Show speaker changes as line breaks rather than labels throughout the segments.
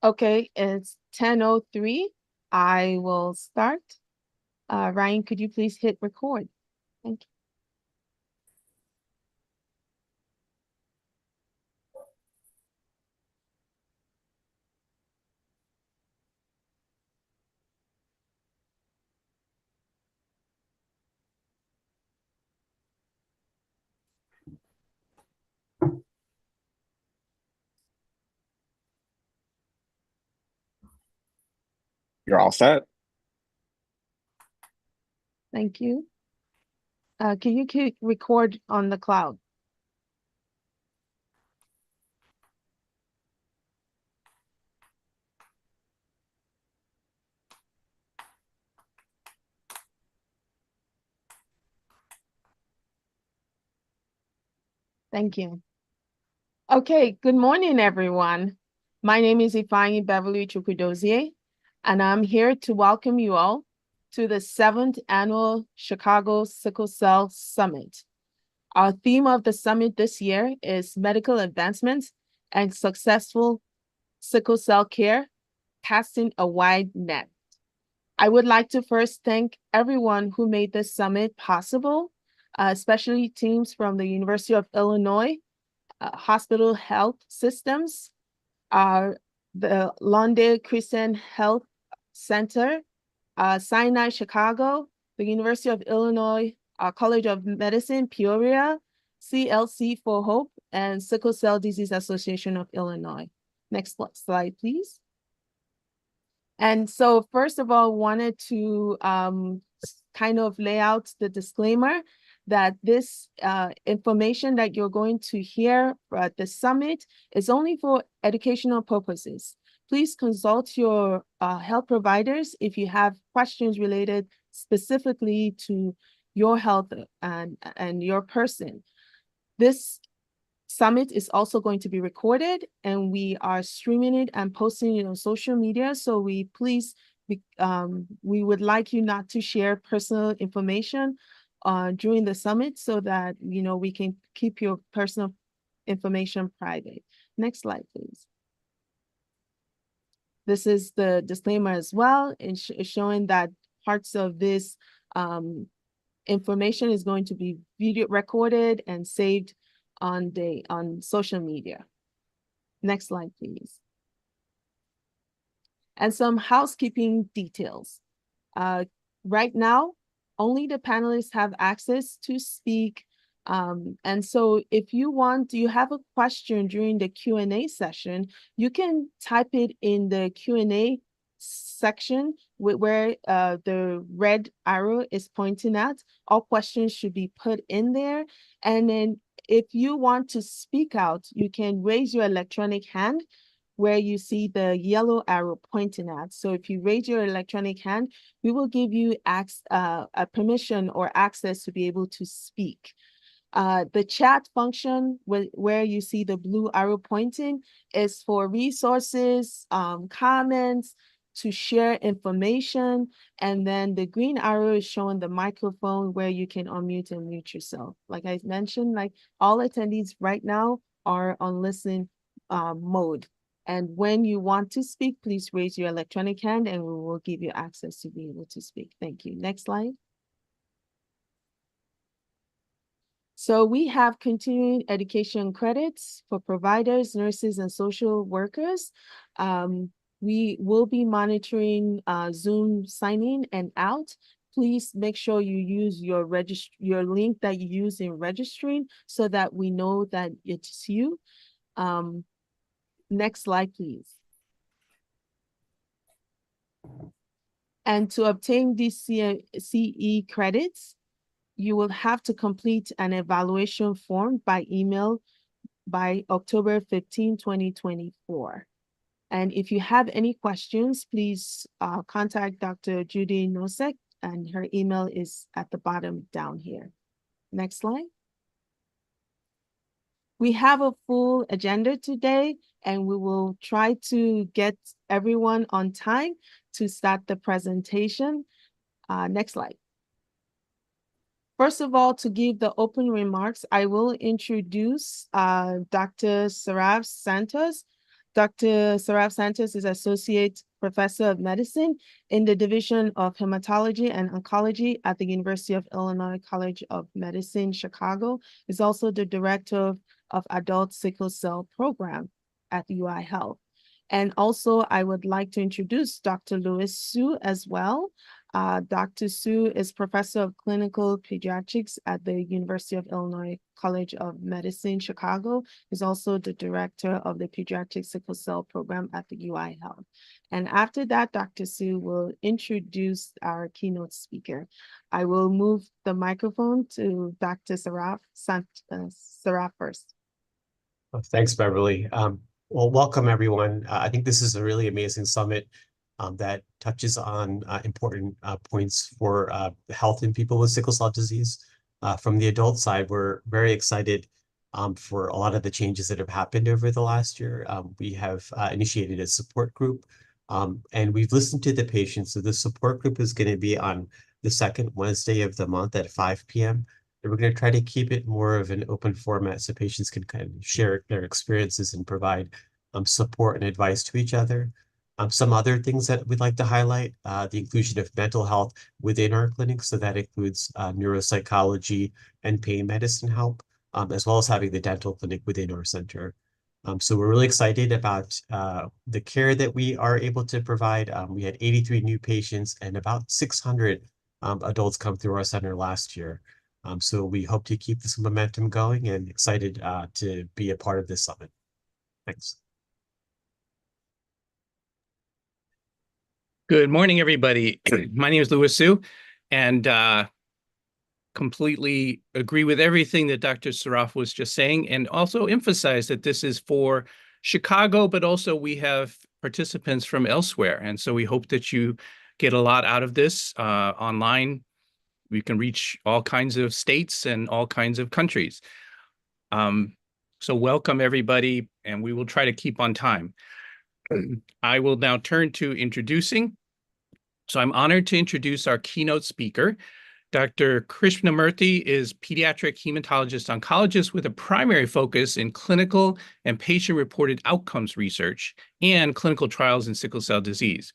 Okay, it's 10:03. I will start. Ryan, could you please hit record? Thank you.
You're all set.
Thank you. Can you keep record on the cloud? Thank you. Okay, good morning, everyone. My name is Ifeanyi Beverly Chukwudozie, and I'm here to welcome you all to the 7th Annual Chicago Sickle Cell Summit. Our theme of the summit this year is medical advancements and successful sickle cell care, casting a wide net. I would like to first thank everyone who made this summit possible, especially teams from the University of Illinois, Hospital Health Systems, the Londe Christian Health Center, Sinai Chicago, the University of Illinois, College of Medicine, Peoria, CLC for Hope, and Sickle Cell Disease Association of Illinois. Next slide, please. And so first of all, wanted to kind of lay out the disclaimer that this information that you're going to hear at the summit is only for educational purposes. Please consult your health providers if you have questions related specifically to your health and your person. This summit is also going to be recorded, and we are streaming it and posting it on social media. So we would like you not to share personal information during the summit so that we can keep your personal information private. Next slide, please. This is the disclaimer as well, and showing that parts of this information is going to be video recorded and saved on social media. Next slide, please. And some housekeeping details. Right now, only the panelists have access to speak. And so if you have a question during the Q&A session, you can type it in the Q&A section where the red arrow is pointing at. All questions should be put in there. And then if you want to speak out, you can raise your electronic hand where you see the yellow arrow pointing at. So if you raise your electronic hand, we will give you a permission or access to be able to speak. The chat function where you see the blue arrow pointing is for resources, comments, to share information. And then the green arrow is showing the microphone where you can unmute and mute yourself. Like I mentioned, like all attendees right now are on listen mode. And when you want to speak, please raise your electronic hand and we will give you access to be able to speak. Thank you. Next slide. So we have continuing education credits for providers, nurses, and social workers. We will be monitoring Zoom sign-in and out. Please make sure you use your link that you use in registering so that we know that it's you. Next slide, please. And to obtain these CE credits, you will have to complete an evaluation form by email by October 15, 2024. And if you have any questions, please contact Dr. Judy Nosek, and her email is at the bottom down here. Next slide. We have a full agenda today, and we will try to get everyone on time to start the presentation. Next slide. First of all, to give the open remarks, I will introduce Dr. Saraf Santos. Dr. Saraf Santos is Associate Professor of Medicine in the Division of Hematology and Oncology at the University of Illinois College of Medicine, Chicago. He's also the Director of Adult Sickle Cell Program at UI Health. And also, I would like to introduce Dr. Louis Su as well. Dr. Su is Professor of Clinical Pediatrics at the University of Illinois College of Medicine, Chicago. He's also the Director of the Pediatric Sickle Cell Program at the UI Health. And after that, Dr. Su will introduce our keynote speaker. I will move the microphone to Dr. Saraf first.
Thanks, Beverly. Well, welcome everyone. I think this is a really amazing summit that touches on important points for health in people with sickle cell disease. From the adult side, we're very excited for a lot of the changes that have happened over the last year. We have initiated a support group, and we've listened to the patients. So the support group is going to be on the second Wednesday of the month at 5 p.m. And we're going to try to keep it more of an open format so patients can kind of share their experiences and provide support and advice to each other. Some other things that we'd like to highlight, the inclusion of mental health within our clinic. So that includes neuropsychology and pain medicine help, as well as having the dental clinic within our center. So we're really excited about the care that we are able to provide. We had 83 new patients and about 600 adults come through our center last year. So we hope to keep this momentum going and excited to be a part of this summit. Thanks.
Good morning, everybody. My name is Louis Su, and completely agree with everything that Dr. Saraf was just saying, and also emphasize that this is for Chicago, but also we have participants from elsewhere. And so we hope that you get a lot out of this online. We can reach all kinds of states and all kinds of countries. So welcome, everybody, and we will try to keep on time. I will now turn to introducing. So I'm honored to introduce our keynote speaker. Dr. Krishnamurthy is pediatric hematologist oncologist with a primary focus in clinical and patient-reported outcomes research and clinical trials in sickle cell disease.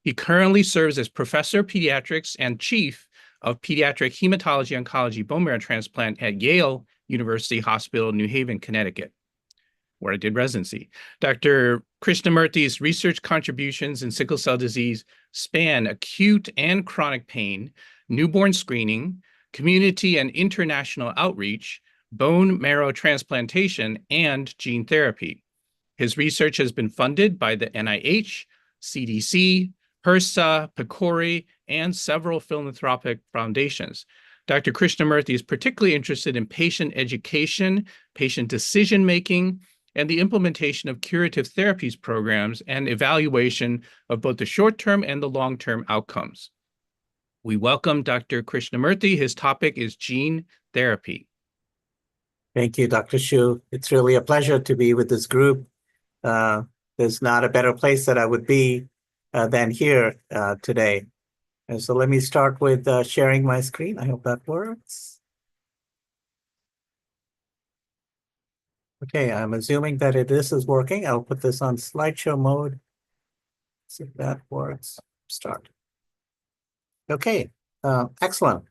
He currently serves as professor of pediatrics and chief of pediatric hematology oncology bone marrow transplant at Yale University Hospital, New Haven, Connecticut, where I did residency. Dr. Krishnamurthy's research contributions in sickle cell disease span acute and chronic pain, newborn screening, community and international outreach, bone marrow transplantation, and gene therapy. His research has been funded by the NIH, CDC, HRSA, PCORI, and several philanthropic foundations. Dr. Krishnamurthy is particularly interested in patient education, patient decision-making, and the implementation of curative therapies programs and evaluation of both the short-term and the long-term outcomes. We welcome Dr. Krishnamurthy. His topic is gene therapy.
Thank you, Dr. Shu. It's really a pleasure to be with this group. There's not a better place that I would be than here today. And so let me start with sharing my screen. I hope that works. Okay, I'm assuming that this is working. I'll put this on slideshow mode. See if that works. Start. Okay, excellent.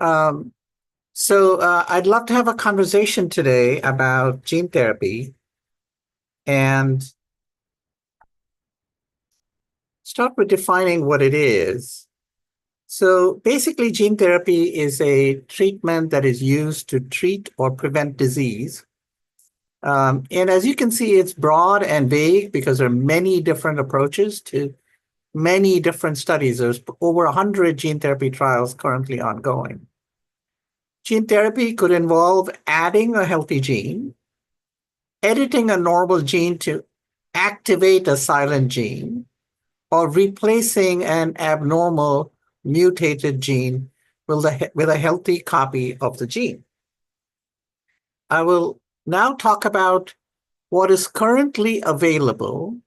So I'd love to have a conversation today about gene therapy and start with defining what it is. So basically, gene therapy is a treatment that is used to treat or prevent disease. And as you can see, it's broad and vague because there are many different approaches to many different studies. There's over 100 gene therapy trials currently ongoing. Gene therapy could involve adding a healthy gene editing a normal gene to activate a silent gene, or replacing an abnormal mutated gene with a healthy copy of the gene. I will now talk about what is currently available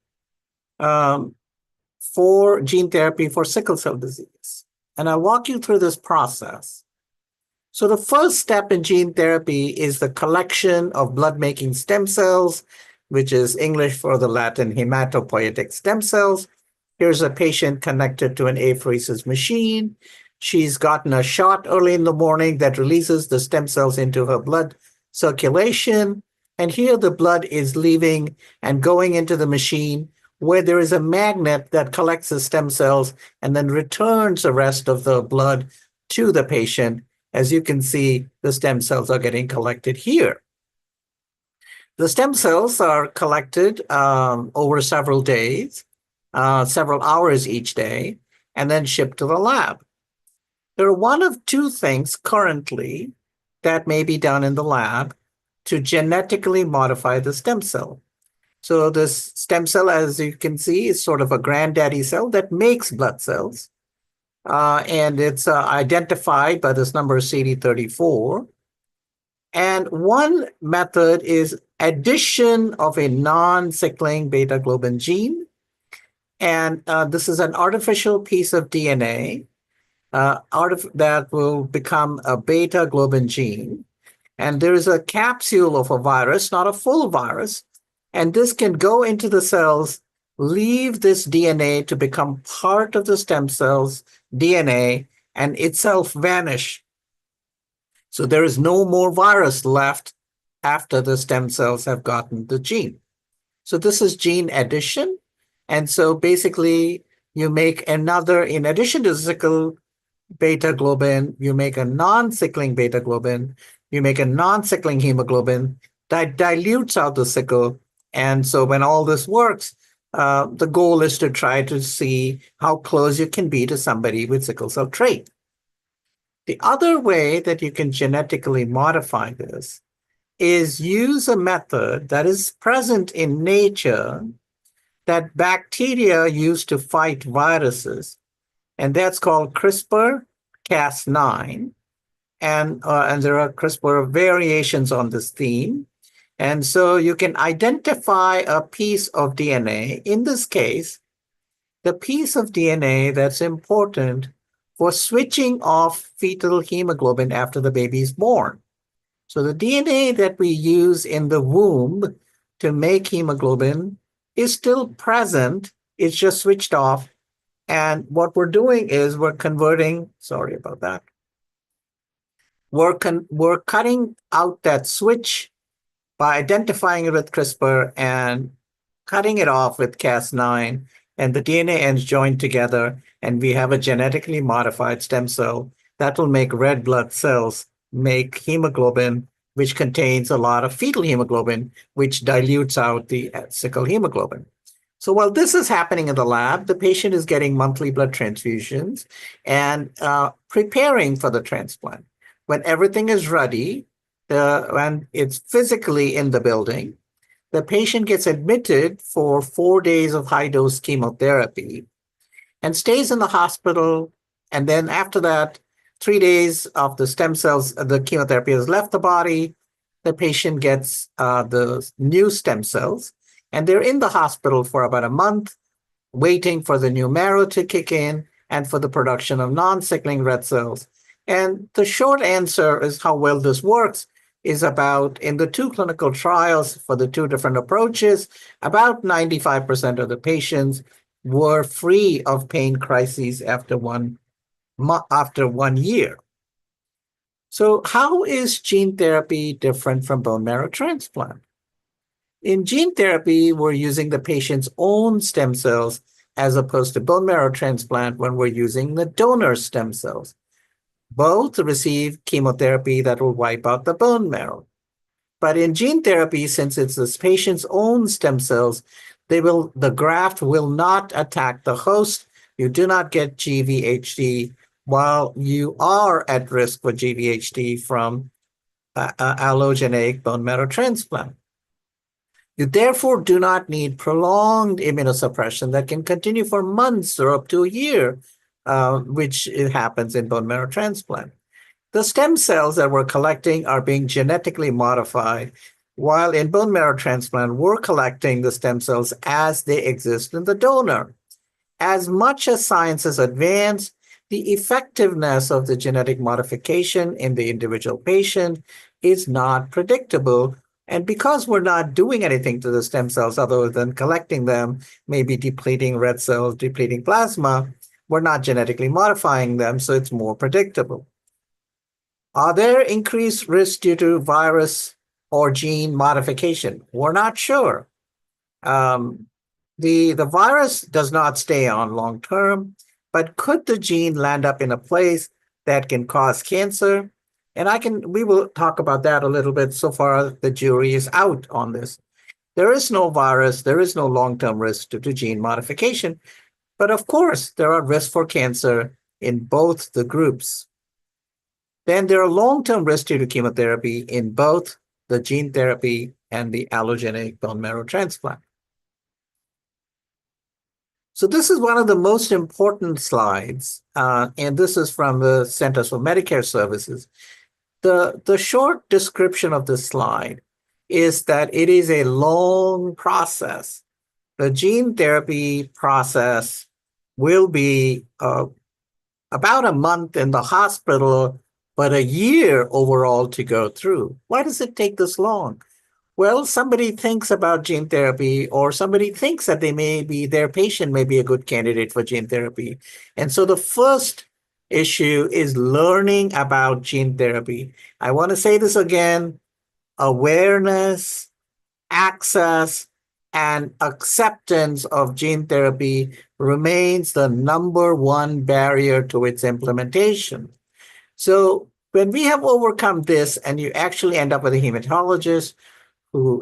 for gene therapy for sickle cell disease. And I'll walk you through this process. So the first step in gene therapy is the collection of blood-making stem cells, which is English for the Latin hematopoietic stem cells. Here's a patient connected to an apheresis machine. She's gotten a shot early in the morning that releases the stem cells into her blood circulation. And here the blood is leaving and going into the machine where there is a magnet that collects the stem cells and then returns the rest of the blood to the patient. As you can see, the stem cells are getting collected here. The stem cells are collected over several days, several hours each day, and then shipped to the lab. There are one of two things currently that may be done in the lab to genetically modify the stem cell. So this stem cell, as you can see, is sort of a granddaddy cell that makes blood cells. And it's identified by this number CD34. And one method is addition of a non-sickling beta globin gene. And this is an artificial piece of DNA that will become a beta globin gene. And there is a capsule of a virus, not a full virus. And this can go into the cells, leave this DNA to become part of the stem cells' DNA, and itself vanish. So there is no more virus left after the stem cells have gotten the gene. So this is gene addition. And so basically, you make another, in addition to sickle beta globin, you make a non-sickling beta globin, you make a non-sickling hemoglobin that dilutes out the sickle. And so when all this works, the goal is to try to see how close you can be to somebody with sickle cell trait. The other way that you can genetically modify this is use a method that is present in nature that bacteria use to fight viruses, and that's called CRISPR-Cas9. And there are CRISPR variations on this theme. And so you can identify a piece of DNA, in this case, the piece of DNA that's important for switching off fetal hemoglobin after the baby is born. So the DNA that we use in the womb to make hemoglobin is still present, it's just switched off. And what we're doing is we're converting, sorry about that, we're cutting out that switch by identifying it with CRISPR and cutting it off with Cas9, and the DNA ends joined together, and we have a genetically modified stem cell that will make red blood cells make hemoglobin, which contains a lot of fetal hemoglobin, which dilutes out the sickle hemoglobin. So while this is happening in the lab, the patient is getting monthly blood transfusions and preparing for the transplant. When everything is ready, when it's physically in the building, the patient gets admitted for 4 days of high-dose chemotherapy and stays in the hospital. And then after that, 3 days of the stem cells, the chemotherapy has left the body, the patient gets the new stem cells, and they're in the hospital for about a month, waiting for the new marrow to kick in and for the production of non-sickling red cells. And the short answer is how well this works is about, in the 2 clinical trials for the 2 different approaches, about 95% of the patients were free of pain crises after 1 year. So how is gene therapy different from bone marrow transplant? In gene therapy, we're using the patient's own stem cells as opposed to bone marrow transplant when we're using the donor stem cells. Both receive chemotherapy that will wipe out the bone marrow. But in gene therapy, since it's this patient's own stem cells, the graft will not attack the host. You do not get GVHD, while you are at risk for GVHD from allogeneic bone marrow transplant. You therefore do not need prolonged immunosuppression that can continue for months or up to a year, which it happens in bone marrow transplant. The stem cells that we're collecting are being genetically modified, while in bone marrow transplant, we're collecting the stem cells as they exist in the donor. As much as science has advanced, the effectiveness of the genetic modification in the individual patient is not predictable. And because we're not doing anything to the stem cells other than collecting them, maybe depleting red cells, depleting plasma, we're not genetically modifying them, so it's more predictable. Are there increased risks due to virus or gene modification? We're not sure. The virus does not stay on long term, but could the gene land up in a place that can cause cancer? And we will talk about that a little bit. So far, the jury is out on this. There is no virus, there is no long-term risk due to gene modification, but of course, there are risks for cancer in both the groups. Then there are long-term risks due to chemotherapy in both the gene therapy and the allogeneic bone marrow transplant. So this is one of the most important slides, and this is from the Centers for Medicare Services. The short description of this slide is that it is a long process. The gene therapy process will be about a month in the hospital, but a year overall to go through. Why does it take this long? Well, somebody thinks about gene therapy, or somebody thinks that their patient may be a good candidate for gene therapy. And so the first issue is learning about gene therapy. I want to say this again: awareness, access, and acceptance of gene therapy remains the number one barrier to its implementation. So when we have overcome this, and you actually end up with a hematologist who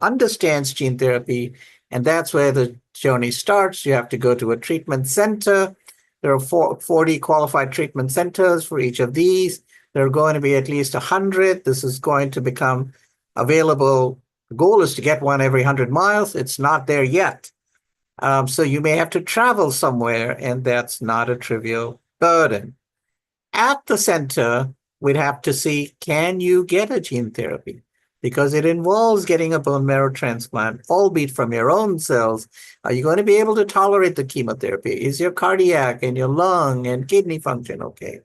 understands gene therapy, and that's where the journey starts. You have to go to a treatment center. There are 40 qualified treatment centers for each of these. There are going to be at least 100. This is going to become available. The goal is to get one every 100 miles. It's not there yet. So you may have to travel somewhere, and that's not a trivial burden. At the center, we'd have to see, can you get a gene therapy? Because it involves getting a bone marrow transplant, albeit from your own cells. Are you going to be able to tolerate the chemotherapy? Is your cardiac and your lung and kidney function okay?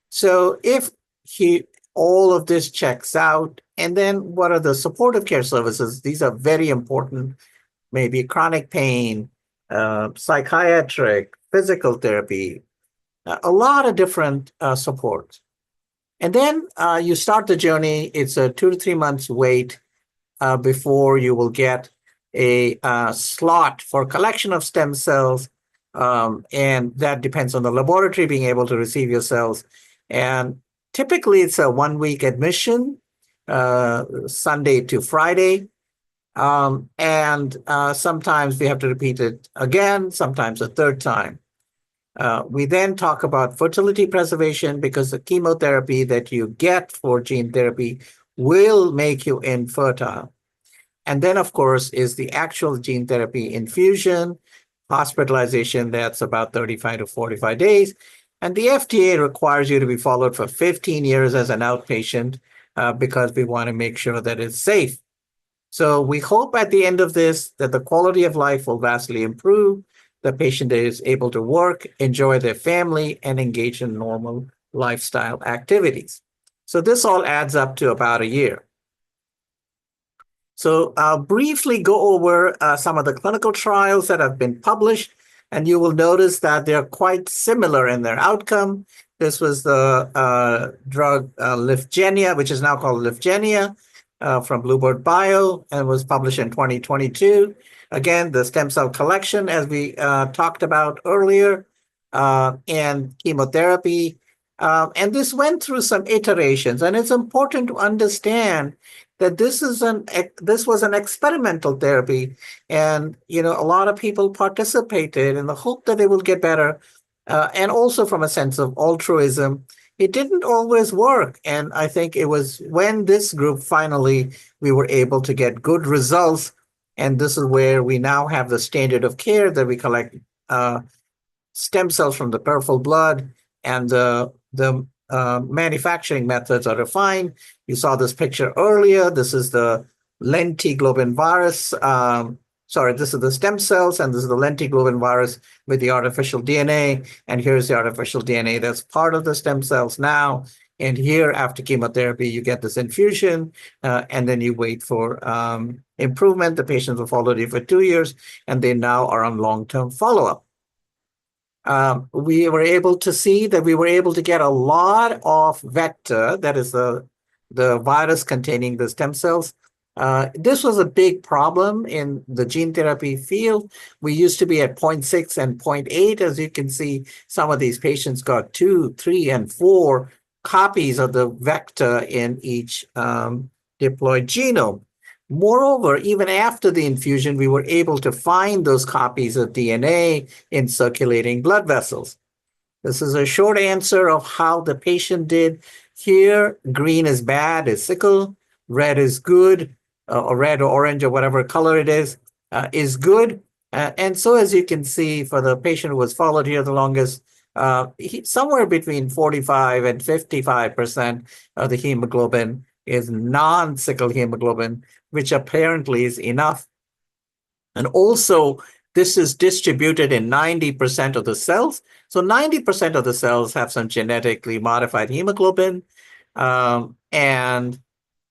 So if all of this checks out, and then what are the supportive care services? These are very important, maybe chronic pain, psychiatric, physical therapy, a lot of different supports. And then you start the journey. It's a 2 to 3 months wait before you will get a slot for collection of stem cells. And that depends on the laboratory being able to receive your cells. And typically it's a 1-week admission, Sunday to Friday. And sometimes we have to repeat it again, sometimes a third time. We then talk about fertility preservation, because the chemotherapy that you get for gene therapy will make you infertile. And then, of course, is the actual gene therapy infusion, hospitalization, that's about 35 to 45 days. And the FDA requires you to be followed for 15 years as an outpatient because we want to make sure that it's safe. So we hope at the end of this that the quality of life will vastly improve. The patient is able to work, enjoy their family, and engage in normal lifestyle activities. So this all adds up to about a year. So I'll briefly go over some of the clinical trials that have been published, and you will notice that they're quite similar in their outcome. This was the drug Lyfgenia, which is now called Lyfgenia, from Bluebird Bio, and was published in 2022. Again, the stem cell collection, as we talked about earlier, and chemotherapy. And this went through some iterations, and it's important to understand that this was an experimental therapy, and a lot of people participated in the hope that they will get better, and also from a sense of altruism. it didn't always work. And I think it was when this group finally, we were able to get good results. And this is where we now have the standard of care that we collect stem cells from the peripheral blood, and the manufacturing methods are refined. You saw this picture earlier. This is the lentiglobin virus. Sorry, this is the stem cells, and this is the lentiglobin virus with the artificial DNA. And here's the artificial DNA that's part of the stem cells now. And here, after chemotherapy, you get this infusion, and then you wait for improvement. The patients were followed here for 2 years, and they now are on long-term follow-up. We were able to see that we were able to get a lot of vector, that is the virus containing the stem cells. This was a big problem in the gene therapy field. We used to be at 0.6 and 0.8. As you can see, some of these patients got 2, 3, and 4 copies of the vector in each diploid genome. Moreover, even after the infusion, we were able to find those copies of DNA in circulating blood vessels. This is a short answer of how the patient did. Here, green is bad, is sickle. Red is good, or red or orange or whatever color it is good. And so as you can see, for the patient who was followed here the longest, somewhere between 45 and 55% of the hemoglobin is non-sickle hemoglobin, which apparently is enough. And also, this is distributed in 90% of the cells. So 90% of the cells have some genetically modified hemoglobin. And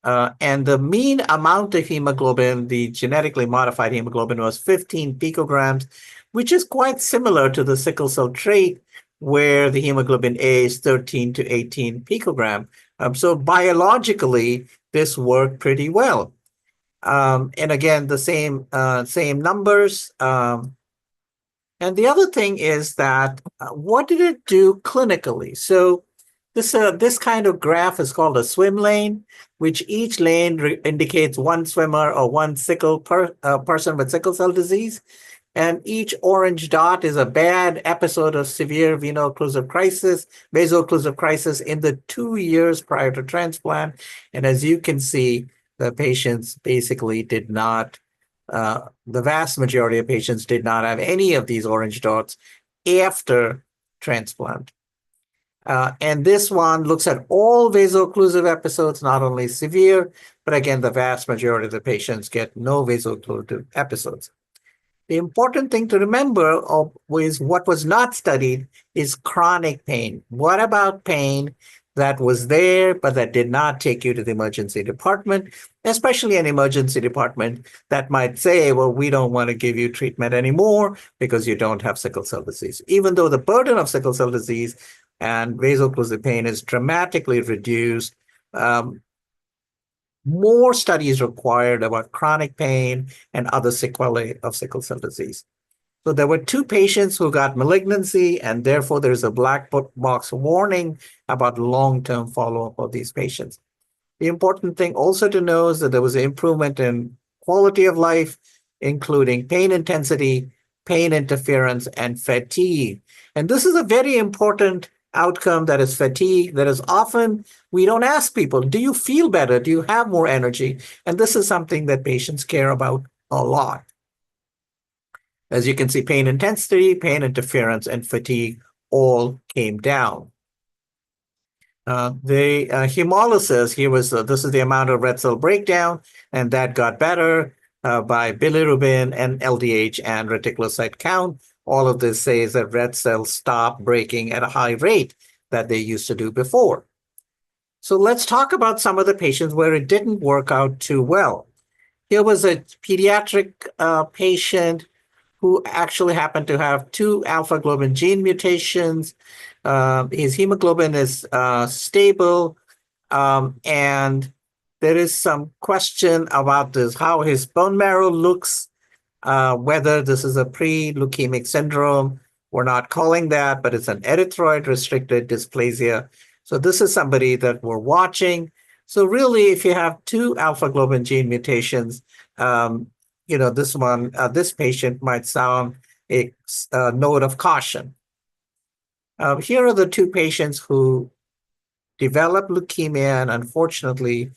the mean amount of hemoglobin, the genetically modified hemoglobin, was 15 picograms, which is quite similar to the sickle cell trait, where the hemoglobin A is 13 to 18 picogram. So biologically, this worked pretty well. And again, the same numbers. And the other thing is that what did it do clinically? So this kind of graph is called a swim lane, which each lane indicates one swimmer or one person with sickle cell disease. And each orange dot is a bad episode of severe vaso-occlusive crisis in the 2 years prior to transplant. And as you can see, the patients basically did not, the vast majority of patients did not have any of these orange dots after transplant. And this one looks at all vaso-occlusive episodes, not only severe, but again, the vast majority of the patients get no vaso-occlusive episodes. The important thing to remember is what was not studied is chronic pain. What about pain that was there, but that did not take you to the emergency department, especially an emergency department that might say, well, we don't want to give you treatment anymore because you don't have sickle cell disease. Even though the burden of sickle cell disease and vaso-occlusive pain is dramatically reduced, more studies required about chronic pain and other sequelae of sickle cell disease. So there were 2 patients who got malignancy, and therefore there's a black box warning about long-term follow-up of these patients. The important thing also to know is that there was an improvement in quality of life, including pain intensity, pain interference, and fatigue. And this is a very important outcome, that is fatigue. That is often, we don't ask people, do you feel better? Do you have more energy? And this is something that patients care about a lot. As you can see, pain intensity, pain interference, and fatigue all came down. The hemolysis, this is the amount of red cell breakdown, and that got better by bilirubin and LDH and reticulocyte count. All of this says that red cells stop breaking at a high rate that they used to do before. So let's talk about some of the patients where it didn't work out too well. Here was a pediatric patient who actually happened to have 2 alpha globin gene mutations. His hemoglobin is stable, and there is some question about this, how his bone marrow looks, whether this is a pre-leukemic syndrome. We're not calling that, but it's an erythroid-restricted dysplasia. So this is somebody that we're watching. So really, if you have 2 alpha globin gene mutations, this patient might sound a note of caution. Here are the 2 patients who developed leukemia and unfortunately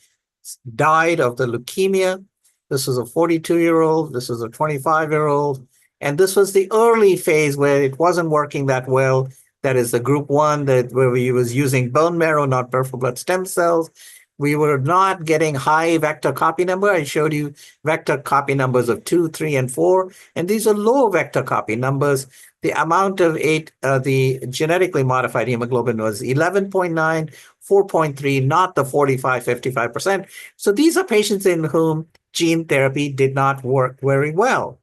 died of the leukemia. This was a 42-year-old, this was a 25-year-old, and this was the early phase where it wasn't working that well. That is the group 1 where we was using bone marrow, not peripheral blood stem cells. We were not getting high vector copy number. I showed you vector copy numbers of 2, 3, and 4, and these are low vector copy numbers. The amount of the genetically modified hemoglobin was 11.9, 4.3, not the 45, 55%. So these are patients in whom gene therapy did not work very well.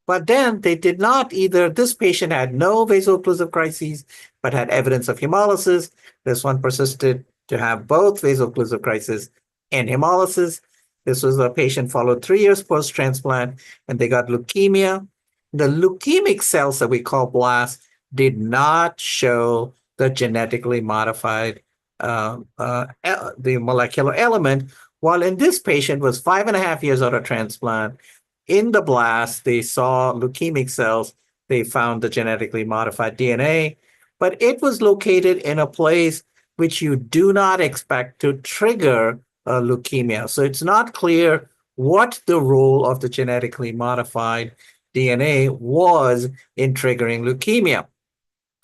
But then they did not either. This patient had no vaso-occlusive crises, but had evidence of hemolysis. This one persisted to have both vaso-occlusive crisis and hemolysis. This was a patient followed 3 years post-transplant, and they got leukemia. The leukemic cells that we call blasts did not show the genetically modified the molecular element, while in this patient was 5.5 years out of transplant. In the blast, they saw leukemic cells. They found the genetically modified DNA, but it was located in a place which you do not expect to trigger leukemia. So it's not clear what the role of the genetically modified DNA was in triggering leukemia.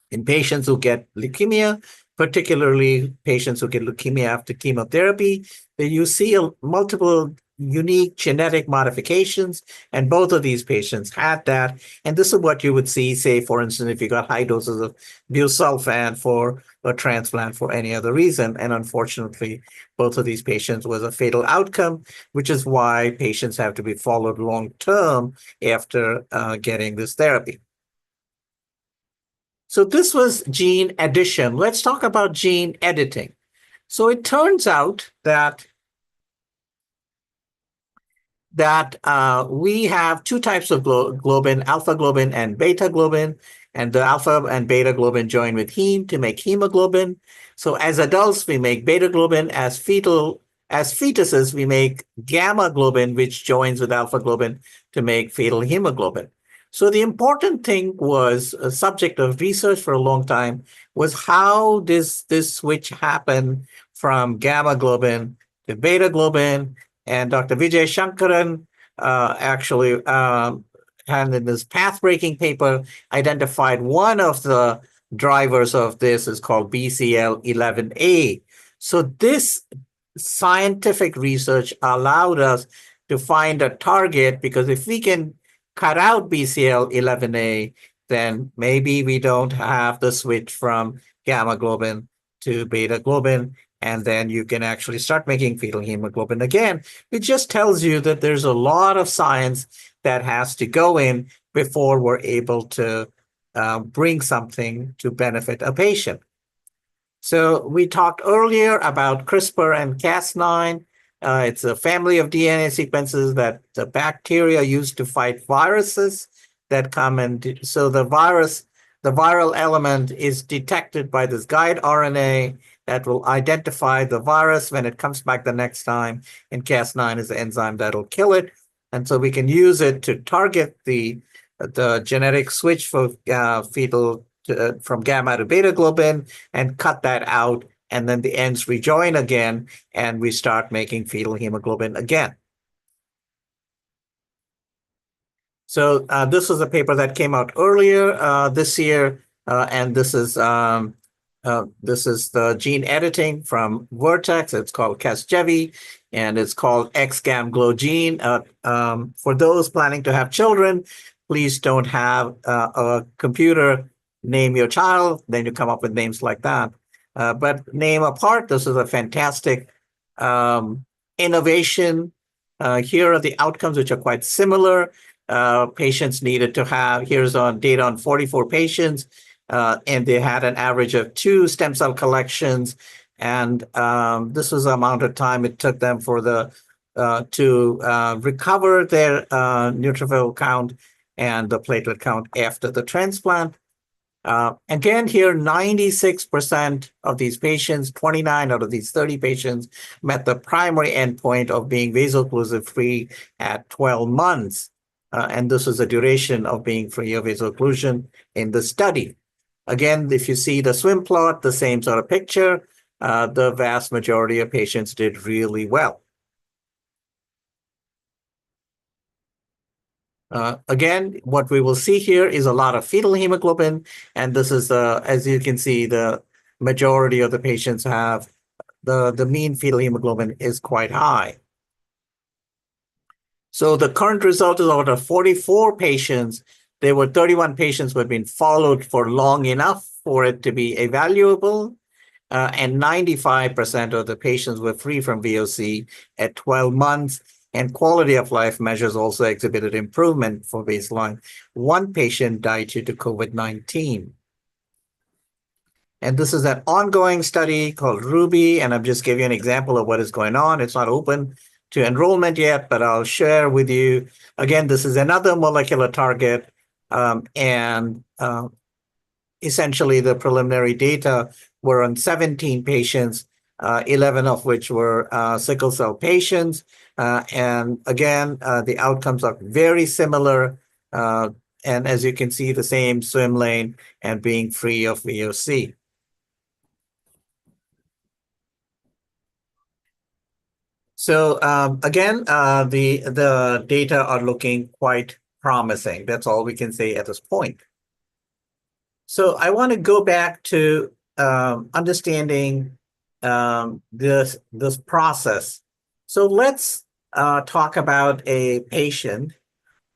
In patients who get leukemia, particularly patients who get leukemia after chemotherapy, you see multiple unique genetic modifications, and both of these patients had that. And this is what you would see, say, for instance, if you got high doses of busulfan for a transplant for any other reason. And unfortunately, both of these patients was a fatal outcome, which is why patients have to be followed long-term after getting this therapy. So this was gene addition. Let's talk about gene editing. So it turns out that we have two types of globin, alpha globin and beta globin, and the alpha and beta globin join with heme to make hemoglobin. So as adults, we make beta globin. As fetuses, we make gamma globin, which joins with alpha globin to make fetal hemoglobin. So the important thing was, a subject of research for a long time, was how does this switch happen from gamma globin to beta globin? And Dr. Vijay Shankaran actually, and in this path-breaking paper, identified one of the drivers of this is called BCL11A. So this scientific research allowed us to find a target, because if we can cut out BCL11A, then maybe we don't have the switch from gamma globin to beta globin, and then you can actually start making fetal hemoglobin again. It just tells you that there's a lot of science that has to go in before we're able to bring something to benefit a patient. So we talked earlier about CRISPR and Cas9. It's a family of DNA sequences that the bacteria use to fight viruses that come in. So the viral element is detected by this guide RNA that will identify the virus when it comes back the next time, and Cas9 is the enzyme that'll kill it. And so we can use it to target the genetic switch for fetal from gamma to beta globin and cut that out, and then the ends rejoin again, and we start making fetal hemoglobin again. So this was a paper that came out earlier this year, and this is the gene editing from Vertex. It's called Casgevy, and it's called XGAM-GLO gene. For those planning to have children, please don't have a computer name your child, then you come up with names like that. But name apart, this is a fantastic innovation. Here are the outcomes, which are quite similar. Patients needed to have, here's on data on 44 patients, and they had an average of 2 stem cell collections. And this was the amount of time it took them for to recover their neutrophil count and the platelet count after the transplant. Again, here, 96% of these patients, 29 out of these 30 patients, met the primary endpoint of being vaso-occlusive free at 12 months. And this is the duration of being free of vaso-occlusion in the study. Again, if you see the swim plot, the same sort of picture. the vast majority of patients did really well. Again, what we will see here is a lot of fetal hemoglobin, and this is, as you can see, the majority of the patients have the mean fetal hemoglobin is quite high. So the current result is out of 44 patients, there were 31 patients who had been followed for long enough for it to be evaluable, and 95% of the patients were free from VOC at 12 months, and quality of life measures also exhibited improvement for baseline. One patient died due to COVID-19. And this is an ongoing study called Ruby, and I'm just giving you an example of what is going on. It's not open to enrollment yet, but I'll share with you. Again, this is another molecular target, and essentially the preliminary data were on 17 patients, 11 of which were sickle cell patients. And again, the outcomes are very similar. And as you can see, the same swim lane and being free of VOC. So again, the data are looking quite promising. That's all we can say at this point. So I want to go back to understanding this process. So let's talk about a patient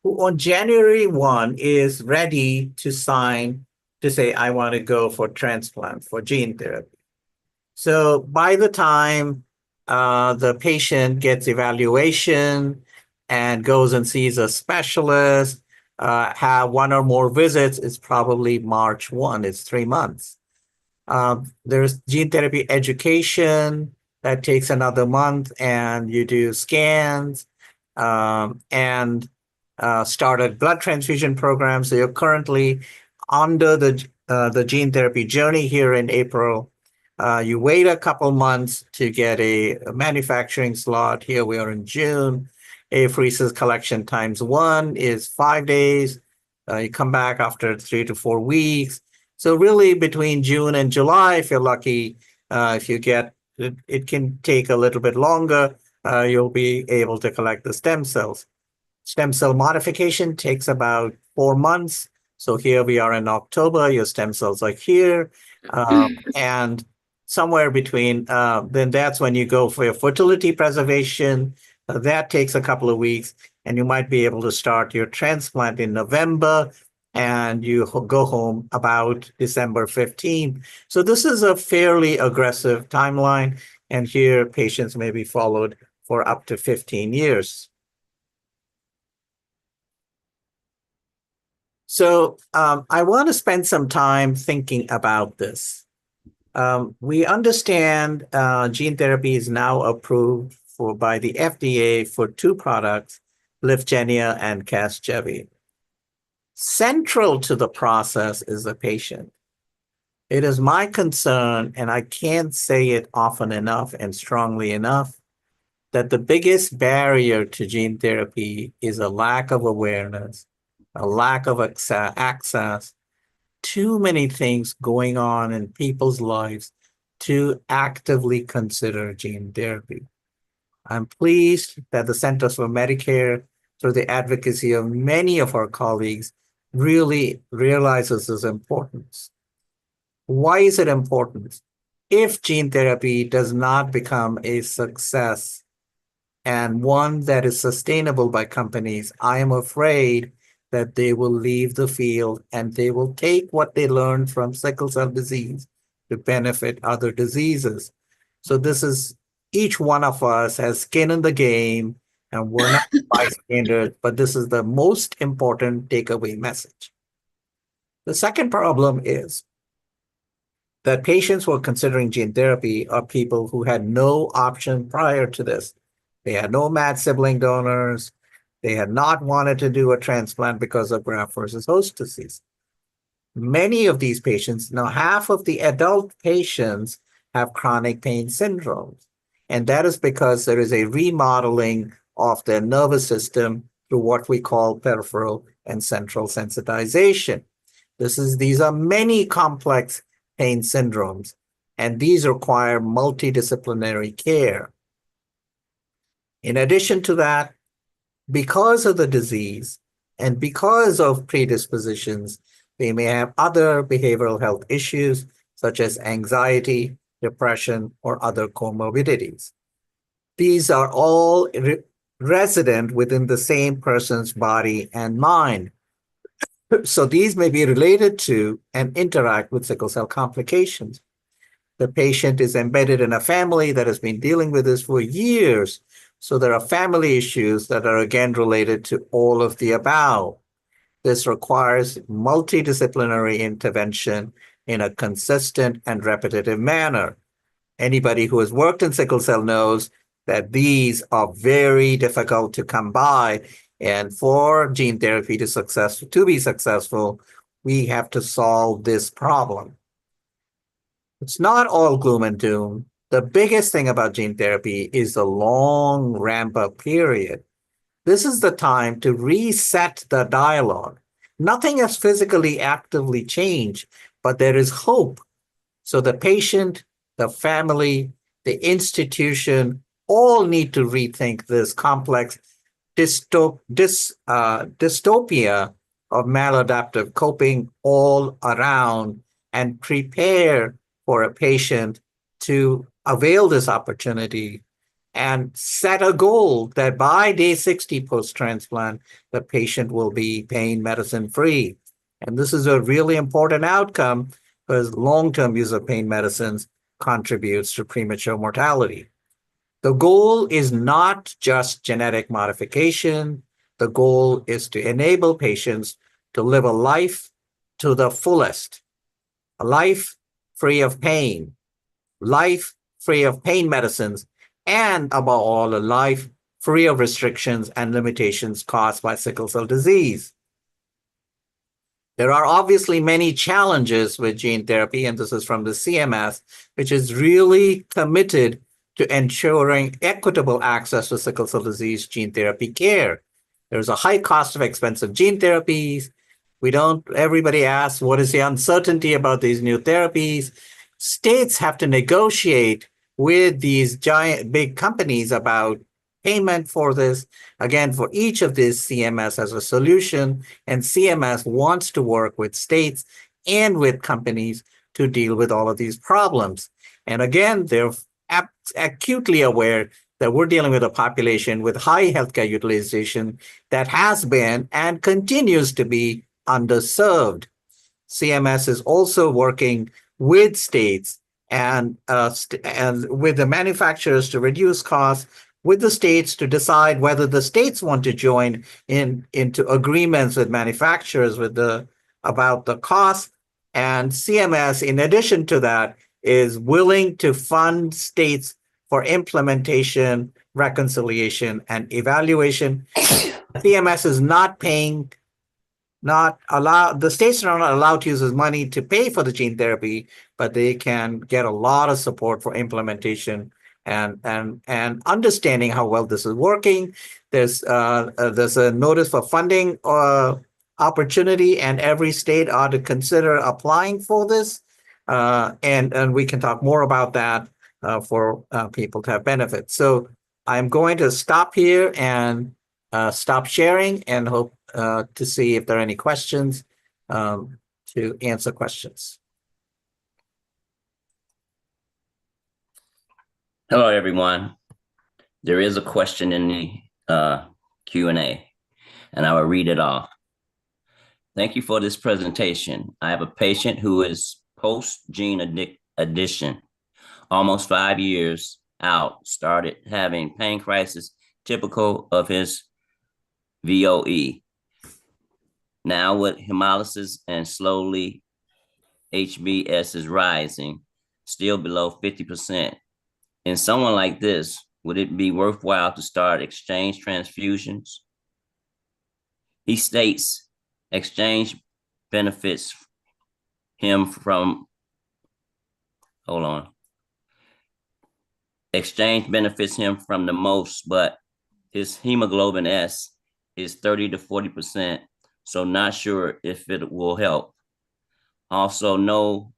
who on January 1 is ready to sign to say, I want to go for transplant, for gene therapy. So by the time the patient gets evaluation and goes and sees a specialist, have one or more visits, it's probably March 1, it's 3 months. There's gene therapy education that takes another month, and you do scans and started blood transfusion program. So you're currently under the gene therapy journey here in April. You wait a couple months to get a manufacturing slot. Here we are in June. Apheresis collection ×1 is 5 days. You come back after 3 to 4 weeks. So really between June and July, if you're lucky, if you get, it can take a little bit longer, you'll be able to collect the stem cells. Stem cell modification takes about 4 months. So here we are in October, your stem cells are here. And somewhere between, then that's when you go for your fertility preservation. That takes a couple of weeks, and you might be able to start your transplant in November, and you go home about December 15th. So this is a fairly aggressive timeline, and here patients may be followed for up to 15 years. So I want to spend some time thinking about this. We understand gene therapy is now approved by the FDA for 2 products, Lyfgenia and Casgevy. Central to the process is the patient. It is my concern, and I can't say it often enough and strongly enough, that the biggest barrier to gene therapy is a lack of awareness, a lack of access, too many things going on in people's lives to actively consider gene therapy. I'm pleased that the Centers for Medicare, through the advocacy of many of our colleagues, really realizes its importance. Why is it important? If gene therapy does not become a success and one that is sustainable by companies, I am afraid that they will leave the field and they will take what they learned from sickle cell disease to benefit other diseases. So this is, each one of us has skin in the game, and we're not bystanders, but this is the most important takeaway message. The second problem is that patients who are considering gene therapy are people who had no option prior to this. They had no matched sibling donors. They had not wanted to do a transplant because of graft versus host disease. Many of these patients, now half of the adult patients, have chronic pain syndromes. And that is because there is a remodeling of their nervous system through what we call peripheral and central sensitization. These are many complex pain syndromes. and these require multidisciplinary care. In addition to that, because of the disease and because of predispositions, they may have other behavioral health issues such as anxiety, depression, or other comorbidities. These are all resident within the same person's body and mind. So these may be related to and interact with sickle cell complications. The patient is embedded in a family that has been dealing with this for years. So there are family issues that are again related to all of the above. This requires multidisciplinary intervention in a consistent and repetitive manner. Anybody who has worked in sickle cell knows that these are very difficult to come by. And for gene therapy to be successful, we have to solve this problem. It's not all gloom and doom. The biggest thing about gene therapy is the long ramp-up period. This is the time to reset the dialogue. Nothing has physically actively changed, but there is hope. So the patient, the family, the institution all need to rethink this complex dystopia of maladaptive coping all around and prepare for a patient to avail this opportunity and set a goal that by day 60 post-transplant, the patient will be pain medicine free. And this is a really important outcome because long-term use of pain medicines contributes to premature mortality. The goal is not just genetic modification. The goal is to enable patients to live a life to the fullest, a life free of pain, life free of pain medicines, and above all, a life free of restrictions and limitations caused by sickle cell disease. There are obviously many challenges with gene therapy, and this is from the CMS, which is really committed to ensuring equitable access to sickle cell disease gene therapy care. There's a high cost of expensive gene therapies. Everybody asks, what is the uncertainty about these new therapies? States have to negotiate with these giant big companies about payment for this. Again, for each of these, CMS has a solution, and CMS wants to work with states and with companies to deal with all of these problems. And again, they're acutely aware that we're dealing with a population with high healthcare utilization that has been and continues to be underserved. CMS is also working with states and with the manufacturers to reduce costs, with the states to decide whether the states want to join into agreements with manufacturers about the cost. And CMS, in addition to that, is willing to fund states for implementation, reconciliation, and evaluation. CMS is the states are not allowed to use this money to pay for the gene therapy, but they can get a lot of support for implementation and understanding how well this is working. There's a notice for funding opportunity, and every state ought to consider applying for this. And we can talk more about that for people to have benefits. So I'm going to stop here and stop sharing and hope to see if there are any questions to answer questions.
Hello, everyone. There is a question in the Q&A, and I will read it off. Thank you for this presentation. I have a patient who is post-gene addition, almost 5 years out, started having pain crisis typical of his VOE. Now with hemolysis and slowly HbS is rising, still below 50%. In someone like this, would it be worthwhile to start exchange transfusions? He states exchange benefits him from, exchange benefits him from the most, but his hemoglobin S is 30 to 40%, so not sure if it will help. Also, no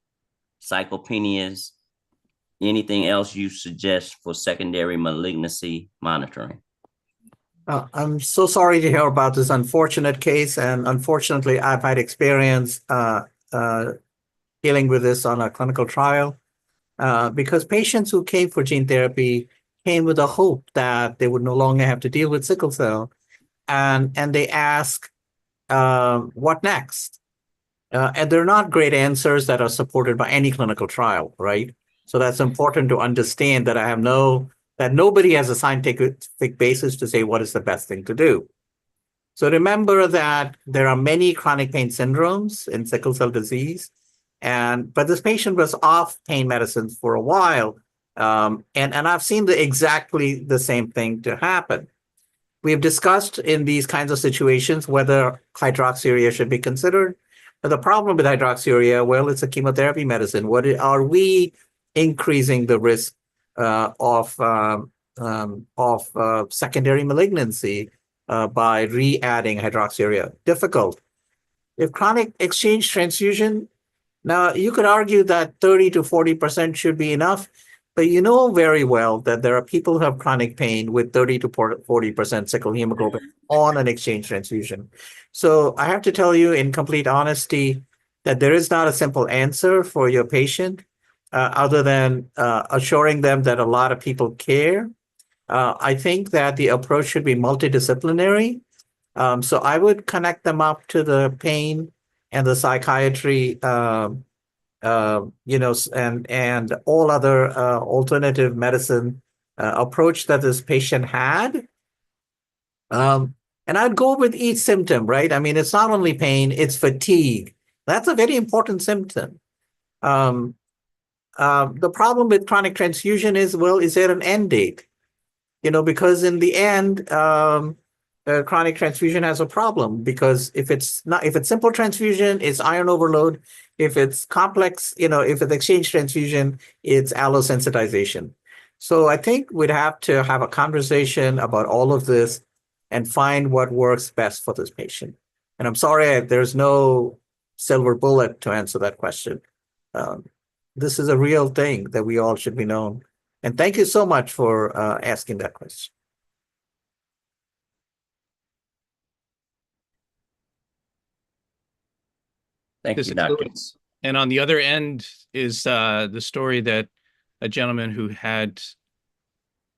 cyclopenias anything else you suggest for secondary malignancy monitoring?
I'm so sorry to hear about this unfortunate case, and unfortunately, I've had experience dealing with this on a clinical trial because patients who came for gene therapy came with a hope that they would no longer have to deal with sickle cell, and they ask, what next? And they're not great answers that are supported by any clinical trial, right? So that's important to understand that that nobody has a scientific basis to say what is the best thing to do. So remember that there are many chronic pain syndromes in sickle cell disease, but this patient was off pain medicines for a while, and I've seen exactly the same thing to happen. We have discussed in these kinds of situations whether hydroxyurea should be considered. But the problem with hydroxyurea, well, it's a chemotherapy medicine. Are we increasing the risk of secondary malignancy by re-adding hydroxyurea? Difficult. If chronic exchange transfusion, now you could argue that 30 to 40% should be enough, but you know very well that there are people who have chronic pain with 30 to 40% sickle hemoglobin on an exchange transfusion. So I have to tell you in complete honesty that there is not a simple answer for your patient other than assuring them that a lot of people care. I think that the approach should be multidisciplinary. So I would connect them up to the pain and the psychiatry and all other alternative medicine approach that this patient had. And I'd go with each symptom, right? I mean, it's not only pain, it's fatigue. That's a very important symptom. The problem with chronic transfusion is, well, is there an end date? Because in the end, chronic transfusion has a problem because if it's simple transfusion, it's iron overload. If it's complex, if it's exchange transfusion, it's allosensitization. So I think we'd have to have a conversation about all of this and find what works best for this patient. And I'm sorry, there's no silver bullet to answer that question. This is a real thing that we all should be known. And thank you so much for asking that question.
Thank
This
you,
is
Doctor.
Louis. And on the other end is the story that a gentleman who had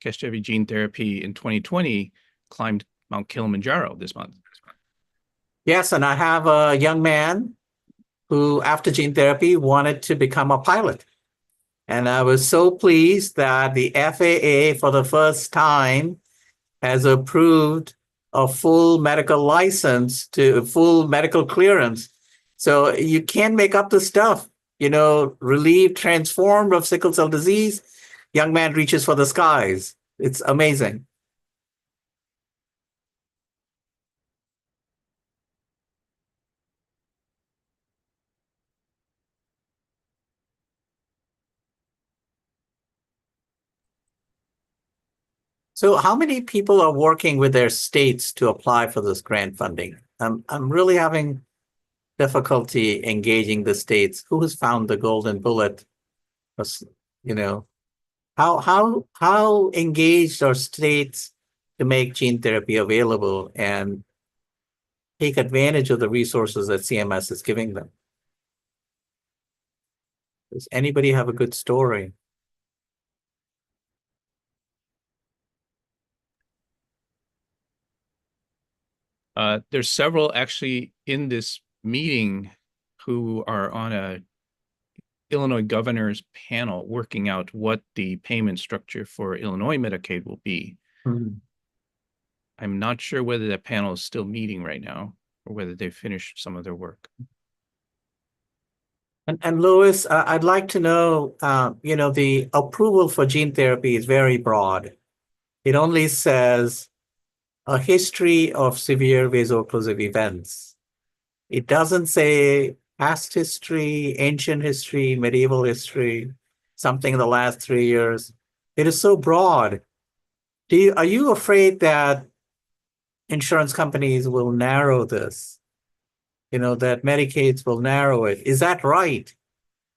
Casgevy gene therapy in 2020 climbed Mount Kilimanjaro this month.
Yes, and I have a young man who, after gene therapy, wanted to become a pilot. And I was so pleased that the FAA, for the first time, has approved a full medical license to full medical clearance. So you can't make up the stuff, relieved, transformed of sickle cell disease. Young man reaches for the skies. It's amazing. So how many people are working with their states to apply for this grant funding? I'm really having difficulty engaging the states. Who has found the golden bullet? How engaged are states to make gene therapy available and take advantage of the resources that CMS is giving them? Does anybody have a good story?
There's several actually in this meeting who are on a Illinois governor's panel working out what the payment structure for Illinois Medicaid will be.
Hmm.
I'm not sure whether that panel is still meeting right now or whether they've finished some of their work.
And Louis, I'd like to know, the approval for gene therapy is very broad. It only says a history of severe vaso-occlusive events. It doesn't say past history, ancient history, medieval history, something in the last 3 years. It is so broad. Are you afraid that insurance companies will narrow this? That Medicaids will narrow it. Is that right?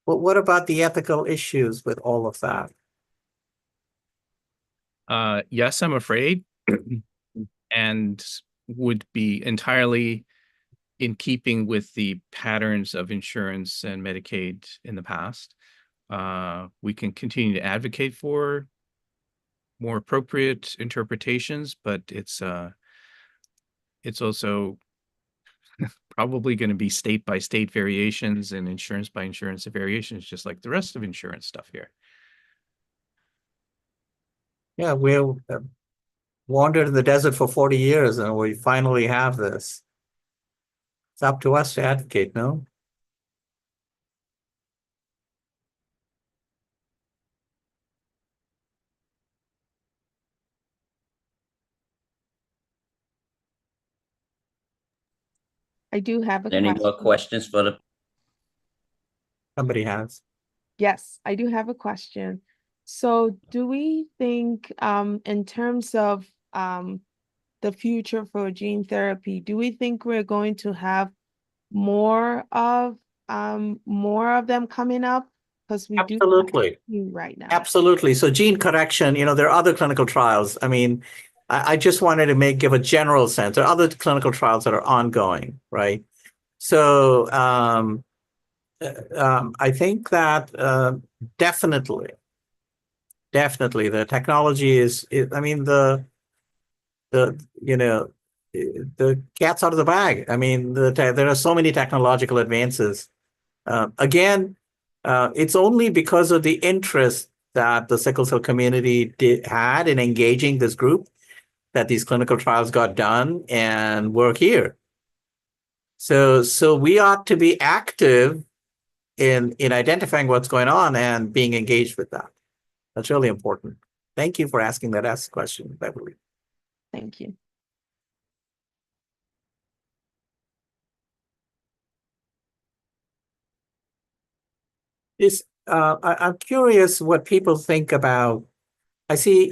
what about the ethical issues with all of that?
Yes, I'm afraid, and would be entirely in keeping with the patterns of insurance and Medicaid in the past. We can continue to advocate for more appropriate interpretations, but it's also probably going to be state by state variations and insurance by insurance variations, just like the rest of insurance stuff here.
Yeah, we'll wandered in the desert for 40 years and we finally have this. It's up to us to advocate, no?
I do have a
Any more
question.
questions for the?
Somebody has.
Yes, I do have a question. So do we think in terms of the future for gene therapy, do we think we're going to have more of them coming up? Because we do have
Absolutely.
two right now.
Absolutely. So gene correction, there are other clinical trials. I mean, I just wanted to give a general sense. There are other clinical trials that are ongoing, right? So I think that definitely the technology I mean, the cat's out of the bag. I mean, there are so many technological advances. Again, it's only because of the interest that the sickle cell community had in engaging this group that these clinical trials got done, and we're here. So we ought to be active in identifying what's going on and being engaged with that. That's really important. Thank you for asking that question, Beverly.
Thank you.
I'm curious what people think about. I see,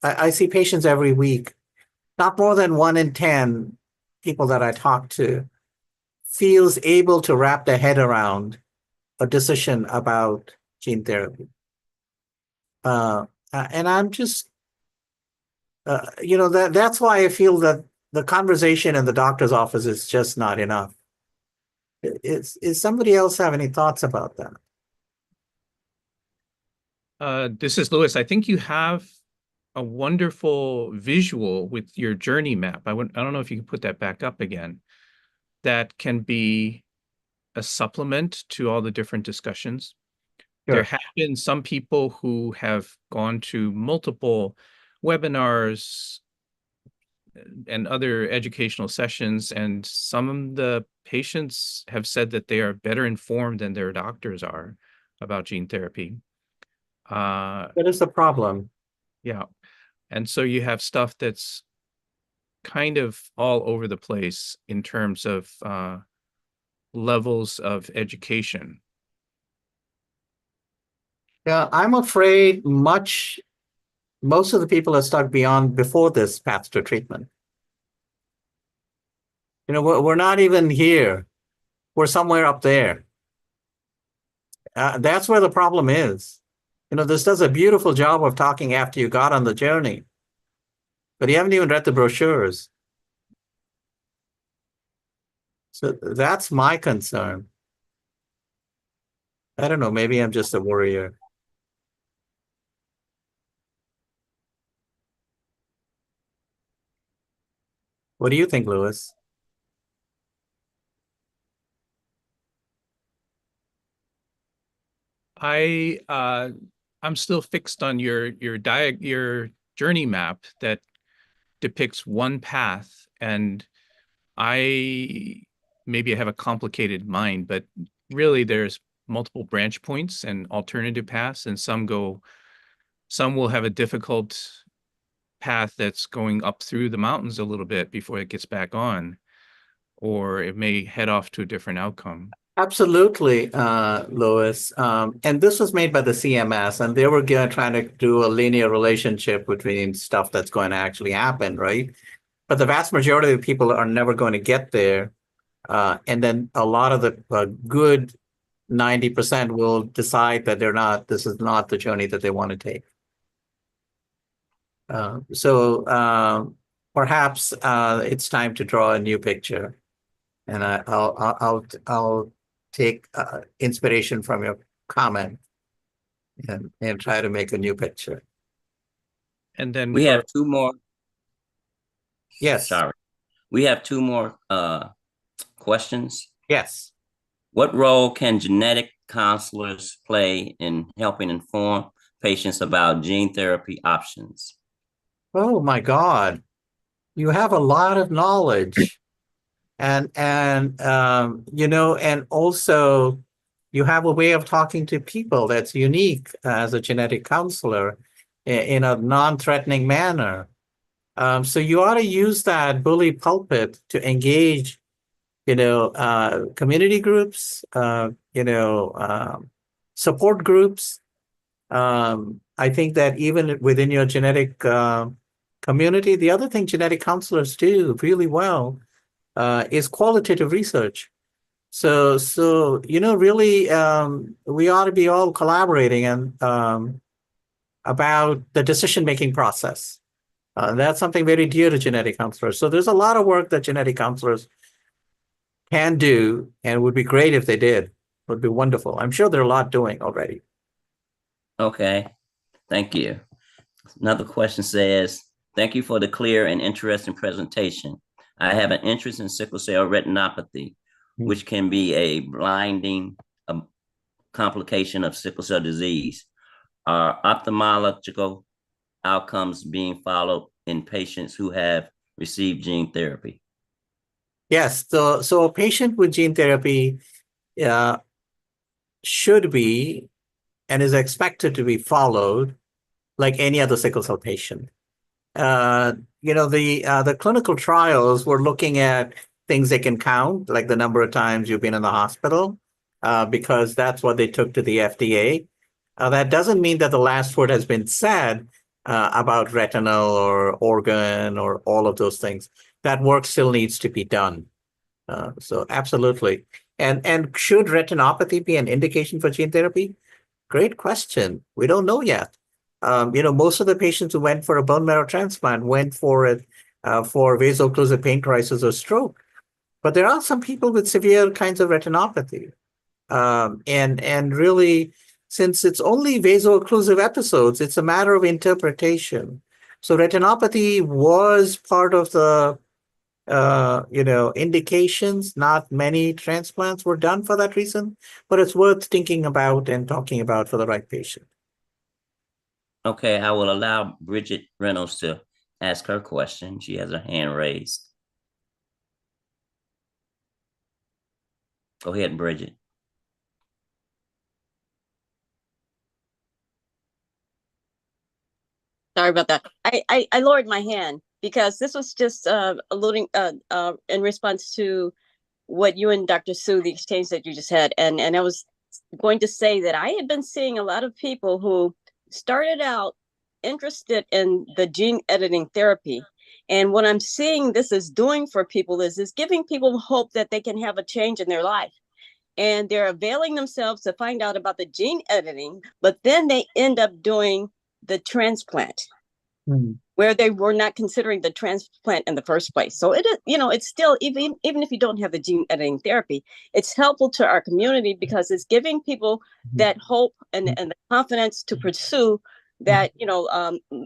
I see patients every week. Not more than 1 in 10 people that I talk to feels able to wrap their head around a decision about gene therapy. And I'm just, that's why I feel that the conversation in the doctor's office is just not enough. Is somebody else have any thoughts about that?
This is Lewis. I think you have a wonderful visual with your journey map. I don't know if you can put that back up again. That can be a supplement to all the different discussions.
Sure.
There have been some people who have gone to multiple webinars and other educational sessions, and some of the patients have said that they are better informed than their doctors are about gene therapy.
That is the problem.
Yeah. And so you have stuff that's kind of all over the place in terms of levels of education.
Yeah, I'm afraid most of the people are stuck before this path to treatment. We're not even here. We're somewhere up there. That's where the problem is. This does a beautiful job of talking after you got on the journey, but you haven't even read the brochures. So that's my concern. I don't know, maybe I'm just a worrier. What do you think, Lewis?
I'm still fixed on your journey map that depicts one path, and maybe I have a complicated mind, but really there's multiple branch points and alternative paths, and some will have a difficult path that's going up through the mountains a little bit before it gets back on, or it may head off to a different outcome.
Absolutely, Lois. And this was made by the CMS, and they were trying to do a linear relationship between stuff that's going to actually happen, right? But the vast majority of people are never going to get there. And then a lot of the good 90% will decide that this is not the journey that they want to take. Perhaps it's time to draw a new picture, and I'll take inspiration from your comment and try to make a new picture.
And then
We have two more.
Yes.
Sorry. We have two more questions.
Yes.
What role can genetic counselors play in helping inform patients about gene therapy options?
Oh my God. You have a lot of knowledge. And also you have a way of talking to people that's unique as a genetic counselor in a non-threatening manner. So you ought to use that bully pulpit to engage, community groups, support groups. I think that even within your genetic community, the other thing genetic counselors do really well is qualitative research. So really, we ought to be all collaborating and about the decision-making process. That's something very dear to genetic counselors. So there's a lot of work that genetic counselors can do, and it would be great if they did. It would be wonderful. I'm sure there are a lot doing already.
Okay, thank you. Another question says, thank you for the clear and interesting presentation. I have an interest in sickle cell retinopathy, which can be a blinding complication of sickle cell disease. Are ophthalmological outcomes being followed in patients who have received gene therapy?
Yes, so a patient with gene therapy should be and is expected to be followed like any other sickle cell patient. The clinical trials were looking at things they can count, like the number of times you've been in the hospital, because that's what they took to the FDA. That doesn't mean that the last word has been said about retinal or organ or all of those things. That work still needs to be done. So absolutely. And should retinopathy be an indication for gene therapy? Great question. We don't know yet. Most of the patients who went for a bone marrow transplant went for it for vaso-occlusive pain crisis or stroke. But there are some people with severe kinds of retinopathy. And really, since it's only vaso-occlusive episodes, it's a matter of interpretation. So retinopathy was part of the indications. Not many transplants were done for that reason, but it's worth thinking about and talking about for the right patient.
Okay, I will allow Bridget Reynolds to ask her question. She has her hand raised. Go ahead, Bridget.
Sorry about that. I lowered my hand because this was just alluding in response to what you and Dr. Sue, the exchange that you just had. And I was going to say that I had been seeing a lot of people who started out interested in the gene editing therapy. And what I'm seeing this is doing for people is giving people hope that they can have a change in their life. And they're availing themselves to find out about the gene editing, but then they end up doing the transplant where they were not considering the transplant in the first place. So it is, it's still, even if you don't have the gene editing therapy, it's helpful to our community because it's giving people that hope and the confidence to pursue that,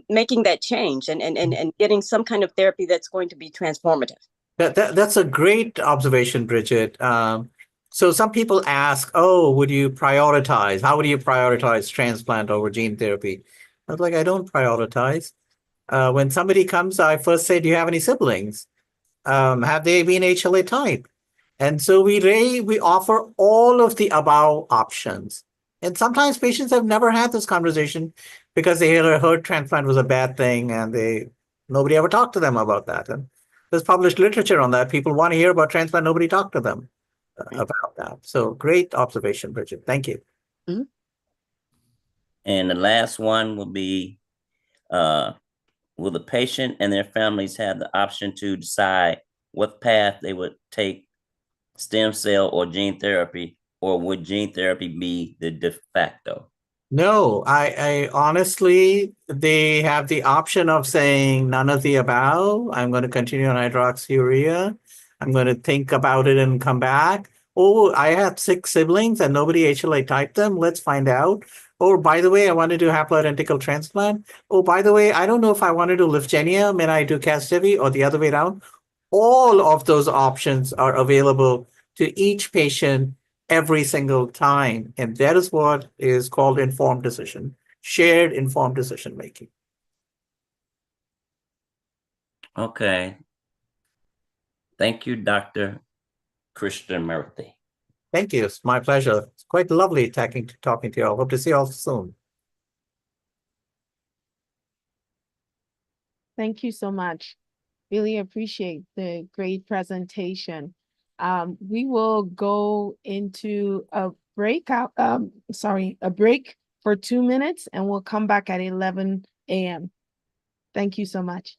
making that change and getting some kind of therapy that's going to be transformative.
That's a great observation, Bridget. So some people ask, oh, how would you prioritize transplant over gene therapy? I was like, I don't prioritize. When somebody comes, I first say, do you have any siblings? Have they been HLA type? And so we offer all of the above options. And sometimes patients have never had this conversation because they heard transplant was a bad thing and nobody ever talked to them about that. And there's published literature on that. People want to hear about transplant. Nobody talked to them about that. So great observation, Bridget. Thank you.
Mm-hmm.
And the last one will be, will the patient and their families have the option to decide what path they would take, stem cell or gene therapy, or would gene therapy be the de facto?
No, I honestly, they have the option of saying none of the above. I'm going to continue on hydroxyurea. I'm going to think about it and come back. Oh, I have 6 siblings and nobody HLA typed them. Let's find out. Oh, by the way, I want to do haploidentical transplant. Oh, by the way, I don't know if I want to do Lyfgenia. May I do Casgevy or the other way around? All of those options are available to each patient every single time. And that is what is called informed decision, shared informed decision making.
Okay. Thank you, Dr. Krishnamurthy.
Thank you. It's my pleasure. It's quite lovely talking to you all. Hope to see you all soon.
Thank you so much. Really appreciate the great presentation. We will go into a break for 2 minutes, and we'll come back at 11 a.m. Thank you so much.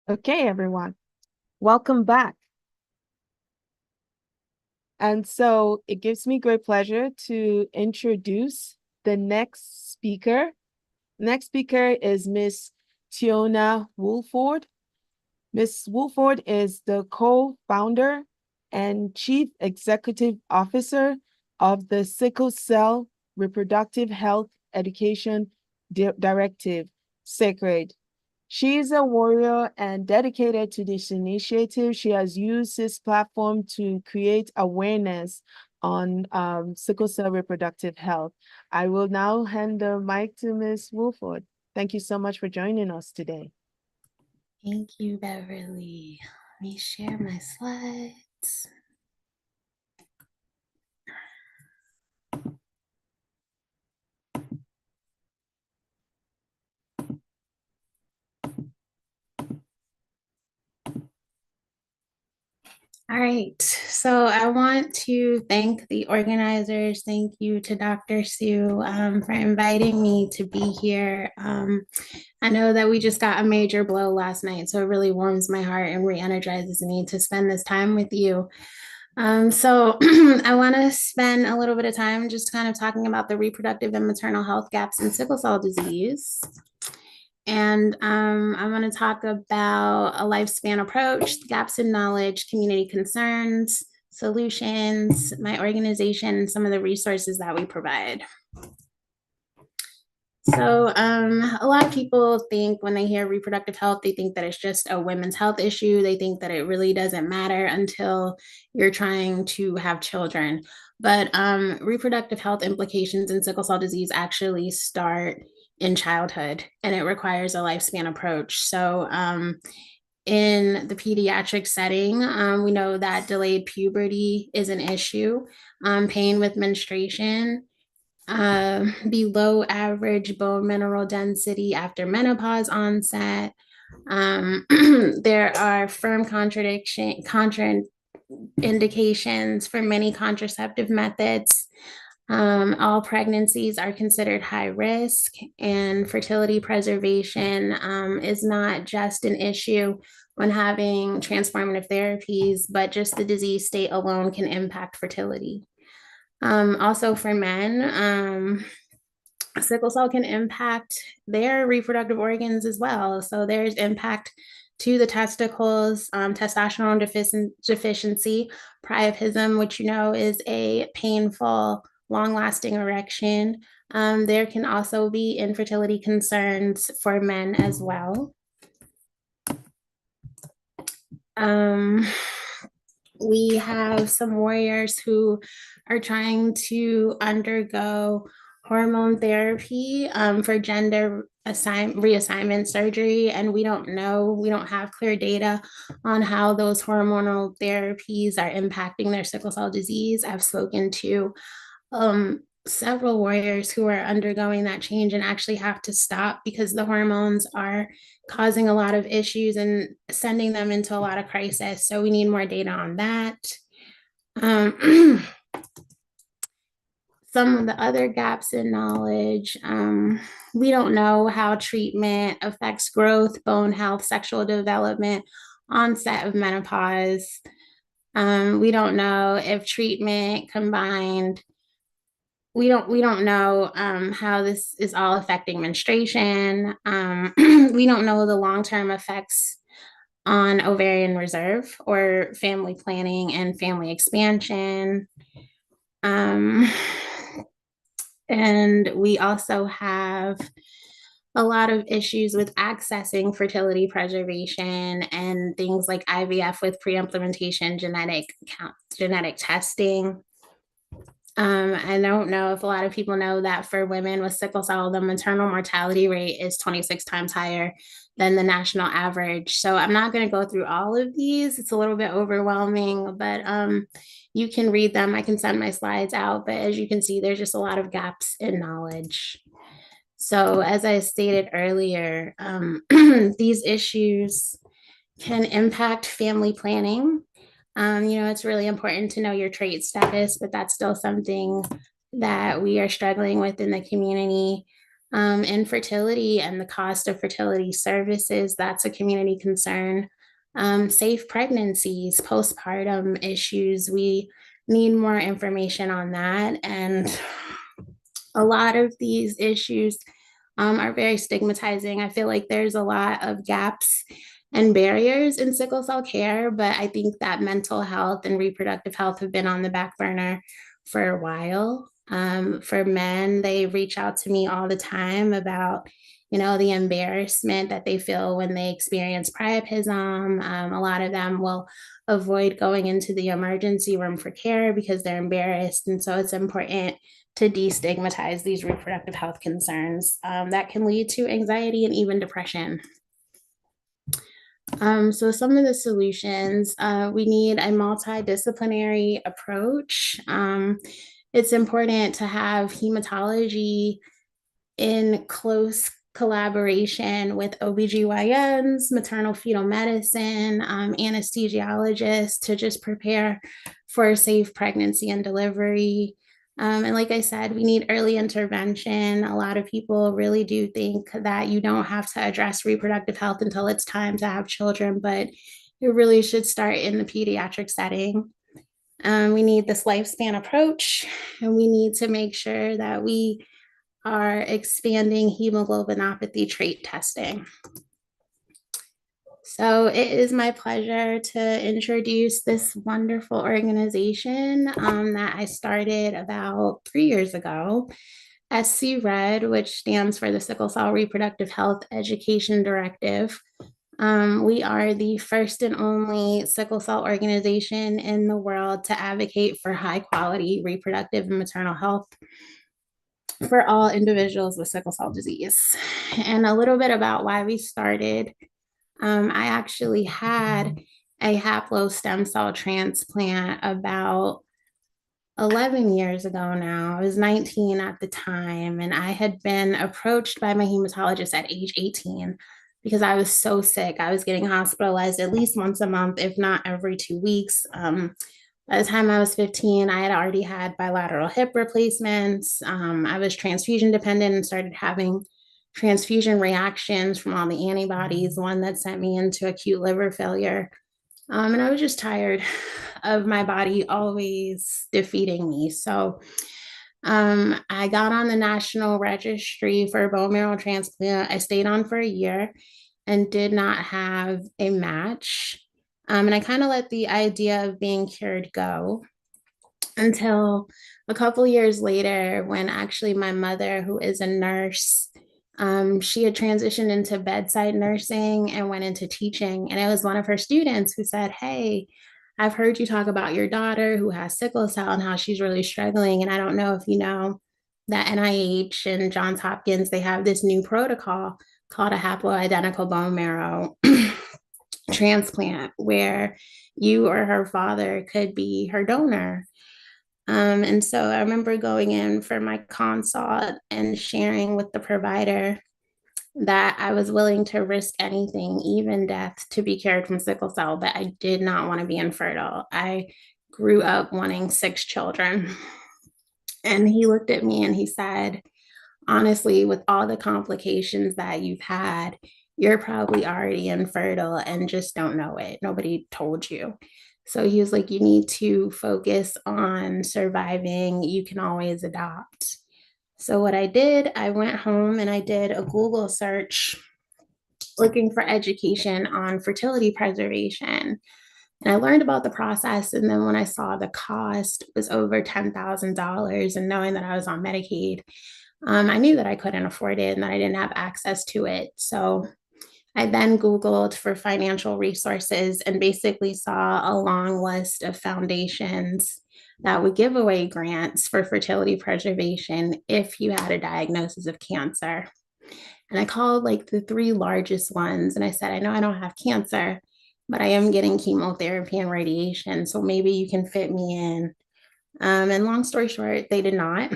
Okay, everyone, welcome back. And so it gives me great pleasure to introduce the next speaker. Next speaker is Miss Tiona Woolford. Ms. Woolford is the co-founder and chief executive officer of the Sickle Cell Reproductive Health Education Directive, Sacred. She is a warrior and dedicated to this initiative. She has used this platform to create awareness on sickle cell reproductive health. I will now hand the mic to Ms. Woolford. Thank you so much for joining us today.
Thank you, Beverly. Let me share my slides. All right, so I want to thank the organizers. Thank you to Dr. Sue for inviting me to be here. I know that we just got a major blow last night, so it really warms my heart and re-energizes me to spend this time with you. So I want to spend a little bit of time just kind of talking about the reproductive and maternal health gaps in sickle cell disease. And I want to talk about a lifespan approach, gaps in knowledge, community concerns, solutions, my organization, and some of the resources that we provide. So a lot of people think when they hear reproductive health, they think that it's just a women's health issue. They think that it really doesn't matter until you're trying to have children. But reproductive health implications in sickle cell disease actually start in childhood, and it requires a lifespan approach. So in the pediatric setting, we know that delayed puberty is an issue, pain with menstruation, below average bone mineral density after menopause onset. There are firm contraindications for many contraceptive methods. All pregnancies are considered high risk, and fertility preservation is not just an issue when having transformative therapies, but just the disease state alone can impact fertility. Also for men, sickle cell can impact their reproductive organs as well. So there's impact to the testicles, testosterone deficiency, priapism, which you know is a painful, long-lasting erection. There can also be infertility concerns for men as well. We have some warriors who are trying to undergo hormone therapy for gender reassignment surgery, and we don't have clear data on how those hormonal therapies are impacting their sickle cell disease. I've spoken to several warriors who are undergoing that change and actually have to stop because the hormones are causing a lot of issues and sending them into a lot of crisis. So we need more data on that. Some of the other gaps in knowledge, we don't know how treatment affects growth, bone health, sexual development, onset of menopause. We don't know if treatment combined, we don't know how this is all affecting menstruation. We don't know the long-term effects on ovarian reserve or family planning and family expansion. And we also have a lot of issues with accessing fertility preservation and things like IVF with pre-implementation genetic testing. I don't know if a lot of people know that for women with sickle cell, the maternal mortality rate is 26 times higher than the national average. So I'm not going to go through all of these. It's a little bit overwhelming, but you can read them. I can send my slides out, but as you can see, there's just a lot of gaps in knowledge. So as I stated earlier, these issues can impact family planning. It's really important to know your trait status, but that's still something that we are struggling with in the community. Infertility and the cost of fertility services, that's a community concern. Safe pregnancies, postpartum issues, we need more information on that. And a lot of these issues are very stigmatizing. I feel like there's a lot of gaps and barriers in sickle cell care, but I think that mental health and reproductive health have been on the back burner for a while. For men, they reach out to me all the time about, the embarrassment that they feel when they experience priapism. A lot of them will avoid going into the emergency room for care because they're embarrassed. And so it's important to destigmatize these reproductive health concerns that can lead to anxiety and even depression. So some of the solutions, we need a multidisciplinary approach. It's important to have hematology in close collaboration with OBGYNs, maternal fetal medicine, anesthesiologists to just prepare for a safe pregnancy and delivery. And like I said, we need early intervention. A lot of people really do think that you don't have to address reproductive health until it's time to have children, but it really should start in the pediatric setting. We need this lifespan approach, and we need to make sure that we are expanding hemoglobinopathy trait testing. So it is my pleasure to introduce this wonderful organization that I started about 3 years ago, SC-RED, which stands for the Sickle Cell Reproductive Health Education Directive. We are the first and only sickle cell organization in the world to advocate for high quality reproductive and maternal health for all individuals with sickle cell disease. And a little bit about why we started. I actually had a haplo stem cell transplant about 11 years ago now. I was 19 at the time, and I had been approached by my hematologist at age 18 because I was so sick. I was getting hospitalized at least once a month, if not every 2 weeks. By the time I was 15, I had already had bilateral hip replacements. I was transfusion dependent and started having transfusion reactions from all the antibodies, one that sent me into acute liver failure. And I was just tired of my body always defeating me. So I got on the national registry for bone marrow transplant. I stayed on for a year and did not have a match. And I kind of let the idea of being cured go until a couple years later, when actually my mother, who is a nurse, she had transitioned into bedside nursing and went into teaching. And it was one of her students who said, "Hey, I've heard you talk about your daughter who has sickle cell and how she's really struggling. And I don't know if you know that NIH and Johns Hopkins, they have this new protocol called a haploidentical bone marrow transplant where you or her father could be her donor." And so I remember going in for my consult and sharing with the provider that I was willing to risk anything, even death, to be cured from sickle cell, but I did not want to be infertile. I grew up wanting 6 children. And he looked at me and he said, "Honestly, with all the complications that you've had, you're probably already infertile and just don't know it. Nobody told you." So he was like, "You need to focus on surviving. You can always adopt." So what I did, I went home and I did a Google search looking for education on fertility preservation. And I learned about the process. And then when I saw the cost was over $10,000, and knowing that I was on Medicaid, I knew that I couldn't afford it and that I didn't have access to it. So I then Googled for financial resources and basically saw a long list of foundations that would give away grants for fertility preservation if you had a diagnosis of cancer. And I called like the 3 largest ones and I said, "I know I don't have cancer, but I am getting chemotherapy and radiation. So maybe you can fit me in." And long story short, they did not.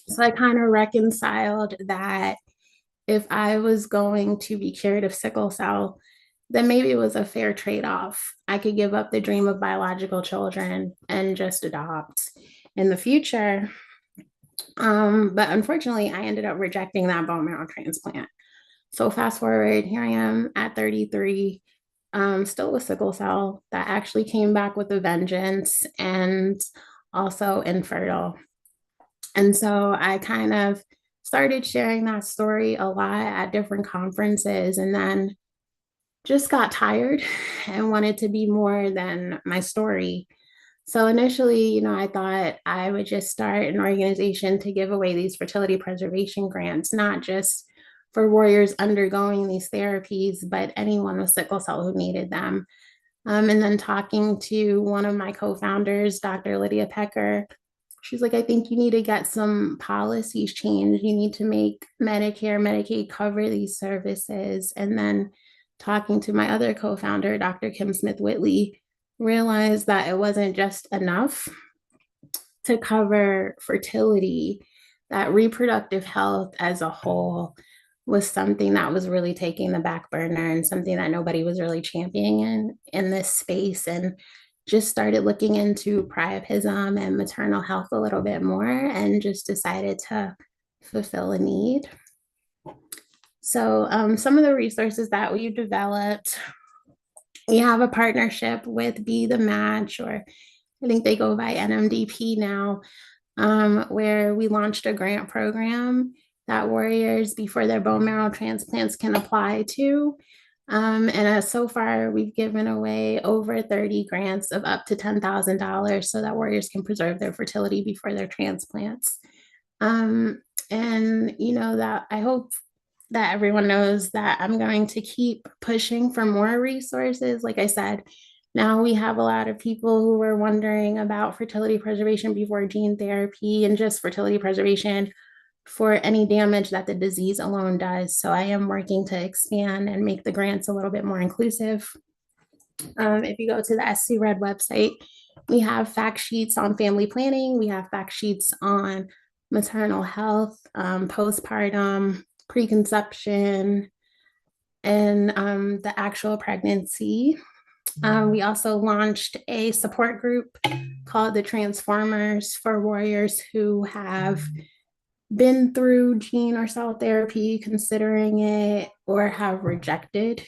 So I kind of reconciled that if I was going to be cured of sickle cell, then maybe it was a fair trade-off. I could give up the dream of biological children and just adopt in the future. But unfortunately, I ended up rejecting that bone marrow transplant. So fast forward, here I am at 33, still with sickle cell that actually came back with a vengeance and also infertile. And so I kind of started sharing that story a lot at different conferences and then just got tired and wanted to be more than my story. So initially, I thought I would just start an organization to give away these fertility preservation grants, not just for warriors undergoing these therapies, but anyone with sickle cell who needed them. And then talking to one of my co-founders, Dr. Lydia Pecker, she's like, "I think you need to get some policies changed. You need to make Medicare, Medicaid cover these services." And then talking to my other co-founder, Dr. Kim Smith-Whitley, realized that it wasn't just enough to cover fertility, that reproductive health as a whole was something that was really taking the back burner and something that nobody was really championing in this space, and just started looking into priapism and maternal health a little bit more and just decided to fulfill a need. So some of the resources that we've developed, we have a partnership with Be the Match, or I think they go by NMDP now. where we launched a grant program that warriors before their bone marrow transplants can apply to. And so far, we've given away over 30 grants of up to $10,000 so that warriors can preserve their fertility before their transplants. And you know that I hope that everyone knows that I'm going to keep pushing for more resources. Like I said, now we have a lot of people who are wondering about fertility preservation before gene therapy and just fertility preservation for any damage that the disease alone does. So I am working to expand and make the grants a little bit more inclusive. If you go to the SC Red website, we have fact sheets on family planning. We have fact sheets on maternal health, postpartum, preconception, and the actual pregnancy. We also launched a support group called the Transformers for warriors who have been through gene or cell therapy, considering it, or have rejected.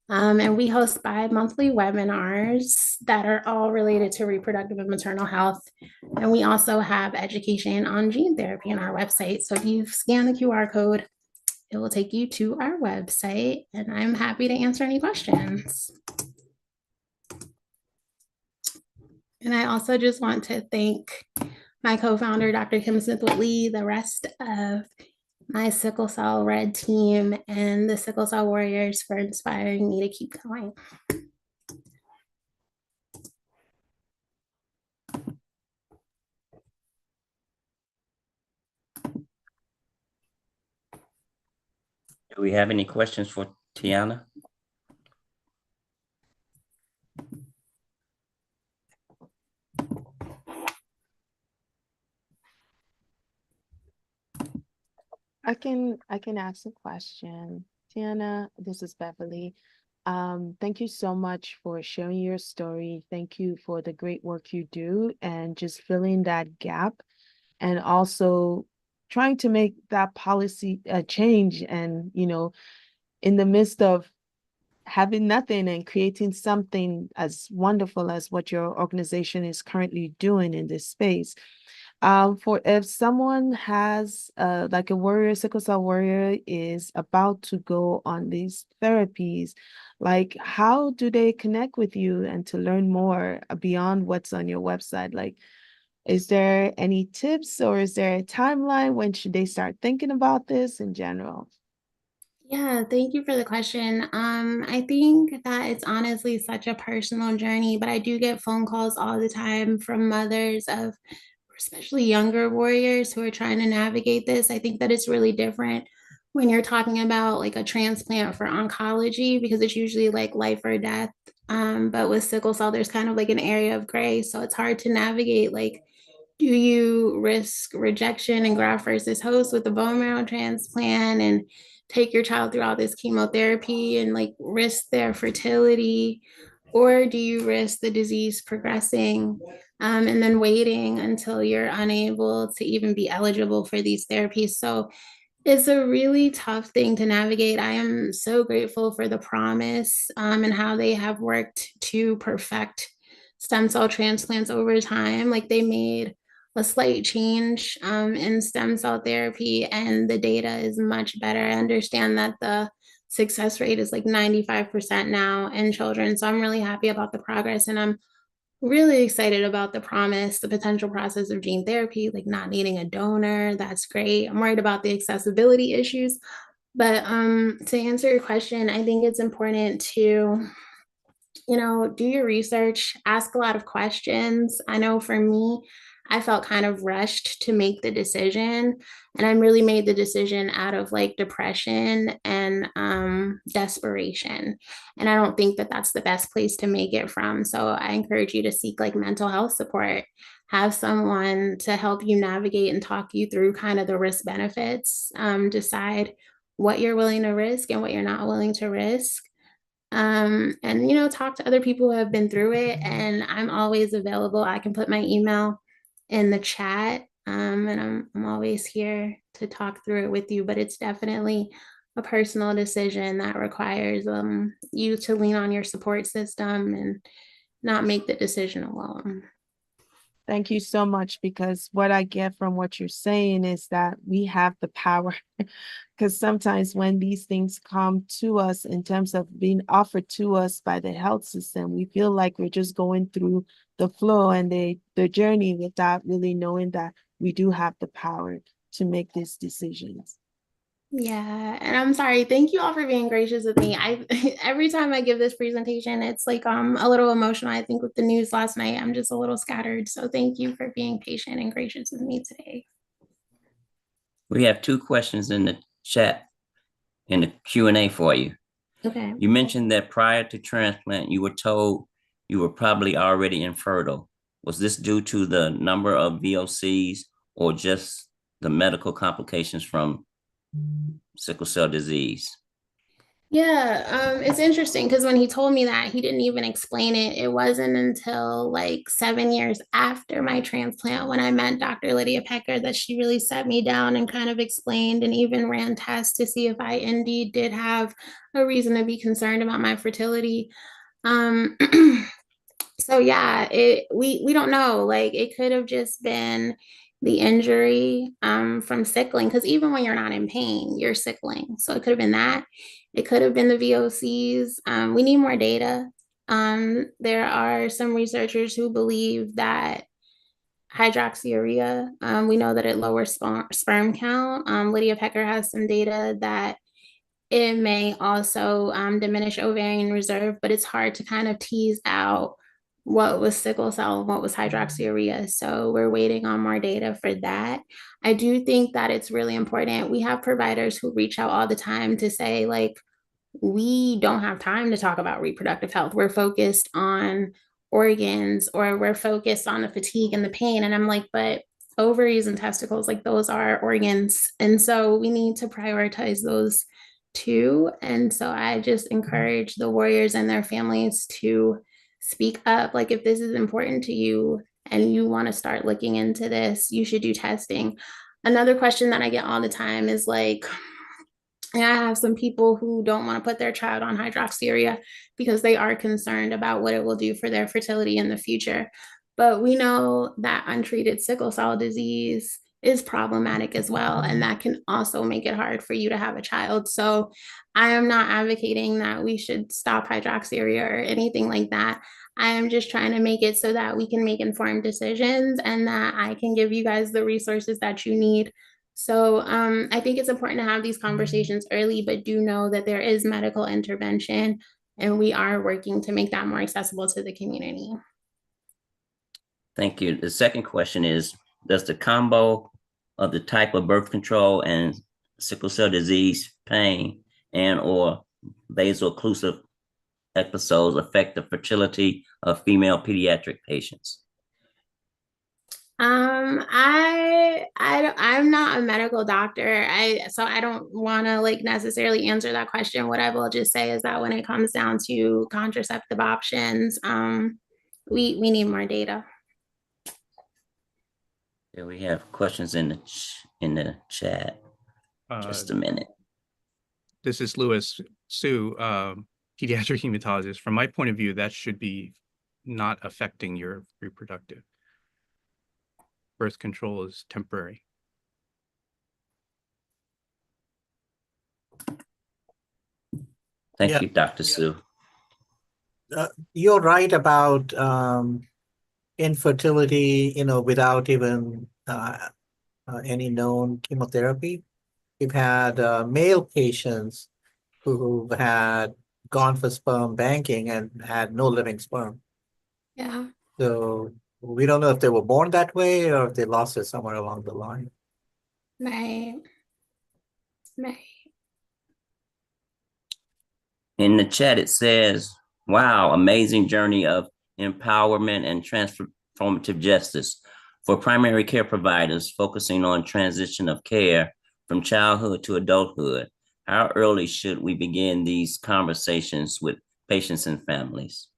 And we host bi-monthly webinars that are all related to reproductive and maternal health. And we also have education on gene therapy on our website. So if you scan the QR code, it will take you to our website, and I'm happy to answer any questions. And I also just want to thank my co-founder, Dr. Kim Smith-Whitley, the rest of my Sickle Cell Red team, and the Sickle Cell Warriors for inspiring me to keep going.
Do we have any questions for Tiana?
I can ask a question. Tiana, this is Beverly. Thank you so much for sharing your story. Thank you for the great work you do and just filling that gap, and also trying to make that policy change. And, you know, in the midst of having nothing and creating something as wonderful as what your organization is currently doing in this space. For if someone has like a warrior, sickle cell warrior is about to go on these therapies, like how do they connect with you and to learn more beyond what's on your website? Like, is there any tips or is there a timeline? When should they start thinking about this in general?
Yeah, thank you for the question. I think that it's honestly such a personal journey, but I do get phone calls all the time from mothers of especially younger warriors who are trying to navigate this. I think that it's really different when you're talking about like a transplant for oncology because it's usually like life or death. But with sickle cell, there's kind of like an area of gray. So it's hard to navigate like, do you risk rejection and graft versus host with a bone marrow transplant and take your child through all this chemotherapy and like risk their fertility? Or do you risk the disease progressing and then waiting until you're unable to even be eligible for these therapies? So it's a really tough thing to navigate. I am so grateful for the promise and how they have worked to perfect stem cell transplants over time. Like they made a slight change in stem cell therapy, and the data is much better. I understand that the success rate is like 95% now in children. So I'm really happy about the progress, and I'm really excited about the promise, the potential process of gene therapy, like not needing a donor. That's great. I'm worried about the accessibility issues. But to answer your question, I think it's important to, you know, do your research, ask a lot of questions. I know for me, I felt kind of rushed to make the decision. And I really made the decision out of like depression and desperation. And I don't think that that's the best place to make it from. So I encourage you to seek like mental health support, have someone to help you navigate and talk you through kind of the risk benefits, decide what you're willing to risk and what you're not willing to risk. And you know, talk to other people who have been through it, and I'm always available. I can put my email in the chat, and I'm always here to talk through it with you. But it's definitely a personal decision that requires you to lean on your support system and not make the decision alone.
Thank you so much, because what I get from what you're saying is that we have the power. Because sometimes when these things come to us in terms of being offered to us by the health system, we feel like we're just going through the flow and the journey without really knowing that we do have the power to make these decisions.
Yeah, and I'm sorry. Thank you all for being gracious with me. I every time I give this presentation, it's like a little emotional. I think with the news last night, I'm just a little scattered. So thank you for being patient and gracious with me today.
We have two questions in the chat in the Q&A for you.
Okay.
You mentioned that prior to transplant, you were told you were probably already infertile. Was this due to the number of VOCs or just the medical complications from sickle cell disease?
Yeah, it's interesting because when he told me that, he didn't even explain it. It wasn't until like 7 years after my transplant when I met Dr. Lydia Pecker that she really set me down and kind of explained and even ran tests to see if I indeed did have a reason to be concerned about my fertility. Um, so yeah, we don't know. Like it could have just been the injury from sickling, because even when you're not in pain, you're sickling. So it could have been that. It could have been the VOCs. We need more data. There are some researchers who believe that hydroxyurea, we know that it lowers sperm count. Lydia Pecker has some data that it may also diminish ovarian reserve, but it's hard to kind of tease out what was sickle cell and what was hydroxyurea. So we're waiting on more data for that. I do think that it's really important. We have providers who reach out all the time to say, like, we don't have time to talk about reproductive health. We're focused on organs, or we're focused on the fatigue and the pain. And I'm like, but ovaries and testicles, like those are organs. And so we need to prioritize those too. And so I just encourage the warriors and their families to speak up. Like, if this is important to you and you want to start looking into this, you should do testing. Another question that I get all the time is like, and I have some people who don't want to put their child on hydroxyurea because they are concerned about what it will do for their fertility in the future. But we know that untreated sickle cell disease is problematic as well, and that can also make it hard for you to have a child. So I am not advocating that we should stop hydroxyurea or anything like that. I am just trying to make it so that we can make informed decisions and that I can give you guys the resources that you need. So I think it's important to have these conversations early, but do know that there is medical intervention and we are working to make that more accessible to the community.
Thank you. The second question is, does the combo of the type of birth control and sickle cell disease pain and or vaso-occlusive episodes affect the fertility of female pediatric patients?
I'm not a medical doctor. So I don't want to like necessarily answer that question. What I will just say is that when it comes down to contraceptive options, we need more data.
Yeah, we have questions in the chat. Just a minute.
This is Louis Sue, pediatric hematologist. From my point of view, that should be not affecting your reproductive. Birth control is temporary.
Thank you, Dr. Sue.
You're right about infertility, without even any known chemotherapy. We've had male patients who had gone for sperm banking and had no living sperm.
Yeah.
So we don't know if they were born that way or if they lost it somewhere along the line.
Right. Right.
In the chat, it says, wow, amazing journey of empowerment and transformative justice for primary care providers focusing on transition of care from childhood to adulthood. How early should we begin these conversations with patients and families?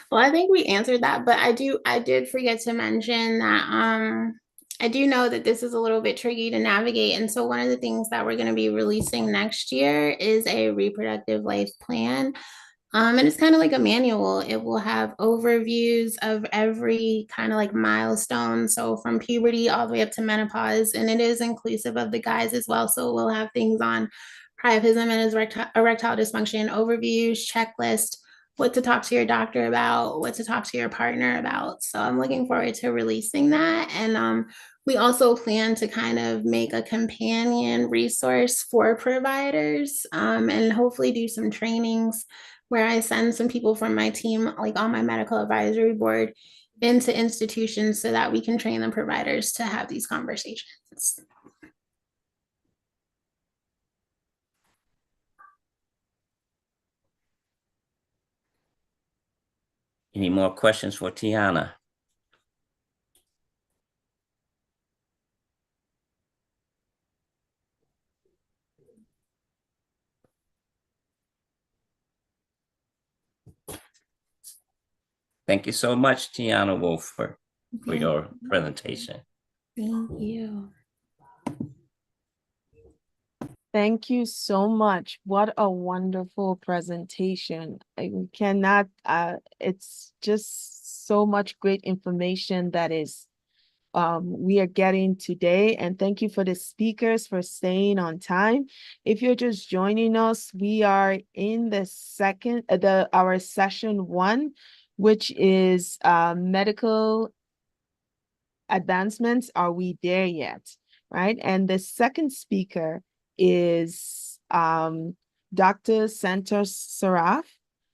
Well, I think we answered that, but I did forget to mention that I do know that this is a little bit tricky to navigate. And so one of the things that we're going to be releasing next year is a reproductive life plan. And it's kind of like a manual. It will have overviews of every kind of like milestone. So from puberty all the way up to menopause, and it is inclusive of the guys as well. So we'll have things on priapism and erectile dysfunction, overviews, checklist, what to talk to your doctor about, what to talk to your partner about. So I'm looking forward to releasing that. And we also plan to kind of make a companion resource for providers, and hopefully do some trainings where I send some people from my team, like on my medical advisory board, into institutions so that we can train the providers to have these conversations.
Any more questions for Tiana? Thank you so much, Tiana Wolf, for your presentation.
Thank you.
Thank you so much. What a wonderful presentation. We cannot, it's just so much great information that is we are getting today. And thank you for the speakers for staying on time. If you're just joining us, we are in the second, our session 1, which is medical advancements. Are we there yet? Right. And the second speaker is Dr. Santos Saraf.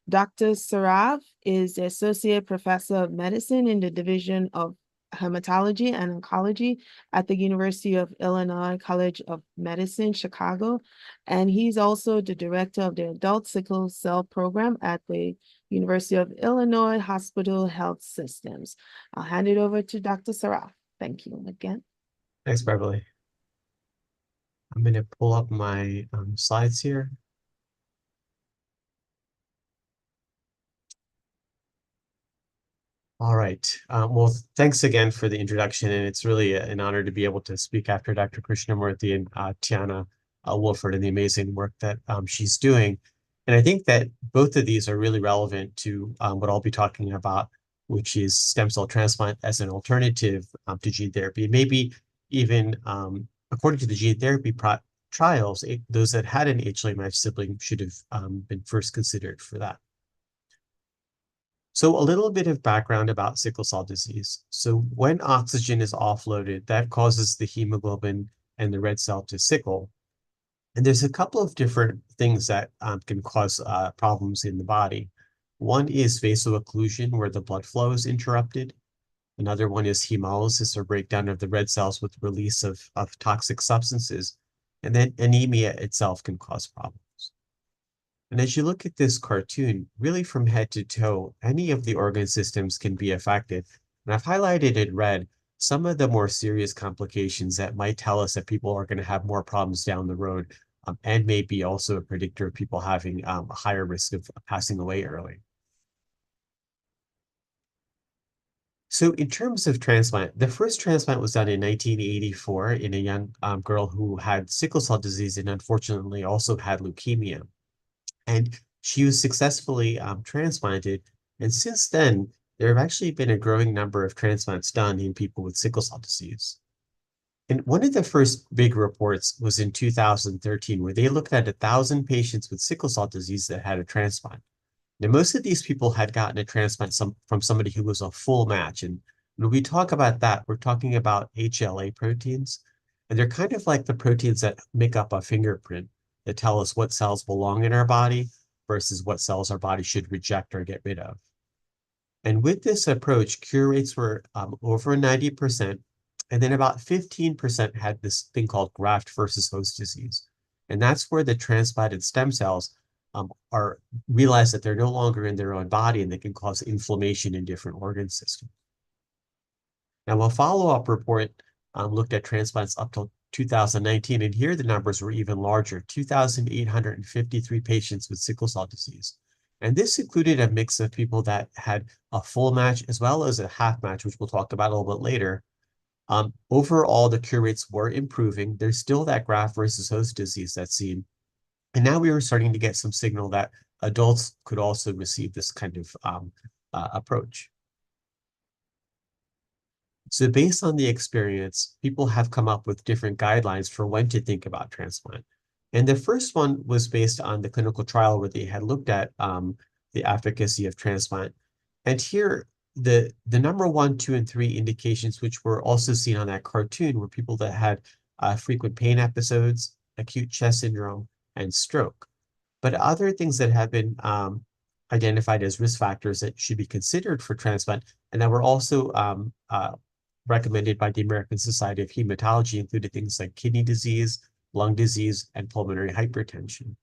Dr. Saraf is the Associate Professor of Medicine in the Division of Hematology and Oncology at the University of Illinois College of Medicine, Chicago. And he's also the director of the Adult Sickle Cell Program at the University of Illinois Hospital Health Systems. I'll hand it over to Dr. Saraf. Thank you again.
Thanks, Beverly. I'm going to pull up my slides here. All right. Well, thanks again for the introduction, and it's really an honor to be able to speak after Dr. Krishnamurthy and Tiana Wolford and the amazing work that she's doing. And I think that both of these are really relevant to what I'll be talking about, which is stem cell transplant as an alternative to gene therapy. Maybe even according to the gene therapy trials, those that had an HLA matched sibling should have been first considered for that. So a little bit of background about sickle cell disease. So when oxygen is offloaded, that causes the hemoglobin and the red cell to sickle. And there's a couple of different things that can cause problems in the body. One is vaso-occlusion, where the blood flow is interrupted. Another one is hemolysis, or breakdown of the red cells with release of toxic substances. And then anemia itself can cause problems. And as you look at this cartoon, really from head to toe, any of the organ systems can be affected. And I've highlighted in red some of the more serious complications that might tell us that people are going to have more problems down the road, and may be also a predictor of people having a higher risk of passing away early. So in terms of transplant, the first transplant was done in 1984 in a young girl who had sickle cell disease and unfortunately also had leukemia. And she was successfully transplanted. And since then, there have actually been a growing number of transplants done in people with sickle cell disease. And one of the first big reports was in 2013, where they looked at 1,000 patients with sickle cell disease that had a transplant. Now, most of these people had gotten a transplant from somebody who was a full match. And when we talk about that, we're talking about HLA proteins. And they're kind of like the proteins that make up a fingerprint that tell us what cells belong in our body versus what cells our body should reject or get rid of. And with this approach, cure rates were over 90%, and then about 15% had this thing called graft versus host disease. And that's where the transplanted stem cells are realized that they're no longer in their own body and they can cause inflammation in different organ systems. Now, a follow-up report looked at transplants up till 2019, and here the numbers were even larger, 2,853 patients with sickle cell disease. And this included a mix of people that had a full match as well as a half match, which we'll talk about a little bit later. Overall, the cure rates were improving. There's still that graft versus host disease that's seen. And now we were starting to get some signal that adults could also receive this kind of approach. So based on the experience, people have come up with different guidelines for when to think about transplant. And the first one was based on the clinical trial where they had looked at the efficacy of transplant. And here, the number 1, 2, and 3 indications, which were also seen on that cartoon, were people that had frequent pain episodes, acute chest syndrome, and stroke. But other things that have been identified as risk factors that should be considered for transplant, and that were also recommended by the American Society of Hematology, included things like kidney disease, lung disease, and pulmonary hypertension.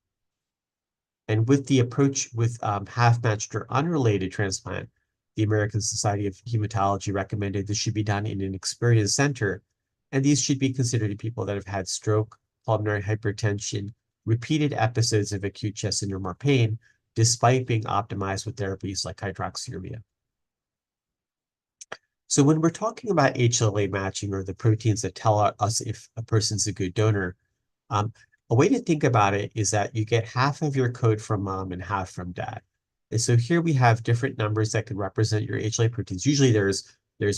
And with the approach with half-matched or unrelated transplant, the American Society of Hematology recommended this should be done in an experienced center, and these should be considered in people that have had stroke, pulmonary hypertension, repeated episodes of acute chest syndrome or pain, despite being optimized with therapies like hydroxyurea. So when we're talking about HLA matching, or the proteins that tell us if a person's a good donor, a way to think about it is that you get half of your code from mom and half from dad. And so here we have different numbers that can represent your HLA proteins. Usually there's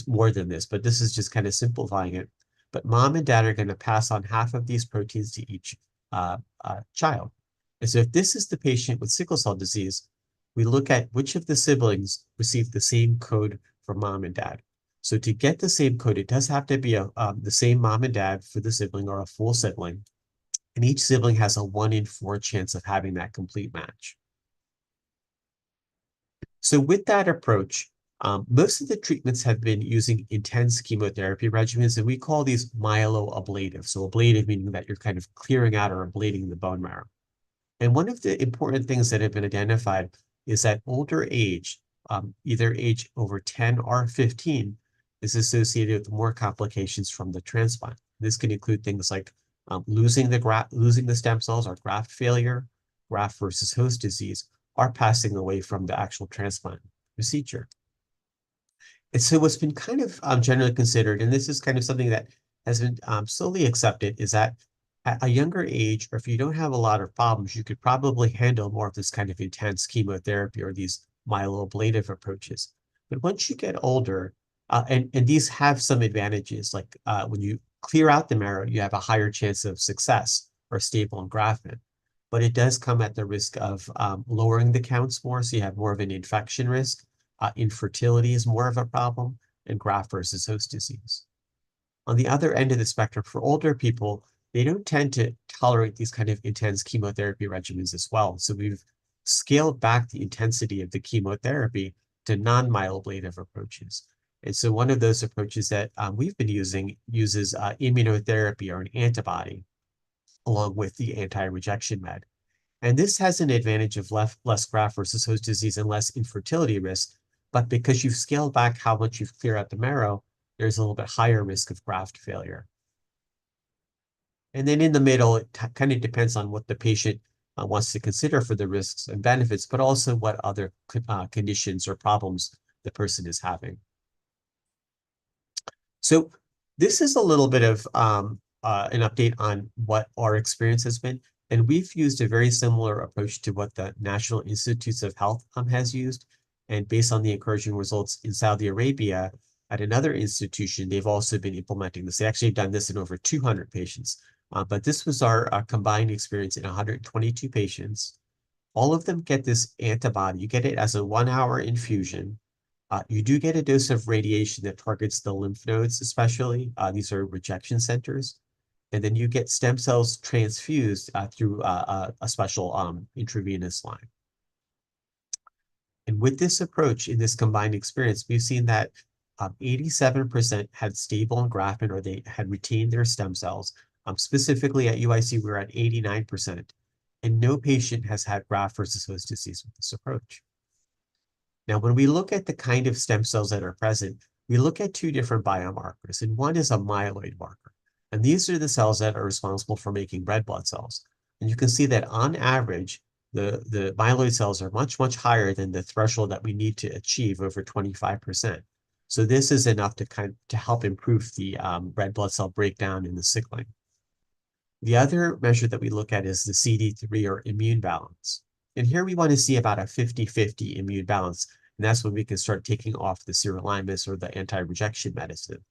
more than this, but this is just kind of simplifying it. But mom and dad are going to pass on half of these proteins to each child. And so if this is the patient with sickle cell disease, we look at which of the siblings receive the same code from mom and dad. So to get the same code, it does have to be the same mom and dad for the sibling, or a full sibling. And each sibling has a 1 in 4 chance of having that complete match. So with that approach, most of the treatments have been using intense chemotherapy regimens, and we call these myeloablative. So ablative meaning that you're kind of clearing out or ablating the bone marrow. And one of the important things that have been identified is that older age, either age over 10 or 15, is associated with more complications from the transplant. This can include things like losing the stem cells, or graft failure, graft versus host disease, or passing away from the actual transplant procedure. And so what's been kind of generally considered, and this is kind of something that has been slowly accepted, is that at a younger age, or if you don't have a lot of problems, you could probably handle more of this kind of intense chemotherapy or these myeloablative approaches. But once you get older, and these have some advantages, like when you clear out the marrow, you have a higher chance of success or stable engraftment. But it does come at the risk of lowering the counts more, so you have more of an infection risk. Infertility is more of a problem, and graft versus host disease. On the other end of the spectrum, for older people, they don't tend to tolerate these kind of intense chemotherapy regimens as well. So we've scaled back the intensity of the chemotherapy to non-myeloablative approaches. And so one of those approaches that we've been using uses immunotherapy, or an antibody, along with the anti-rejection med. And this has an advantage of less graft versus host disease and less infertility risk. But because you've scaled back how much you've cleared out the marrow, there's a little bit higher risk of graft failure. And then in the middle, it kind of depends on what the patient wants to consider for the risks and benefits, but also what other conditions or problems the person is having. So this is a little bit of an update on what our experience has been. And we've used a very similar approach to what the National Institutes of Health has used. And based on the encouraging results in Saudi Arabia, at another institution, they've also been implementing this. They actually have done this in over 200 patients. But this was our combined experience in 122 patients. All of them get this antibody. You get it as a 1-hour infusion. You do get a dose of radiation that targets the lymph nodes, especially. These are rejection centers. And then you get stem cells transfused through a special intravenous line. And with this approach, in this combined experience, we've seen that 87% had stable engraftment, or they had retained their stem cells. Specifically at UIC, we're at 89%. And no patient has had graft versus host disease with this approach. Now, when we look at the kind of stem cells that are present, we look at 2 different biomarkers, and one is a myeloid marker. And these are the cells that are responsible for making red blood cells. And you can see that on average, the myeloid cells are much, much higher than the threshold that we need to achieve, over 25%. So this is enough to help improve the red blood cell breakdown in the sickling. The other measure that we look at is the CD3, or immune balance. And here we want to see about a 50-50 immune balance. And that's when we can start taking off the sirolimus or the anti-rejection medicine.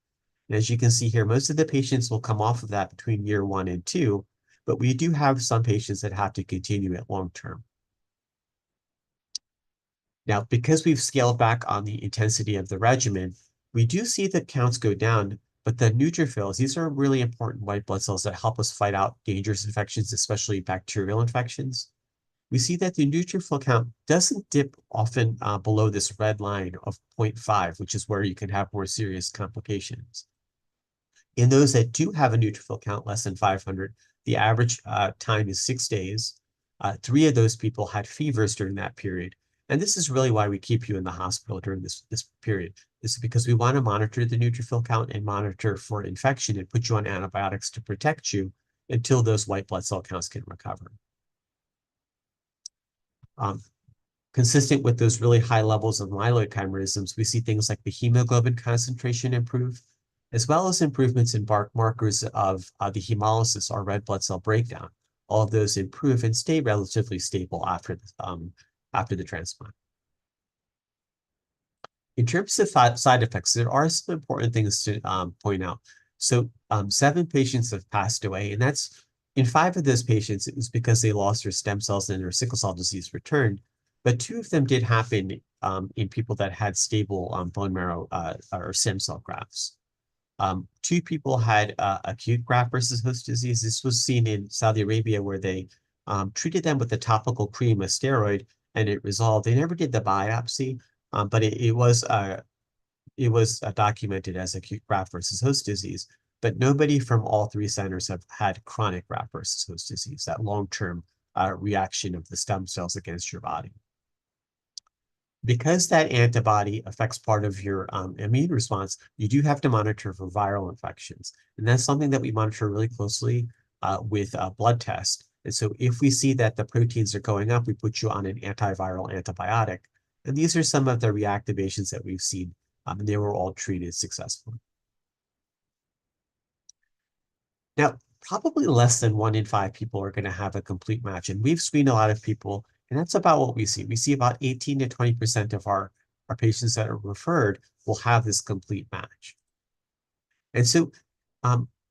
And as you can see here, most of the patients will come off of that between year 1 and 2, but we do have some patients that have to continue it long term. Now, because we've scaled back on the intensity of the regimen, we do see the counts go down, but the neutrophils, these are really important white blood cells that help us fight out dangerous infections, especially bacterial infections. We see that the neutrophil count doesn't dip often below this red line of 0.5, which is where you can have more serious complications. In those that do have a neutrophil count less than 500, the average time is 6 days. 3 of those people had fevers during that period. And this is really why we keep you in the hospital during this period. This is because we want to monitor the neutrophil count and monitor for infection and put you on antibiotics to protect you until those white blood cell counts can recover. Consistent with those really high levels of myeloid chimerisms, we see things like the hemoglobin concentration improve, as well as improvements in markers of the hemolysis or red blood cell breakdown. All of those improve and stay relatively stable after the transplant. In terms of side effects, there are some important things to point out. So 7 patients have passed away, and that's in 5 of those patients, it was because they lost their stem cells and their sickle cell disease returned. But 2 of them did happen in people that had stable bone marrow or stem cell grafts. 2 people had acute graft versus host disease. This was seen in Saudi Arabia, where they treated them with a topical cream, a steroid, and it resolved. They never did the biopsy, but it was documented as acute graft versus host disease. But nobody from all 3 centers have had chronic graft versus host disease, that long-term reaction of the stem cells against your body. Because that antibody affects part of your immune response, you do have to monitor for viral infections. And that's something that we monitor really closely with a blood test. And so if we see that the proteins are going up, we put you on an antiviral antibiotic. And these are some of the reactivations that we've seen, and they were all treated successfully. Now, probably less than 1 in 5 people are going to have a complete match. And we've screened a lot of people, and that's about what we see. We see about 18 to 20% of our patients that are referred will have this complete match. And so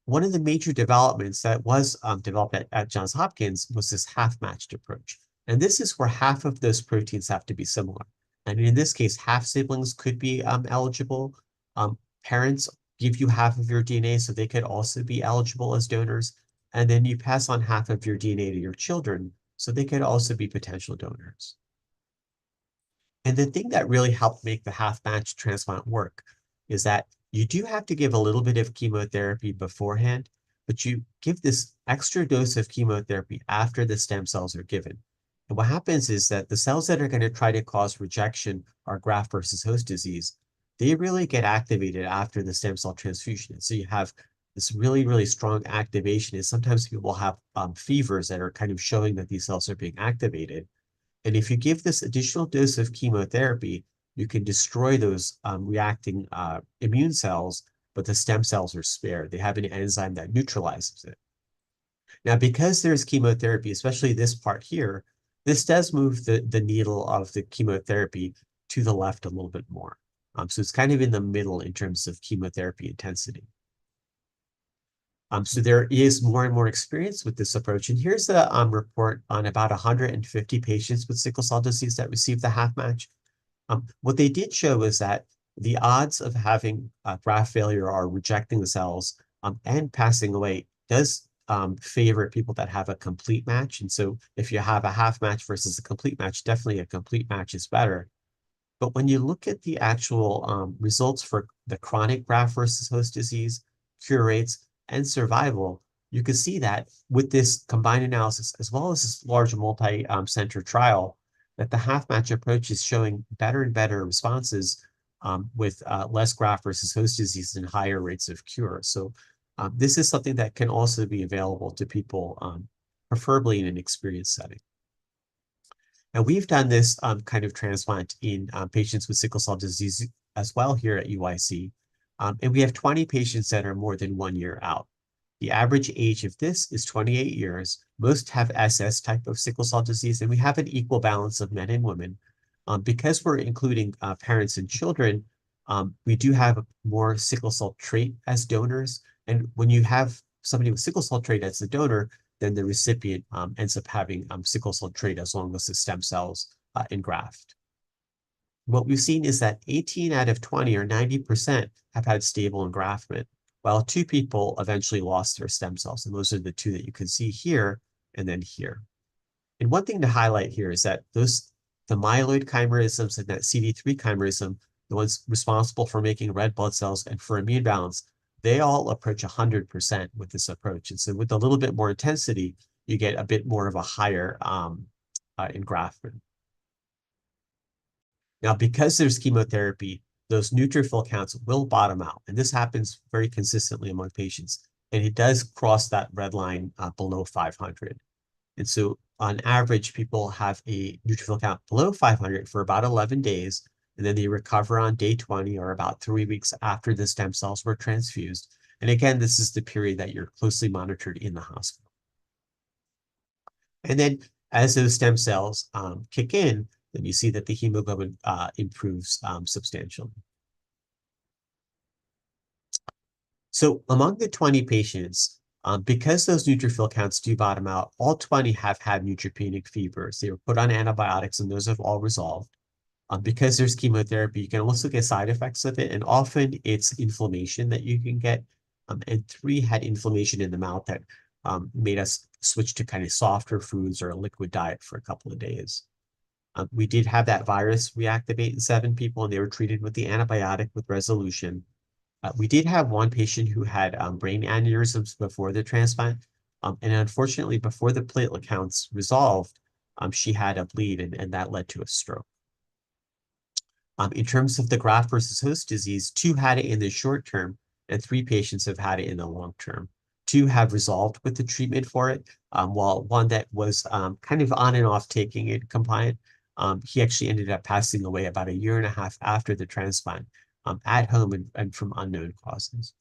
one of the major developments that was developed at Johns Hopkins was this half-matched approach. And this is where half of those proteins have to be similar. And in this case, half siblings could be eligible. Parents give you half of your DNA, so they could also be eligible as donors. And then you pass on half of your DNA to your children, so they could also be potential donors. And the thing that really helped make the half-match transplant work is that you do have to give a little bit of chemotherapy beforehand, but you give this extra dose of chemotherapy after the stem cells are given. And what happens is that the cells that are going to try to cause rejection or graft versus host disease, they really get activated after the stem cell transfusion. And so you have this really, really strong activation. And sometimes people have fevers that are kind of showing that these cells are being activated. And if you give this additional dose of chemotherapy, you can destroy those reacting immune cells, but the stem cells are spared. They have an enzyme that neutralizes it. Now, because there's chemotherapy, especially this part here, this does move the needle of the chemotherapy to the left a little bit more. So it's kind of in the middle in terms of chemotherapy intensity. So there is more and more experience with this approach. And here's a report on about 150 patients with sickle cell disease that received the half match. What they did show is that the odds of having graft failure or rejecting the cells and passing away does favor people that have a complete match. And so if you have a half match versus a complete match, definitely a complete match is better. But when you look at the actual results for the chronic graft versus host disease, cure rates, and survival, you can see that with this combined analysis, as well as this large multi-center trial, that the half-match approach is showing better and better responses with less graft versus host disease and higher rates of cure. So this is something that can also be available to people, preferably in an experienced setting. And we've done this kind of transplant in patients with sickle cell disease as well here at UIC. And we have 20 patients that are more than 1 year out. The average age of this is 28 years. Most have SS type of sickle cell disease, and we have an equal balance of men and women. Because we're including parents and children, we do have more sickle cell trait as donors. And when you have somebody with sickle cell trait as a donor, then the recipient ends up having sickle cell trait as long as the stem cells engraft. What we've seen is that 18 out of 20 or 90% have had stable engraftment, while 2 people eventually lost their stem cells. And those are the 2 that you can see here and then here. And one thing to highlight here is that the myeloid chimerisms and that CD3 chimerism, the ones responsible for making red blood cells and for immune balance, they all approach 100% with this approach. And so with a little bit more intensity, you get a bit more of a higher engraftment. Now, because there's chemotherapy, those neutrophil counts will bottom out. And this happens very consistently among patients. And it does cross that red line below 500. And so on average, people have a neutrophil count below 500 for about 11 days, and then they recover on day 20 or about 3 weeks after the stem cells were transfused. And again, this is the period that you're closely monitored in the hospital. And then as those stem cells kick in, then you see that the hemoglobin improves substantially. So among the 20 patients, because those neutrophil counts do bottom out, all 20 have had neutropenic fevers. They were put on antibiotics and those have all resolved. Because there's chemotherapy, you can also get side effects of it, and often it's inflammation that you can get. And 3 had inflammation in the mouth that made us switch to kind of softer foods or a liquid diet for a couple of days. We did have that virus reactivate in 7 people, and they were treated with the antibiotic with resolution. We did have 1 patient who had brain aneurysms before the transplant. And unfortunately, before the platelet counts resolved, she had a bleed, and that led to a stroke. In terms of the graft versus host disease, 2 had it in the short term, and 3 patients have had it in the long term. 2 have resolved with the treatment for it, while 1 that was kind of on and off taking it compliant, he actually ended up passing away about 1.5 years after the transplant at home and from unknown causes.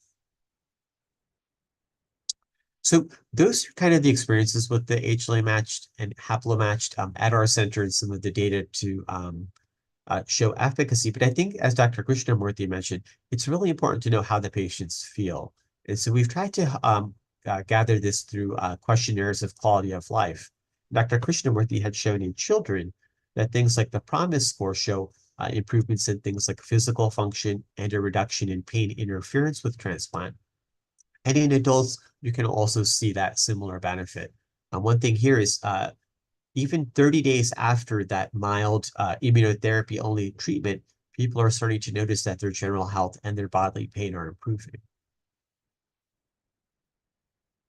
So those are kind of the experiences with the HLA matched and haplomatched at our center and some of the data to show efficacy. But I think, as Dr. Krishnamurthy mentioned, it's really important to know how the patients feel. And so we've tried to gather this through questionnaires of quality of life. Dr. Krishnamurthy had shown in children that things like the PROMIS score show improvements in things like physical function and a reduction in pain interference with transplant. And in adults, you can also see that similar benefit. One thing here is even 30 days after that mild immunotherapy-only treatment, people are starting to notice that their general health and their bodily pain are improving.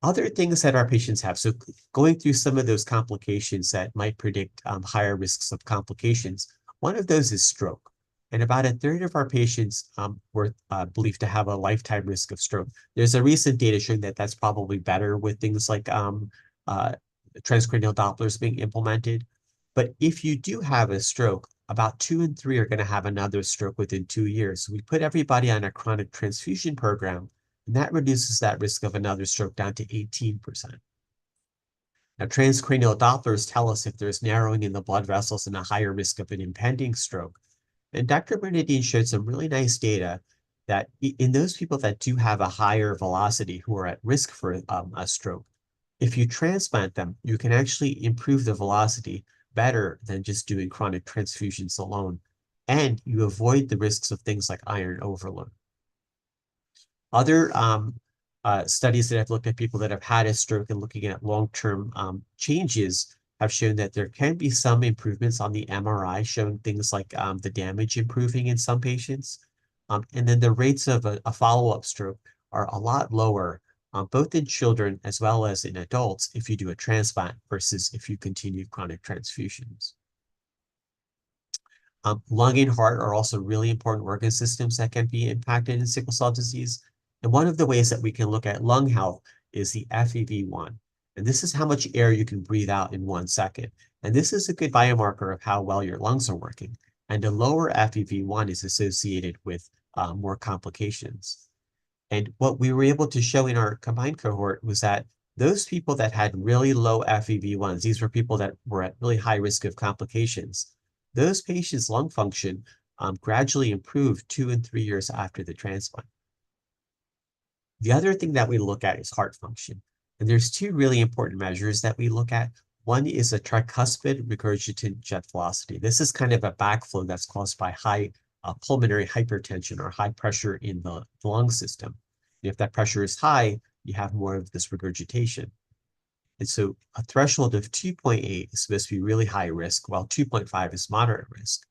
Other things that our patients have, so going through some of those complications that might predict higher risks of complications, one of those is stroke. And about 1/3 of our patients were believed to have a lifetime risk of stroke. There's a recent data showing that that's probably better with things like transcranial Dopplers being implemented. But if you do have a stroke, about 2 in 3 are going to have another stroke within 2 years. So we put everybody on a chronic transfusion program, and that reduces that risk of another stroke down to 18%. Now, transcranial Dopplers tell us if there's narrowing in the blood vessels and a higher risk of an impending stroke. And Dr. Bernadine showed some really nice data that in those people that do have a higher velocity who are at risk for a stroke, if you transplant them, you can actually improve the velocity better than just doing chronic transfusions alone. And you avoid the risks of things like iron overload. Other studies that have looked at people that have had a stroke and looking at long-term changes have shown that there can be some improvements on the MRI, showing things like the damage improving in some patients. And then the rates of a follow-up stroke are a lot lower, both in children as well as in adults, if you do a transplant versus if you continue chronic transfusions. Lung and heart are also really important organ systems that can be impacted in sickle cell disease. And one of the ways that we can look at lung health is the FEV1. And this is how much air you can breathe out in 1 second. And this is a good biomarker of how well your lungs are working. And a lower FEV1 is associated with more complications. And what we were able to show in our combined cohort was that those people that had really low FEV1s, these were people that were at really high risk of complications, those patients' lung function gradually improved 2 and 3 years after the transplant. The other thing that we look at is heart function. And there's two really important measures that we look at. One is a tricuspid regurgitant jet velocity. This is kind of a backflow that's caused by high pulmonary hypertension or high pressure in the lung system. And if that pressure is high, you have more of this regurgitation. And so a threshold of 2.8 is supposed to be really high risk, while 2.5 is moderate risk.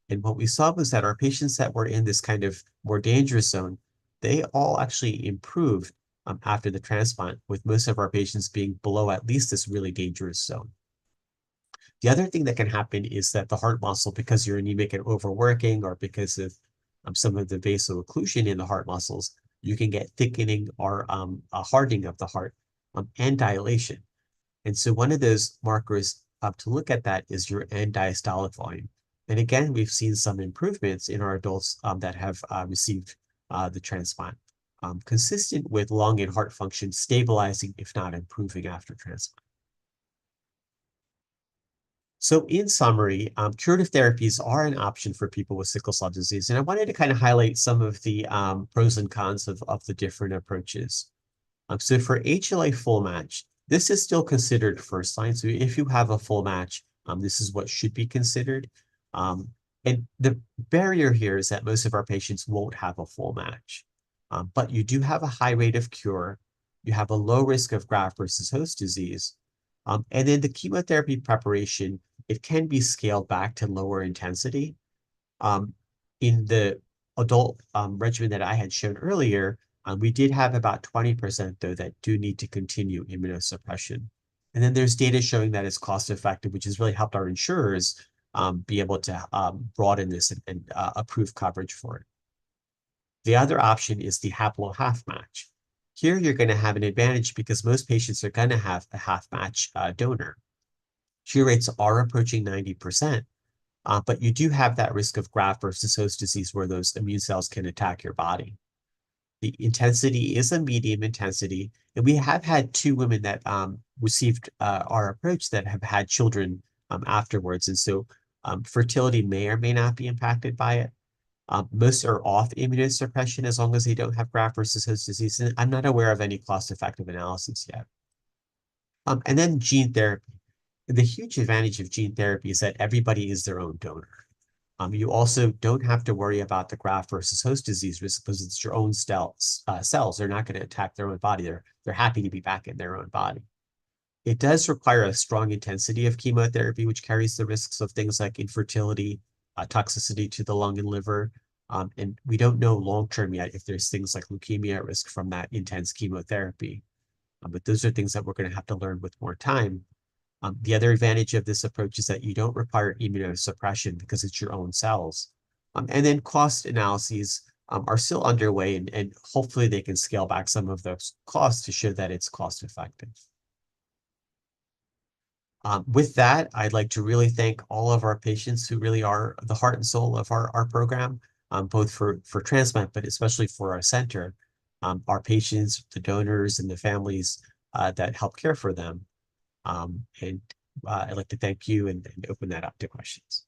And what we saw was that our patients that were in this kind of more dangerous zone, they all actually improved after the transplant, with most of our patients being below at least this really dangerous zone. The other thing that can happen is that the heart muscle, because you're anemic and overworking, or because of some of the vaso-occlusion in the heart muscles, you can get thickening or a hardening of the heart and dilation. And so one of those markers to look at that is your end diastolic volume. And again, we've seen some improvements in our adults that have received the transplant, consistent with lung and heart function stabilizing, if not improving after transplant. So in summary, curative therapies are an option for people with sickle cell disease. And I wanted to kind of highlight some of the pros and cons of the different approaches. So for HLA full match, this is still considered first line. So if you have a full match, this is what should be considered. And the barrier here is that most of our patients won't have a full match. But you do have a high rate of cure. You have a low risk of graft versus host disease. And then the chemotherapy preparation, it can be scaled back to lower intensity. In the adult regimen that I had shown earlier, we did have about 20% though that do need to continue immunosuppression. And then there's data showing that it's cost effective, which has really helped our insurers be able to broaden this and approve coverage for it. The other option is the haplo half match. Here you're going to have an advantage because most patients are going to have a half match donor. Cure rates are approaching 90%, but you do have that risk of graft versus host disease where those immune cells can attack your body. The intensity is a medium intensity, and we have had 2 women that received our approach that have had children afterwards, and so fertility may or may not be impacted by it. Most are off immunosuppression as long as they don't have graft versus host disease, and I'm not aware of any cost-effective analysis yet. And then gene therapy. The huge advantage of gene therapy is that everybody is their own donor. You also don't have to worry about the graft versus host disease risk because it's your own cells. They're not going to attack their own body. They're happy to be back in their own body. It does require a strong intensity of chemotherapy, which carries the risks of things like infertility, toxicity to the lung and liver. And we don't know long-term yet if there's things like leukemia at risk from that intense chemotherapy. But those are things that we're going to have to learn with more time. The other advantage of this approach is that you don't require immunosuppression because it's your own cells. And then cost analyses are still underway, and hopefully they can scale back some of those costs to show that it's cost effective. With that, I'd like to really thank all of our patients who really are the heart and soul of our program, both for transplant, but especially for our center, our patients, the donors, and the families that help care for them. And I'd like to thank you and open that up to questions.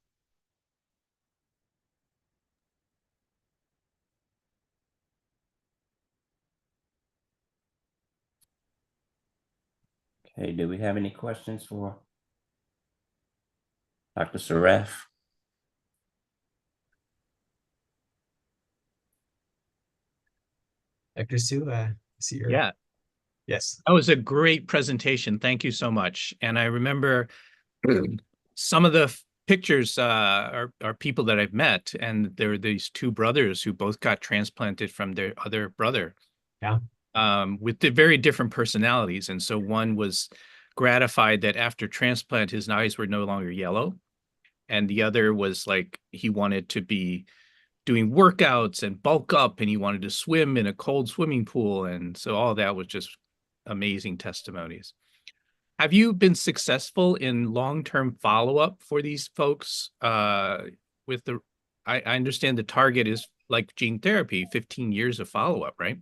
Okay, do we have any questions for Dr. Saraf?
Dr. Sue, see your...
Yeah,
Yes.
that was a great presentation. Thank you so much. And I remember some of the pictures are people that I've met, and there were these 2 brothers who both got transplanted from their other brother.
Yeah.
With the very different personalities. And so one was gratified that after transplant, his eyes were no longer yellow. And the other was like, he wanted to be doing workouts and bulk up, and he wanted to swim in a cold swimming pool. And so all that was just amazing testimonies. Have you been successful in long-term follow-up for these folks? With the, I understand the target is like gene therapy, 15 years of follow-up, right?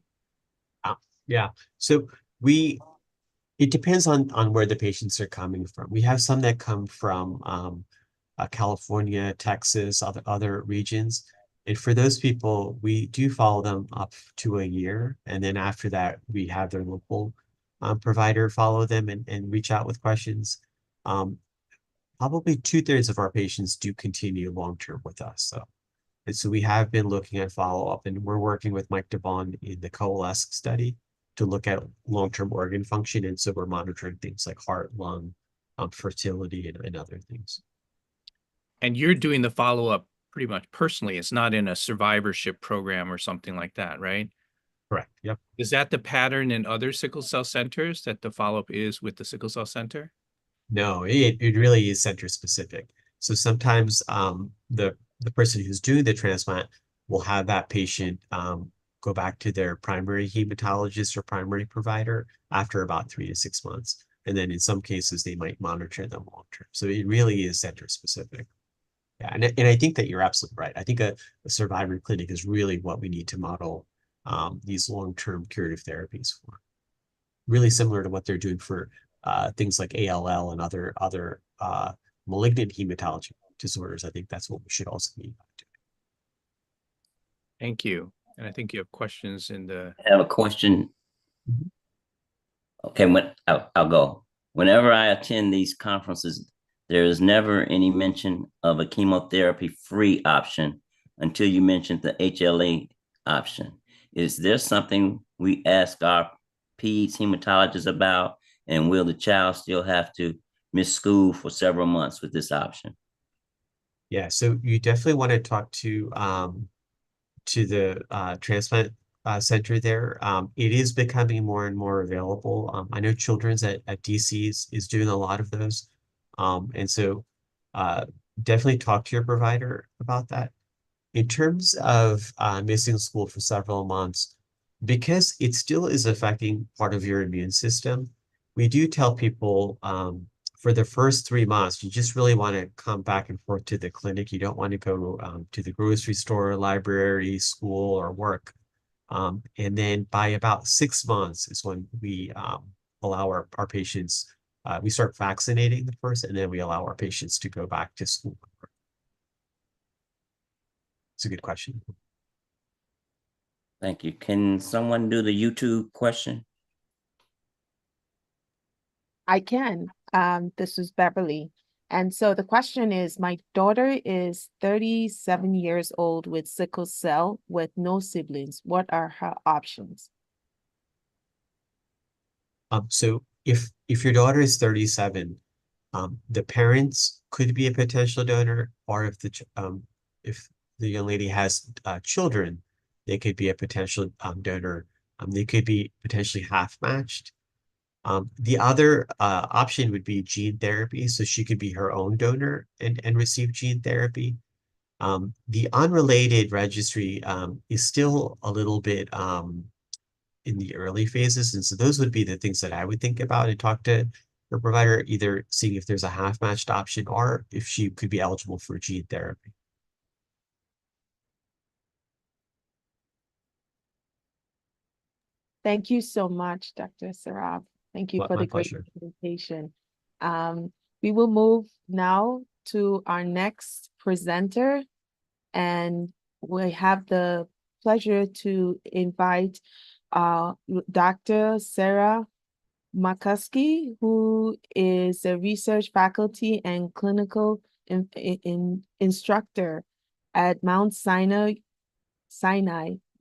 Yeah. So it depends on where the patients are coming from. We have some that come from California, Texas, other regions. And for those people, we do follow them up to a year. And then after that, we have their local provider follow them and reach out with questions. Probably 2/3 of our patients do continue long-term with us. So we have been looking at follow-up, and we're working with Mike Devon in the Coalesce study to look at long-term organ function. And so we're monitoring things like heart, lung, fertility, and other things.
And you're doing the follow-up pretty much personally. It's not in a survivorship program or something like that, right?
Correct. Yep.
Is that the pattern in other sickle cell centers, that the follow-up is with the sickle cell center?
No, it really is center specific. So sometimes the person who's doing the transplant will have that patient go back to their primary hematologist or primary provider after about 3 to 6 months. And then in some cases, they might monitor them long term. So it really is center specific. Yeah, and I think that you're absolutely right. I think a survivor clinic is really what we need to model these long-term curative therapies for. Really similar to what they're doing for things like ALL and other malignant hematology disorders. I think that's what we should also be doing.
Thank you. And I think you have questions in the.
I have a question. Okay, I'll go. Whenever I attend these conferences, there is never any mention of a chemotherapy-free option until you mentioned the HLA option. Is there something we ask our peds hematologists about, and will the child still have to miss school for several months with this option?
Yeah, so you definitely want to talk to the transplant center there. It is becoming more and more available. I know Children's at DC is doing a lot of those. And so definitely talk to your provider about that. In terms of missing school for several months, because it still is affecting part of your immune system, we do tell people for the first 3 months, you just really want to come back and forth to the clinic. You don't want to go to the grocery store, library, school, or work. And then by about 6 months is when we allow our patients, we start vaccinating the first, and then we allow our patients to go back to school. It's a good question.
Thank you. Can someone do the YouTube question?
I can. This is Beverly. And so the question is, my daughter is 37 years old with sickle cell with no siblings. What are her options?
So if your daughter is 37, the parents could be a potential donor, or if the young lady has children, they could be a potential donor. They could be potentially half matched. The other option would be gene therapy. So she could be her own donor and receive gene therapy. The unrelated registry is still a little bit in the early phases. And so those would be the things that I would think about and talk to her provider, either seeing if there's a half matched option or if she could be eligible for gene therapy.
Thank you so much, Dr. Saraf. Thank you for
My
the great
pleasure.
presentation. We will move now to our next presenter, and we have the pleasure to invite Dr. Sarah McCuskey, who is a research faculty and clinical instructor at Mount Sinai,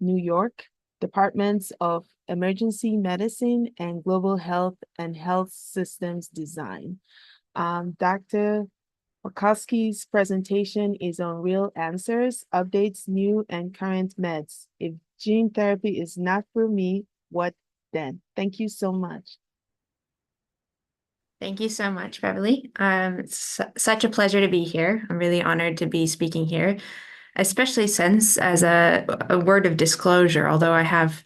New York, Departments of Emergency Medicine and Global Health and Health Systems Design. Dr. McCuskey's presentation is on real answers, updates, new and current meds. If gene therapy is not for me, what then? Thank you so much.
Thank you so much, Beverly. It's such a pleasure to be here. I'm really honored to be speaking here, especially since, as a word of disclosure, although I have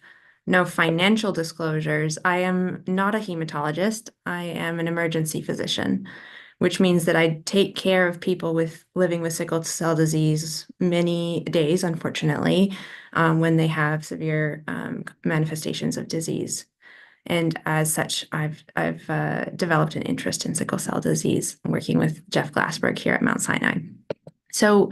no financial disclosures, I am not a hematologist. I am an emergency physician. which means that I take care of people living with sickle cell disease many days, unfortunately, when they have severe manifestations of disease. And as such, I've developed an interest in sickle cell disease, working with Jeff Glassberg here at Mount Sinai. So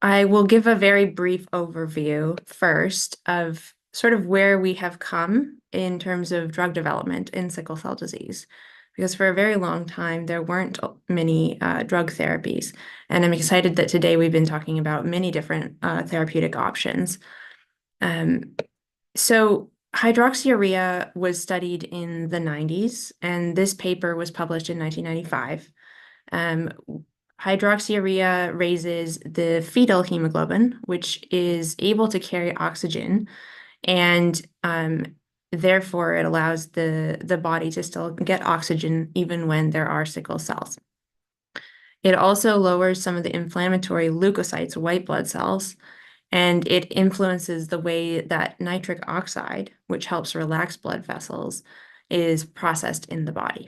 I will give a very brief overview first of sort of where we have come in terms of drug development in sickle cell disease. Because for a very long time, there weren't many drug therapies. And I'm excited that today we've been talking about many different therapeutic options. So hydroxyurea was studied in the 90s, and this paper was published in 1995. Hydroxyurea raises the fetal hemoglobin, which is able to carry oxygen, and therefore it allows the body to still get oxygen even when there are sickle cells. It also lowers some of the inflammatory leukocytes, white blood cells, and it influences the way that nitric oxide, which helps relax blood vessels, is processed in the body.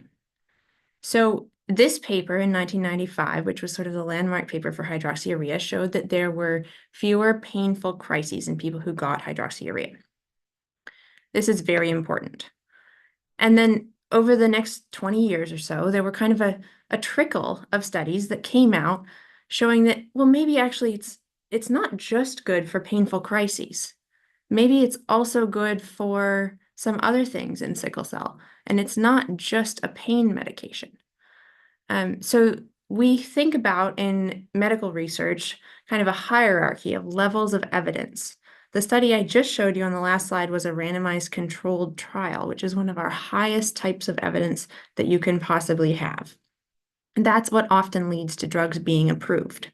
So this paper in 1995, which was sort of the landmark paper for hydroxyurea, showed that there were fewer painful crises in people who got hydroxyurea. This is very important. And then over the next 20 years or so, there were kind of a trickle of studies that came out showing that, well, maybe actually it's not just good for painful crises. Maybe it's also good for some other things in sickle cell, and it's not just a pain medication. So we think about in medical research kind of a hierarchy of levels of evidence. The study I just showed you on the last slide was a randomized controlled trial, which is one of our highest types of evidence that you can possibly have. And that's what often leads to drugs being approved.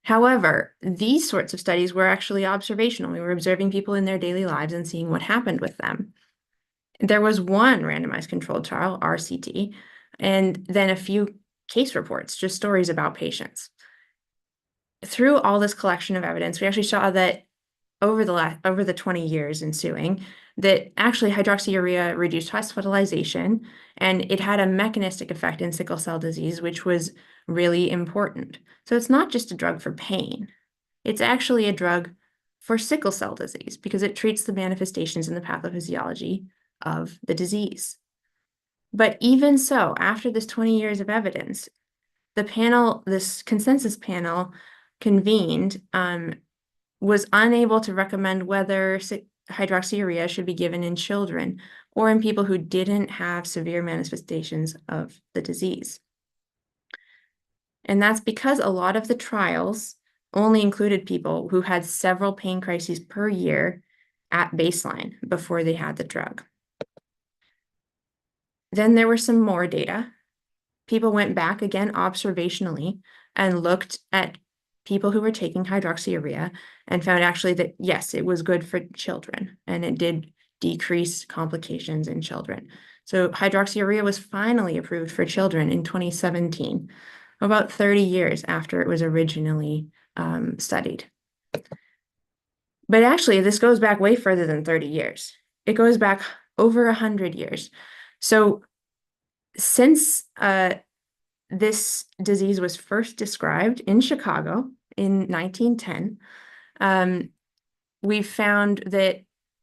However, these sorts of studies were actually observational. We were observing people in their daily lives and seeing what happened with them. There was one randomized controlled trial, RCT, and then a few case reports, just stories about patients. Through all this collection of evidence, we actually saw that over the 20 years ensuing, that actually hydroxyurea reduced hospitalization, and it had a mechanistic effect in sickle cell disease, which was really important. So it's not just a drug for pain. It's actually a drug for sickle cell disease because it treats the manifestations and the pathophysiology of the disease. But even so, after this 20 years of evidence, the panel, this consensus panel convened, was unable to recommend whether hydroxyurea should be given in children or in people who didn't have severe manifestations of the disease. And that's because a lot of the trials only included people who had several pain crises per year at baseline before they had the drug. Then there were some more data. People went back again observationally and looked at people who were taking hydroxyurea and found actually that, yes, it was good for children and it did decrease complications in children. So hydroxyurea was finally approved for children in 2017, about 30 years after it was originally studied. But actually, this goes back way further than 30 years. It goes back over 100 years. So since this disease was first described in Chicago in 1910, we've found that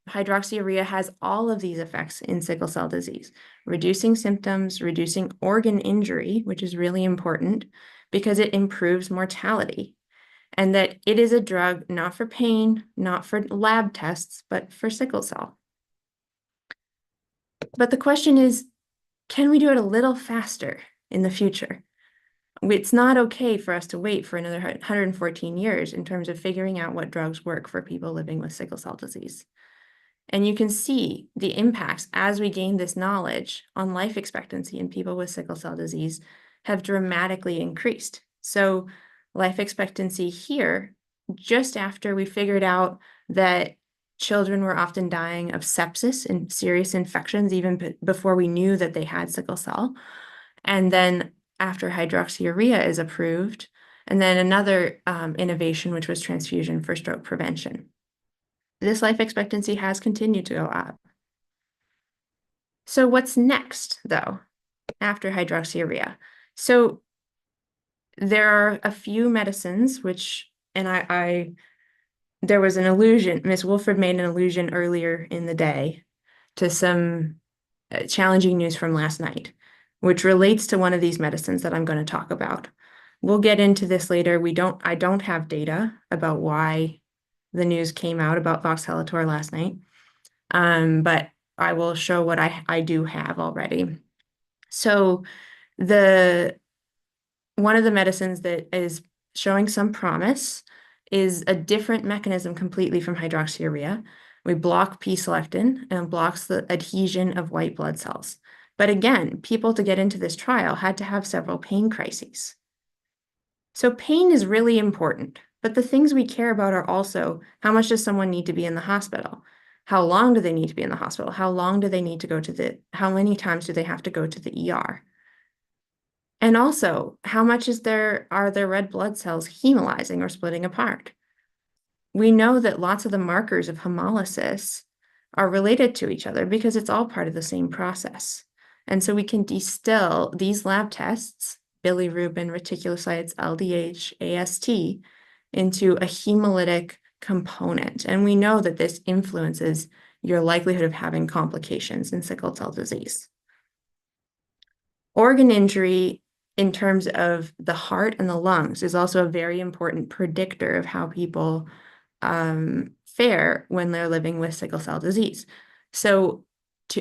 hydroxyurea has all of these effects in sickle cell disease, reducing symptoms, reducing organ injury, which is really important because it improves mortality, and that it is a drug not for pain, not for lab tests, but for sickle cell. But the question is, can we do it a little faster in the future? It's not okay for us to wait for another 114 years in terms of figuring out what drugs work for people living with sickle cell disease. And you can see the impacts as we gain this knowledge on life expectancy in people with sickle cell disease have dramatically increased. So life expectancy here, just after we figured out that children were often dying of sepsis and serious infections even before we knew that they had sickle cell. And then after hydroxyurea is approved, and then another innovation, which was transfusion for stroke prevention. This life expectancy has continued to go up. So what's next, though, after hydroxyurea? So there are a few medicines which, and there was an allusion, Ms. Wolford made an allusion earlier in the day to some challenging news from last night, which relates to one of these medicines that I'm going to talk about. We'll get into this later. I don't have data about why the news came out about voxelotor last night, but I will show what I do have already. So one of the medicines that is showing some promise is a different mechanism completely from hydroxyurea. We block P-selectin and blocks the adhesion of white blood cells. But again, people to get into this trial had to have several pain crises. So pain is really important, but the things we care about are also how much does someone need to be in the hospital? How long do they need to be in the hospital? How long do they need to go to how many times do they have to go to the ER? And also, how much are their red blood cells hemolyzing or splitting apart? We know that lots of the markers of hemolysis are related to each other because it's all part of the same process. And so we can distill these lab tests, bilirubin, reticulocytes, LDH, AST, into a hemolytic component. And we know that this influences your likelihood of having complications in sickle cell disease. Organ injury in terms of the heart and the lungs is also a very important predictor of how people fare when they're living with sickle cell disease. So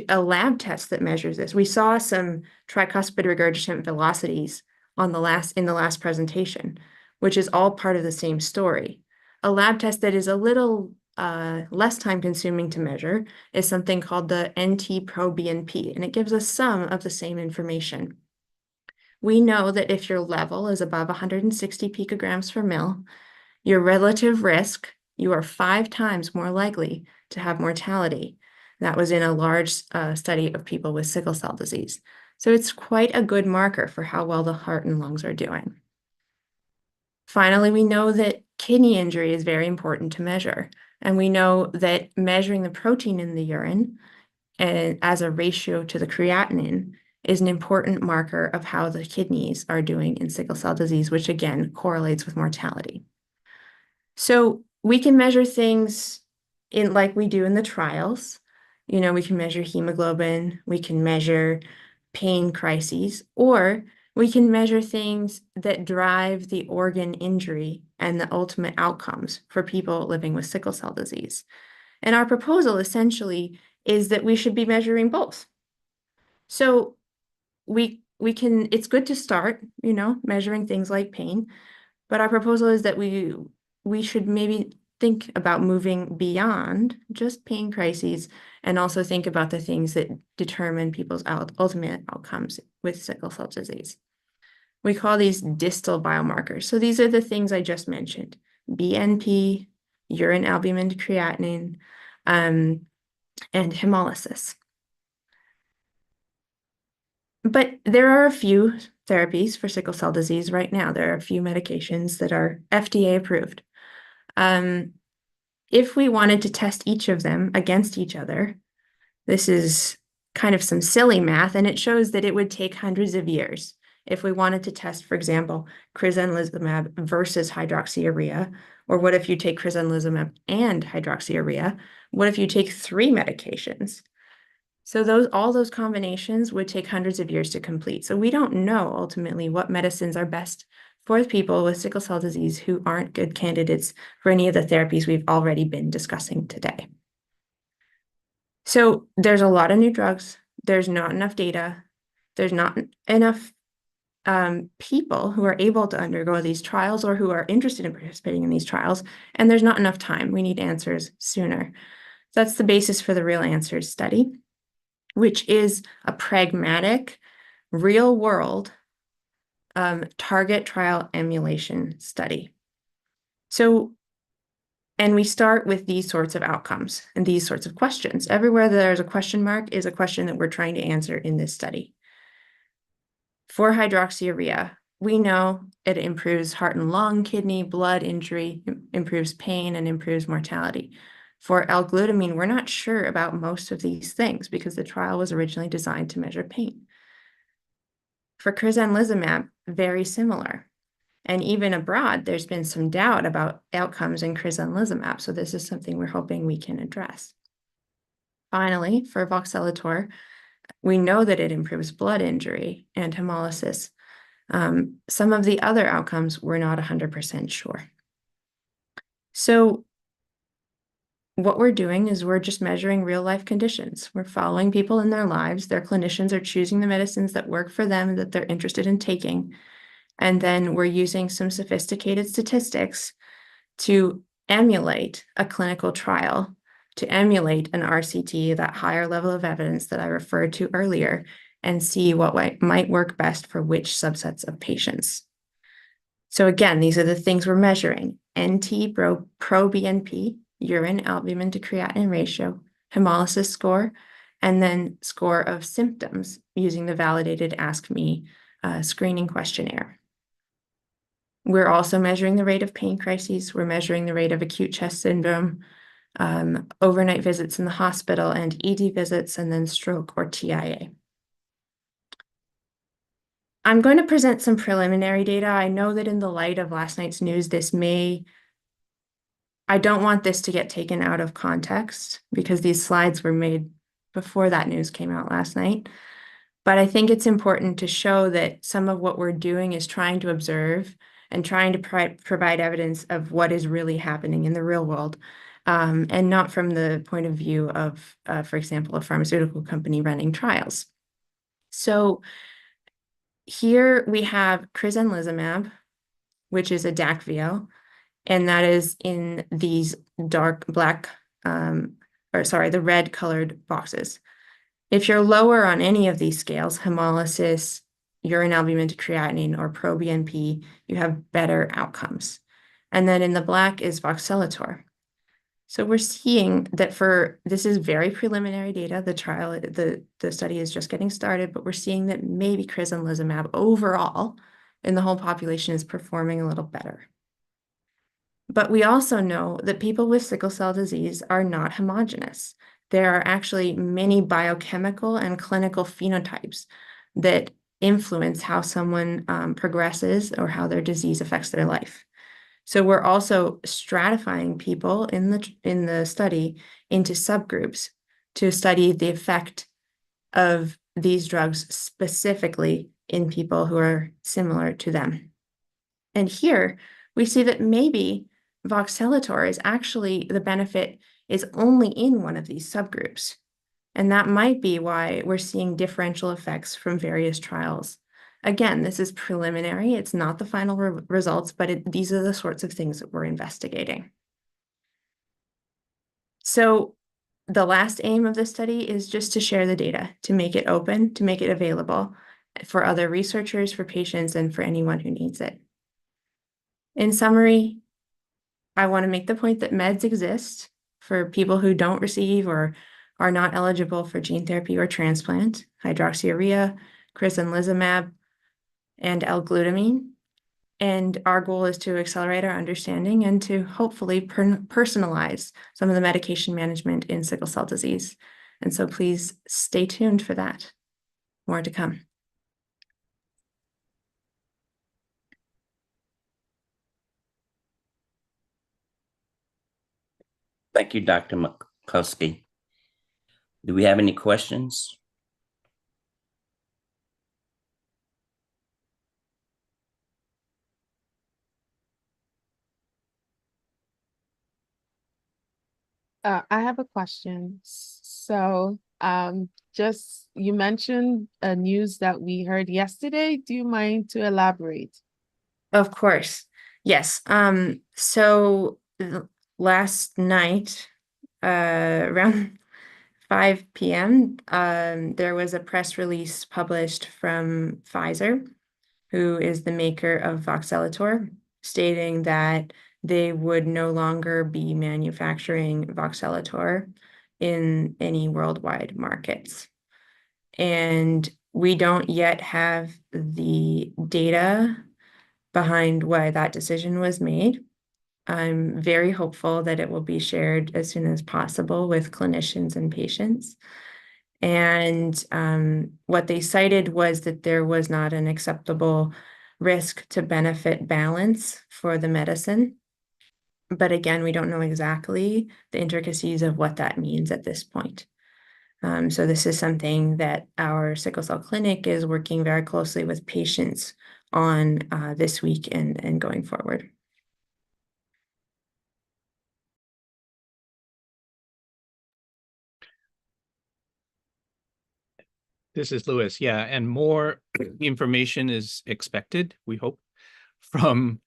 a lab test that measures this, we saw some tricuspid regurgitant velocities in the last presentation, which is all part of the same story. A lab test that is a little less time consuming to measure is something called the NT-proBNP, and it gives us some of the same information. We know that if your level is above 160 picograms per mil, your relative risk, you are 5 times more likely to have mortality. That was in a large study of people with sickle cell disease. So it's quite a good marker for how well the heart and lungs are doing. Finally, we know that kidney injury is very important to measure. And we know that measuring the protein in the urine and as a ratio to the creatinine is an important marker of how the kidneys are doing in sickle cell disease, which again correlates with mortality. So we can measure things like we do in the trials. You know, we can measure hemoglobin, we can measure pain crises, or we can measure things that drive the organ injury and the ultimate outcomes for people living with sickle cell disease. And our proposal essentially is that we should be measuring both. So it's good to start, measuring things like pain, but our proposal is that we should maybe think about moving beyond just pain crises and also think about the things that determine people's ultimate outcomes with sickle cell disease. We call these distal biomarkers. So these are the things I just mentioned: BNP, urine albumin to creatinine, and hemolysis. But there are a few therapies for sickle cell disease right now. There are a few medications that are FDA approved. If we wanted to test each of them against each other, this is kind of some silly math, and it shows that it would take hundreds of years. If we wanted to test, for example, crizanlizumab versus hydroxyurea, or what if you take crizanlizumab and hydroxyurea? What if you take 3 medications? So all those combinations would take hundreds of years to complete. So we don't know ultimately what medicines are best for people with sickle cell disease who aren't good candidates for any of the therapies we've already been discussing today. So there's a lot of new drugs. There's not enough data. There's not enough people who are able to undergo these trials or who are interested in participating in these trials, and there's not enough time. We need answers sooner. That's the basis for the Real Answers study, which is a pragmatic, real-world target trial emulation study. And we start with these sorts of outcomes and these sorts of questions. Everywhere there's a question mark is a question that we're trying to answer in this study. For hydroxyurea, we know it improves heart and lung, kidney, blood injury, improves pain, and improves mortality. For L-glutamine, we're not sure about most of these things because the trial was originally designed to measure pain. for crizanlizumab, very similar. And even abroad, there's been some doubt about outcomes in crizanlizumab. So this is something we're hoping we can address. Finally, for voxelotor, we know that it improves blood injury and hemolysis. Some of the other outcomes we're not 100% sure. So what we're doing is we're just measuring real life conditions. We're following people in their lives. Their clinicians are choosing the medicines that work for them, that they're interested in taking. And then we're using some sophisticated statistics to emulate a clinical trial, to emulate an RCT, that higher level of evidence that I referred to earlier, and see what might work best for which subsets of patients. So again, these are the things we're measuring: NT-proBNP, urine albumin to creatinine ratio, hemolysis score, and then score of symptoms using the validated AskMe screening questionnaire. We're also measuring the rate of pain crises. We're measuring the rate of acute chest syndrome, overnight visits in the hospital, and ED visits, and then stroke or TIA. I'm going to present some preliminary data. I know that in the light of last night's news, I don't want this to get taken out of context because these slides were made before that news came out last night. But I think it's important to show that some of what we're doing is trying to observe and trying to provide evidence of what is really happening in the real world, and not from the point of view of, for example, a pharmaceutical company running trials. So here we have crizanlizumab, which is a Dacvio, and that is in these dark black, the red colored boxes. If you're lower on any of these scales, hemolysis, urine albumin to creatinine, or proBNP, you have better outcomes. And then in the black is voxelotor. So we're seeing that this is very preliminary data. The study is just getting started, but we're seeing that maybe crizanlizumab overall in the whole population is performing a little better. But we also know that people with sickle cell disease are not homogeneous. There are actually many biochemical and clinical phenotypes that influence how someone progresses or how their disease affects their life. So we're also stratifying people in the study into subgroups to study the effect of these drugs specifically in people who are similar to them. And here we see that maybe voxelotor is actually, the benefit is only in one of these subgroups. And that might be why we're seeing differential effects from various trials. Again, this is preliminary. It's not the final results, but these are the sorts of things that we're investigating. So the last aim of this study is just to share the data, to make it open, to make it available for other researchers, for patients, and for anyone who needs it. In summary, I want to make the point that meds exist for people who don't receive or are not eligible for gene therapy or transplant: hydroxyurea, crizanlizumab, and L-glutamine. And our goal is to accelerate our understanding and to hopefully personalize some of the medication management in sickle cell disease. And so please stay tuned for that. More to come.
Thank you, Dr. McCuskey. Do we have any questions?
I have a question. So, just you mentioned a news that we heard yesterday. Do you mind to elaborate?
Of course. Yes. So last night, around 5 p.m., there was a press release published from Pfizer, who is the maker of voxelotor, stating that they would no longer be manufacturing voxelotor in any worldwide markets. And we don't yet have the data behind why that decision was made. I'm very hopeful that it will be shared as soon as possible with clinicians and patients. And what they cited was that there was not an acceptable risk to benefit balance for the medicine. But again, we don't know exactly the intricacies of what that means at this point. So this is something that our sickle cell clinic is working very closely with patients on this week and going forward.
This is Lewis. Yeah, and more information is expected, we hope, from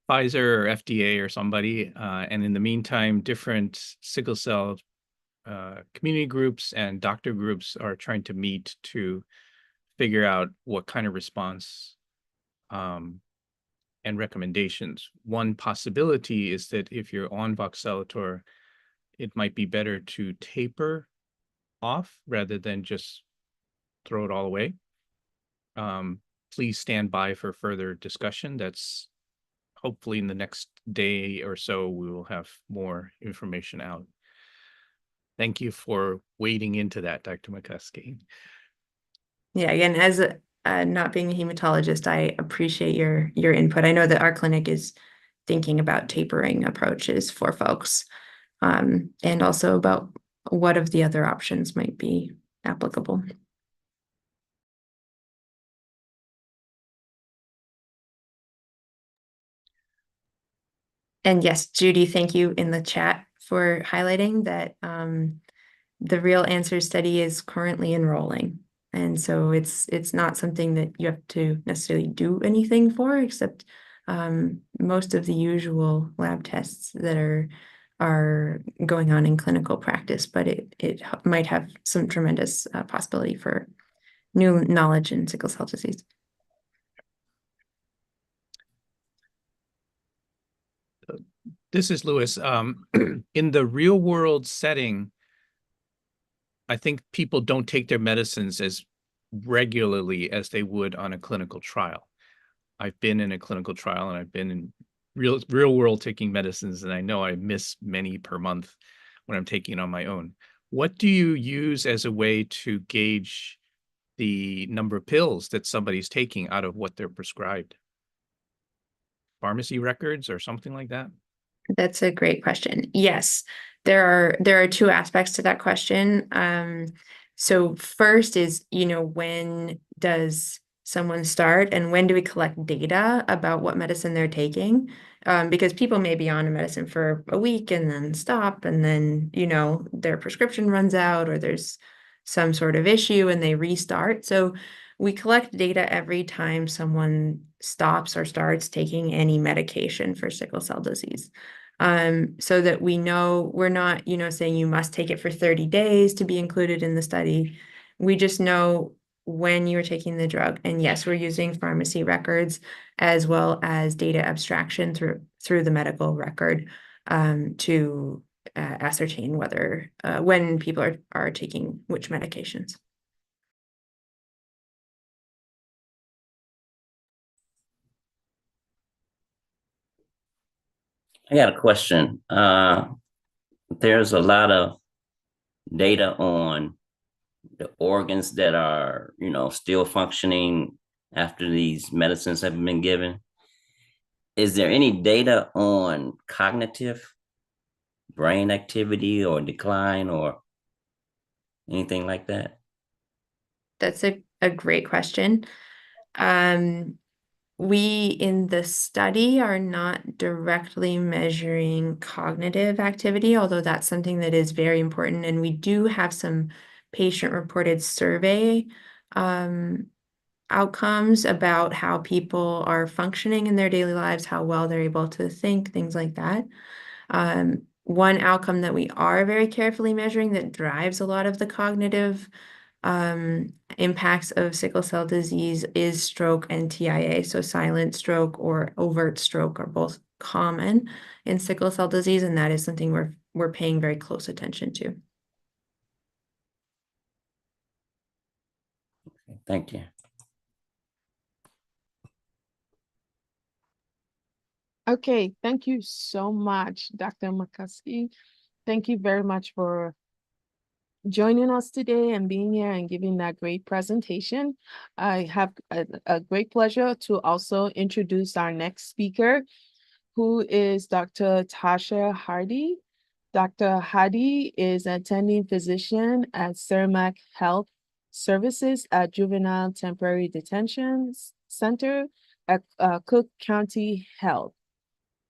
Pfizer or FDA or somebody. And in the meantime, different sickle cell community groups and doctor groups are trying to meet to figure out what kind of response and recommendations. One possibility is that if you're on voxelotor, it might be better to taper off rather than just throw it all away. Please stand by for further discussion. That's hopefully in the next day or so, we will have more information out. Thank you for wading into that, Dr. McCuskey.
Yeah, again, as not being a hematologist, I appreciate your input. I know that our clinic is thinking about tapering approaches for folks, and also about what of the other options might be applicable. And yes, Judy, thank you in the chat for highlighting that the Real Answers study is currently enrolling. And so it's not something that you have to necessarily do anything for, except most of the usual lab tests that are going on in clinical practice, but it might have some tremendous possibility for new knowledge in sickle cell disease.
This is Lewis. In the real world setting, I think people don't take their medicines as regularly as they would on a clinical trial. I've been in a clinical trial and I've been in real world taking medicines, and I know I miss many per month when I'm taking it on my own. What do you use as a way to gauge the number of pills that somebody's taking out of what they're prescribed? Pharmacy records or something like that?
That's a great question. Yes, there are two aspects to that question. So first is, when does someone start and when do we collect data about what medicine they're taking? Because people may be on a medicine for a week and then stop, and then, their prescription runs out or there's some sort of issue and they restart. So we collect data every time someone stops or starts taking any medication for sickle cell disease. So that we know we're not, saying you must take it for 30 days to be included in the study. We just know when you're taking the drug. And yes, we're using pharmacy records as well as data abstraction through the medical record to ascertain whether when people are taking which medications.
I got a question. There's a lot of data on the organs that are, still functioning after these medicines have been given. Is there any data on cognitive brain activity or decline or anything like that?
That's a great question. We in the study are not directly measuring cognitive activity, although that's something that is very important. And we do have some patient-reported survey outcomes about how people are functioning in their daily lives, how well they're able to think, things like that. One outcome that we are very carefully measuring that drives a lot of the cognitive impacts of sickle cell disease is stroke and TIA. So silent stroke or overt stroke are both common in sickle cell disease, and that is something we're paying very close attention to.
Thank you.
Okay, thank you so much, Dr. McCuskey. Thank you very much for joining us today and being here and giving that great presentation. I have a great pleasure to also introduce our next speaker, who is Dr. Tasha Hardy. Dr. Hardy is attending physician at Cermak Health Services at Juvenile Temporary Detention Center at Cook County Health.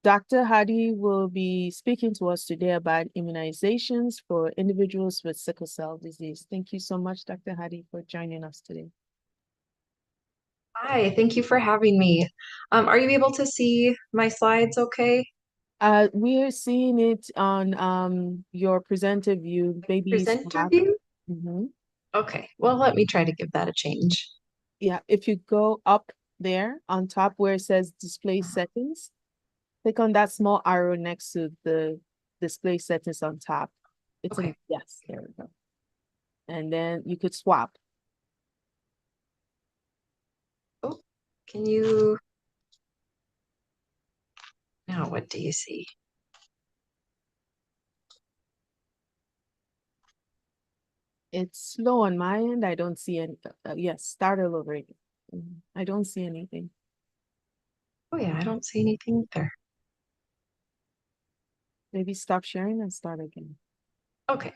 Dr. Hadi will be speaking to us today about immunizations for individuals with sickle cell disease. Thank you so much, Dr. Hadi, for joining us today.
Hi, thank you for having me. Are you able to see my slides okay?
We are seeing it on your presenter view, maybe
Presenter
swap.
view?
Mhm.
Okay, well, let me try to give that a change.
Yeah, if you go up there on top where it says display settings, click on that small arrow next to the display settings on top. It's
Okay.
yes, there we go. And then you could swap.
Oh, can you, now what do you see?
It's slow on my end. I don't see any. Yes, start all over again. I don't see anything.
Oh yeah, I don't see anything there.
Maybe stop sharing and start again.
Okay.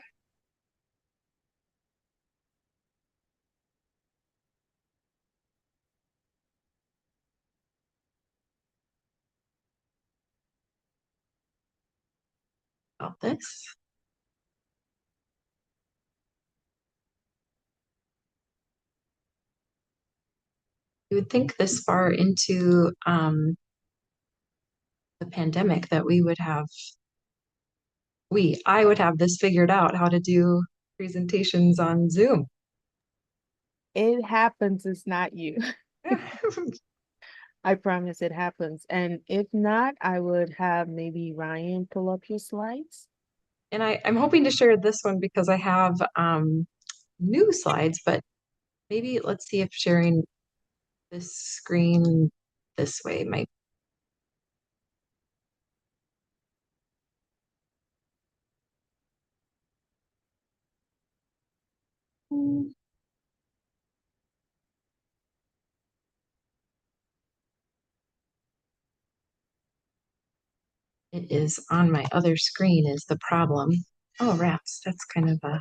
About this. You would think this far into the pandemic that we would have, I would have this figured out how to do presentations on Zoom.
It happens. It's not you. I promise it happens. And if not, I would have maybe Ryan pull up your slides.
And I'm hoping to share this one because I have new slides, but maybe let's see if sharing this screen this way might. It is on my other screen is the problem. Oh, rats, that's kind of a.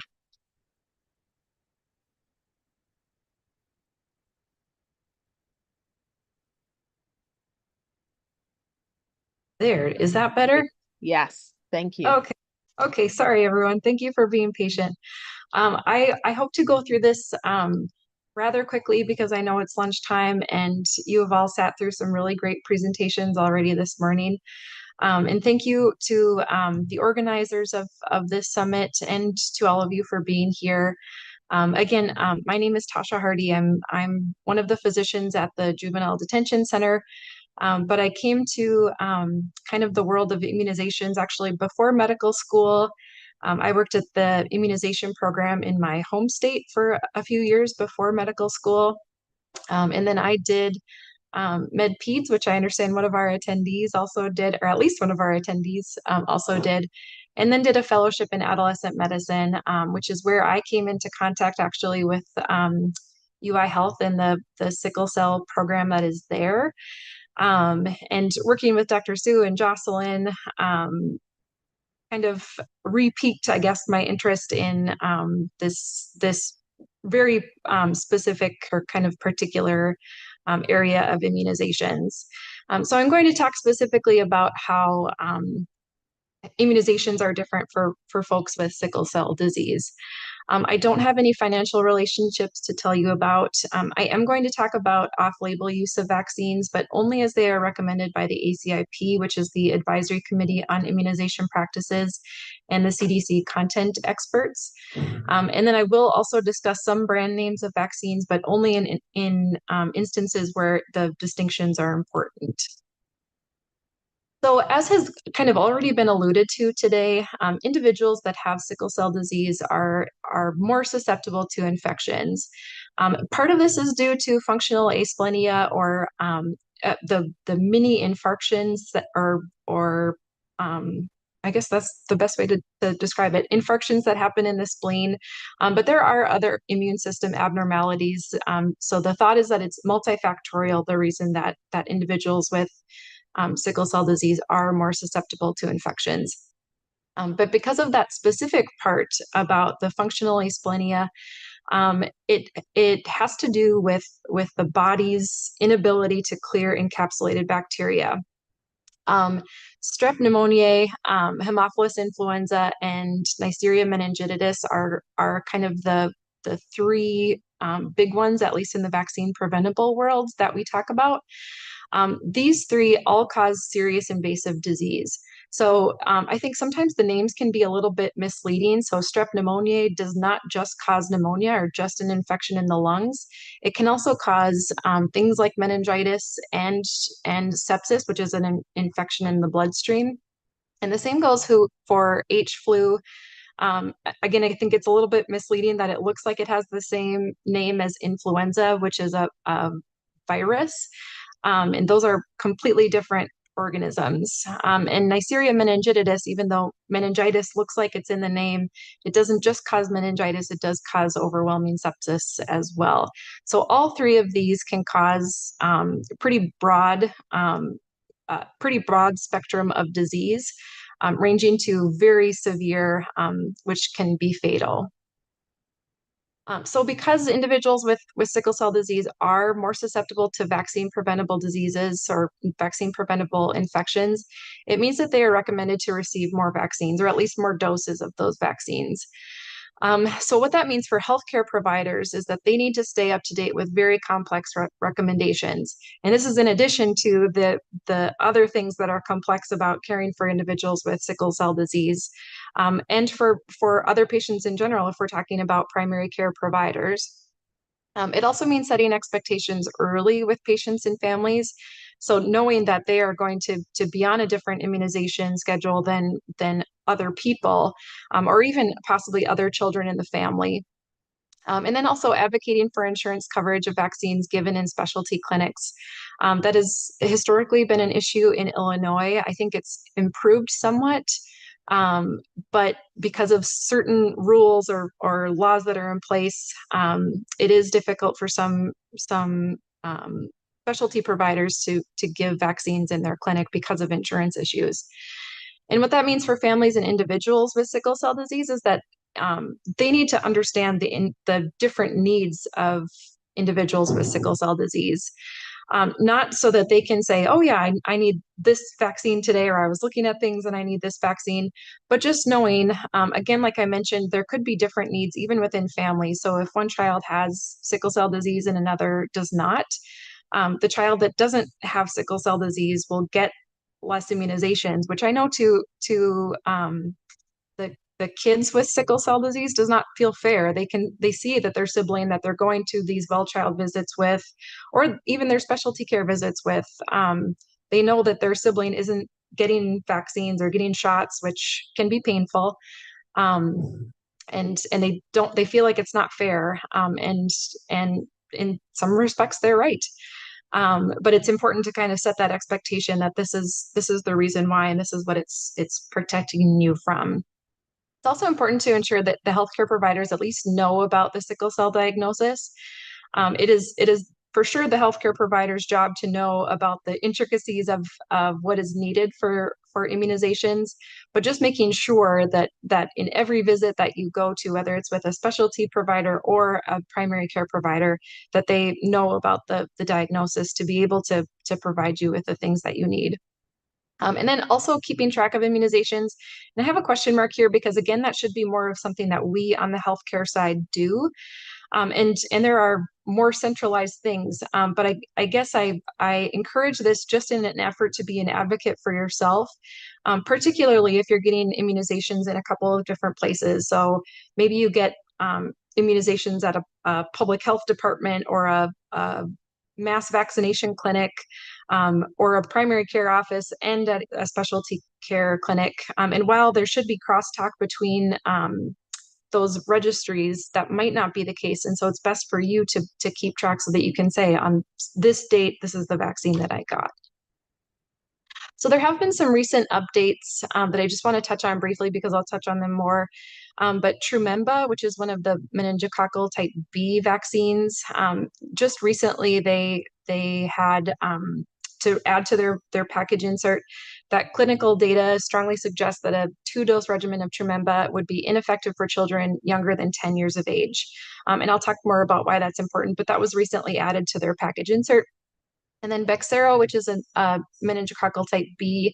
There, is that better?
Yes, thank you.
Okay. Okay, sorry everyone. Thank you for being patient. I hope to go through this rather quickly because I know it's lunchtime and you have all sat through some really great presentations already this morning. And thank you to the organizers of this summit and to all of you for being here. Again, my name is Tasha Hardy. I'm one of the physicians at the Juvenile Detention Center, but I came to kind of the world of immunizations actually before medical school. I worked at the immunization program in my home state for a few years before medical school. And then I did Med Peds, which I understand one of our attendees also did, or at least one of our attendees also did, and then did a fellowship in adolescent medicine, which is where I came into contact actually with UI Health and the sickle cell program that is there. And working with Dr. Sue and Jocelyn, kind of repeaked, I guess, my interest in this very specific or kind of particular area of immunizations. So I'm going to talk specifically about how immunizations are different for folks with sickle cell disease. I don't have any financial relationships to tell you about. I am going to talk about off-label use of vaccines, but only as they are recommended by the ACIP, which is the Advisory Committee on Immunization Practices, and the CDC content experts. And then I will also discuss some brand names of vaccines, but only in instances where the distinctions are important. So as has kind of already been alluded to today, individuals that have sickle cell disease are more susceptible to infections. Part of this is due to functional asplenia or the mini infarctions that are, or I guess that's the best way to describe it, infarctions that happen in the spleen. But there are other immune system abnormalities. So the thought is that it's multifactorial, the reason that individuals with sickle cell disease are more susceptible to infections. But because of that specific part about the functional asplenia, it has to do with the body's inability to clear encapsulated bacteria. Strep pneumoniae, Haemophilus influenza, and Neisseria meningitidis are kind of the three big ones, at least in the vaccine preventable world, that we talk about. These three all cause serious invasive disease. So I think sometimes the names can be a little bit misleading. So strep pneumoniae does not just cause pneumonia or just an infection in the lungs. It can also cause things like meningitis and sepsis, which is an infection in the bloodstream. And the same goes for H flu. Again, I think it's a little bit misleading that it looks like it has the same name as influenza, which is a virus. And those are completely different organisms. And Neisseria meningitidis, even though meningitis looks like it's in the name, it doesn't just cause meningitis, it does cause overwhelming sepsis as well. So all three of these can cause pretty broad spectrum of disease, ranging to very severe, which can be fatal. So because individuals with sickle cell disease are more susceptible to vaccine preventable diseases or vaccine preventable infections, it means that they are recommended to receive more vaccines, or at least more doses of those vaccines. So what that means for healthcare providers is that they need to stay up to date with very complex recommendations. And this is in addition to the other things that are complex about caring for individuals with sickle cell disease, and for other patients in general, if we're talking about primary care providers. It also means setting expectations early with patients and families. So knowing that they are going to be on a different immunization schedule than other people, or even possibly other children in the family. And then also advocating for insurance coverage of vaccines given in specialty clinics. That has historically been an issue in Illinois. I think it's improved somewhat, but because of certain rules or laws that are in place, it is difficult for some specialty providers to give vaccines in their clinic because of insurance issues. And what that means for families and individuals with sickle cell disease is that they need to understand the different needs of individuals with sickle cell disease. Not so that they can say, oh yeah, I need this vaccine today, or I was looking at things and I need this vaccine, but just knowing, again, like I mentioned, there could be different needs even within families. So if one child has sickle cell disease and another does not, the child that doesn't have sickle cell disease will get less immunizations, which I know to the kids with sickle cell disease does not feel fair. They see that their sibling that they're going to these well child visits with, or even their specialty care visits with, they know that their sibling isn't getting vaccines or getting shots, which can be painful. And they feel like it's not fair. And in some respects, they're right. But it's important to kind of set that expectation that this is the reason why, and this is what it's protecting you from. It's also important to ensure that the healthcare providers at least know about the sickle cell diagnosis. It is for sure the healthcare provider's job to know about the intricacies of what is needed for immunizations, but just making sure that in every visit that you go to, whether it's with a specialty provider or a primary care provider, that they know about the diagnosis to be able to provide you with the things that you need. And then also keeping track of immunizations. And I have a question mark here because, again, that should be more of something that we on the healthcare side do. And there are more centralized things. But I guess I encourage this just in an effort to be an advocate for yourself, particularly if you're getting immunizations in a couple of different places. So maybe you get immunizations at a public health department or a mass vaccination clinic, or a primary care office and at a specialty care clinic. And while there should be crosstalk between those registries, that might not be the case. And so it's best for you to keep track so that you can say on this date, this is the vaccine that I got. So there have been some recent updates that I just want to touch on briefly because I'll touch on them more. But Trumemba, which is one of the meningococcal type B vaccines, just recently they had to add to their package insert that clinical data strongly suggests that a 2-dose regimen of Trumemba would be ineffective for children younger than 10 years of age. And I'll talk more about why that's important, but that was recently added to their package insert. And then Bexsero, which is a meningococcal type B,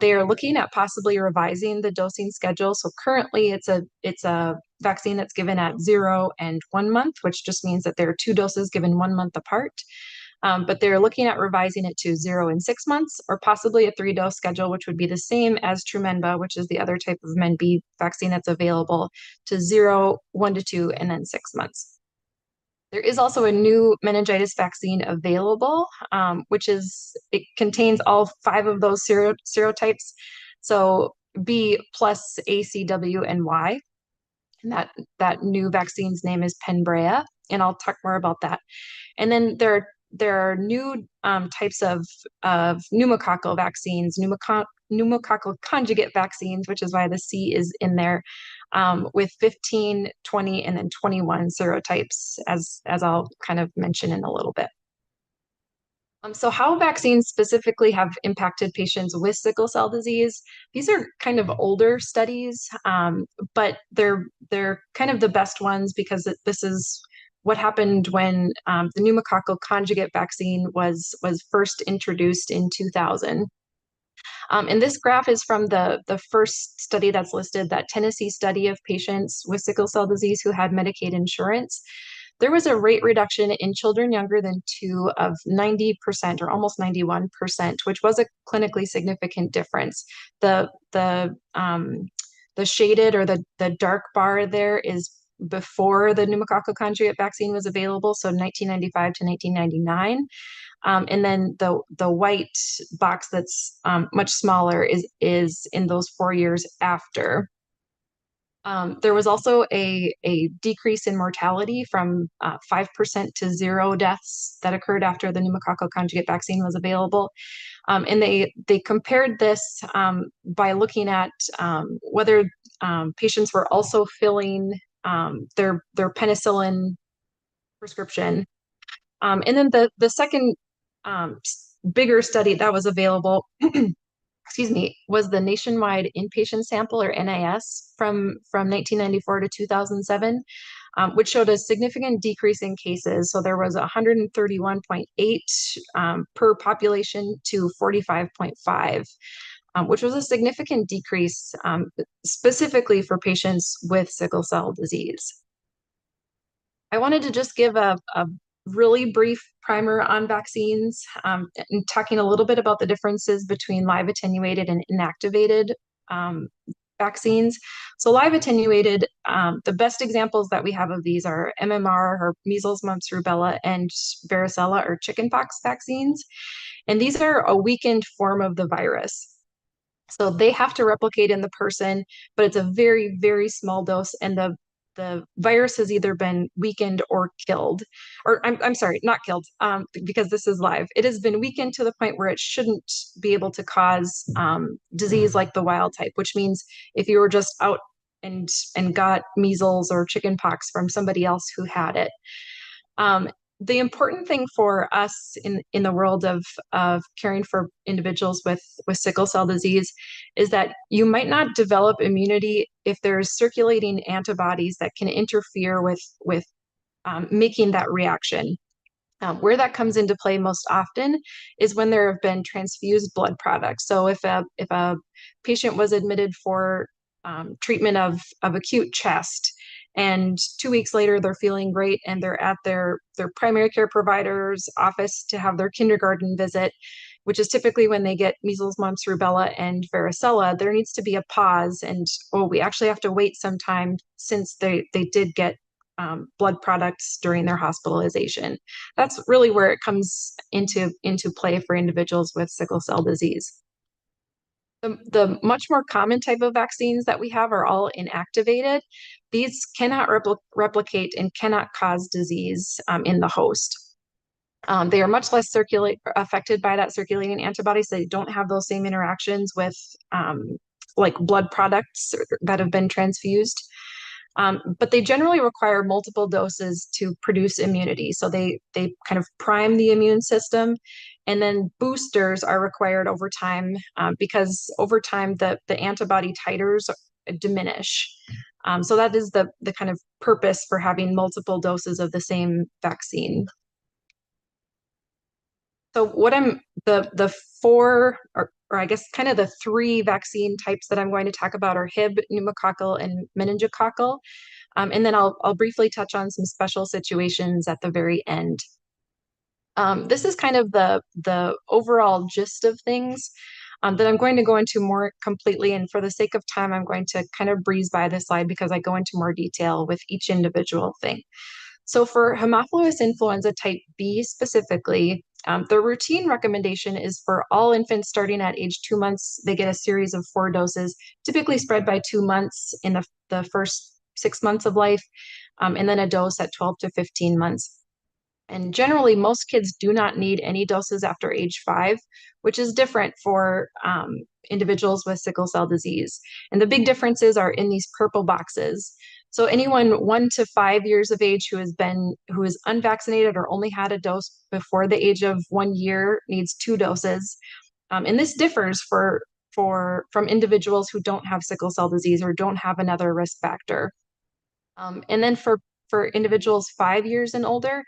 they are looking at possibly revising the dosing schedule. So currently it's a vaccine that's given at 0 and 1 month, which just means that there are 2 doses given 1 month apart. But they're looking at revising it to 0 and 6 months, or possibly a 3-dose schedule, which would be the same as Trumemba, which is the other type of MenB vaccine that's available, to 0, 1 to 2, and then 6 months. There is also a new meningitis vaccine available, it contains all 5 of those serotypes. So B plus A, C, W, and Y. And that new vaccine's name is Penbrea, and I'll talk more about that. And then there are new types of pneumococcal vaccines, pneumococcal conjugate vaccines, which is why the C is in there, with 15, 20, and then 21 serotypes, as I'll kind of mention in a little bit. So how vaccines specifically have impacted patients with sickle cell disease, these are kind of older studies, but they're kind of the best ones because this is what happened when the pneumococcal conjugate vaccine was first introduced in 2000. And this graph is from the first study that's listed, that Tennessee study of patients with sickle cell disease who had Medicaid insurance. There was a rate reduction in children younger than 2 of 90% or almost 91%, which was a clinically significant difference. The shaded or the dark bar there is before the pneumococcal conjugate vaccine was available, so 1995 to 1999. And then the white box that's much smaller is in those 4 years after. There was also a decrease in mortality from 5% to 0 deaths that occurred after the pneumococcal conjugate vaccine was available. And they compared this by looking at whether patients were also filling their penicillin prescription. And then the second bigger study that was available excuse me, was the nationwide inpatient sample, or NIS, from 1994 to 2007, which showed a significant decrease in cases. So there was 131.8 per population to 45.5, which was a significant decrease specifically for patients with sickle cell disease. I wanted to just give a really brief primer on vaccines, and talking a little bit about the differences between live attenuated and inactivated vaccines. So live attenuated, the best examples that we have of these are MMR, or measles, mumps, rubella, and varicella, or chickenpox vaccines. And these are a weakened form of the virus. So they have to replicate in the person, but it's a very, very small dose, and the virus has either been weakened or killed, or I'm sorry, not killed, because this is live. It has been weakened to the point where it shouldn't be able to cause disease like the wild type, which means if you were just out and got measles or chickenpox from somebody else who had it. The important thing for us in the world of caring for individuals with sickle cell disease is that you might not develop immunity if there's circulating antibodies that can interfere with making that reaction. Where that comes into play most often is when there have been transfused blood products. So if a patient was admitted for treatment of acute chest, and 2 weeks later they're feeling great and they're at their primary care provider's office to have their kindergarten visit, which is typically when they get measles, mumps, rubella, and varicella, there needs to be a pause, and we actually have to wait some time since they did get blood products during their hospitalization. That's really where it comes into play for individuals with sickle cell disease. The much more common type of vaccines that we have are all inactivated. These cannot replicate and cannot cause disease in the host. They are much less affected by that circulating antibody, so they don't have those same interactions with like blood products that have been transfused. But they generally require multiple doses to produce immunity. So they kind of prime the immune system, and then boosters are required over time because over time the antibody titers diminish. So that is the kind of purpose for having multiple doses of the same vaccine. So what I'm the four or I guess kind of the three vaccine types that I'm going to talk about are Hib, pneumococcal, and meningococcal. And then I'll briefly touch on some special situations at the very end. This is kind of the overall gist of things that I'm going to go into more completely. And for the sake of time, I'm going to kind of breeze by this slide because I go into more detail with each individual thing. So for Haemophilus influenza type B specifically, the routine recommendation is for all infants starting at age 2 months, they get a series of 4 doses, typically spread by 2 months in the first 6 months of life, and then a dose at 12 to 15 months. And generally, most kids do not need any doses after age 5, which is different for individuals with sickle cell disease. And the big differences are in these purple boxes. So anyone 1 to 5 years of age who is unvaccinated or only had a dose before the age of 1 year needs 2 doses. And this differs from individuals who don't have sickle cell disease or don't have another risk factor. And then for individuals 5 years and older,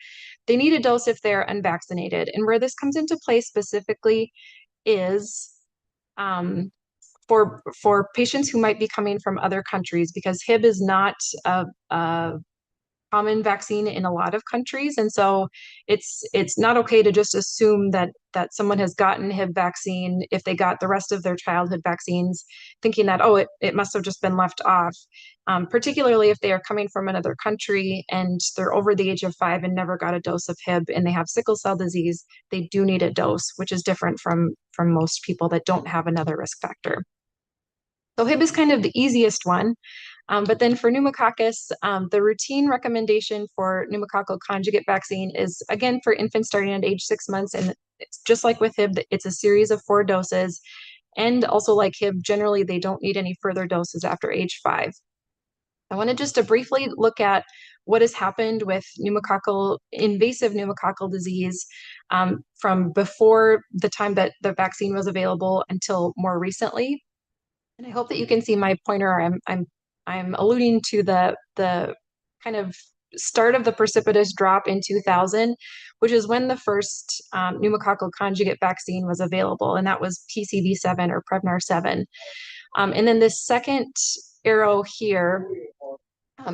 they need a dose if they're unvaccinated. And where this comes into play specifically is for patients who might be coming from other countries, because Hib is not a common vaccine in a lot of countries, and so it's not okay to just assume that someone has gotten Hib vaccine if they got the rest of their childhood vaccines, thinking that it must have just been left off. Particularly if they are coming from another country and they're over the age of 5 and never got a dose of Hib and they have sickle cell disease, they do need a dose, which is different from most people that don't have another risk factor. So Hib is kind of the easiest one. But then for pneumococcus, the routine recommendation for pneumococcal conjugate vaccine is, again, for infants starting at age 6 months. And it's just like with Hib, it's a series of 4 doses. And also like Hib, generally, they don't need any further doses after age 5. I wanted just to briefly look at what has happened with invasive pneumococcal disease from before the time that the vaccine was available until more recently. And I hope that you can see my pointer. I'm alluding to the kind of start of the precipitous drop in 2000, which is when the first pneumococcal conjugate vaccine was available, and that was PCV7 or Prevnar 7. And then this second arrow here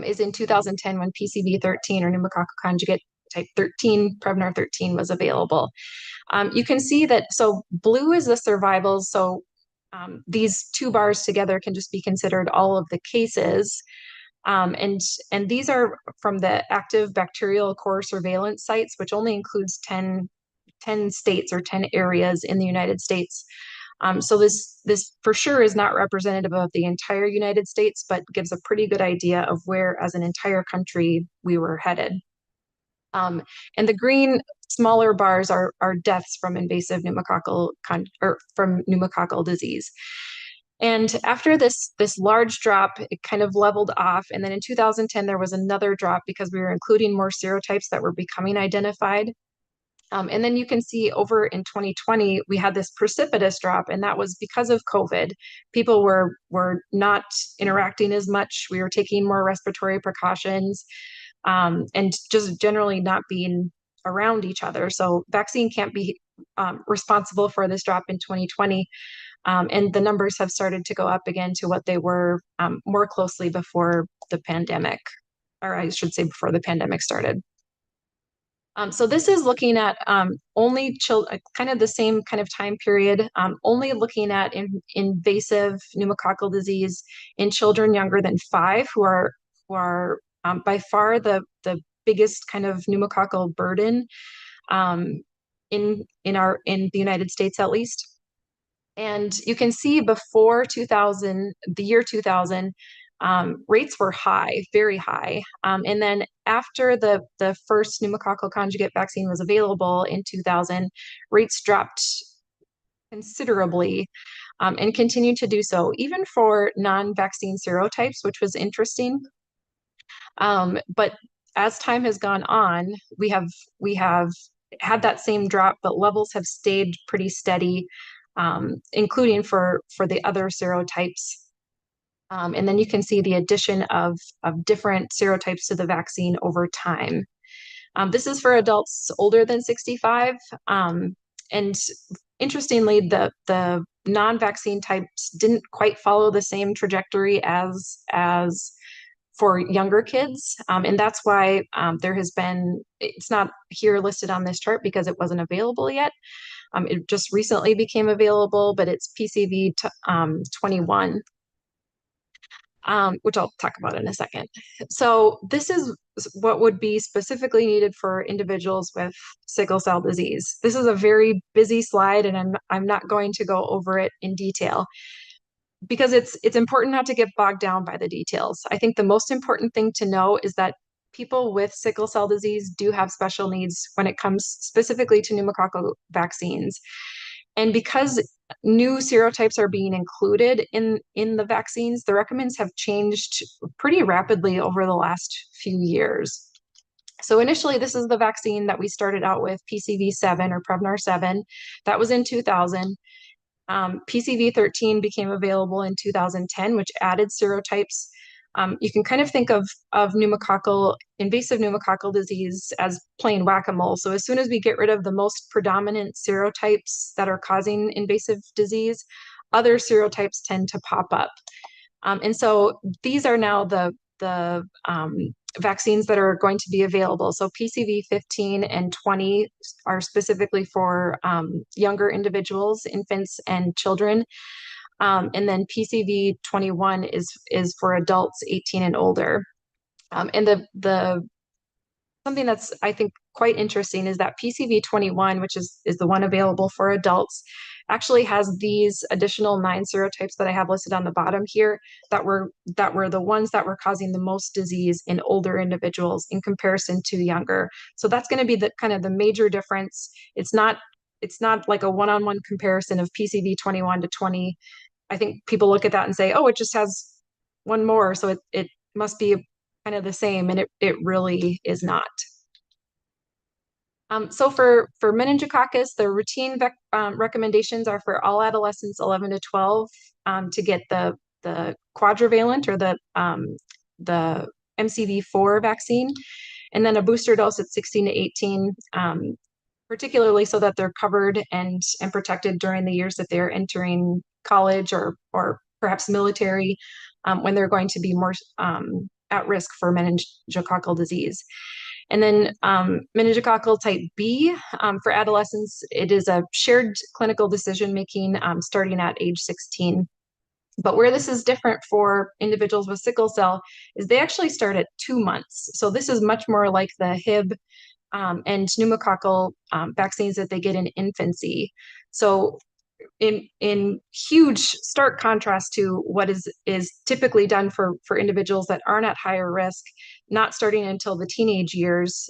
is in 2010 when PCV13 or pneumococcal conjugate type 13, Prevnar 13 was available. You can see that, so blue is the survival, so these 2 bars together can just be considered all of the cases. And these are from the active bacterial core surveillance sites, which only includes 10 states or 10 areas in the United States. So this for sure is not representative of the entire United States, but gives a pretty good idea of where, as an entire country, we were headed. And the green smaller bars are deaths from invasive pneumococcal from pneumococcal disease. And after this large drop, it kind of leveled off. And then in 2010, there was another drop because we were including more serotypes that were becoming identified. And then you can see over in 2020, we had this precipitous drop, and that was because of COVID. People were not interacting as much. We were taking more respiratory precautions. And just generally not being around each other. So vaccine can't be responsible for this drop in 2020. And the numbers have started to go up again to what they were more closely before the pandemic, or I should say before the pandemic started. So this is looking at only kind of the same kind of time period, only looking at invasive pneumococcal disease in children younger than 5 who are by far the biggest kind of pneumococcal burden in the United States, at least. And you can see before 2000, the year 2000, rates were high, very high. And then after the first pneumococcal conjugate vaccine was available in 2000, rates dropped considerably and continued to do so, even for non-vaccine serotypes, which was interesting. But as time has gone on, we have had that same drop, but levels have stayed pretty steady, including for the other serotypes. And then you can see the addition of different serotypes to the vaccine over time. This is for adults older than 65. And interestingly, the non-vaccine types didn't quite follow the same trajectory as for younger kids. And that's why there has been, it's not here listed on this chart because it wasn't available yet. It just recently became available, but it's PCV 21. Which I'll talk about in a second. So this is what would be specifically needed for individuals with sickle cell disease. This is a very busy slide, and I'm not going to go over it in detail because it's important not to get bogged down by the details. I think the most important thing to know is that people with sickle cell disease do have special needs when it comes specifically to pneumococcal vaccines. And because new serotypes are being included in the vaccines, the recommends have changed pretty rapidly over the last few years. So initially, this is the vaccine that we started out with, PCV7 or Prevnar 7. That was in 2000. PCV13 became available in 2010, which added serotypes. You can kind of think of invasive pneumococcal disease as playing whack-a-mole. So as soon as we get rid of the most predominant serotypes that are causing invasive disease, other serotypes tend to pop up. And so these are now the vaccines that are going to be available. So PCV 15 and 20 are specifically for younger individuals, infants and children. And then PCV 21 is for adults 18 and older. And the something that's, I think, quite interesting is that PCV 21, which is the one available for adults, actually has these additional 9 serotypes that I have listed on the bottom here that were the ones that were causing the most disease in older individuals in comparison to younger. So that's going to be the kind of the major difference. It's not like a one-on-one comparison of PCV 21 to 20. I think people look at that and say, oh, it just has one more, so it must be kind of the same, and it really is not. So for meningococcus, the routine recommendations are for all adolescents 11 to 12 to get the quadrivalent or the MCV4 vaccine, and then a booster dose at 16 to 18, particularly so that they're covered and protected during the years that they're entering college or perhaps military, when they're going to be more at risk for meningococcal disease. And then meningococcal type B, for adolescents, it is a shared clinical decision-making starting at age 16. But where this is different for individuals with sickle cell is they actually start at 2 months. So this is much more like the Hib and pneumococcal vaccines that they get in infancy. So in huge stark contrast to what is typically done for individuals that aren't at higher risk, not starting until the teenage years,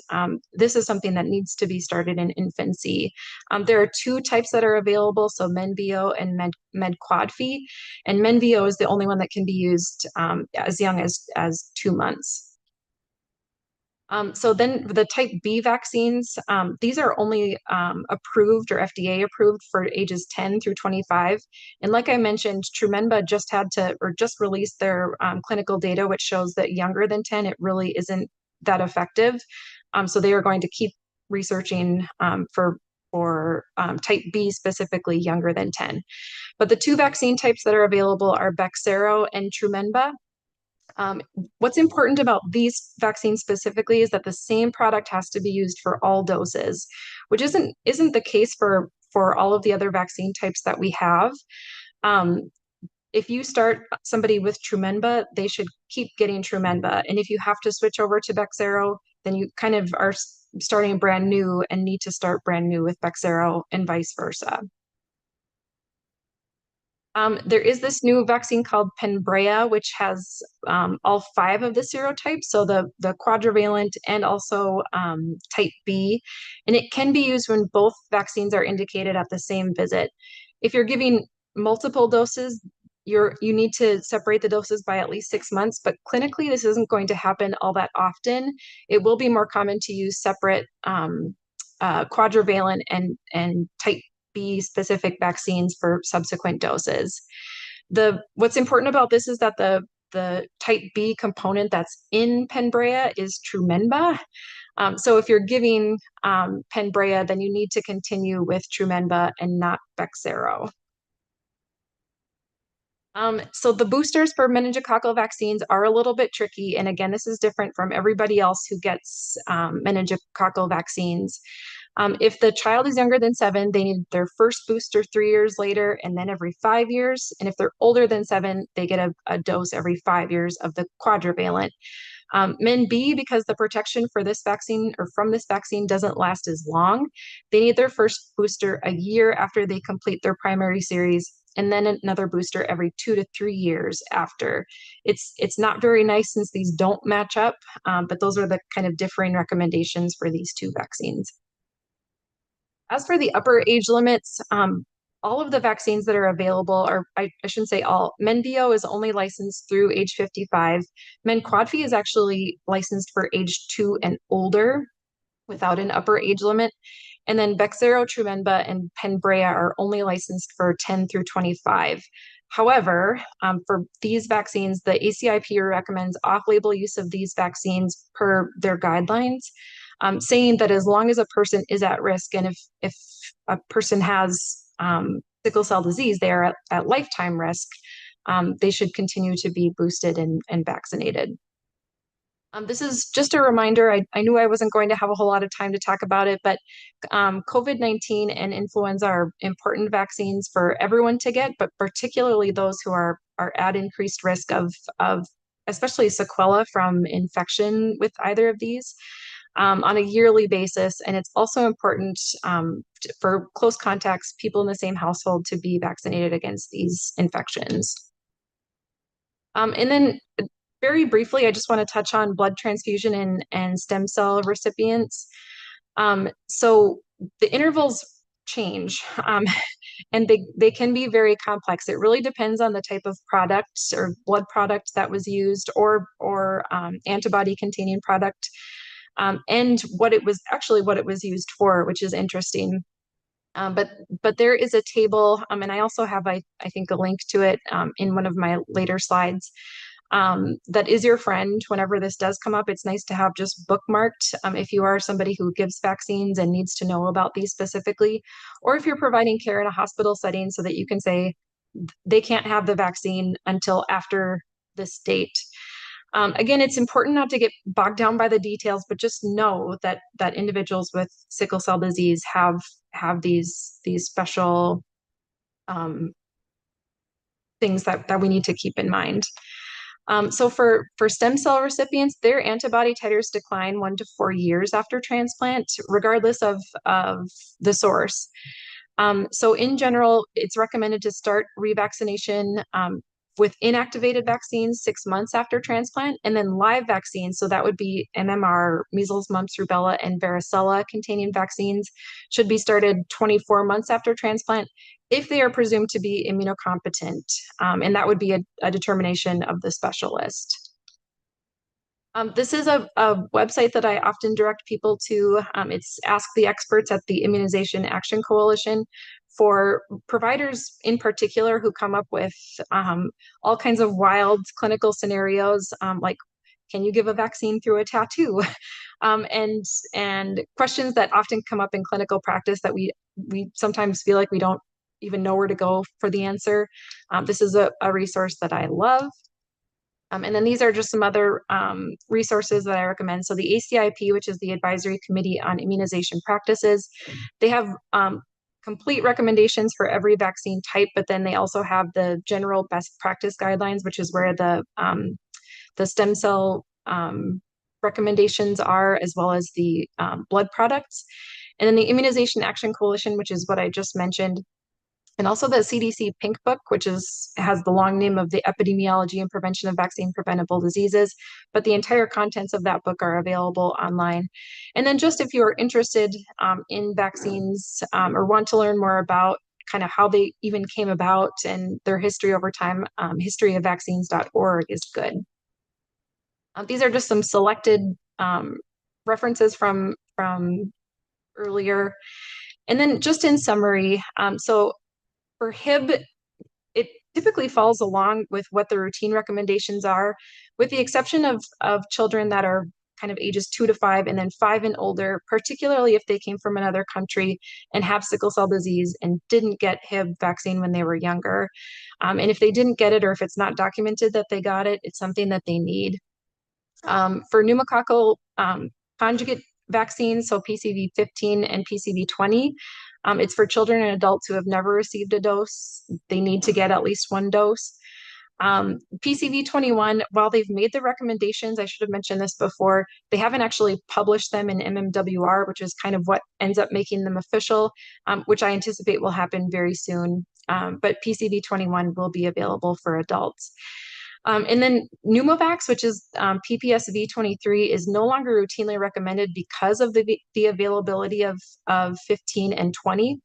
this is something that needs to be started in infancy. There are 2 types that are available, so MenVio and MedQuadfi, and MenVio is the only one that can be used as young as 2 months. So then the type B vaccines, these are only approved or FDA approved for ages 10 through 25. And like I mentioned, Trumenba just released their clinical data, which shows that younger than 10, it really isn't that effective. So they are going to keep researching for type B, specifically younger than 10. But the 2 vaccine types that are available are Bexsero and Trumenba. What's important about these vaccines specifically is that the same product has to be used for all doses, which isn't the case for all of the other vaccine types that we have. If you start somebody with Trumenba, they should keep getting Trumenba. And if you have to switch over to Bexsero, then you kind of are starting brand new and need to start brand new with Bexsero and vice versa. There is this new vaccine called Penbrea, which has all 5 of the serotypes, so the quadrivalent and also type B, and it can be used when both vaccines are indicated at the same visit. If you're giving multiple doses, you need to separate the doses by at least 6 months, but clinically this isn't going to happen all that often. It will be more common to use separate quadrivalent and type B specific vaccines for subsequent doses. What's important about this is that the type B component that's in Penbrea is Trumenba. So if you're giving Penbrea, then you need to continue with Trumenba and not Bexsero. So the boosters for meningococcal vaccines are a little bit tricky. And again, this is different from everybody else who gets meningococcal vaccines. If the child is younger than 7, they need their first booster 3 years later and then every 5 years. And if they're older than 7, they get a dose every 5 years of the quadrivalent. Men B, because the protection for this vaccine or from this vaccine doesn't last as long, they need their first booster a year after they complete their primary series, and then another booster every 2 to 3 years after. It's not very nice since these don't match up, but those are the kind of differing recommendations for these 2 vaccines. As for the upper age limits, all of the vaccines that are available are, I shouldn't say all, Menveo is only licensed through age 55. Menquadfi is actually licensed for age 2 and older without an upper age limit. And then Bexsero, Trumenba, and Penbrea are only licensed for 10 through 25. However, for these vaccines, the ACIP recommends off-label use of these vaccines per their guidelines, saying that as long as a person is at risk and if a person has sickle cell disease, they are at lifetime risk, they should continue to be boosted and vaccinated. This is just a reminder. I knew I wasn't going to have a whole lot of time to talk about it, but COVID-19 and influenza are important vaccines for everyone to get, but particularly those who are at increased risk of especially sequela from infection with either of these on a yearly basis. And it's also important for close contacts, people in the same household, to be vaccinated against these infections. And then very briefly, I just want to touch on blood transfusion and stem cell recipients. So the intervals change, and they can be very complex. It really depends on the type of product or blood product that was used, or antibody containing product, and what it was used for, which is interesting. But there is a table, and I also have, I think, a link to it in one of my later slides. That is your friend whenever this does come up. It's nice to have just bookmarked if you are somebody who gives vaccines and needs to know about these specifically, or if you're providing care in a hospital setting, so that you can say they can't have the vaccine until after this date. Again, it's important not to get bogged down by the details, but just know that individuals with sickle cell disease have these special things that we need to keep in mind. So for stem cell recipients, their antibody titers decline 1 to 4 years after transplant, regardless of the source. So in general, it's recommended to start revaccination with inactivated vaccines 6 months after transplant, and then live vaccines, so that would be MMR, measles, mumps, rubella, and varicella containing vaccines, should be started 24 months after transplant if they are presumed to be immunocompetent, and that would be a determination of the specialist. This is a website that I often direct people to. It's Ask the Experts at the Immunization Action Coalition, for providers in particular who come up with all kinds of wild clinical scenarios, like, can you give a vaccine through a tattoo? And questions that often come up in clinical practice that we sometimes feel like we don't even know where to go for the answer. This is a resource that I love. And then these are just some other resources that I recommend. So the ACIP, which is the Advisory Committee on Immunization Practices, they have complete recommendations for every vaccine type, but then they also have the general best practice guidelines, which is where the stem cell recommendations are, as well as the blood products. And then the Immunization Action Coalition, which is what I just mentioned, And also the CDC Pink Book, which has the long name of the Epidemiology and Prevention of Vaccine Preventable Diseases, but the entire contents of that book are available online. And then just if you're interested in vaccines or want to learn more about kind of how they even came about and their history over time, historyofvaccines.org is good. These are just some selected references from earlier. And then just in summary, so for HIB, it typically falls along with what the routine recommendations are, with the exception of children that are kind of ages 2 to 5 and then 5 and older, particularly if they came from another country and have sickle cell disease and didn't get HIB vaccine when they were younger. And if they didn't get it, or if it's not documented that they got it, it's something that they need. For pneumococcal conjugate vaccines, so PCV15 and PCV20, it's for children and adults who have never received a dose. They need to get at least one dose. PCV21, while they've made the recommendations, I should have mentioned this before, they haven't actually published them in MMWR, which is kind of what ends up making them official, which I anticipate will happen very soon. But PCV21 will be available for adults. And then Pneumovax, which is PPSV23, is no longer routinely recommended because of the availability of 15 and 20.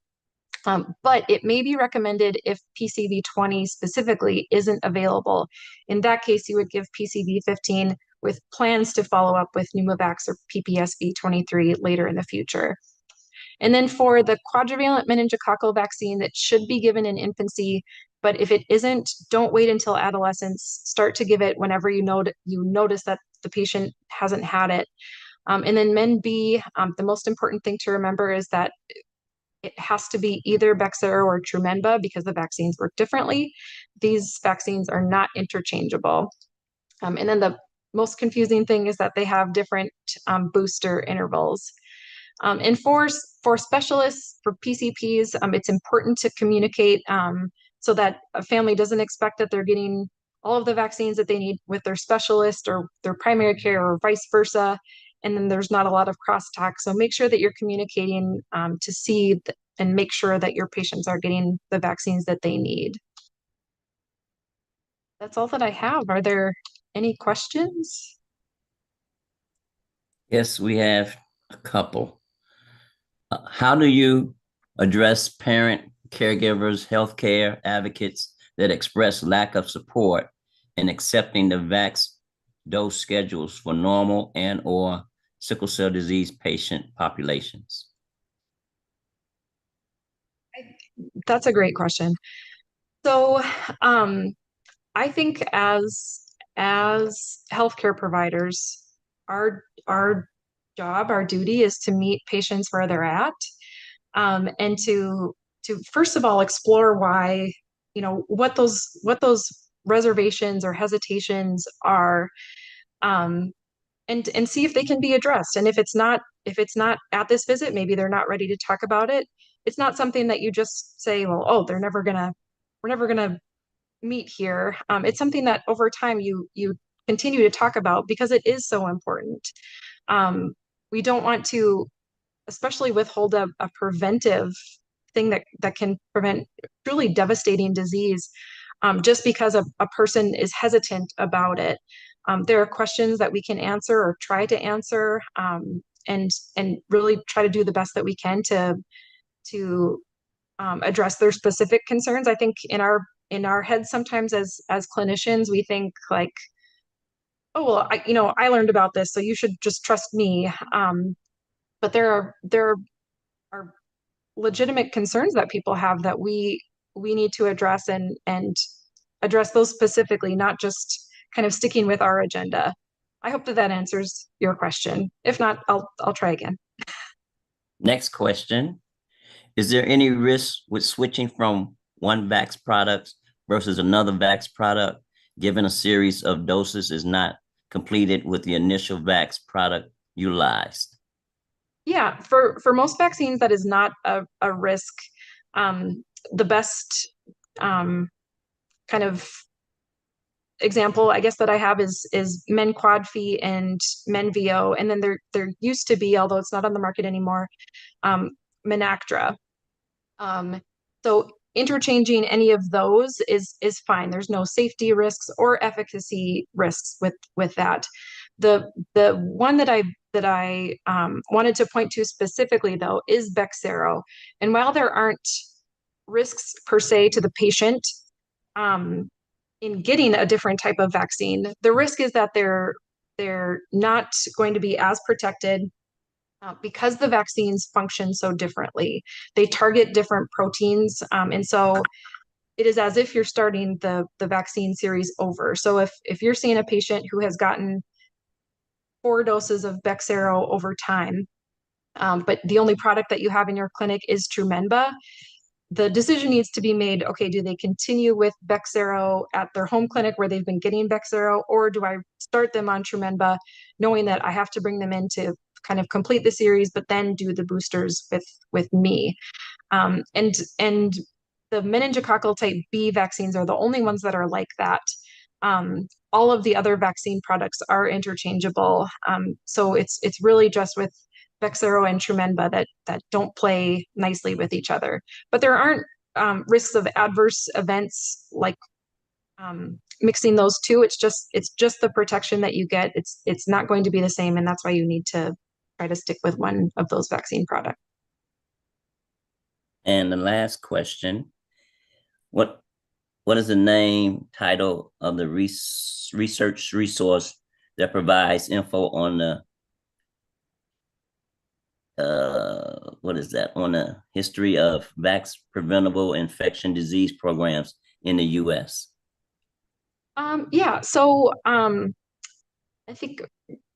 But it may be recommended if PCV20 specifically isn't available. In that case, you would give PCV15 with plans to follow up with Pneumovax or PPSV23 later in the future. And then for the quadrivalent meningococcal vaccine, that should be given in infancy, but if it isn't, don't wait until adolescence. Start to give it whenever you notice that the patient hasn't had it. And then Men-B, the most important thing to remember is that it has to be either Bexsero or Trumenba because the vaccines work differently. These vaccines are not interchangeable. And then the most confusing thing is that they have different booster intervals. And for specialists, for PCPs, it's important to communicate so that a family doesn't expect that they're getting all of the vaccines that they need with their specialist or their primary care or vice versa. And then there's not a lot of crosstalk. So make sure that you're communicating to see and make sure that your patients are getting the vaccines that they need. That's all that I have. Are there any questions?
Yes, we have a couple. How do you address parent, caregivers, healthcare advocates that express lack of support in accepting the vax dose schedules for normal and or sickle cell disease patient populations?
That's a great question. So I think as healthcare providers, our job, our duty is to meet patients where they're at, and to first of all explore why, what those reservations or hesitations are, and see if they can be addressed. And if it's not at this visit, maybe they're not ready to talk about it. It's not something that you just say, well, oh, we're never gonna meet here. It's something that over time you continue to talk about because it is so important. We don't want to, especially withhold a preventive thing that can prevent truly devastating disease just because a person is hesitant about it. There are questions that we can answer or try to answer, and really try to do the best that we can to address their specific concerns. I think in our heads sometimes as clinicians, we think like, oh, well, I learned about this, so you should just trust me. But there are legitimate concerns that people have that we need to address and address those specifically, not just kind of sticking with our agenda. I hope that answers your question. If not, I'll try again.
Next question. Is there any risk with switching from one Vax product versus another Vax product, given a series of doses is not completed with the initial Vax product utilized?
Yeah, for most vaccines, that is not a risk. The best kind of example, I guess, that I have is Men-Quad-Phe and Men-VO, and then there used to be, although it's not on the market anymore, Menactra. So interchanging any of those is fine. There's no safety risks or efficacy risks with that. The one that I wanted to point to specifically though is Bexsero. And while there aren't risks per se to the patient in getting a different type of vaccine, the risk is that they're not going to be as protected because the vaccines function so differently. They target different proteins, and so it is as if you're starting the vaccine series over. So if you're seeing a patient who has gotten 4 doses of Bexsero over time, but the only product that you have in your clinic is Trumenba, the decision needs to be made, okay, do they continue with Bexsero at their home clinic where they've been getting Bexsero, or do I start them on Trumenba, knowing that I have to bring them in to kind of complete the series, but then do the boosters with me. And the meningococcal type B vaccines are the only ones that are like that. All of the other vaccine products are interchangeable. So it's really just with Bexsero and Trumenba that don't play nicely with each other. But there aren't risks of adverse events like mixing those two. It's just the protection that you get. It's not going to be the same, and that's why you need to try to stick with one of those vaccine products.
And the last question, what is the name title of the research resource that provides info on the what is that, on the history of preventable infection disease programs in the US?
Yeah, so I think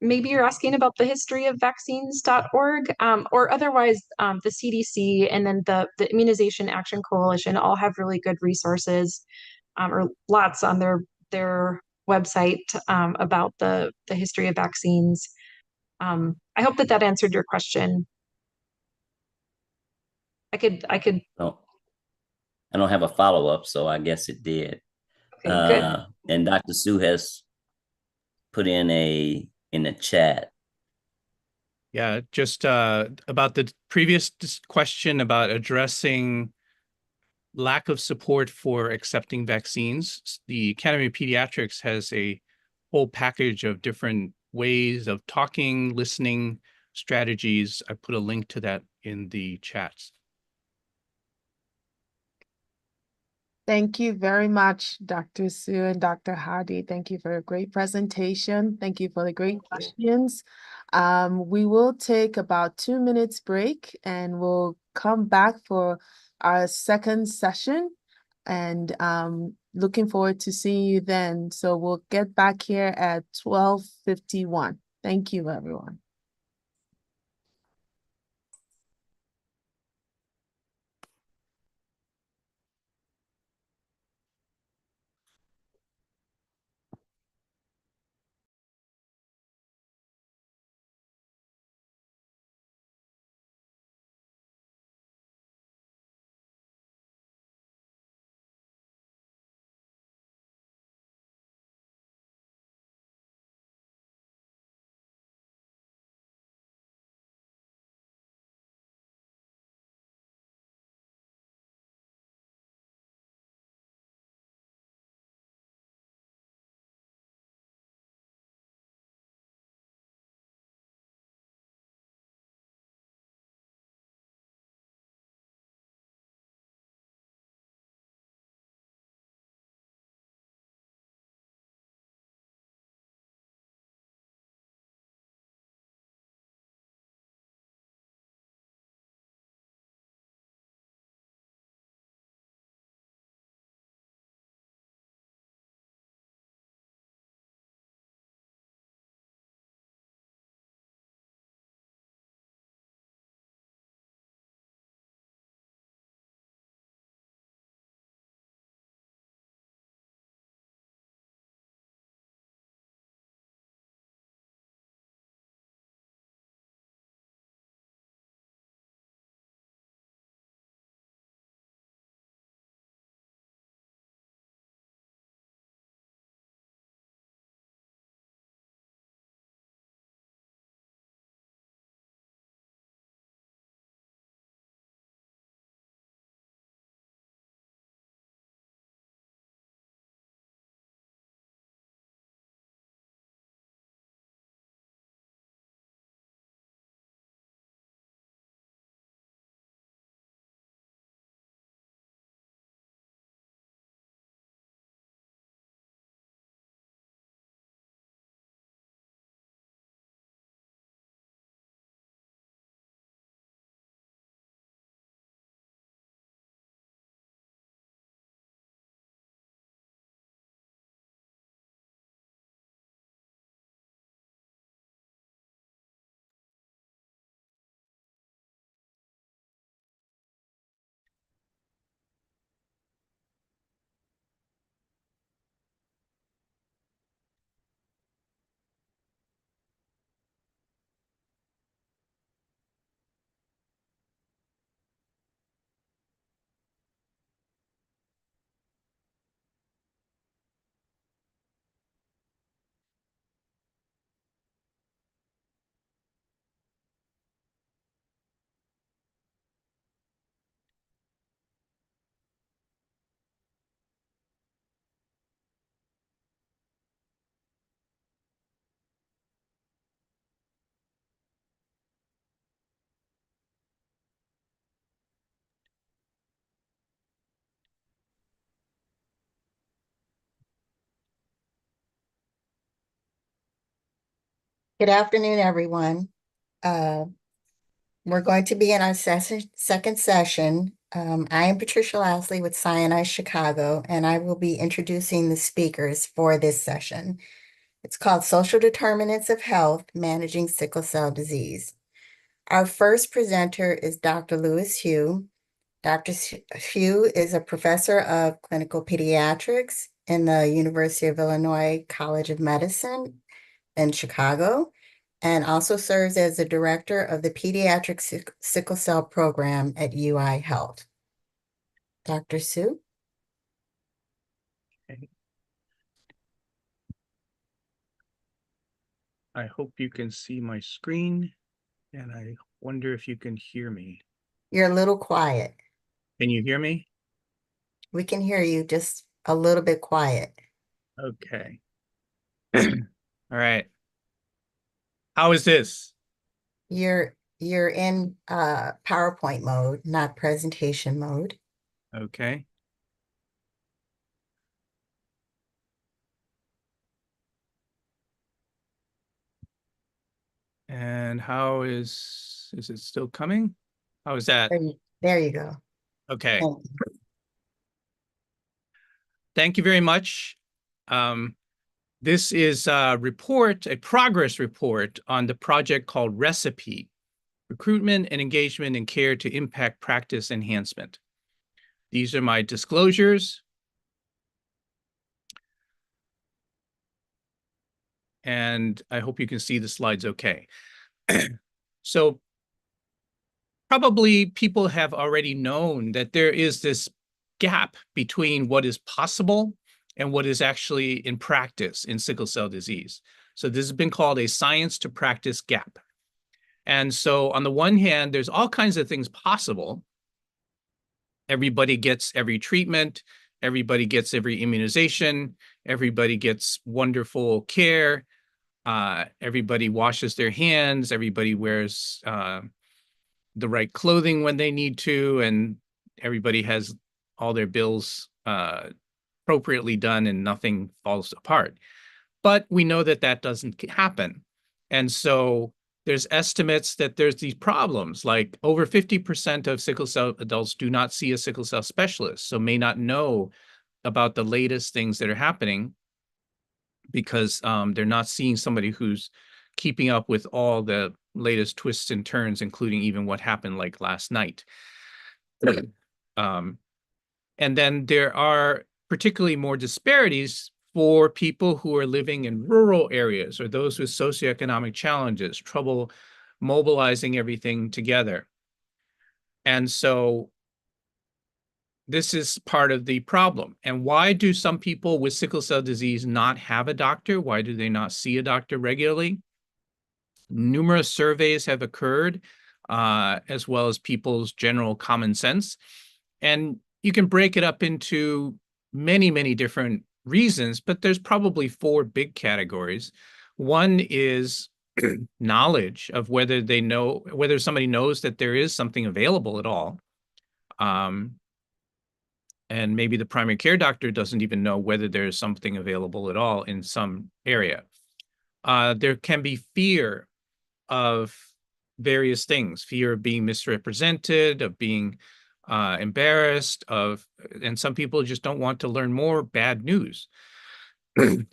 maybe you're asking about the history of vaccines.org, or otherwise the CDC and then the Immunization Action Coalition all have really good resources, or lots on their website about the history of vaccines. I hope that answered your question. I could.
No, I don't have a follow-up, so I guess it did.
Okay, good.
And Dr. Sue has put in the chat.
Yeah, just about the previous question about addressing lack of support for accepting vaccines. The Academy of Pediatrics has a whole package of different ways of talking, listening strategies. I put a link to that in the chats.
Thank you very much, Dr. Sue and Dr. Hardy. Thank you for a great presentation. Thank you for the great questions. We will take about 2 minutes break and we'll come back for our second session, and looking forward to seeing you then. So we'll get back here at 12:51. Thank you, everyone.
Good afternoon, everyone. We're going to be in our second session. I am Patricia Lasley with Sinai Chicago, and I will be introducing the speakers for this session. It's called Social Determinants of Health, Managing Sickle Cell Disease. Our first presenter is Dr. Lewis Hugh. Dr. Hugh is a professor of clinical pediatrics in the University of Illinois College of Medicine in Chicago, and also serves as the director of the Pediatric Sickle Cell Program at UI Health. Dr. Sue?
Okay. I hope you can see my screen, and I wonder if you can hear me.
You're a little quiet.
Can you hear me?
We can hear you, just a little bit quiet.
Okay. All right. How is this?
You're in PowerPoint mode, not presentation mode.
Okay. And how is it still coming? How is that?
There you go.
Okay.
Thank you.
Thank you very much. This is a progress report on the project called Recipe, Recruitment and Engagement in Care to Impact Practice Enhancement. These are my disclosures. And I hope you can see the slides okay. So probably people have already known that there is this gap between what is possible and what is actually in practice in sickle cell disease. So this has been called a science to practice gap. And so on the one hand, there's all kinds of things possible. Everybody gets every treatment, everybody gets every immunization, everybody gets wonderful care, everybody washes their hands, everybody wears the right clothing when they need to, and everybody has all their bills appropriately done and nothing falls apart. But we know that that doesn't happen. And so there's estimates that there's these problems, like over 50% of sickle cell adults do not see a sickle cell specialist, so may not know about the latest things that are happening because they're not seeing somebody who's keeping up with all the latest twists and turns, including even what happened like last night. And then there are particularly more disparities for people who are living in rural areas or those with socioeconomic challenges, trouble mobilizing everything together. And so this is part of the problem. And why do some people with sickle cell disease not have a doctor? Why do they not see a doctor regularly? Numerous surveys have occurred, as well as people's general common sense. And you can break it up into many, many different reasons, but there's probably four big categories. One is knowledge of whether somebody knows that there is something available at all. And maybe the primary care doctor doesn't even know whether there's something available at all in some area. There can be fear of various things, fear of being misrepresented, of being embarrassed, and some people just don't want to learn more bad news.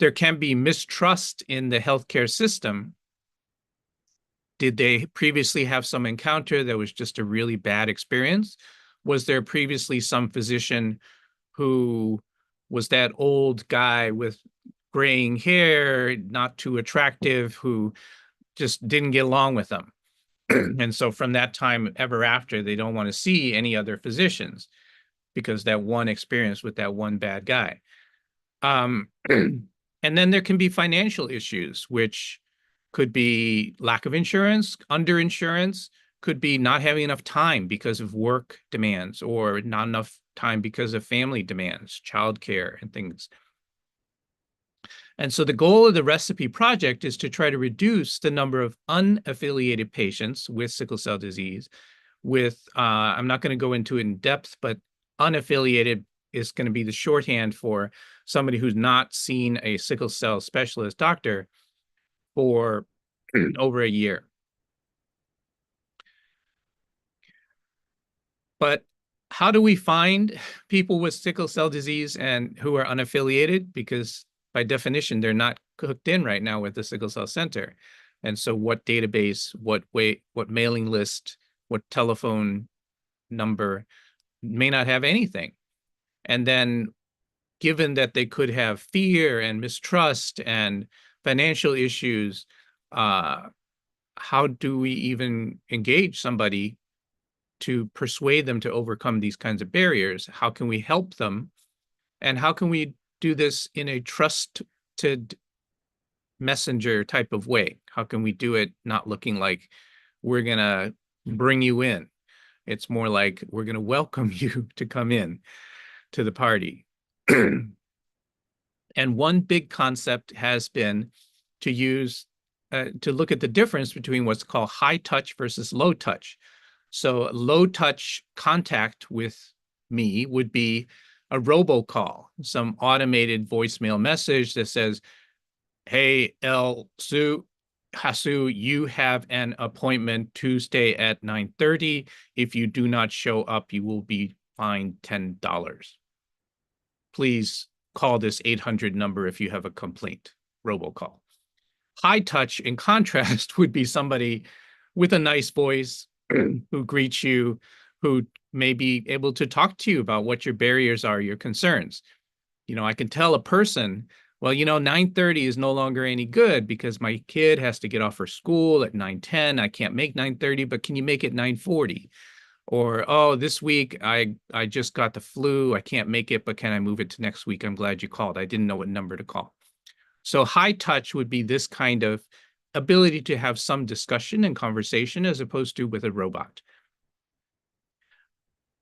There can be mistrust in the healthcare system. Did they previously have some encounter that was just a really bad experience? Was there previously some physician who was that old guy with graying hair, not too attractive, who just didn't get along with them? And so from that time ever after, they don't want to see any other physicians because that one experience with that one bad guy. And then there can be financial issues, which could be lack of insurance, underinsurance, could be not having enough time because of work demands or not enough time because of family demands, childcare and things. And so the goal of the Recipe Project is to try to reduce the number of unaffiliated patients with sickle cell disease with, I'm not going to go into it in depth, but unaffiliated is going to be the shorthand for somebody who's not seen a sickle cell specialist doctor for over a year. But how do we find people with sickle cell disease and who are unaffiliated? Because by definition, they're not hooked in right now with the Sickle Cell Center. And so what database, what mailing list, what telephone number may not have anything. And then given that they could have fear and mistrust and financial issues, how do we even engage somebody to persuade them to overcome these kinds of barriers? How can we help them? And how can we do this in a trusted messenger type of way? How can we do it not looking like we're going to bring you in? It's more like we're going to welcome you to come in to the party. And one big concept has been to use, to look at the difference between what's called high touch versus low touch. So low touch contact with me would be a robocall, some automated voicemail message that says, hey, Hasu, you have an appointment Tuesday at 9:30. If you do not show up, you will be fined $10. Please call this 800 number if you have a complaint, robocall. High touch, in contrast, would be somebody with a nice voice who greets you, who may be able to talk to you about what your barriers are, your concerns. You know, I can tell a person, well, 9:30 is no longer any good because my kid has to get off for school at 9:10. I can't make 9:30, but can you make it 9:40? Or, oh, this week I just got the flu. I can't make it, but can I move it to next week? I'm glad you called. I didn't know what number to call. So high touch would be this kind of ability to have some discussion and conversation as opposed to with a robot.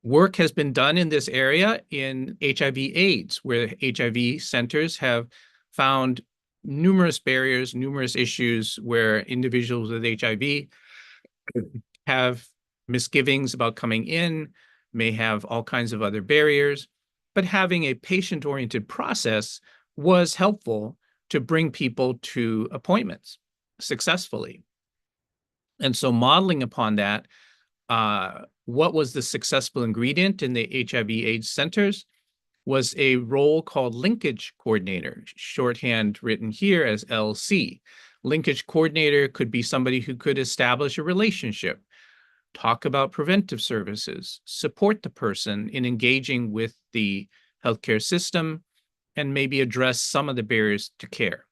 Work has been done in this area in HIV/AIDS, where HIV centers have found numerous barriers, numerous issues where individuals with HIV have misgivings about coming in, may have all kinds of other barriers, but having a patient-oriented process was helpful to bring people to appointments successfully. And so modeling upon that, what was the successful ingredient in the HIV/AIDS centers was a role called linkage coordinator, shorthand written here as LC. Linkage coordinator could be somebody who could establish a relationship, talk about preventive services, support the person in engaging with the healthcare system, and maybe address some of the barriers to care.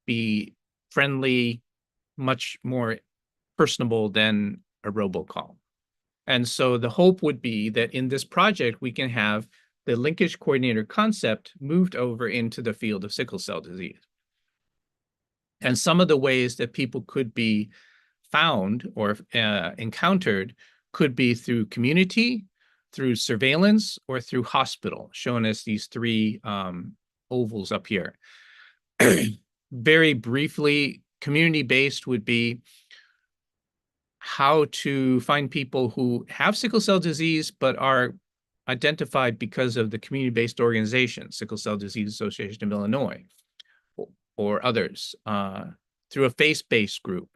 Be friendly, much more personable than a robocall. And so the hope would be that in this project, we can have the linkage coordinator concept moved over into the field of sickle cell disease. And some of the ways that people could be found or encountered could be through community, through surveillance, or through hospital, shown as these three ovals up here. Very briefly, community-based would be how to find people who have sickle cell disease but are identified because of the community-based organization, Sickle Cell Disease Association of Illinois, or others, through a faith-based group.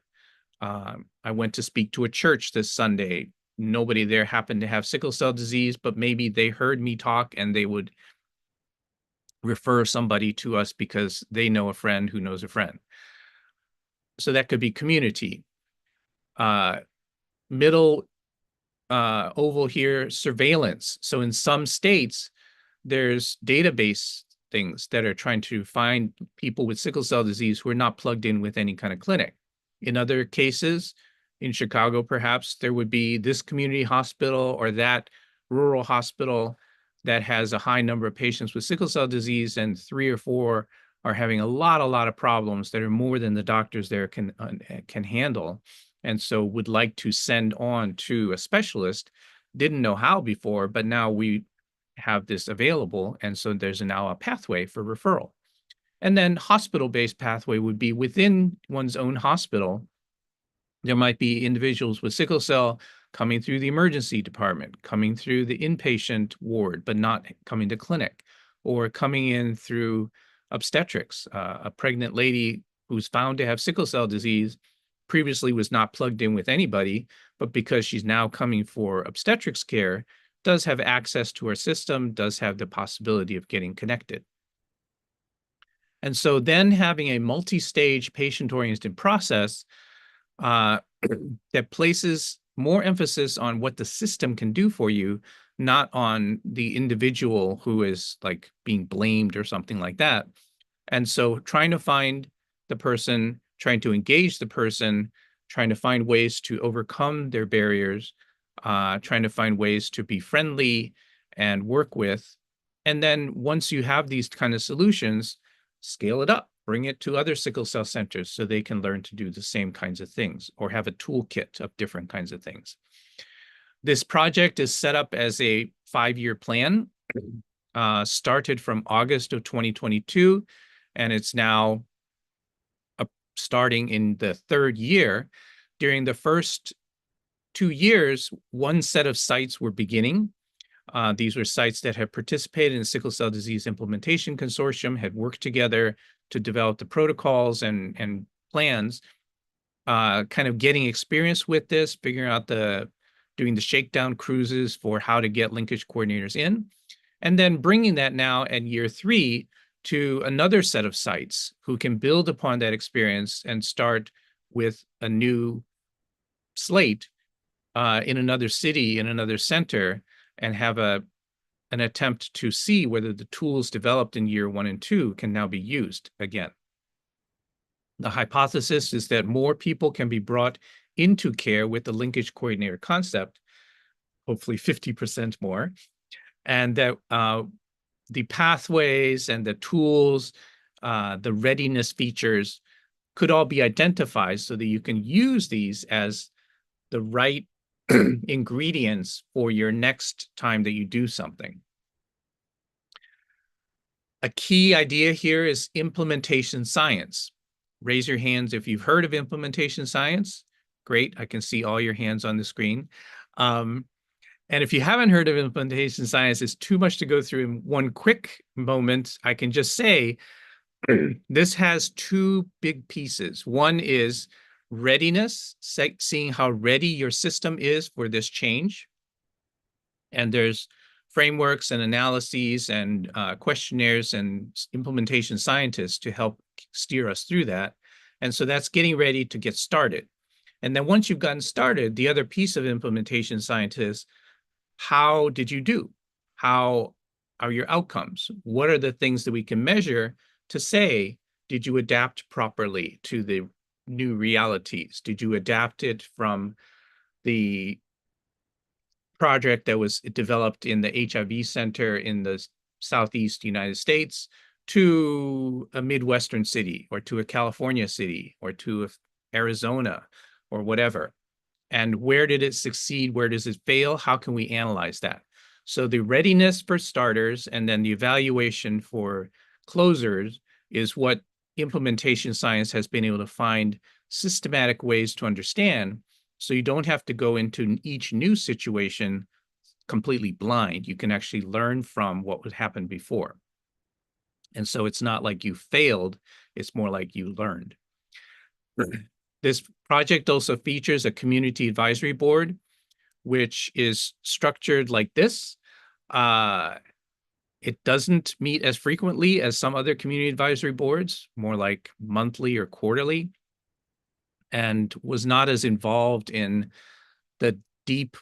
I went to speak to a church this Sunday. Nobody there happened to have sickle cell disease, but maybe they heard me talk and they would refer somebody to us because they know a friend who knows a friend. So that could be community. Middle oval here, surveillance. So in some states, there's database things that are trying to find people with sickle cell disease who are not plugged in with any kind of clinic. In other cases, in Chicago, perhaps, there would be this community hospital or that rural hospital that has a high number of patients with sickle cell disease, and 3 or 4 are having a lot of problems that are more than the doctors there can handle. And so would like to send on to a specialist, didn't know how before, but now we have this available. And so there's now a pathway for referral. And then hospital-based pathway would be within one's own hospital. There might be individuals with sickle cell coming through the emergency department, coming through the inpatient ward, but not coming to clinic, or coming in through obstetrics. A pregnant lady who's found to have sickle cell disease previously was not plugged in with anybody, but because she's now coming for obstetrics care, does have access to our system, does have the possibility of getting connected. And so then having a multi-stage patient-oriented process that places more emphasis on what the system can do for you, not on the individual who is like being blamed or something like that. And so trying to find the person, trying to engage the person, trying to find ways to overcome their barriers, trying to find ways to be friendly and work with. And then once you have these kind of solutions, scale it up, bring it to other sickle cell centers so they can learn to do the same kinds of things or have a toolkit of different kinds of things. This project is set up as a 5-year plan, started from August of 2022, and it's now starting in the 3rd year. During the first 2 years, one set of sites were beginning. These were sites that had participated in the Sickle Cell Disease Implementation Consortium, had worked together to develop the protocols and plans, kind of getting experience with this, figuring out doing the shakedown cruises for how to get linkage coordinators in, and then bringing that now in year 3 to another set of sites who can build upon that experience and start with a new slate in another city, in another center, and have an attempt to see whether the tools developed in year 1 and 2 can now be used again. The hypothesis is that more people can be brought into care with the linkage coordinator concept, hopefully 50% more, and that the pathways and the tools, the readiness features could all be identified so that you can use these as the right ingredients for your next time that you do something. A key idea here is implementation science. Raise your hands if you've heard of implementation science. Great, I can see all your hands on the screen. And if you haven't heard of implementation science, it's too much to go through in one quick moment. I can just say this has 2 big pieces. One is readiness, seeing how ready your system is for this change. And there's frameworks and analyses and questionnaires and implementation scientists to help steer us through that. And so that's getting ready to get started. And then once you've gotten started, the other piece of implementation scientists, how did you do? How are your outcomes? What are the things that we can measure to say, did you adapt properly to the new realities? Did you adapt it from the project that was developed in the HIV center in the Southeast United States to a Midwestern city or to a California city or to Arizona or whatever? And where did it succeed? Where does it fail? How can we analyze that? So the readiness for starters and then the evaluation for closers is what implementation science has been able to find systematic ways to understand. So you don't have to go into each new situation completely blind. You can actually learn from what would happen before. And so it's not like you failed, it's more like you learned. This project also features a community advisory board, which is structured like this. It doesn't meet as frequently as some other community advisory boards, more like monthly or quarterly, and was not as involved in the deep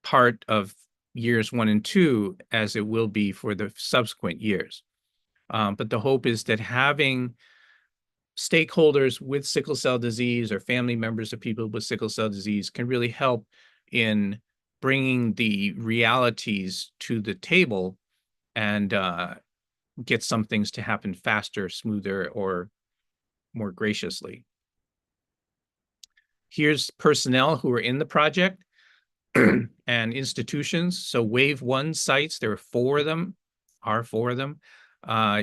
part of years 1 and 2 as it will be for the subsequent years. But the hope is that having stakeholders with sickle cell disease or family members of people with sickle cell disease can really help in bringing the realities to the table and get some things to happen faster, smoother, or more graciously. Here's personnel who are in the project and institutions. So Wave 1 sites, there are 4 of them,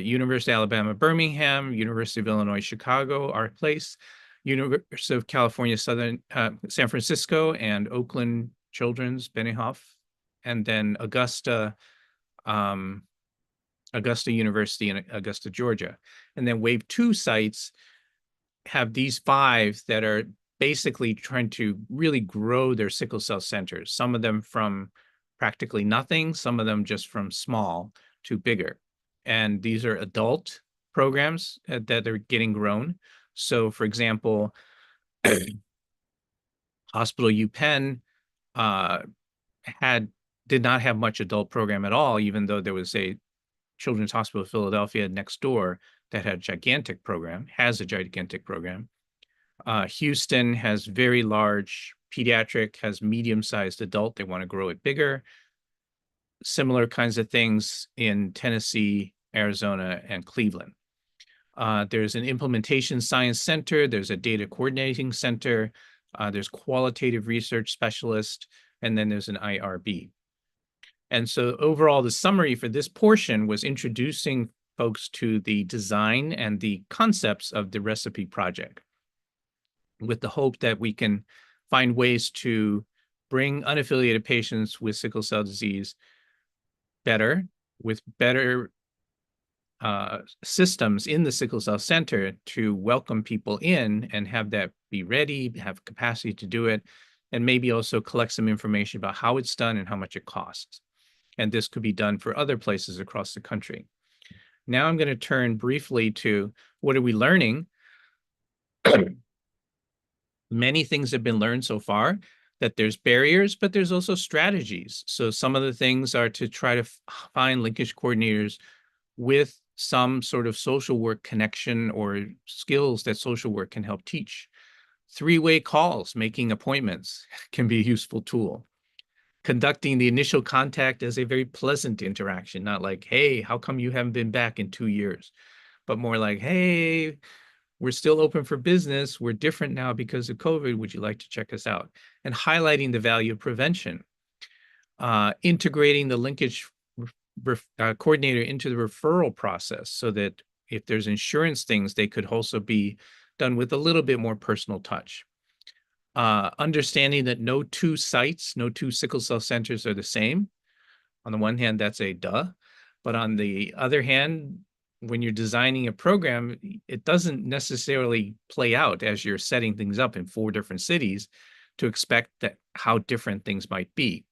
University of Alabama, Birmingham, University of Illinois, Chicago, our place, University of California, San Francisco, and Oakland Children's, Benioff, and then Augusta University in Augusta, Georgia. And then Wave 2 sites have these 5 that are basically trying to really grow their sickle cell centers. Some of them from practically nothing, some of them just from small to bigger. And these are adult programs that are getting grown. So for example, Hospital UPenn did not have much adult program at all, even though there was a Children's Hospital of Philadelphia next door that had a gigantic program, has a gigantic program. Houston has very large pediatric, has medium-sized adult. They want to grow it bigger. Similar kinds of things in Tennessee, Arizona, and Cleveland. There's an implementation science center. There's a data coordinating center. There's qualitative research specialist, and then there's an IRB. And so overall, the summary for this portion was introducing folks to the design and the concepts of the recipe project, with the hope that we can find ways to bring unaffiliated patients with sickle cell disease better, with better systems in the sickle cell center to welcome people in and have that be ready, have capacity to do it, and maybe also collect some information about how it's done and how much it costs. And this could be done for other places across the country. Now I'm going to turn briefly to what are we learning? Many things have been learned so far, that there's barriers, but there's also strategies. So some of the things are to try to find linkage coordinators with some sort of social work connection or skills that social work can help teach. 3-way calls, making appointments can be a useful tool. Conducting the initial contact as a very pleasant interaction, not like, hey, how come you haven't been back in 2 years? But more like, hey, we're still open for business. We're different now because of COVID. Would you like to check us out? And highlighting the value of prevention. Integrating the linkage coordinator into the referral process so that if there's insurance things, they could also be done with a little bit more personal touch. Understanding that no 2 sites, no 2 sickle cell centers are the same. On the one hand, that's a duh. But on the other hand, when you're designing a program, it doesn't necessarily play out as you're setting things up in 4 different cities to expect that how different things might be.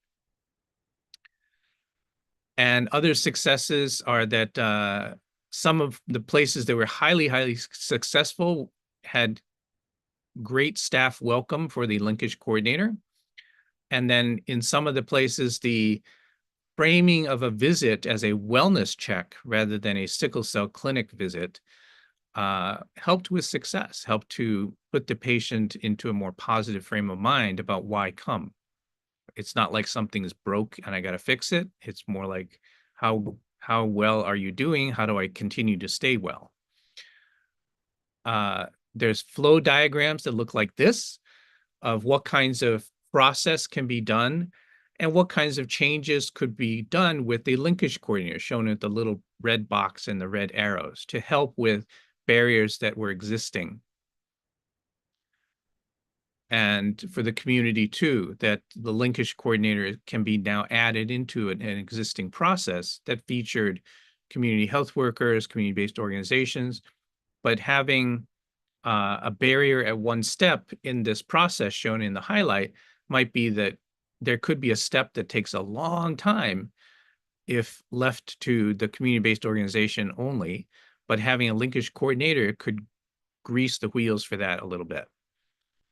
And other successes are that some of the places that were highly successful had great staff welcome for the linkage coordinator. And then in some of the places, the framing of a visit as a wellness check rather than a sickle cell clinic visit helped with success, helped to put the patient into a more positive frame of mind about why come. It's not like something's broke and I got to fix it. It's more like, how well are you doing? How do I continue to stay well? There's flow diagrams that look like this of what kinds of process can be done and what kinds of changes could be done with the linkage coordinator shown at the little red box and the red arrows to help with barriers that were existing. And for the community too, that the linkage coordinator can be now added into an existing process that featured community health workers, community-based organizations, but having a barrier at one step in this process shown in the highlight might be that there could be a step that takes a long time if left to the community-based organization only, but having a linkage coordinator could grease the wheels for that a little bit.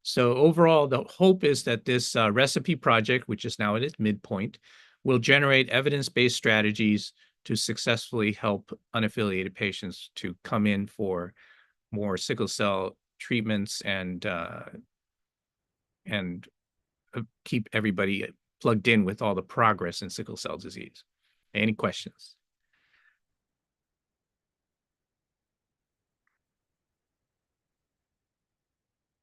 So overall, the hope is that this recipe project, which is now at its midpoint, will generate evidence-based strategies to successfully help unaffiliated patients to come in for more sickle cell treatments and keep everybody plugged in with all the progress in sickle cell disease. Any questions?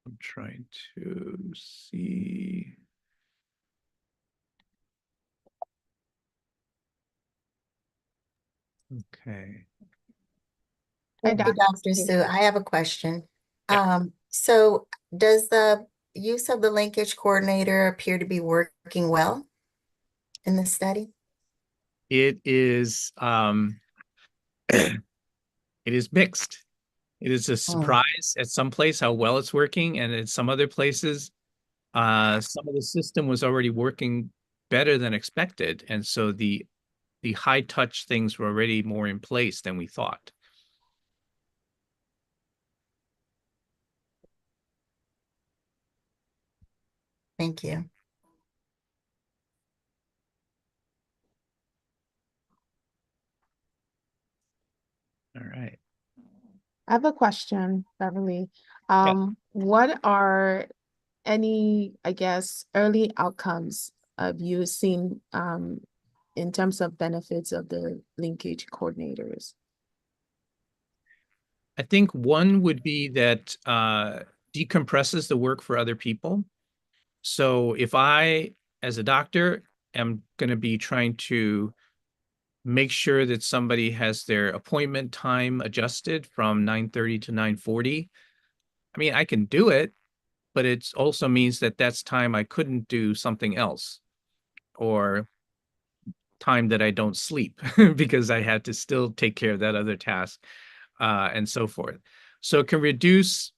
I'm trying to see. Okay.
Hey,
Dr.
Dr.
Sue.
Sue, I have a question.
Yeah.
So does the use of the linkage coordinator appear to be working well in the study?
It is it is mixed. It is a surprise at some place how well it's working, and at some other places, some of the system was already working better than expected, and so the high touch things were already more in place than we thought.
Thank you.
All right.
I have a question, Beverly. What are any, I guess, early outcomes of you seeing in terms of benefits of the linkage coordinators?
I think one would be that decompresses the work for other people. So if I, as a doctor, am going to be trying to make sure that somebody has their appointment time adjusted from 9:30 to 9:40, I mean, I can do it, but it also means that that's time I couldn't do something else, or time that I don't sleep because I had to still take care of that other task, and so forth. So it can reduce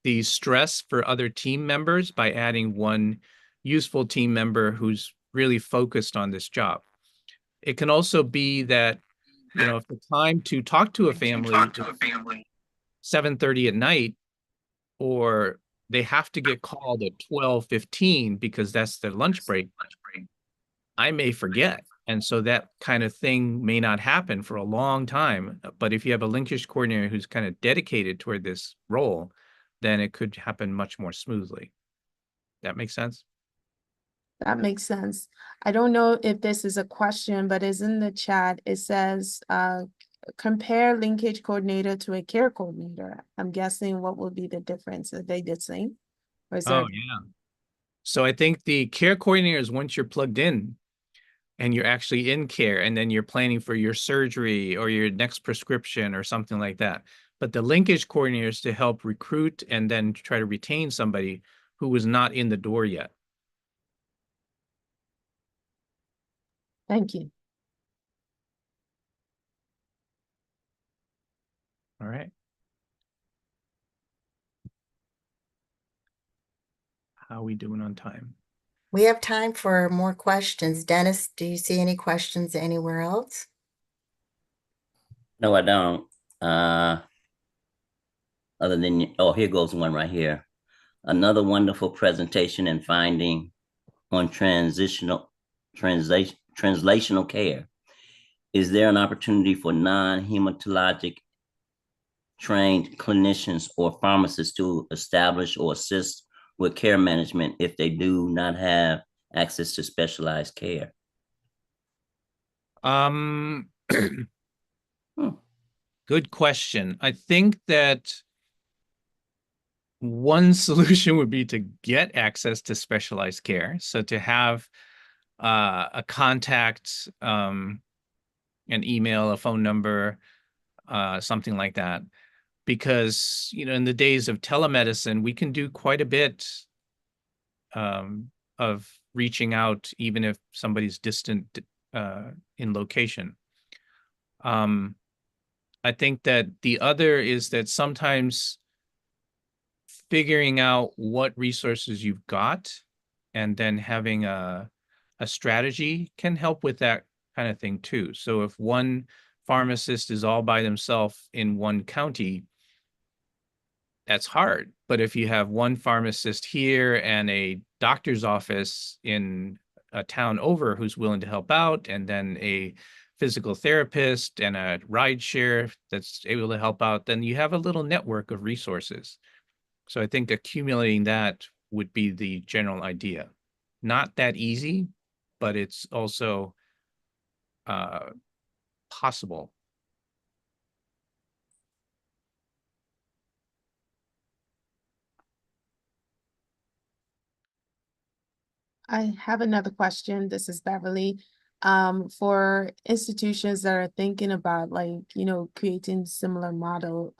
the stress for other team members by adding one useful team member who's really focused on this job. It can also be that, if the time to talk to a family is 7:30 at night, or they have to get called at 12:15 because that's their lunch break, I may forget. And so that kind of thing may not happen for a long time. But if you have a linkage coordinator who's kind of dedicated toward this role, then it could happen much more smoothly. That makes sense?
That makes sense. I don't know if this is a question, but it's in the chat. It says, compare linkage coordinator to a care coordinator. I'm guessing what would be the difference? Are they the same? Or is there?
Oh, yeah. So I think the care coordinator is once you're plugged in and you're actually in care, and then you're planning for your surgery or your next prescription or something like that. But the linkage coordinator is to help recruit and then try to retain somebody who was not in the door yet.
Thank you.
All right. How are we doing on time?
We have time for more questions. Dennis, do you see any questions anywhere else?
No, I don't. Other than, oh, here goes one right here. Another wonderful presentation and finding on translational care. Is there an opportunity for non-hematologic trained clinicians or pharmacists to establish or assist with care management if they do not have access to specialized care?
Good question. I think that one solution would be to get access to specialized care. So to have a contact, an email, a phone number, something like that. Because, in the days of telemedicine, we can do quite a bit of reaching out, even if somebody's distant in location. I think that the other is that sometimes figuring out what resources you've got and then having a strategy can help with that kind of thing too. So if one pharmacist is all by themselves in one county, that's hard. But if you have one pharmacist here and a doctor's office in a town over who's willing to help out, and then a physical therapist and a ride share that's able to help out, then you have a little network of resources. So I think accumulating that would be the general idea. Not that easy, but it's also possible.
I have another question. This is Beverly. For institutions that are thinking about creating similar model,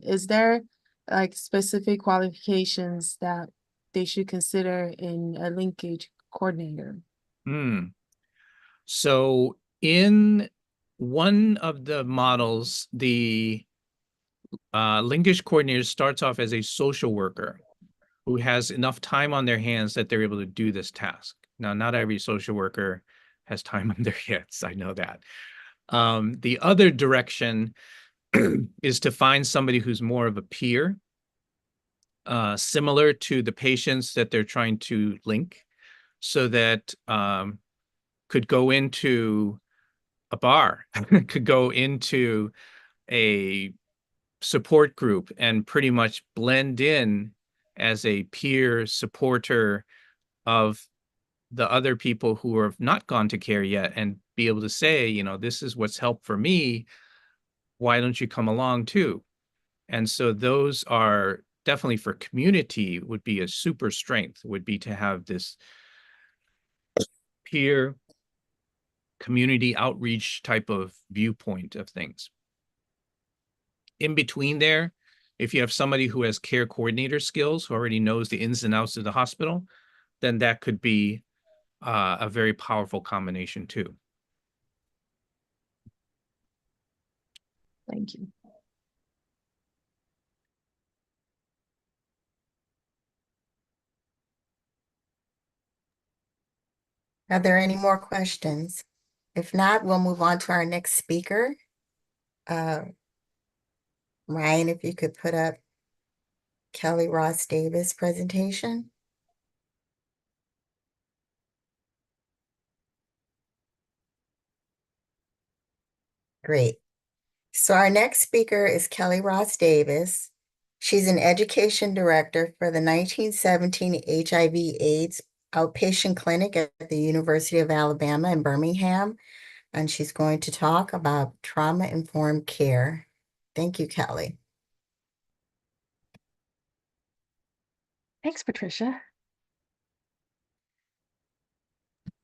is there like specific qualifications that they should consider in a linkage coordinator?
So in one of the models, the linkage coordinator starts off as a social worker who has enough time on their hands that they're able to do this task. Now, not every social worker has time on their hands. I know that. The other direction is to find somebody who's more of a peer, similar to the patients that they're trying to link, so that could go into a bar, could go into a support group and pretty much blend in as a peer supporter of the other people who have not gone to care yet, and be able to say, you know, this is what's helped for me. Why don't you come along too? And so those are definitely, for community, would be a super strength, would be to have this peer community outreach type of viewpoint of things. In between there, if you have somebody who has care coordinator skills, who already knows the ins and outs of the hospital, then that could be a very powerful combination too.
Thank you.
Are there any more questions? If not, we'll move on to our next speaker. Ryan, if you could put up Kelly Ross Davis presentation. Great. So our next speaker is Kelly Ross Davis. She's an education director for the 1917 HIV/AIDS outpatient clinic at the University of Alabama in Birmingham. And she's going to talk about trauma-informed care. Thank you, Kelly.
Thanks, Patricia.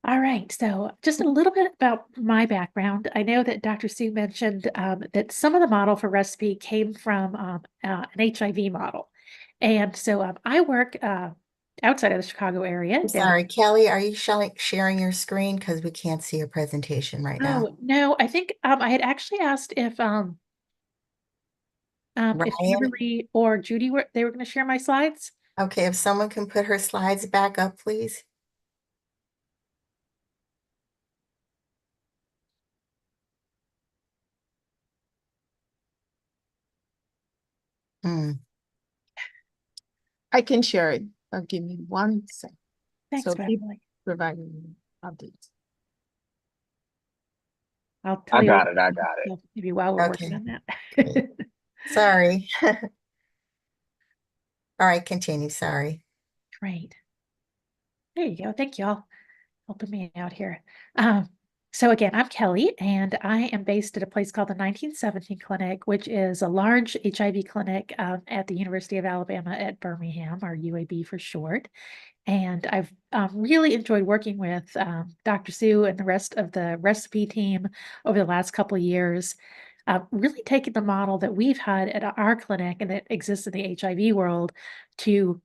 All right, so just a little bit about my background. I know that Dr. Sue mentioned that some of the model for recipe came from an HIV model. And so I work outside of the Chicago area.
I'm sorry, Kelly, are you sharing your screen? Because we can't see your presentation right now.
Oh, no, I think I had actually asked if Kimberly or Judy were going to share my slides.
Okay, if someone can put her slides back up, please.
I can share it, but give me 1 second.
Thanks,
so keep
Beverly.
providing updates.
I'll tell
I
you.
got it.
Maybe while we're working on that.
Sorry. All right, continue. Sorry.
Great. There you go. Thank y'all helping me out here. So again, I'm Kelly, and I am based at a place called the 1917 Clinic, which is a large HIV clinic at the University of Alabama at Birmingham, or UAB for short. And I've really enjoyed working with Dr. Sue and the rest of the recipe team over the last couple of years, really taking the model that we've had at our clinic and that exists in the HIV world to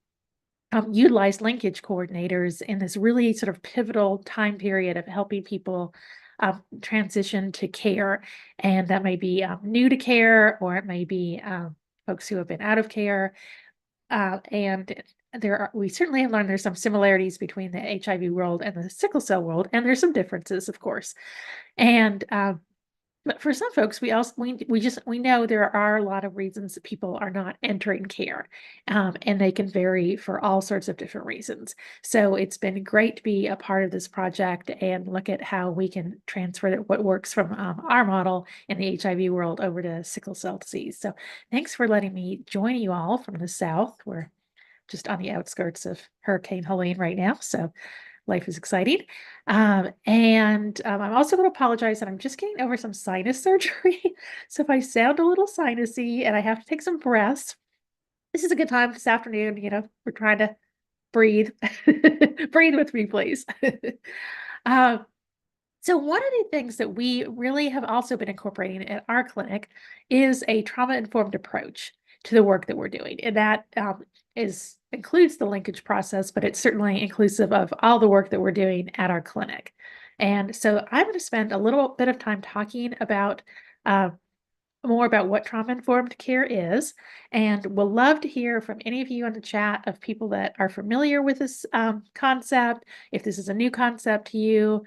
utilize linkage coordinators in this really sort of pivotal time period of helping people transition to care. And that may be new to care, or it may be folks who have been out of care. And we certainly have learned there's some similarities between the HIV world and the sickle cell world, and there's some differences, of course. And but for some folks, we know there are a lot of reasons that people are not entering care, and they can vary for all sorts of different reasons. So it's been great to be a part of this project and look at how we can transfer what works from our model in the HIV world over to sickle cell disease. So thanks for letting me join you all from the South. We're just on the outskirts of Hurricane Helene right now, so life is exciting. I'm also going to apologize that I'm just getting over some sinus surgery. So if I sound a little sinusy and I have to take some breaths, this is a good time this afternoon. You know, we're trying to breathe. Breathe with me, please. So one of the things that we really have also been incorporating at our clinic is a trauma-informed approach to the work that we're doing. And that includes the linkage process, but it's certainly inclusive of all the work that we're doing at our clinic. And so I'm going to spend a little bit of time talking about more about what trauma-informed care is, and we'll love to hear from any of you in the chat of people that are familiar with this concept, if this is a new concept to you,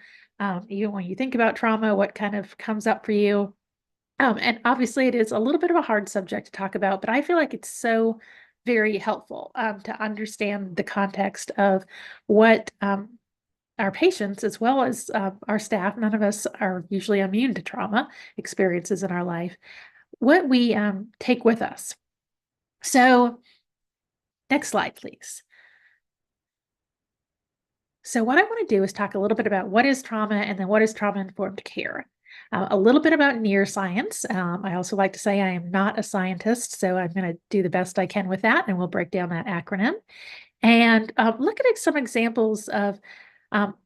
even when you think about trauma, what kind of comes up for you. And obviously it is a little bit of a hard subject to talk about, but I feel like it's so very helpful to understand the context of what our patients, as well as our staff, none of us are usually immune to trauma experiences in our life, what we take with us. So next slide, please. So what I want to do is talk a little bit about what is trauma and then what is trauma-informed care. A little bit about neuroscience. I also like to say I am not a scientist, so I'm going to do the best I can with that, and we'll break down that acronym. And look at some examples of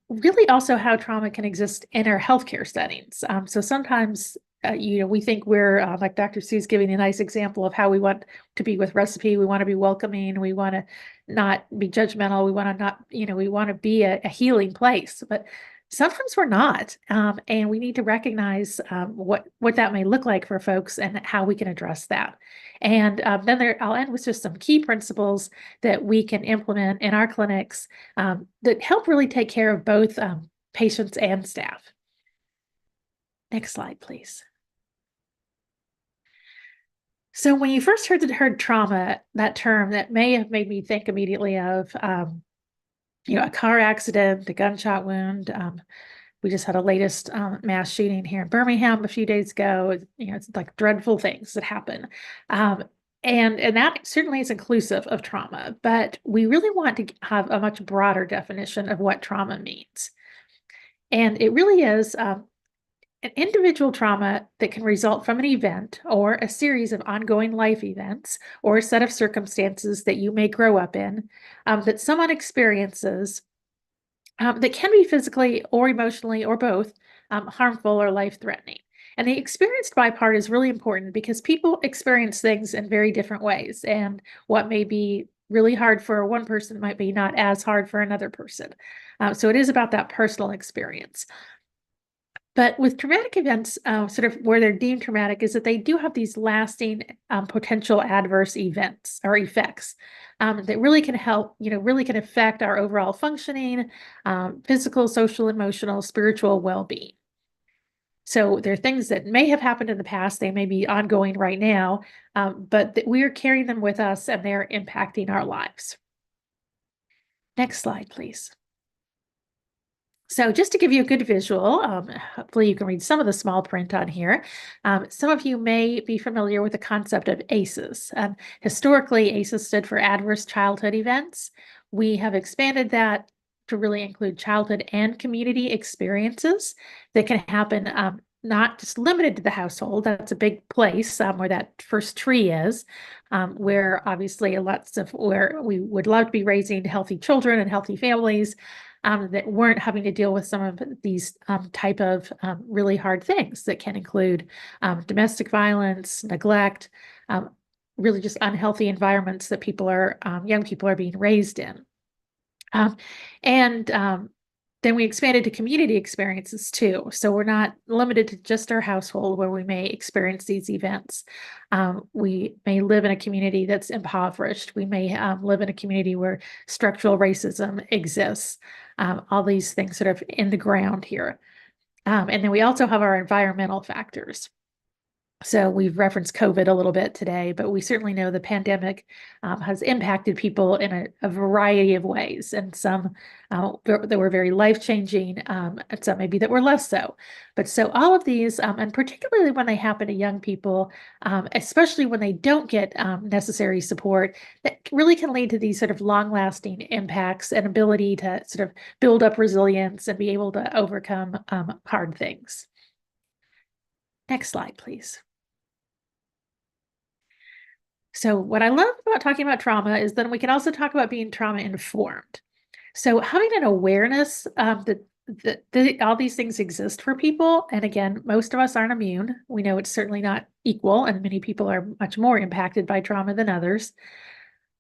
really also how trauma can exist in our healthcare settings. So sometimes, we think we're, like Dr. Sue's giving a nice example of how we want to be with recipe. We want to be welcoming. We want to not be judgmental. We want to not, we want to be a healing place. But sometimes we're not, and we need to recognize what that may look like for folks and how we can address that. And then I'll end with just some key principles that we can implement in our clinics that help really take care of both patients and staff. Next slide, please. So when you first heard trauma, that term, that may have made me think immediately of a car accident, a gunshot wound. We just had a latest mass shooting here in Birmingham a few days ago. It's like dreadful things that happen. And that certainly is inclusive of trauma, but we really want to have a much broader definition of what trauma means. And it really is an individual trauma that can result from an event or a series of ongoing life events or a set of circumstances that you may grow up in that someone experiences that can be physically or emotionally or both harmful or life-threatening. And the experienced by part is really important because people experience things in very different ways. And what may be really hard for one person might be not as hard for another person. So it is about that personal experience. But with traumatic events, sort of where they're deemed traumatic is that they do have these lasting potential adverse events or effects that really can help, really can affect our overall functioning, physical, social, emotional, spiritual well-being. So there are things that may have happened in the past, they may be ongoing right now, but that we're carrying them with us and they're impacting our lives. Next slide, please. So just to give you a good visual, hopefully you can read some of the small print on here. Some of you may be familiar with the concept of ACEs. Historically, ACEs stood for Adverse Childhood Events. We have expanded that to really include childhood and community experiences that can happen not just limited to the household. That's a big place where that first tree is, where obviously where we would love to be raising healthy children and healthy families. That weren't having to deal with some of these type of really hard things that can include domestic violence, neglect, really just unhealthy environments that young people are being raised in. Then we expanded to community experiences too. So we're not limited to just our household where we may experience these events. We may live in a community that's impoverished. We may live in a community where structural racism exists. All these things sort of in the ground here. And then we also have our environmental factors. So we've referenced COVID a little bit today, but we certainly know the pandemic has impacted people in a variety of ways, and some that were very life-changing, and some maybe that were less so. But so all of these, and particularly when they happen to young people, especially when they don't get necessary support, that really can lead to these sort of long-lasting impacts and ability to sort of build up resilience and be able to overcome hard things. Next slide, please. So what I love about talking about trauma is then we can also talk about being trauma informed. So having an awareness that all these things exist for people, and again, most of us aren't immune. We know it's certainly not equal, and many people are much more impacted by trauma than others.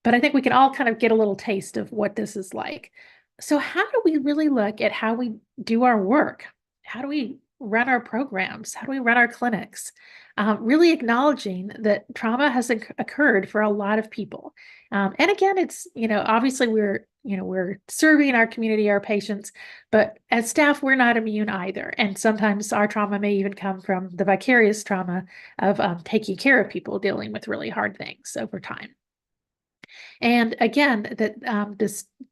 But I think we can all kind of get a little taste of what this is like. So how do we really look at how we do our work? How do we run our programs? How do we run our clinics? Really acknowledging that trauma has occurred for a lot of people. And again, it's, obviously we're serving our community, our patients, but as staff, we're not immune either. And sometimes our trauma may even come from the vicarious trauma of taking care of people dealing with really hard things over time. And again, that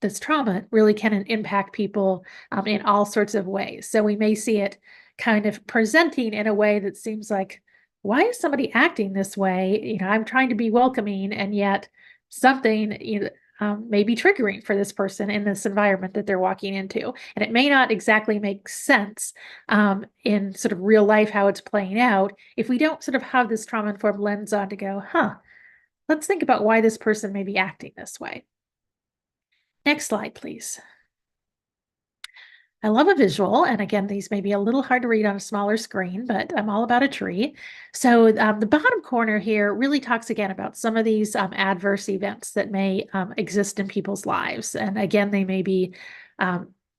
this trauma really can impact people in all sorts of ways. So we may see it kind of presenting in a way that seems like, why is somebody acting this way? I'm trying to be welcoming, and yet something may be triggering for this person in this environment that they're walking into. And it may not exactly make sense in sort of real life how it's playing out if we don't sort of have this trauma-informed lens on to go, let's think about why this person may be acting this way. Next slide, please. I love a visual, and again, these may be a little hard to read on a smaller screen, but I'm all about a tree. So the bottom corner here really talks again about some of these adverse events that may exist in people's lives. And again, they may be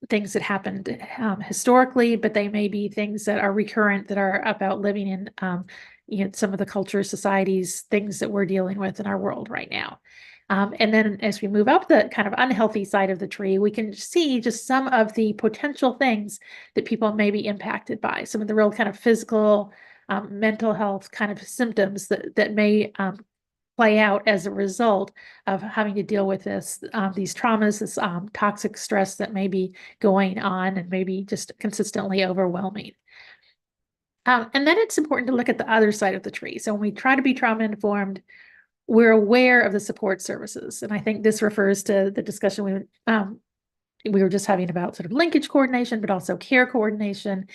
things that happened historically, but they may be things that are recurrent, that are about living in some of the culture, societies, things that we're dealing with in our world right now. And then as we move up the kind of unhealthy side of the tree, we can see just some of the potential things that people may be impacted by, some of the real kind of physical, mental health kind of symptoms that may play out as a result of having to deal with these traumas, this toxic stress that may be going on and maybe just consistently overwhelming. And then it's important to look at the other side of the tree. So when we try to be trauma informed, we're aware of the support services. And I think this refers to the discussion we were just having about sort of linkage coordination, but also care coordination,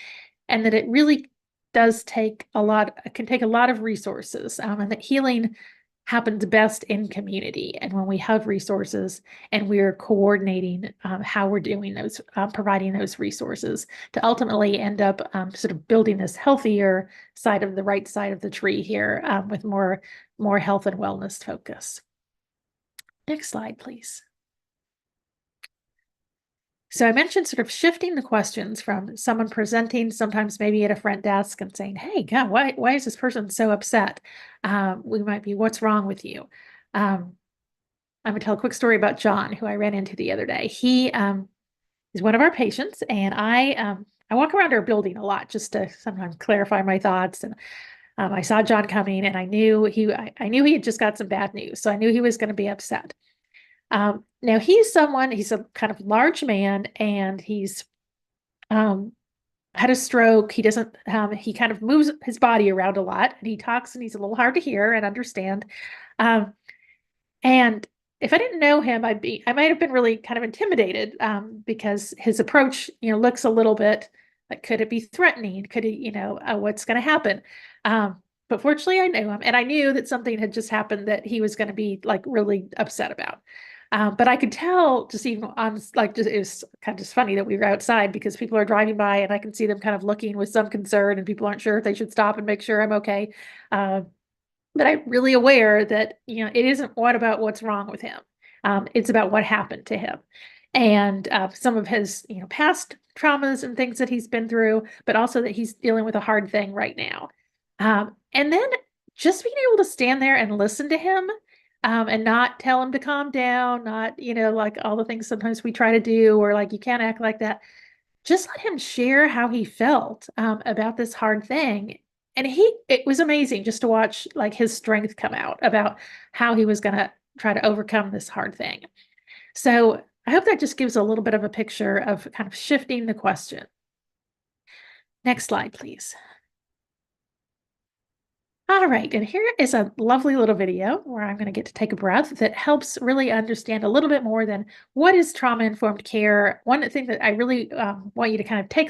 and that it really does can take a lot of resources, and that healing happens best in community. And when we have resources and we're coordinating how we're doing those, providing those resources to ultimately end up sort of building this healthier side of the right side of the tree here with more health and wellness focus. Next slide, please. So I mentioned sort of shifting the questions from someone presenting, sometimes maybe at a front desk, and saying, hey, God, why is this person so upset? We might be, what's wrong with you? I'm going to tell a quick story about John, who I ran into the other day. He is one of our patients, and I walk around our building a lot just to sometimes clarify my thoughts. And I saw John coming, and I knew he had just got some bad news, so I knew he was going to be upset. Now he's a kind of large man, and he's had a stroke. He kind of moves his body around a lot, and he talks, and he's a little hard to hear and understand. And if I didn't know him, I might have been really kind of intimidated because his approach, looks a little bit like, could it be threatening? Could it, what's going to happen? But fortunately, I knew him, and I knew that something had just happened that he was going to be like really upset about. But I could tell just even on it was kind of just funny that we were outside because people are driving by and I can see them kind of looking with some concern, and people aren't sure if they should stop and make sure I'm okay. But I'm really aware that, it isn't about what's wrong with him. It's about what happened to him and some of his, past traumas and things that he's been through, but also that he's dealing with a hard thing right now. And then just being able to stand there and listen to him and not tell him to calm down, not, like all the things sometimes we try to do, or like, you can't act like that. Just let him share how he felt about this hard thing. And it was amazing just to watch like his strength come out about how he was going to try to overcome this hard thing. So I hope that just gives a little bit of a picture of kind of shifting the question. Next slide, please. All right, and here is a lovely little video where I'm going to get to take a breath that helps really understand a little bit more than what is trauma-informed care. One thing that I really want you to kind of take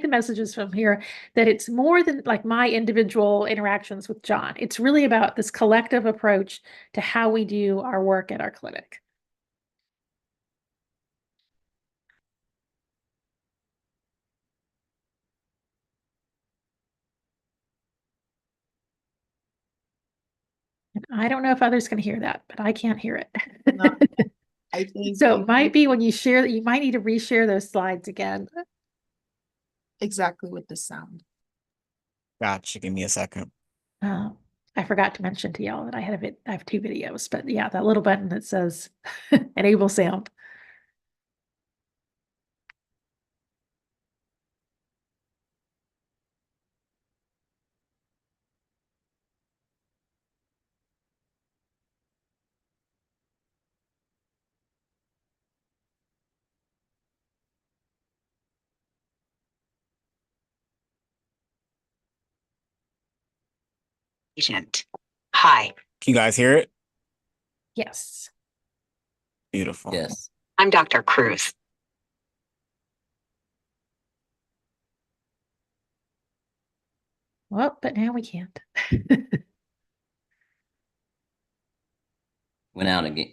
the messages from here, that it's more than like my individual interactions with John. It's really about this collective approach to how we do our work at our clinic. And I don't know if others can hear that, but I can't hear it.
No, I think
So it might be when you share that you might need to reshare those slides again.
exactly with the sound.
Gotcha. Give me a second.
I forgot to mention to y'all that I have two videos, but yeah, that little button that says enable sound.
Patient. Hi.
Can you guys hear it?
Yes.
Beautiful.
Yes.
I'm Dr. Cruz.
Well, but now we can't.
Went out again.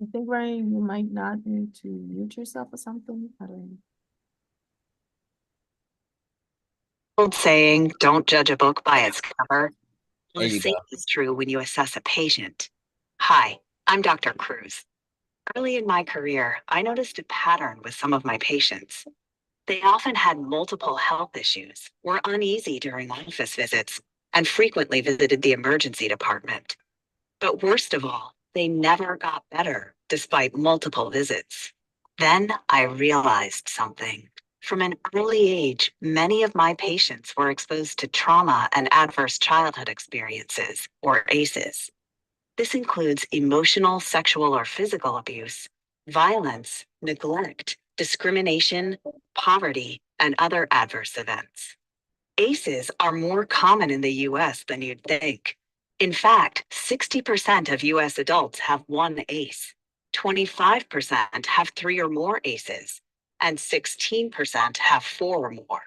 I think, Ryan, you might not need to mute yourself or something. I don't know.
Old saying, don't judge a book by its cover.
There
The
you
same
go.
is true when you assess a patient. Hi, I'm Dr. Cruz. Early in my career, I noticed a pattern with some of my patients. They often had multiple health issues, were uneasy during office visits, and frequently visited the emergency department. But worst of all, they never got better despite multiple visits. Then I realized something. From an early age, many of my patients were exposed to trauma and adverse childhood experiences, or ACEs. This includes emotional, sexual, or physical abuse, violence, neglect, discrimination, poverty, and other adverse events. ACEs are more common in the US than you'd think. In fact, 60% of US adults have one ACE, 25% have 3 or more ACEs, and 16% have 4 or more.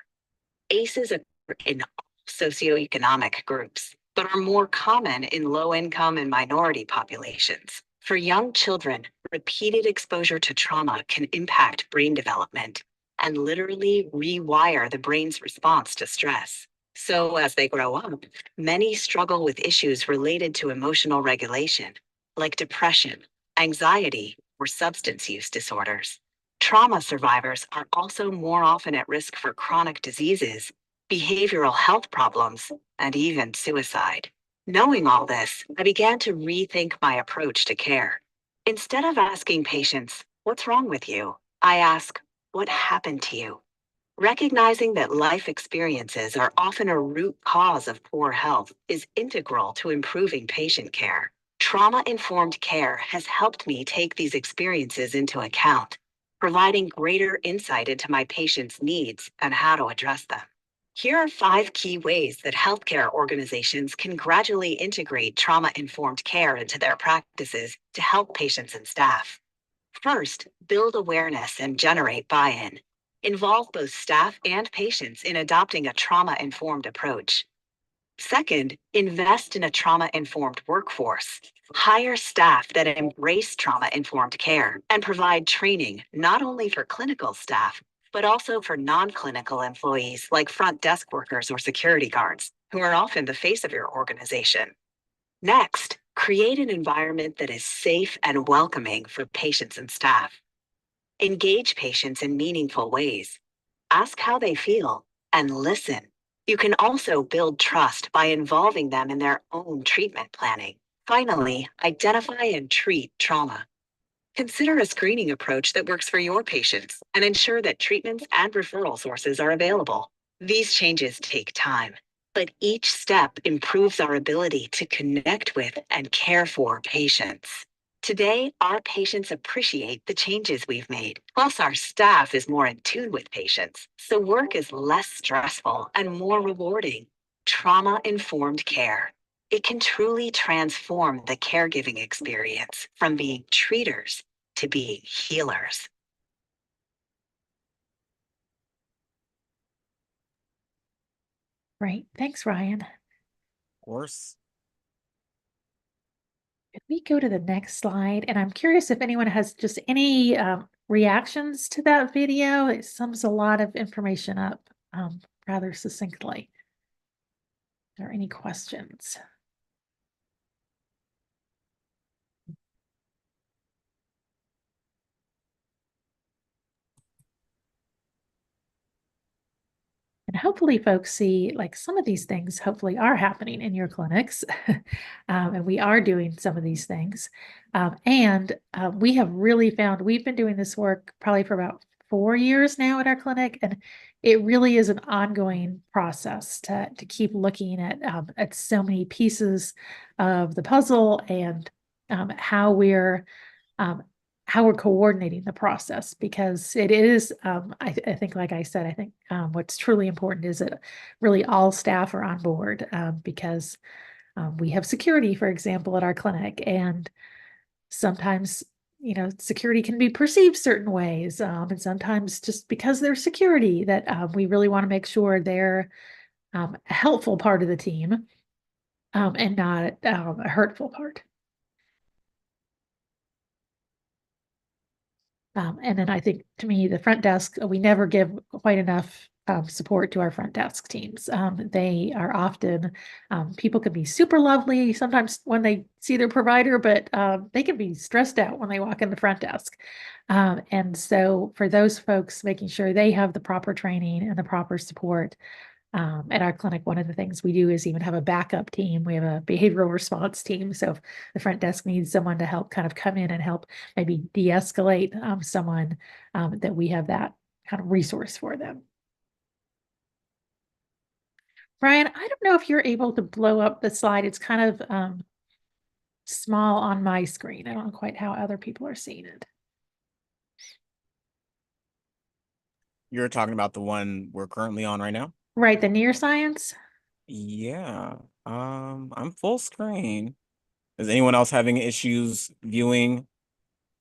ACEs occur in all socioeconomic groups, but are more common in low income and minority populations. For young children, repeated exposure to trauma can impact brain development and literally rewire the brain's response to stress. So, as they grow up, many struggle with issues related to emotional regulation, like depression, anxiety, or substance use disorders. Trauma survivors are also more often at risk for chronic diseases, behavioral health problems, and even suicide. Knowing all this, I began to rethink my approach to care. Instead of asking patients, "What's wrong with you?" I ask, "What happened to you?" Recognizing that life experiences are often a root cause of poor health is integral to improving patient care. Trauma-informed care has helped me take these experiences into account, providing greater insight into my patients' needs and how to address them. Here are 5 key ways that healthcare organizations can gradually integrate trauma-informed care into their practices to help patients and staff. First, build awareness and generate buy-in. Involve both staff and patients in adopting a trauma-informed approach. Second, invest in a trauma-informed workforce. Hire staff that embrace trauma-informed care and provide training not only for clinical staff, but also for non-clinical employees like front desk workers or security guards, who are often the face of your organization. Next, create an environment that is safe and welcoming for patients and staff. Engage patients in meaningful ways. Ask how they feel and listen. You can also build trust by involving them in their own treatment planning. Finally, identify and treat trauma. Consider a screening approach that works for your patients and ensure that treatments and referral sources are available. These changes take time, but each step improves our ability to connect with and care for patients. Today, our patients appreciate the changes we've made. Plus, our staff is more in tune with patients, so work is less stressful and more rewarding. Trauma-informed care. It can truly transform the caregiving experience from being treaters to being healers.
Right. Thanks, Ryan.
Of course.
Could we go to the next slide? And I'm curious if anyone has just any reactions to that video. It sums a lot of information up rather succinctly. Are there any questions? hopefully folks see like some of these things hopefully are happening in your clinics. And we are doing some of these things. We have really found we've been doing this work probably for about 4 years now at our clinic, and it really is an ongoing process to keep looking at so many pieces of the puzzle and how we're coordinating the process, because it is, I think, like I said, I think what's truly important is that really all staff are on board, because we have security, for example, at our clinic, and sometimes, security can be perceived certain ways, and sometimes just because they're security that we really want to make sure they're a helpful part of the team, and not a hurtful part. And then I think, to me, the front desk, we never give quite enough support to our front desk teams. They are often, people can be super lovely sometimes when they see their provider, but they can be stressed out when they walk in the front desk. And so for those folks, making sure they have the proper training and the proper support. At our clinic, one of the things we do is even have a backup team. We have a behavioral response team. So if the front desk needs someone to help kind of come in and help maybe de-escalate someone, that we have that kind of resource for them. Brian, I don't know if you're able to blow up the slide. It's kind of small on my screen. I don't know quite how other people are seeing it.
You're talking about the one we're currently on right now?
Right, the neuroscience?
Yeah. I'm full screen. Is anyone else having issues viewing?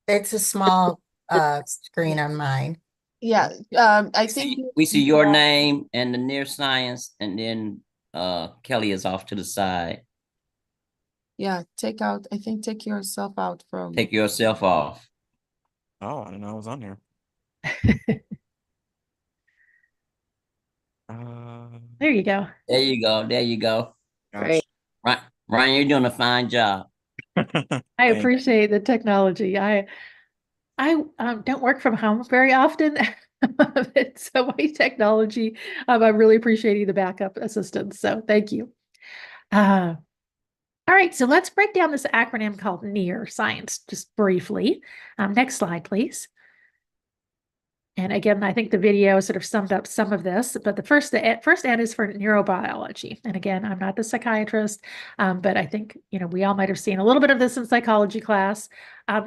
It's a small screen on mine.
Yeah, I think
We see your name and the near science, and then Kelly is off to the side.
yeah, take yourself out from.
Take yourself off.
Oh, I didn't know I was on here.
There you go.
There you go. There you go.
Great.
Right, Ryan, you're doing a fine job.
I appreciate the technology. I don't work from home very often. So my technology, I'm really appreciating the backup assistance. So thank you. All right, so let's break down this acronym called NEAR science just briefly. Next slide, please. And again, I think the video sort of summed up some of this, but the first N is for neurobiology. And again, I'm not the psychiatrist, but I think, we all might have seen a little bit of this in psychology class,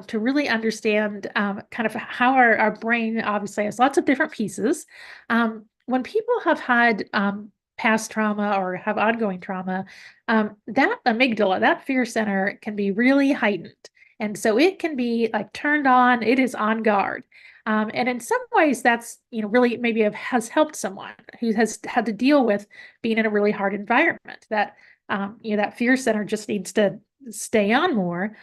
to really understand kind of how our brain obviously has lots of different pieces. When people have had past trauma or have ongoing trauma, that amygdala, that fear center, can be really heightened. And so it can be like turned on, it is on guard. And in some ways, that's, really maybe has helped someone who has had to deal with being in a really hard environment. That, that fear center just needs to stay on more.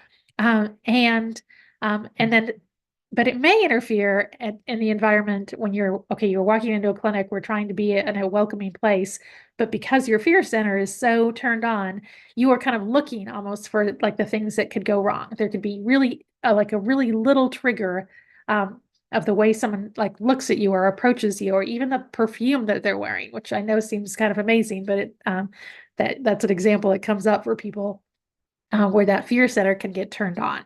But it may interfere in the environment when you're walking into a clinic, we're trying to be in a welcoming place, but because your fear center is so turned on, you are kind of looking almost for like the things that could go wrong. There could be really like a really little trigger of the way someone like looks at you or approaches you, or even the perfume that they're wearing, which I know seems kind of amazing, but that's an example that comes up for people where that fear center can get turned on.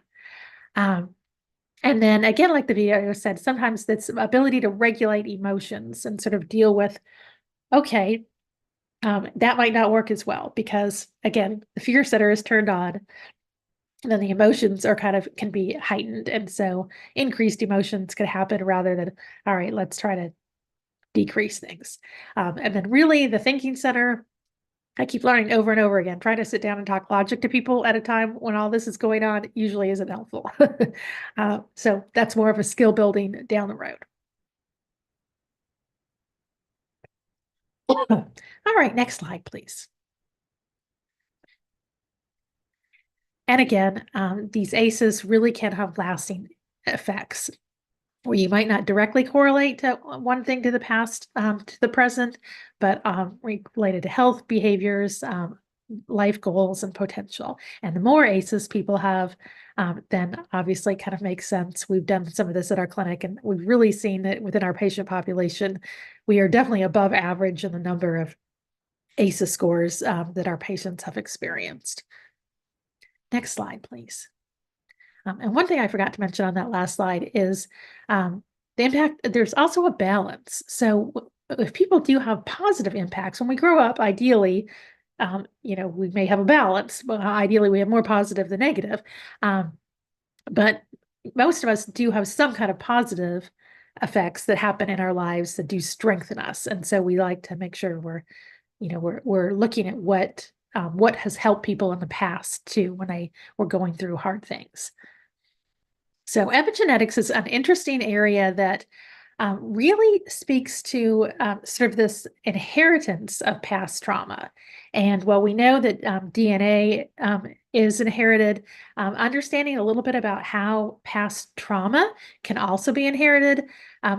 And then again, like the video said, sometimes that's ability to regulate emotions and sort of deal with, okay, that might not work as well because again, the fear center is turned on. And then the emotions are can be heightened. And so increased emotions could happen rather than, all right, let's try to decrease things. And then really the thinking center, I keep learning over and over again, trying to sit down and talk logic to people at a time when all this is going on usually isn't helpful. So that's more of a skill building down the road. All right, next slide, please. And again, these ACEs really can have lasting effects where you might not directly correlate to one thing to the past, to the present, but related to health behaviors, life goals and potential. And the more ACEs people have, then obviously kind of makes sense. We've done some of this at our clinic, and we've really seen that within our patient population, we are definitely above average in the number of ACEs scores that our patients have experienced. Next slide, please. And one thing I forgot to mention on that last slide is the impact. There's also a balance. So if people do have positive impacts, when we grow up, ideally, we may have a balance, but ideally we have more positive than negative. But most of us do have some kind of positive effects that happen in our lives that do strengthen us. And so we like to make sure we're looking at what has helped people in the past too, when they were going through hard things. So epigenetics is an interesting area that really speaks to sort of this inheritance of past trauma. And while we know that DNA is inherited, understanding a little bit about how past trauma can also be inherited.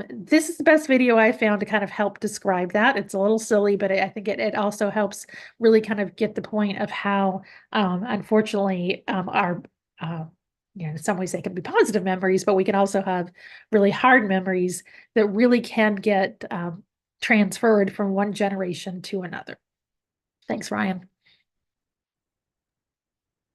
This is the best video I found to kind of help describe that. It's a little silly, but I think it also helps really kind of get the point of how, unfortunately, our in some ways they can be positive memories, but we can also have really hard memories that really can get transferred from one generation to another. Thanks, Ryan.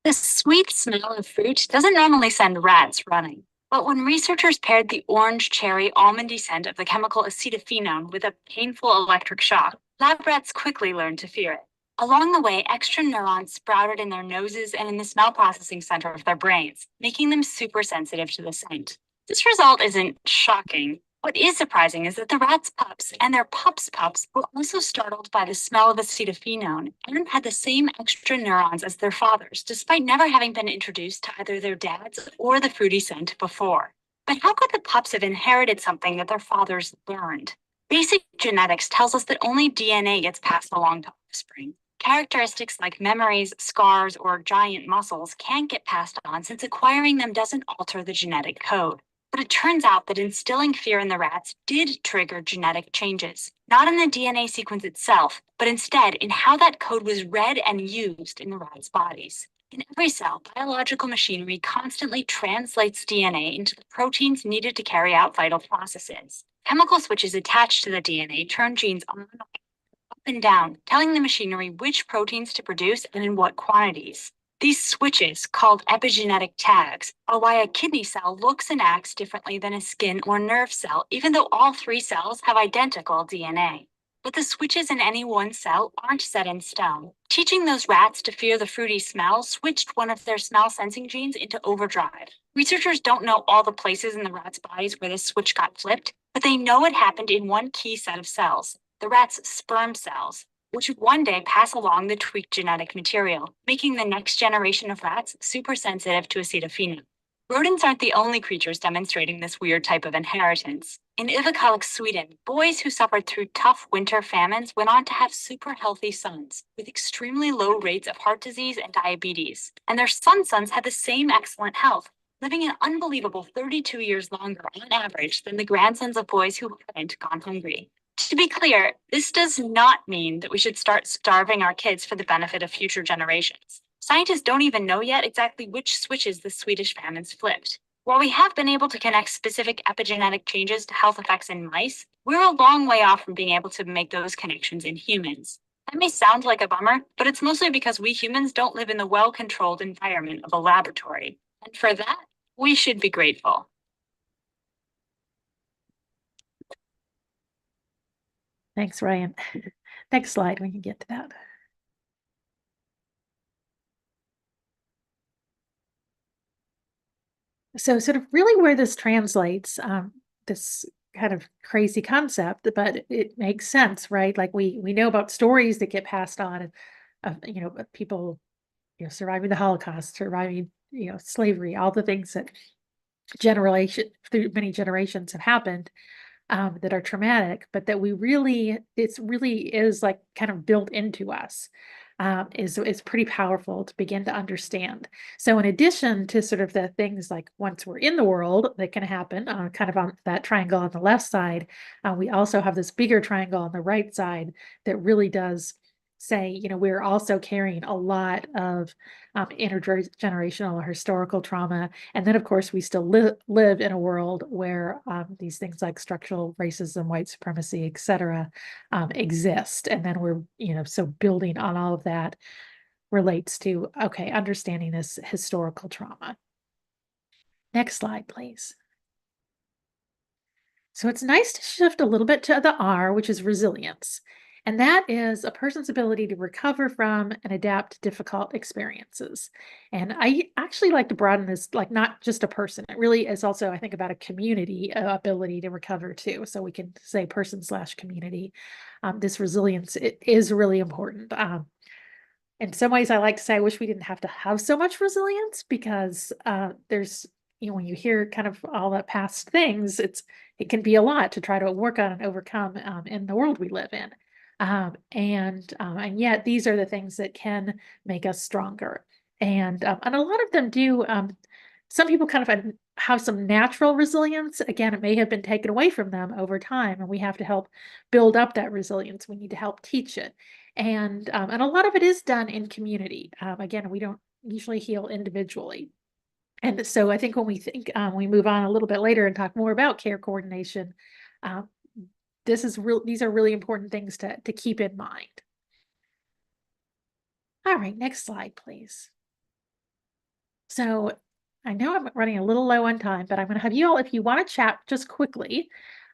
The sweet smell of fruit doesn't normally send rats running, but when researchers paired the orange cherry almondy scent of the chemical acetophenone with a painful electric shock, lab rats quickly learned to fear it. Along the way, extra neurons sprouted in their noses and in the smell processing center of their brains, making them super sensitive to the scent. This result isn't shocking. What is surprising is that the rats' pups and their pups' pups were also startled by the smell of acetophenone and had the same extra neurons as their fathers, despite never having been introduced to either their dads or the fruity scent before. But how could the pups have inherited something that their fathers learned? Basic genetics tells us that only DNA gets passed along to offspring. Characteristics like memories, scars, or giant muscles can't get passed on since acquiring them doesn't alter the genetic code. But it turns out that instilling fear in the rats did trigger genetic changes, not in the DNA sequence itself, but instead in how that code was read and used in the rats' bodies. In every cell, biological machinery constantly translates DNA into the proteins needed to carry out vital processes. Chemical switches attached to the DNA turn genes on and up and down, telling the machinery which proteins to produce and in what quantities. These switches, called epigenetic tags, are why a kidney cell looks and acts differently than a skin or nerve cell, even though all three cells have identical DNA. But the switches in any one cell aren't set in stone. Teaching those rats to fear the fruity smell switched one of their smell sensing genes into overdrive. Researchers don't know all the places in the rats' bodies where this switch got flipped, but they know it happened in one key set of cells, the rat's sperm cells, which would one day pass along the tweaked genetic material, making the next generation of rats super sensitive to acetophenone. Rodents aren't the only creatures demonstrating this weird type of inheritance. In Ivakalik, Sweden, boys who suffered through tough winter famines went on to have super healthy sons, with extremely low rates of heart disease and diabetes. And their sons had the same excellent health, living an unbelievable 32 years longer on average than the grandsons of boys who hadn't gone hungry. To be clear, this does not mean that we should start starving our kids for the benefit of future generations. Scientists don't even know yet exactly which switches the Swedish famines flipped. While we have been able to connect specific epigenetic changes to health effects in mice, we're a long way off from being able to make those connections in humans. That may sound like a bummer, but it's mostly because we humans don't live in the well-controlled environment of a laboratory. And for that, we should be grateful.
Thanks, Ryan. Next slide, we can get to that. So sort of really where this translates, this kind of crazy concept, but it makes sense, right? Like we know about stories that get passed on of, people, surviving the Holocaust, surviving, slavery, all the things that through many generations have happened. That are traumatic, but that it really is like kind of built into us, is pretty powerful to begin to understand. So in addition to sort of the things like once we're in the world that can happen, kind of on that triangle on the left side, we also have this bigger triangle on the right side that really does say, you know, we're also carrying a lot of intergenerational or historical trauma. And then, of course, we still live in a world where these things like structural racism, white supremacy, et cetera, exist. And then we're, you know, so building on all of that relates to, okay, understanding this historical trauma. Next slide, please. So it's nice to shift a little bit to the R, which is resilience. And that is a person's ability to recover from and adapt to difficult experiences. And I actually like to broaden this, like not just a person. It really is also, I think, about a community ability to recover too. So we can say person/community. This resilience is really important. In some ways, I like to say, I wish we didn't have to have so much resilience because there's, you know, when you hear kind of all the past things, it can be a lot to try to work on and overcome in the world we live in. And yet these are the things that can make us stronger. And a lot of them do. Some people kind of have some natural resilience. Again, it may have been taken away from them over time, and we have to help build up that resilience. We need to help teach it. And a lot of it is done in community. Again, we don't usually heal individually. And so I think when we think we move on a little bit later and talk more about care coordination, these are really important things to keep in mind. All right, next slide, please. So I know I'm running a little low on time, but I'm going to have you all, if you want to chat just quickly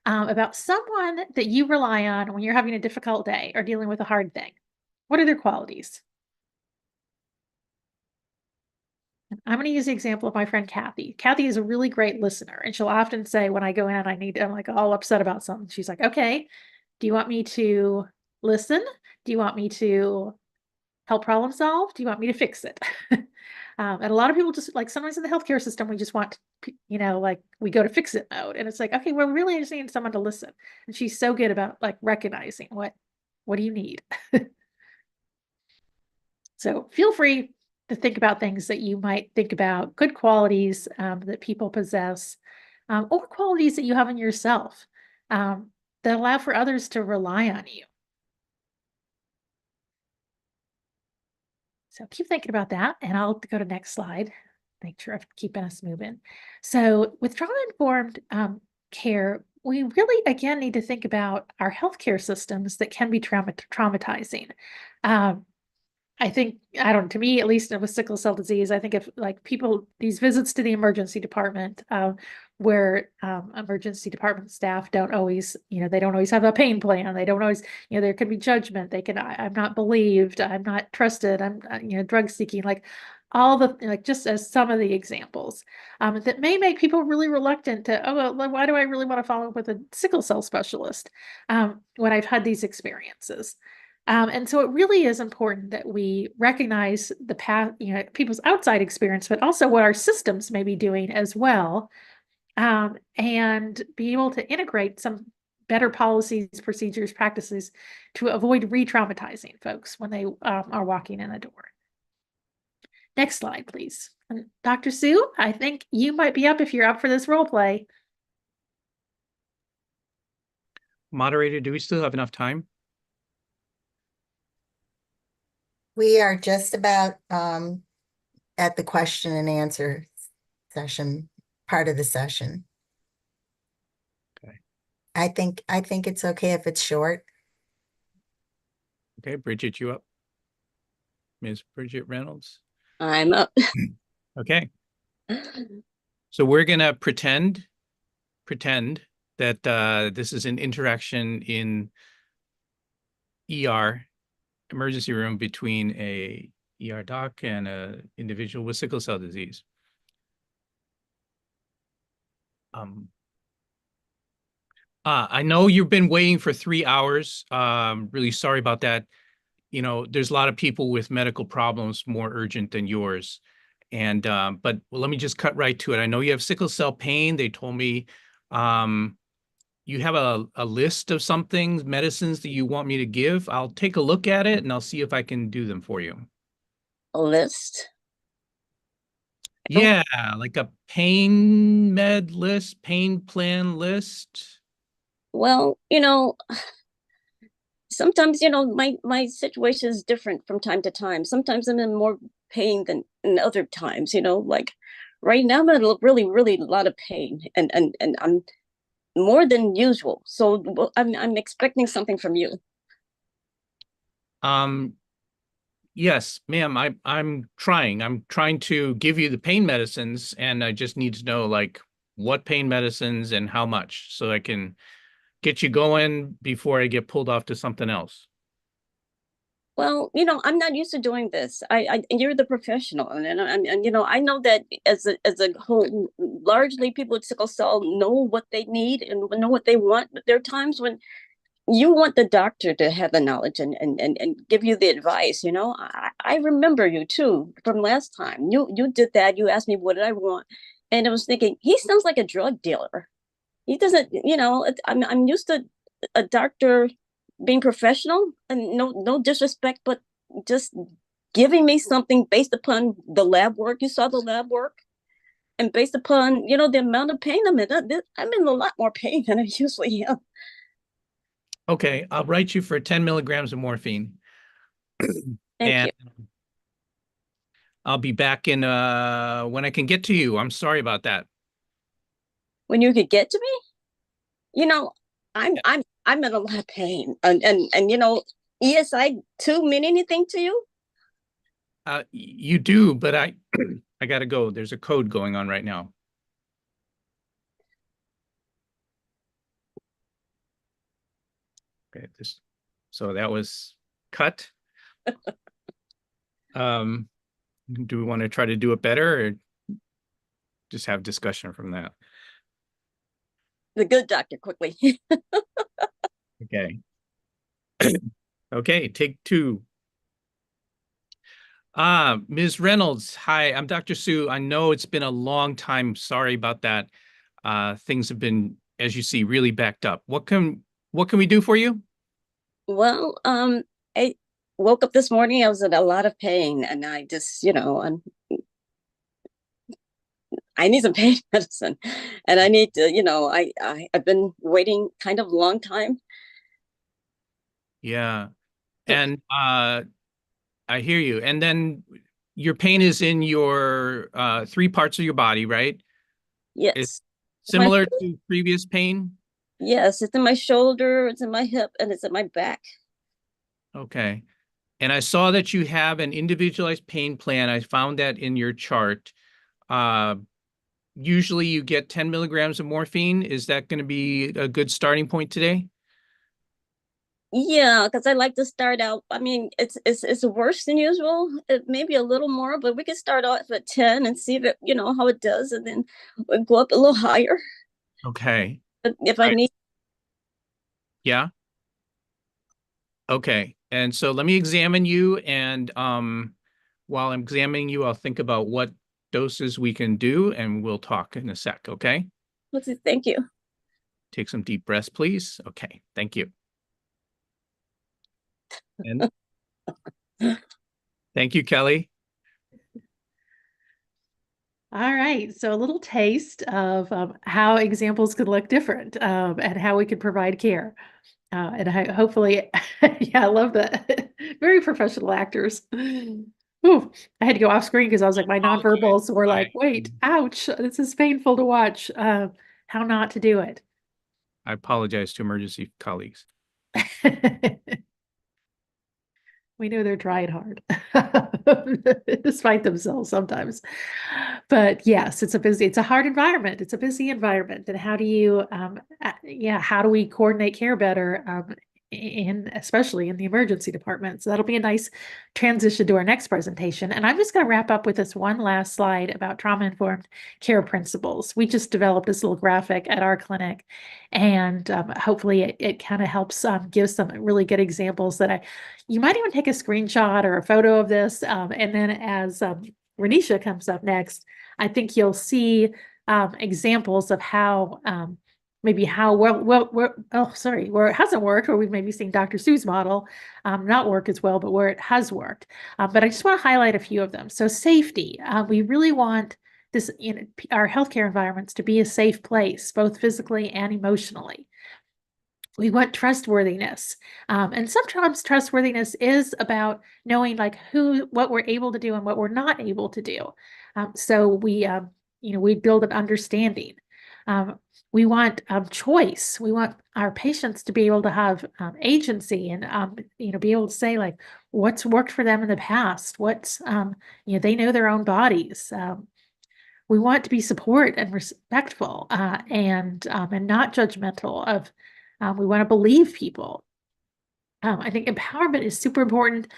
about someone that you rely on when you're having a difficult day or dealing with a hard thing. What are their qualities? I'm going to use the example of my friend Kathy. Kathy is a really great listener, and she'll often say when I go in, I'm like all upset about something. She's like, okay, do you want me to listen? Do you want me to help problem solve? Do you want me to fix it? And a lot of people just like sometimes in the healthcare system, we just want, you know, like we go to fix it mode. And it's like, okay, we're really just needing someone to listen. And she's so good about like recognizing what do you need? So feel free to think about things that you might think about, good qualities that people possess, or qualities that you have in yourself that allow for others to rely on you. So keep thinking about that, and I'll go to next slide. Make sure I'm keeping us moving. So with trauma-informed care, we really, again, need to think about our healthcare systems that can be traumatizing. I think, I don't, to me, at least with sickle cell disease, I think if like people, these visits to the emergency department, where emergency department staff don't always, you know, they don't always have a pain plan. They don't always, you know, there could be judgment. They can, I'm not believed. I'm not trusted. I'm, you know, drug seeking, like all the, like just as some of the examples that may make people really reluctant to, oh, well, why do I really want to follow up with a sickle cell specialist when I've had these experiences? And so it really is important that we recognize the path, you know, people's outside experience, but also what our systems may be doing as well, and be able to integrate some better policies, procedures, practices to avoid re-traumatizing folks when they are walking in the door. Next slide, please. And Dr. Sue, I think you might be up if you're up for this role play.
Moderator, do we still have enough time?
We are just about at the question and answer session, part of the session.
Okay.
I think it's okay if it's short.
Okay, Bridget, you up? Ms. Bridget Reynolds?
I'm up.
Okay. So we're gonna pretend that this is an interaction in ER emergency room between a ER doc and an individual with sickle cell disease. I know you've been waiting for 3 hours. Really sorry about that. You know, there's a lot of people with medical problems more urgent than yours. And but let me just cut right to it. I know you have sickle cell pain. They told me you have a list of something, medicines that you want me to give. I'll take a look at it and I'll see if I can do them for you.
A list?
Yeah, like a pain med list, pain plan list.
Well, you know, sometimes, my situation is different from time to time. Sometimes I'm in more pain than in other times, like right now I'm in a really, really lot of pain and I'm more than usual. So I'm expecting something from you.
Yes, ma'am, I'm trying. I'm trying to give you the pain medicines, and I just need to know like what pain medicines and how much so I can get you going before I get pulled off to something else.
Well, I'm not used to doing this. And you're the professional, and I know that as a whole, largely people with sickle cell know what they need and know what they want. But there are times when you want the doctor to have the knowledge and give you the advice. I remember you too from last time. You did that. You asked me what did I want, and I was thinking he sounds like a drug dealer. He doesn't. I'm used to a doctor being professional and no disrespect, but just giving me something based upon the lab work. You saw the lab work, and based upon the amount of pain I'm in. I'm in a lot more pain than I usually am.
Okay, I'll write you for 10 milligrams of morphine.
Thank you.
I'll be back in when I can get to you. I'm sorry about that.
When you could get to me, I'm in a lot of pain, and ESI 2 mean anything to you?
You do, but I gotta go. There's a code going on right now. Okay, so that was cut. Do we want to try to do it better or just have discussion from that?
The good doctor, quickly.
Okay. Okay, take two. Ms. Reynolds, hi, I'm Dr. Sue. I know it's been a long time. Sorry about that. Things have been, as you see, really backed up. What can we do for you?
Well, I woke up this morning. I was in a lot of pain, and I just, I need some pain medicine, and I need to, I've been waiting kind of long time.
Yeah, and I hear you. And then your pain is in your 3 parts of your body, right?
Yes.
It's similar to previous pain?
Yes, it's in my shoulder, it's in my hip, and it's in my back.
Okay. And I saw that you have an individualized pain plan. I found that in your chart. Usually you get 10 milligrams of morphine. Is that going to be a good starting point today?
Yeah, because I like to start out. I mean, it's worse than usual. It maybe a little more, but we can start off at 10 and see if it, how it does, and then we'll go up a little higher.
Okay.
But if I need.
Yeah. Okay. And so let me examine you, and while I'm examining you, I'll think about what doses we can do, and we'll talk in a sec, okay?
Thank you.
Take some deep breaths, please. Okay, thank you. And thank you, Kelly.
All right, so a little taste of how examples could look different and how we could provide care. And hopefully, yeah, I love that. Very professional actors. Ooh, I had to go off screen because I was like, my nonverbals were like, wait, ouch, this is painful to watch. How not to do it.
I apologize to emergency colleagues.
We know they're trying hard, despite themselves sometimes. But yes, it's a hard environment. It's a busy environment. And how do you, how do we coordinate care better, especially in the emergency department? So that'll be a nice transition to our next presentation. And I'm just going to wrap up with this one last slide about trauma-informed care principles. We just developed this little graphic at our clinic, and hopefully it kind of helps give some really good examples that you might even take a screenshot or a photo of this. And then as Renisha comes up next, I think you'll see examples of how maybe how where it hasn't worked, or we've maybe seen Dr. Sue's model not work as well, but where it has worked. But I just want to highlight a few of them. So safety, we really want this our healthcare environments to be a safe place, both physically and emotionally. We want trustworthiness. And sometimes trustworthiness is about knowing like what we're able to do and what we're not able to do. So we build an understanding. We want choice. We want our patients to be able to have agency and be able to say like what's worked for them in the past. They know their own bodies. We want to be support and respectful and not judgmental of we want to believe people. I think empowerment is super important,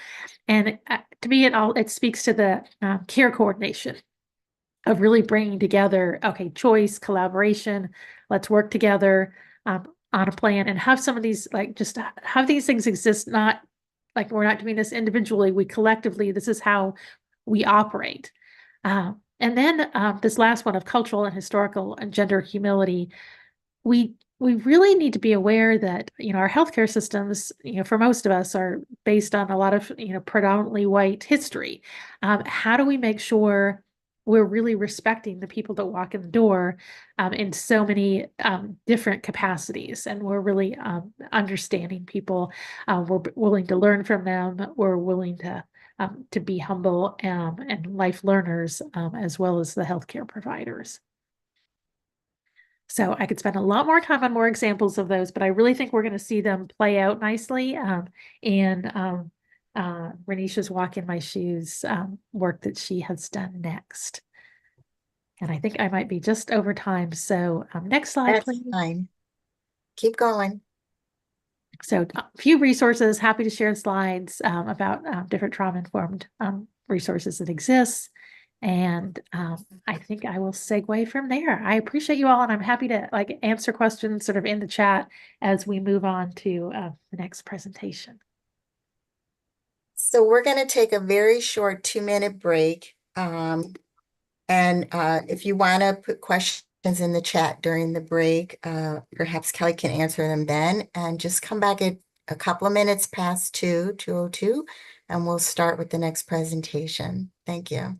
and to me, it speaks to the care coordination of really bringing together, okay, choice, collaboration, let's work together on a plan and have some of these, like, just have these things exist, not like we're not doing this individually, we collectively, this is how we operate. And then this last one of cultural and historical and gender humility, we really need to be aware that, our healthcare systems, for most of us are based on a lot of, predominantly white history. How do we make sure we're really respecting the people that walk in the door in so many different capacities, and we're really understanding people. We're willing to learn from them. We're willing to be humble and life learners, as well as the healthcare providers. So I could spend a lot more time on more examples of those, but I really think we're going to see them play out nicely in Renisha's Walk in My Shoes work that she has done next. And I think I might be just over time. So next slide,
That's
please.
fine. Keep going.
So a few resources, happy to share slides about different trauma-informed resources that exist. And I think I will segue from there. I appreciate you all, and I'm happy to answer questions sort of in the chat as we move on to the next presentation.
So we're going to take a very short 2-minute break. And if you want to put questions in the chat during the break, perhaps Kelly can answer them then. And just come back at a couple of minutes past 2:02, and we'll start with the next presentation. Thank you.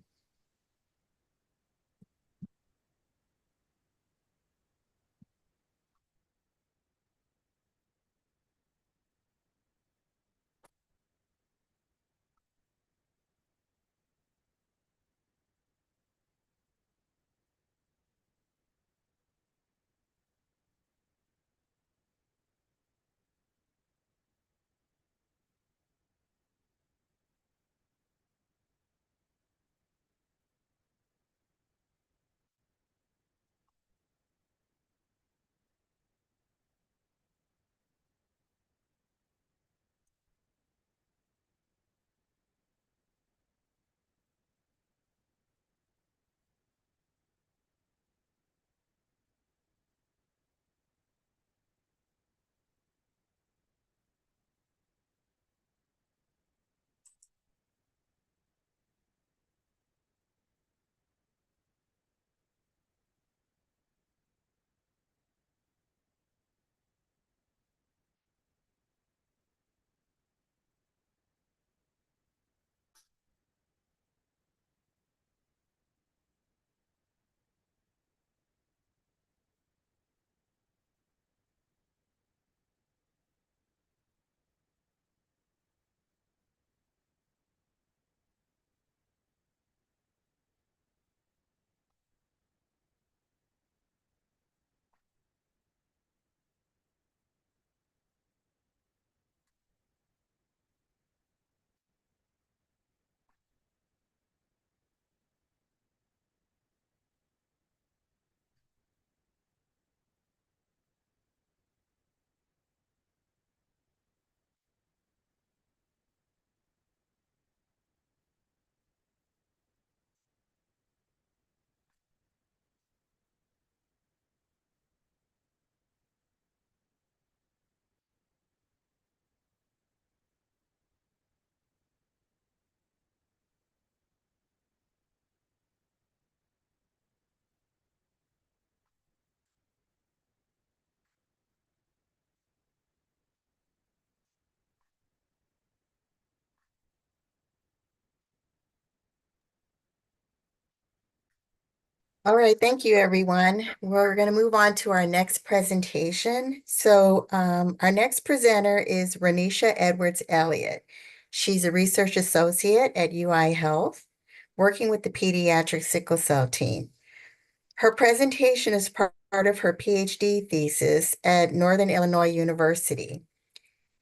All right, thank you, everyone. We're going to move on to our next presentation. So our next presenter is Renisha Edwards Elliott. She's a research associate at UI Health, working with the pediatric sickle cell team. Her presentation is part of her PhD thesis at Northern Illinois University.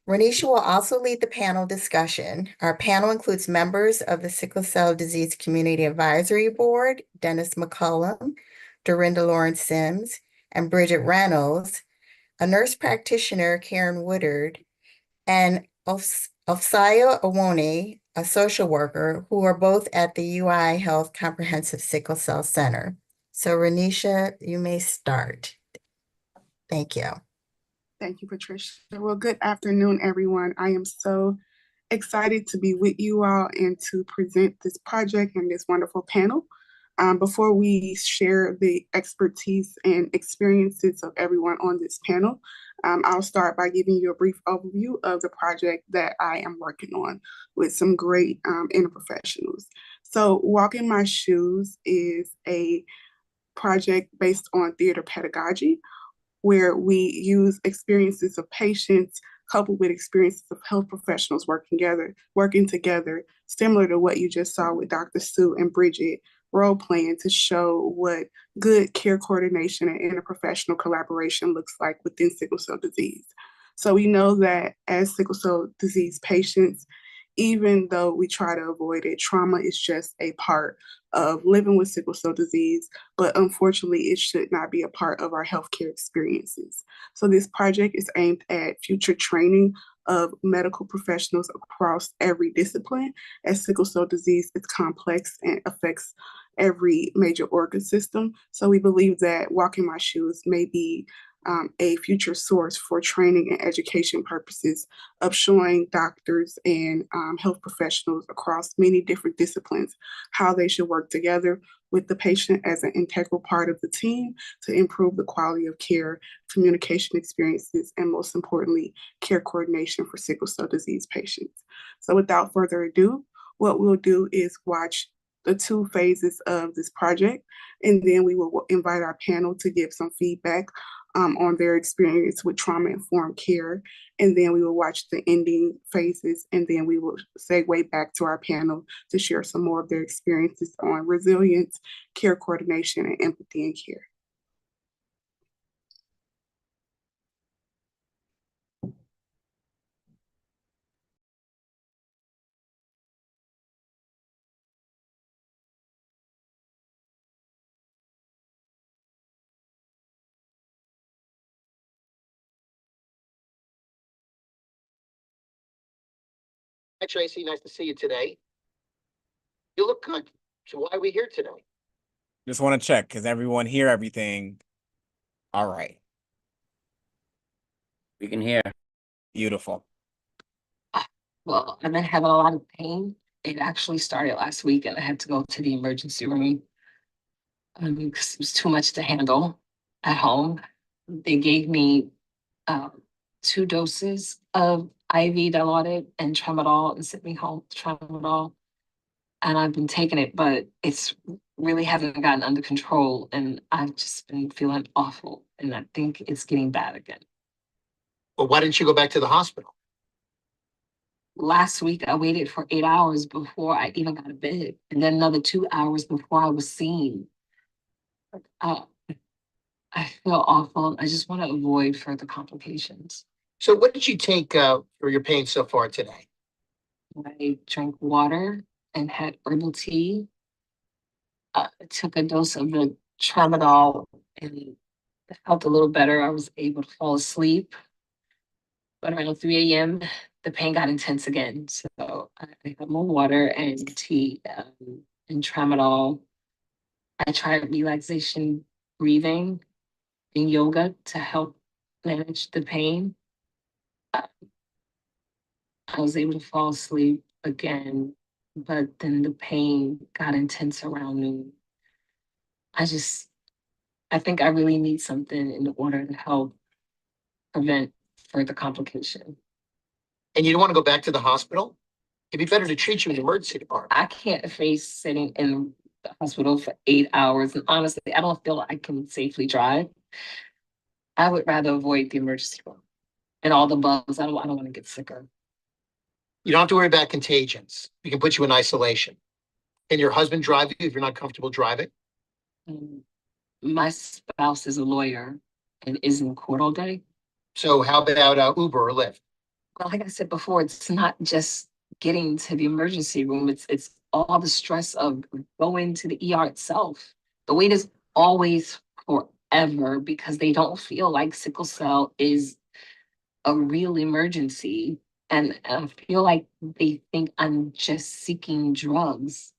Renisha will also lead the panel discussion. Our panel includes members of the Sickle Cell Disease Community Advisory Board, Dennis McCullum, Dorinda Lawrence Sims, and Bridget Reynolds, a nurse practitioner, Karen Woodard, and Ofsaya Awone, a social worker, who are both at the UI Health Comprehensive Sickle Cell Center. So Renisha, you may start. Thank you.
Thank you, Patricia. Well, good afternoon, everyone. I am so excited to be with you all and to present this project and this wonderful panel. Before we share the expertise and experiences of everyone on this panel, I'll start by giving you a brief overview of the project that I am working on with some great interprofessionals. So Walk in My Shoes is a project based on theater pedagogy, where we use experiences of patients coupled with experiences of health professionals working together, similar to what you just saw with Dr. Sue and Bridget role playing to show what good care coordination and interprofessional collaboration looks like within sickle cell disease. So we know that as sickle cell disease patients, even though we try to avoid it, trauma is just a part of living with sickle cell disease, but unfortunately, it should not be a part of our healthcare experiences. So this project is aimed at future training of medical professionals across every discipline, as sickle cell disease is complex and affects every major organ system. So we believe that Walk in My Shoes may be a future source for training and education purposes of showing doctors and health professionals across many different disciplines how they should work together with the patient as an integral part of the team to improve the quality of care, communication experiences, and most importantly, care coordination for sickle cell disease patients. So without further ado, what we'll do is watch the 2 phases of this project, and then we will invite our panel to give some feedback on their experience with trauma-informed care. And then we will watch the ending phases, and then we will segue back to our panel to share some more of their experiences on resilience, care coordination, and empathy in care.
Hi, Tracy. Nice to see you today. You look good. So why are we here today?
Just want to check, because everyone hear everything. All right.
We can hear.
Beautiful. Well, I've been having a lot of pain. It actually started last week and I had to go to the emergency room because it was too much to handle at home. They gave me 2 doses of IV Dilaudid and tramadol and sent me home with tramadol. And I've been taking it, but it's really hasn't gotten under control. And I've just been feeling awful. And I think it's getting bad again.
Well, why didn't you go back to the hospital?
Last week, I waited for 8 hours before I even got to bed, and then another 2 hours before I was seen. I feel awful. I just want to avoid further complications.
So what did you take for your pain so far today?
I drank water and had herbal tea. I took a dose of the tramadol and it felt a little better. I was able to fall asleep. But around 3 a.m., the pain got intense again. So I got more water and tea and tramadol. I tried relaxation breathing and yoga to help manage the pain. I was able to fall asleep again, but then the pain got intense around noon. I think I really need something in order to help prevent further complication.
And you don't want to go back to the hospital? It'd be better to treat you in the emergency department.
I can't face sitting in the hospital for 8 hours. And honestly, I don't feel I can safely drive. I would rather avoid the emergency room and all the bugs. I don't want to get sicker.
You don't have to worry about contagions. We can put you in isolation. Can your husband drive you if you're not comfortable driving?
My spouse is a lawyer and is in court all day.
So how about Uber or Lyft?
Well, like I said before, it's not just getting to the emergency room. It's all the stress of going to the ER itself. The wait is always forever because they don't feel like sickle cell is a real emergency. And I feel like they think I'm just seeking drugs.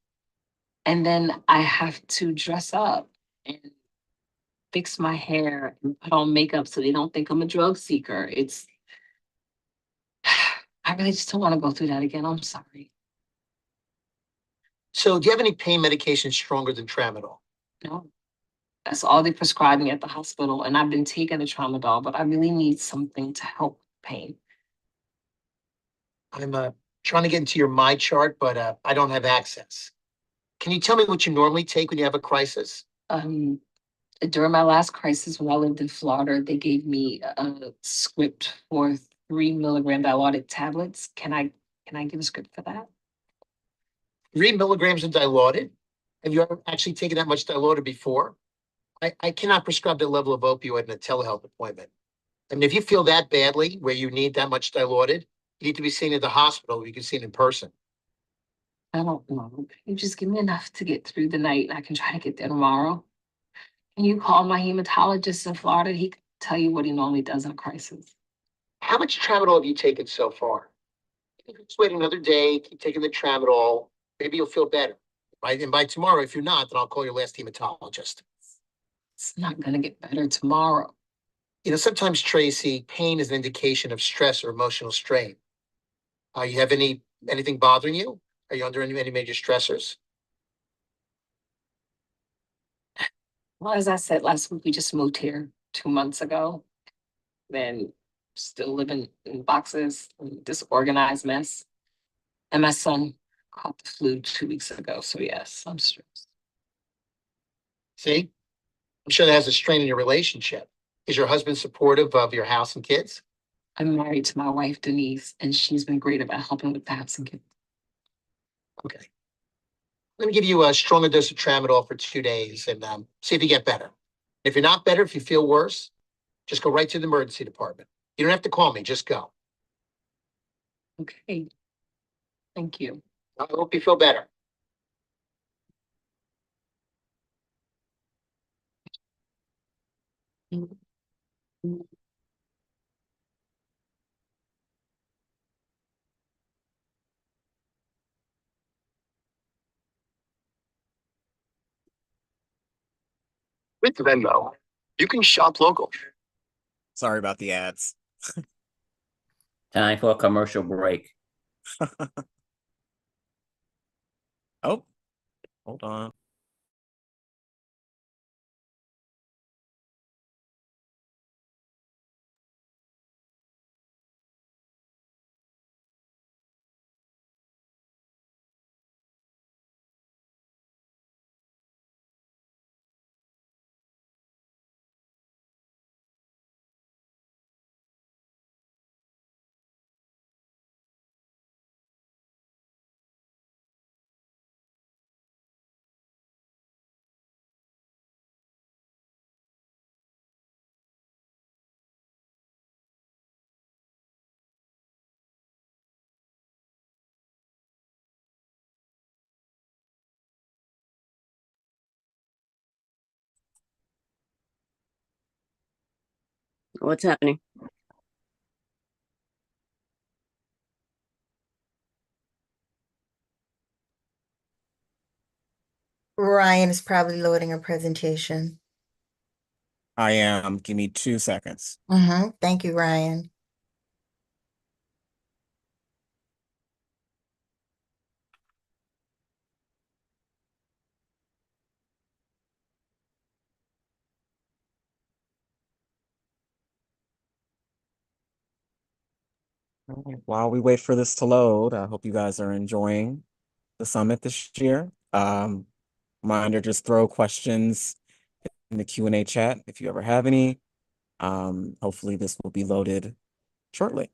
And then I have to dress up and fix my hair and put on makeup so they don't think I'm a drug seeker. I really just don't want to go through that again. I'm sorry.
So do you have any pain medication stronger than tramadol?
No, that's all they prescribe me at the hospital. And I've been taking the tramadol, but I really need something to help pain.
I'm trying to get into your My Chart, but I don't have access. Can you tell me what you normally take when you have a crisis?
During my last crisis when I lived in Florida, they gave me a script for 3 milligram dilaudid tablets. Can I give a script for that?
3 milligrams of dilaudid? Have you ever actually taken that much dilaudid before? I cannot prescribe the level of opioid in a telehealth appointment. I mean, if you feel that badly where you need that much dilaudid, you need to be seen at the hospital. You can see it in person.
I don't know. You just give me enough to get through the night and I can try to get there tomorrow. Can you call my hematologist in Florida? He can tell you what he normally does in a crisis.
How much tramadol have you taken so far? If you just wait another day, keep taking the tramadol, maybe you'll feel better. And by tomorrow, if you're not, then I'll call your last hematologist.
It's not going to get better tomorrow.
You know, sometimes, Tracy, pain is an indication of stress or emotional strain. You have anything bothering you? Are you under any major stressors?
Well, as I said last week, we just moved here 2 months ago. Then still living in boxes, disorganized mess. And my son caught the flu 2 weeks ago. So yes, I'm stressed.
See, I'm sure that has a strain in your relationship. Is your husband supportive of your house and kids?
I'm married to my wife, Denise, and she's been great about helping with the house and kids.
Okay. Let me give you a stronger dose of tramadol for 2 days and see if you get better. If you're not better, if you feel worse, just go right to the emergency department. You don't have to call me, just go.
Okay. Thank you.
I hope you feel better.
With Venmo, you can shop local.
Sorry about the ads.
Time for a commercial break.
Oh, hold on.
What's happening?
Ryan is probably loading a presentation.
I am. Give me 2 seconds.
Thank you, Ryan.
All right, while we wait for this to load, I hope you guys are enjoying the summit this year. Reminder, just throw questions in the Q&A chat if you ever have any. Hopefully this will be loaded shortly.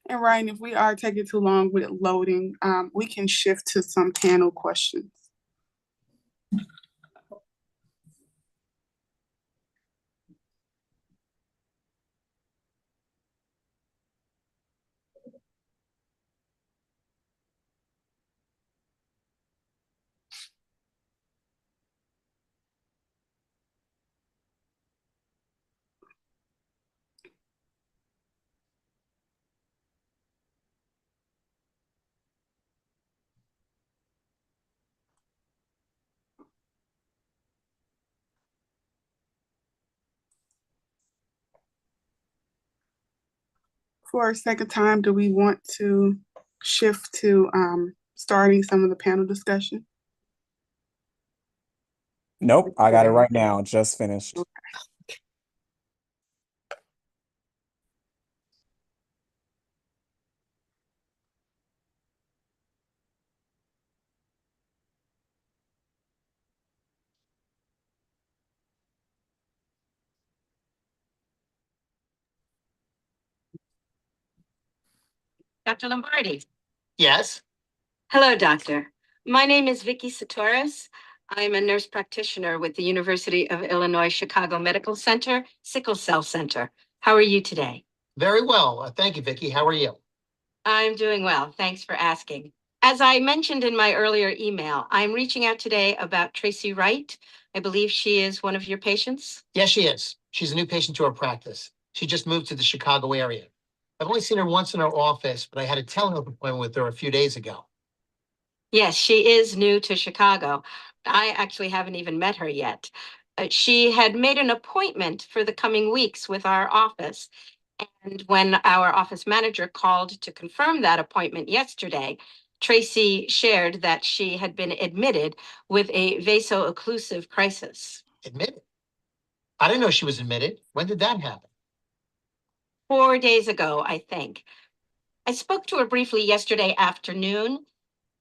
And Ryan, if we are taking too long with it loading, we can shift to some panel questions. For a second time, do we want to shift to starting some of the panel discussion?
Nope, I got it right now. Just finished.
Dr. Lombardi.
Yes.
Hello, doctor. My name is Vicky Satoris. I'm a nurse practitioner with the University of Illinois Chicago Medical Center, Sickle Cell Center. How are you today?
Very well. Thank you, Vicky. How are you?
I'm doing well. Thanks for asking. As I mentioned in my earlier email, I'm reaching out today about Tracy Wright. I believe she is one of your patients.
Yes, she is. She's a new patient to our practice. She just moved to the Chicago area. I've only seen her once in our office, but I had a telehealth appointment with her a few days ago.
Yes, she is new to Chicago. I actually haven't even met her yet. She had made an appointment for the coming weeks with our office. And when our office manager called to confirm that appointment yesterday, Tracy shared that she had been admitted with a vaso-occlusive crisis.
Admitted? I didn't know she was admitted. When did that happen?
4 days ago, I think. I spoke to her briefly yesterday afternoon,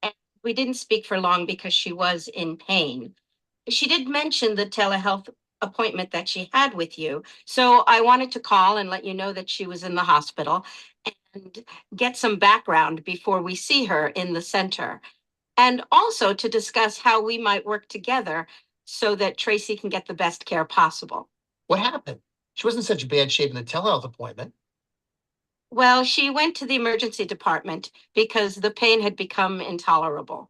and we didn't speak for long because she was in pain. She did mention the telehealth appointment that she had with you, so I wanted to call and let you know that she was in the hospital and get some background before we see her in the center, and also to discuss how we might work together so that Tracy can get the best care possible.
What happened? She wasn't in such bad shape in the telehealth appointment.
Well, she went to the emergency department because the pain had become intolerable.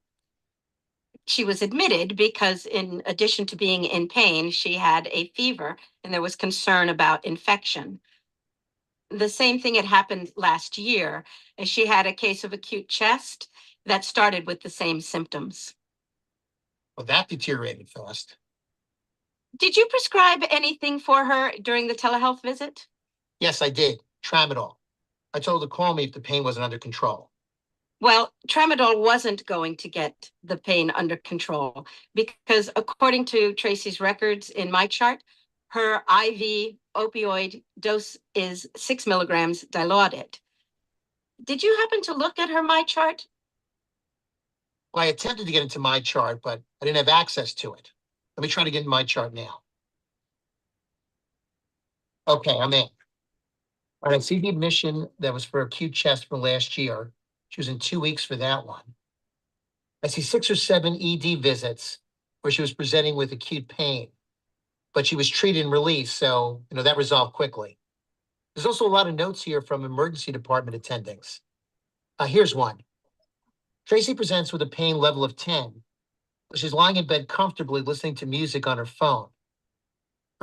She was admitted because, in addition to being in pain, she had a fever and there was concern about infection. The same thing had happened last year, as she had a case of acute chest that started with the same symptoms.
Well, that deteriorated fast.
Did you prescribe anything for her during the telehealth visit?
Yes, I did. Tramadol. I told her to call me if the pain wasn't under control.
Well, tramadol wasn't going to get the pain under control because, according to Tracy's records in my chart, her IV opioid dose is 6 milligrams dilaudid. Did you happen to look at her my chart?
Well, I attempted to get into my chart, but I didn't have access to it. Let me try to get in my chart now. Okay, I'm in. All right, I see the admission that was for acute chest from last year. She was in 2 weeks for that one. I see 6 or 7 ED visits where she was presenting with acute pain, but she was treated and released, so that resolved quickly. There's also a lot of notes here from emergency department attendings. Here's one. Tracy presents with a pain level of 10. She's lying in bed comfortably listening to music on her phone.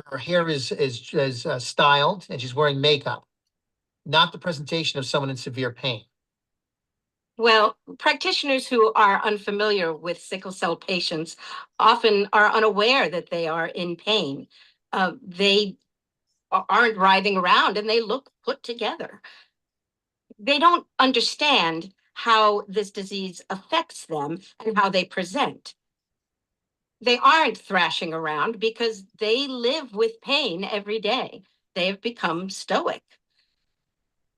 Her hair is styled and she's wearing makeup, not the presentation of someone in severe pain.
Well, practitioners who are unfamiliar with sickle cell patients often are unaware that they are in pain. They aren't writhing around and they look put together. They don't understand how this disease affects them and how they present. They aren't thrashing around because they live with pain every day. they have become stoic.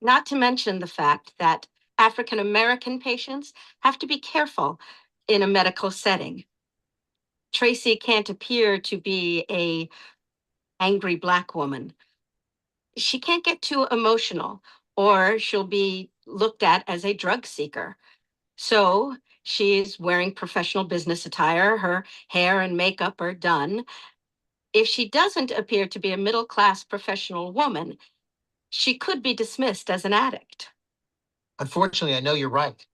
Not to mention the fact that African American patients have to be careful in a medical setting. Tracy can't appear to be a angry Black woman. She can't get too emotional, or she'll be looked at as a drug seeker. So she's wearing professional business attire, her hair and makeup are done. If she doesn't appear to be a middle-class professional woman, she could be dismissed as an addict.
Unfortunately, I know you're right.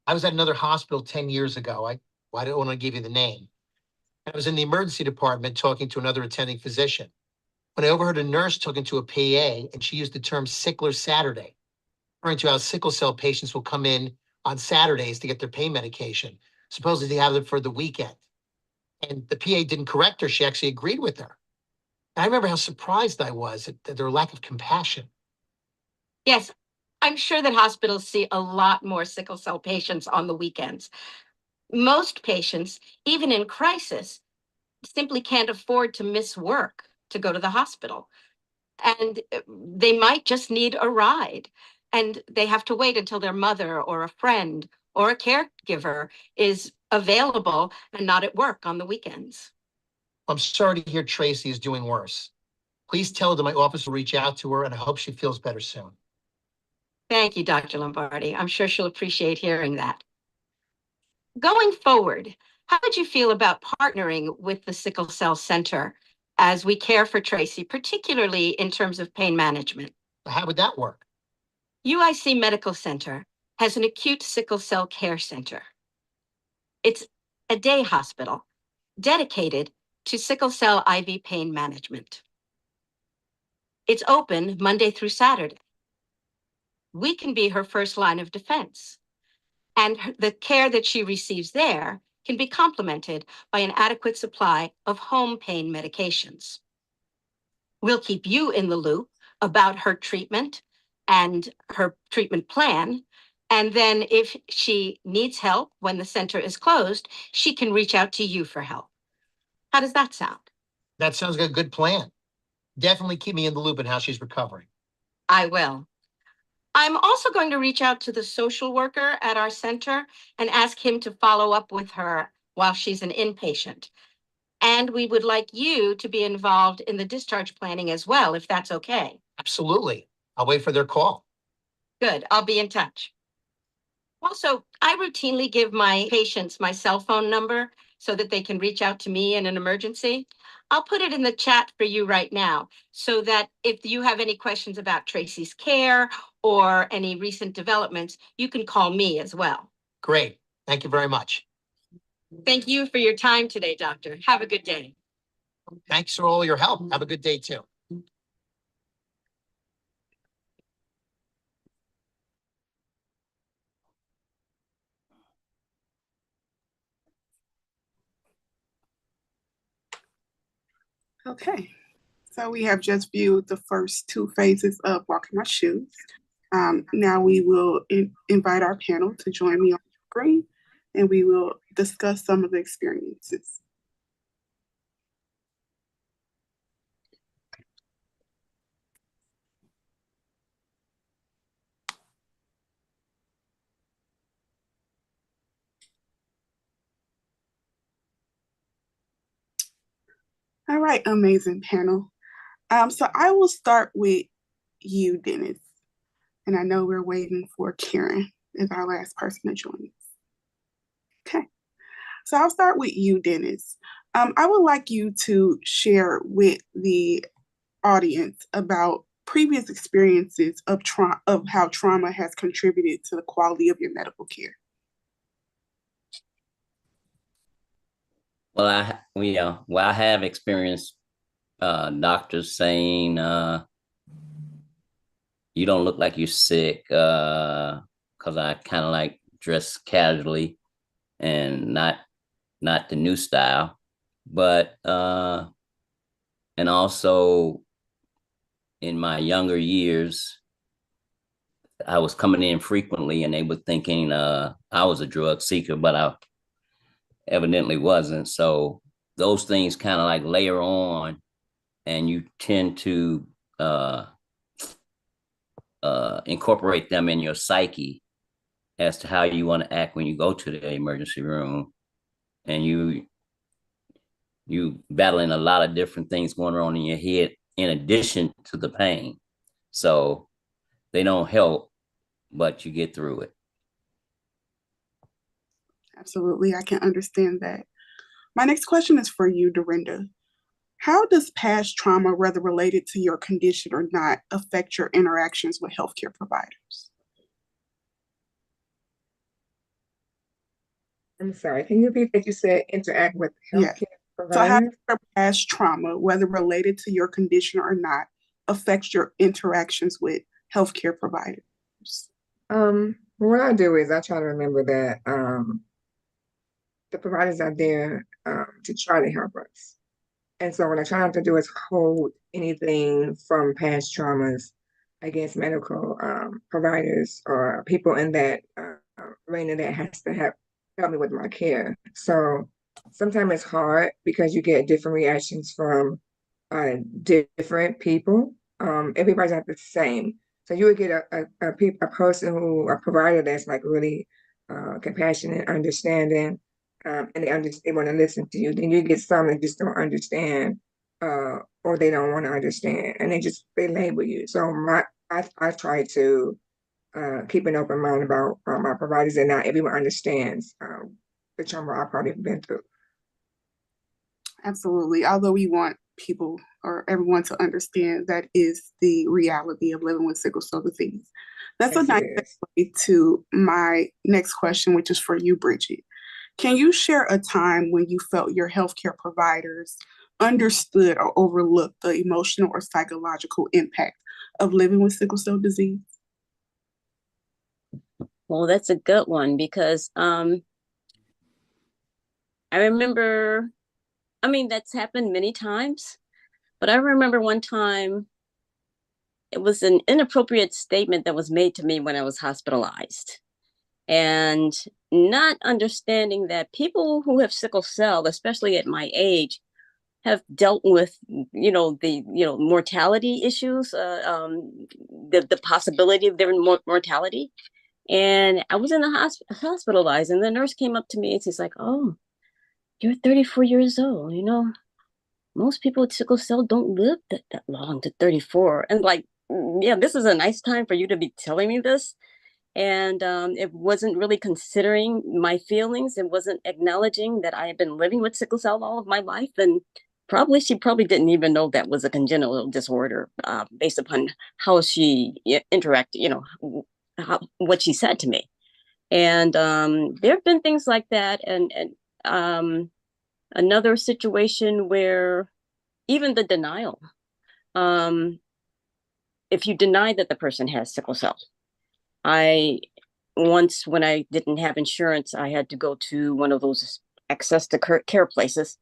I was at another hospital 10 years ago. I don't want to give you the name. I was in the emergency department talking to another attending physician when I overheard a nurse talking to a PA, and she used the term Sickler Saturday, referring to how sickle cell patients will come in on Saturdays to get their pain medication. Supposedly they have it for the weekend. And the PA didn't correct her. She actually agreed with her. And I remember how surprised I was at their lack of compassion.
Yes, I'm sure that hospitals see a lot more sickle cell patients on the weekends. Most patients, even in crisis, simply can't afford to miss work to go to the hospital. And they might just need a ride. And they have to wait until their mother or a friend or a caregiver is available and not at work on the weekends.
I'm sorry to hear Tracy is doing worse. Please tell her that my office will reach out to her, and I hope she feels better soon.
Thank you, Dr. Lombardi. I'm sure she'll appreciate hearing that. Going forward, how would you feel about partnering with the Sickle Cell Center as we care for Tracy, particularly in terms of pain management?
How would that work?
UIC Medical Center has an acute sickle cell care center. It's a day hospital dedicated to sickle cell IV pain management. It's open Monday through Saturday. We can be her first line of defense, and the care that she receives there can be complemented by an adequate supply of home pain medications. We'll keep you in the loop about her treatment and her treatment plan. And then if she needs help when the center is closed, she can reach out to you for help. How does that sound?
That sounds like a good plan. Definitely keep me in the loop on how she's recovering.
I will. I'm also going to reach out to the social worker at our center and ask him to follow up with her while she's an inpatient. And we would like you to be involved in the discharge planning as well, if that's okay.
Absolutely. I'll wait for their call.
Good, I'll be in touch. Also, I routinely give my patients my cell phone number so that they can reach out to me in an emergency. I'll put it in the chat for you right now so that if you have any questions about Tracy's care or any recent developments, you can call me as well.
Great. Thank you very much.
Thank you for your time today, doctor. Have a good day.
Thanks for all your help. Have a good day too.
Okay, so we have just viewed the first two phases of Walking My Shoes. Now we will invite our panel to join me on the screen, and we will discuss some of the experiences. All right, amazing panel. So I will start with you, Dennis. And I know we're waiting for Karen as our last person to join us. Okay, so I'll start with you, Dennis. I would like you to share with the audience about previous experiences of how trauma has contributed to the quality of your medical care.
Well, I have experienced doctors saying you don't look like you're sick because I kind of like dress casually and not the new style, but and also in my younger years, I was coming in frequently and they were thinking I was a drug seeker, but I evidently wasn't. So those things kind of like layer on and you tend to uh, incorporate them in your psyche as to how you want to act when you go to the emergency room, and you battling a lot of different things going on in your head in addition to the pain. So they don't help, but you get through it.
Absolutely, I can understand that. My next question is for you, Dorinda. How does past trauma, whether related to your condition or not, affect your interactions with healthcare providers?
I'm sorry, can you repeat that? You said interact with
Yeah.
healthcare
So how
providers?
does your past trauma, whether related to your condition or not, affect your interactions with healthcare providers?
What I do is I try to remember that the providers are there to try to help us. And so what I try not to do is hold anything from past traumas against medical providers or people in that arena that has to help me with my care. So sometimes it's hard because you get different reactions from different people. Everybody's not the same. So you would get a person a provider that's like really compassionate, understanding, and they want to listen to you. Then you get some that just don't understand, or they don't want to understand, and they label you. So I try to keep an open mind about my providers, and not everyone understands the trauma I've probably been through.
Absolutely. Although we want people or everyone to understand that is the reality of living with sickle cell disease. That's a nice segue to my next question, which is for you, Bridget. Can you share a time when you felt your healthcare providers understood or overlooked the emotional or psychological impact of living with sickle cell disease?
Well, that's a good one because I remember, that's happened many times, but I remember one time it was an inappropriate statement that was made to me when I was hospitalized. And not understanding that people who have sickle cell, especially at my age, have dealt with, the mortality issues, the possibility of their mortality. And I was in the hospitalized, and the nurse came up to me and she's like, "Oh, you're 34 years old. Most people with sickle cell don't live that long to 34." And like, yeah, this is a nice time for you to be telling me this. And it wasn't really considering my feelings. It wasn't acknowledging that I had been living with sickle cell all of my life. And she probably didn't even know that was a congenital disorder based upon how she interacted, what she said to me. And there have been things like that. And another situation where even the denial, if you deny that the person has sickle cell, once when I didn't have insurance, I had to go to one of those access to care places.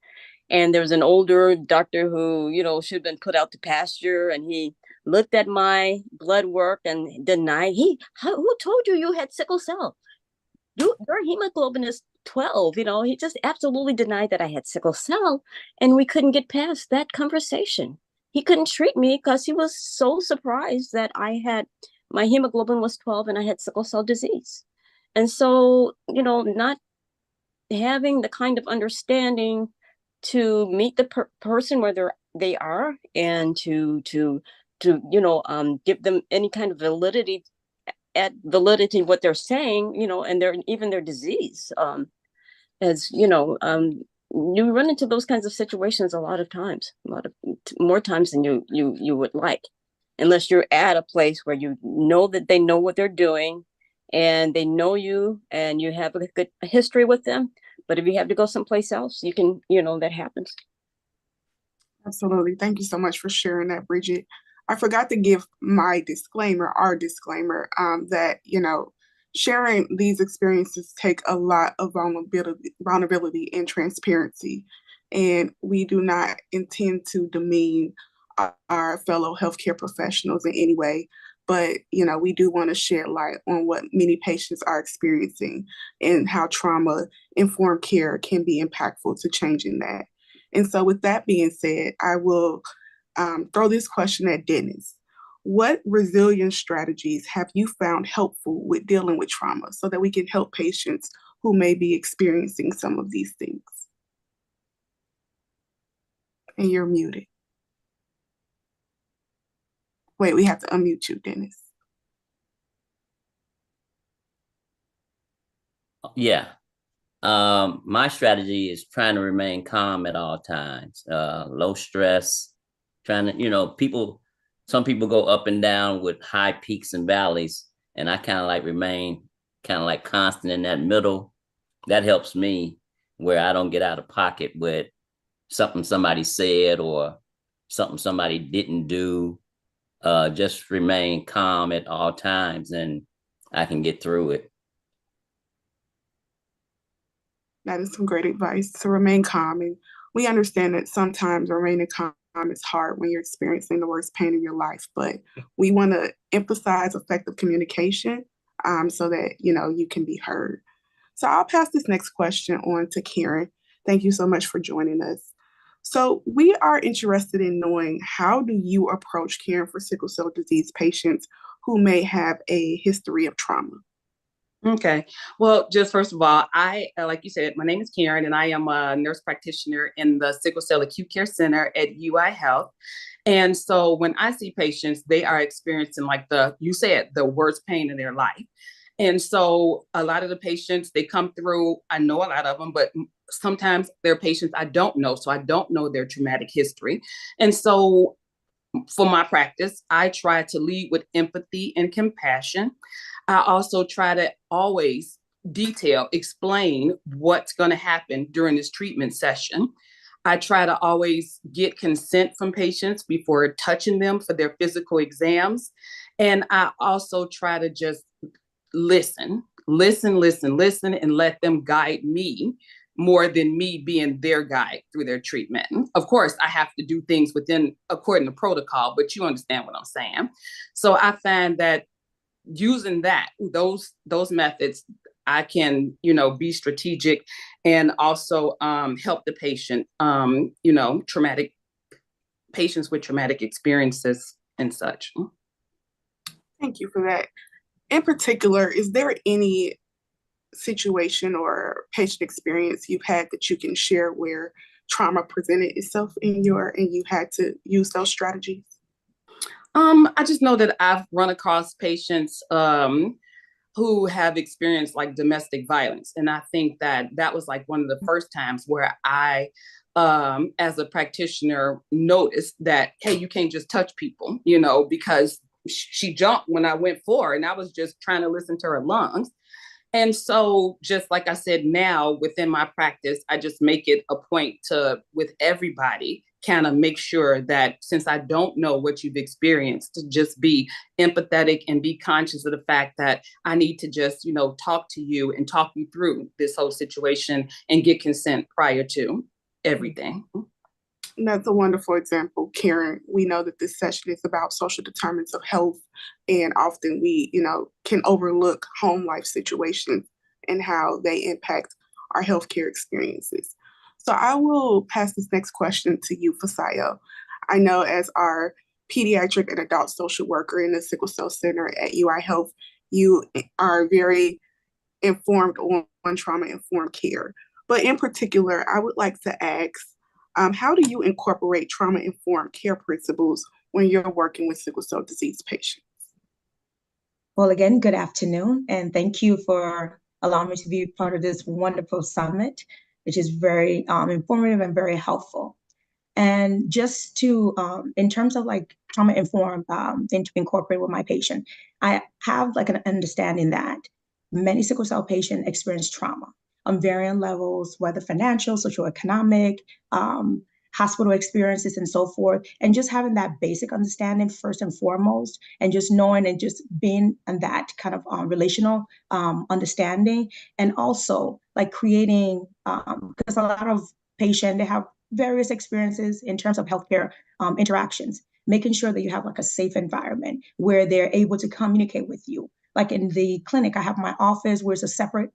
And there was an older doctor who, should have been put out to pasture. And he looked at my blood work and denied, who told you had sickle cell? Your hemoglobin is 12. He just absolutely denied that I had sickle cell. And we couldn't get past that conversation. He couldn't treat me because he was so surprised that my hemoglobin was 12 and I had sickle cell disease. And so, not having the kind of understanding to meet the person where they are, and to give them any kind of validity what they're saying, and even their disease. As you run into those kinds of situations a lot of times, more times than you would like, unless you're at a place where you know that they know what they're doing and they know you and you have a good history with them. But if you have to go someplace else, that happens.
Absolutely. Thank you so much for sharing that, Bridget. I forgot to give our disclaimer, that, sharing these experiences take a lot of vulnerability and transparency. And we do not intend to demean our fellow healthcare professionals in any way. But, we do want to shed light on what many patients are experiencing and how trauma-informed care can be impactful to changing that. And so with that being said, I will throw this question at Dennis. What resilience strategies have you found helpful with dealing with trauma so that we can help patients who may be experiencing some of these things? And you're muted. Wait, we have to unmute you, Dennis.
Yeah. My strategy is trying to remain calm at all times, low stress, trying to, some people go up and down with high peaks and valleys, and I kind of like remain kind of like constant in that middle. That helps me where I don't get out of pocket with something somebody said or something somebody didn't do. Just remain calm at all times and I can get through it.
That is some great advice, to remain calm. And we understand that sometimes remaining calm is hard when you're experiencing the worst pain of your life, but we want to emphasize effective communication so that, you can be heard. So I'll pass this next question on to Karen. Thank you so much for joining us. So we are interested in knowing, how do you approach caring for sickle cell disease patients who may have a history of trauma?
Okay. Well, just first of all, like you said, my name is Karen, and I am a nurse practitioner in the Sickle Cell Acute Care Center at UI Health. And so when I see patients, they are experiencing, like you said, the worst pain in their life. And so a lot of the patients, they come through, I know a lot of them, but sometimes they're patients I don't know. So I don't know their traumatic history. And so for my practice, I try to lead with empathy and compassion. I also try to always explain what's going to happen during this treatment session. I try to always get consent from patients before touching them for their physical exams. And I also try to just listen, and let them guide me more than me being their guide through their treatment. Of course, I have to do things according to protocol, but you understand what I'm saying. So I find that using those methods, I can, be strategic and also help the patient, traumatic patients with traumatic experiences and such.
Thank you for that. In particular, is there any situation or patient experience you've had that you can share where trauma presented itself and you had to use those strategies?
I just know that I've run across patients who have experienced like domestic violence. And I think that was like one of the first times where I, as a practitioner, noticed that, hey, you can't just touch people, because she jumped when I went for her, and I was just trying to listen to her lungs. And so, just like I said, now within my practice, I just make it a point to, with everybody, kind of make sure that since I don't know what you've experienced, to just be empathetic and be conscious of the fact that I need to just, talk to you and talk you through this whole situation and get consent prior to everything.
That's a wonderful example, Karen. We know that this session is about social determinants of health, and often we, can overlook home life situations and how they impact our healthcare experiences. So I will pass this next question to you, Fasayo. I know as our pediatric and adult social worker in the Sickle Cell Center at UI Health, you are very informed on trauma-informed care. But in particular, I would like to ask, how do you incorporate trauma-informed care principles when you're working with sickle cell disease patients?
Well, again, good afternoon, and thank you for allowing me to be part of this wonderful summit, which is very informative and very helpful. And just to, in terms of like trauma-informed thing to incorporate with my patient, I have like an understanding that many sickle cell patients experience trauma on varying levels, whether financial, socioeconomic, hospital experiences, and so forth. And just having that basic understanding first and foremost, and just knowing and just being in that kind of relational understanding, and also like creating, because a lot of patients, they have various experiences in terms of healthcare interactions, making sure that you have like a safe environment where they're able to communicate with you. Like in the clinic, I have my office where it's a separate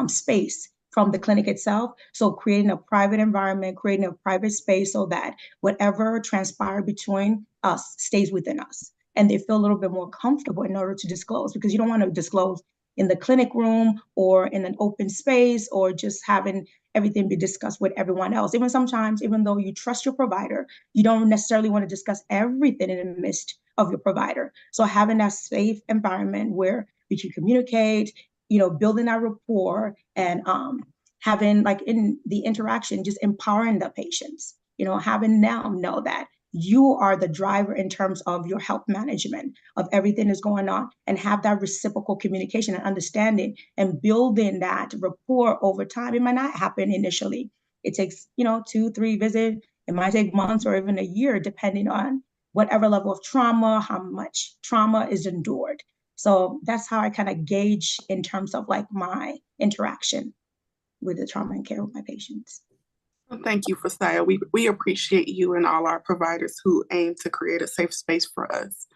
space from the clinic itself. So creating a private environment, creating a private space so that whatever transpired between us stays within us. And they feel a little bit more comfortable in order to disclose, because you don't want to disclose in the clinic room or in an open space or just having everything be discussed with everyone else. Even sometimes, even though you trust your provider, you don't necessarily want to discuss everything in the midst of your provider. So having that safe environment where we can communicate, building that rapport and having like in the interaction, just empowering the patients, having them know that you are the driver in terms of your health management of everything that's going on, and have that reciprocal communication and understanding and building that rapport over time. It might not happen initially. It takes, 2-3 visits. It might take months or even a year, depending on whatever level of trauma, how much trauma is endured. So that's how I kind of gauge in terms of like my interaction with the trauma and care with my patients.
Well, thank you, Fasaya. We appreciate you and all our providers who aim to create a safe space for us.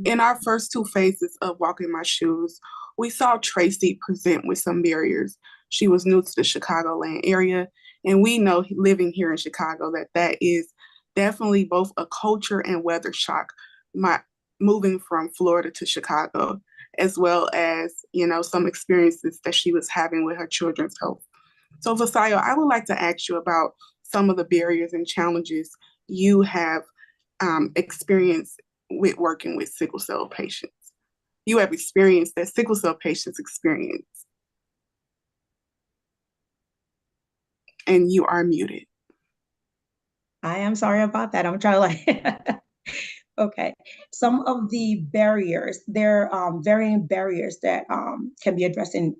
In our first 2 phases of Walking My Shoes, we saw Tracy present with some barriers. She was new to the Chicagoland area, and we know living here in Chicago that is definitely both a culture and weather shock, moving from Florida to Chicago, as well as, some experiences that she was having with her children's health. So, Vasayo, I would like to ask you about some of the barriers and challenges you have experienced with working with sickle cell patients. You have experienced that sickle cell patients experience. And you are muted.
I am sorry about that. I'm trying to okay. Some of the barriers, there are varying barriers that can be addressed in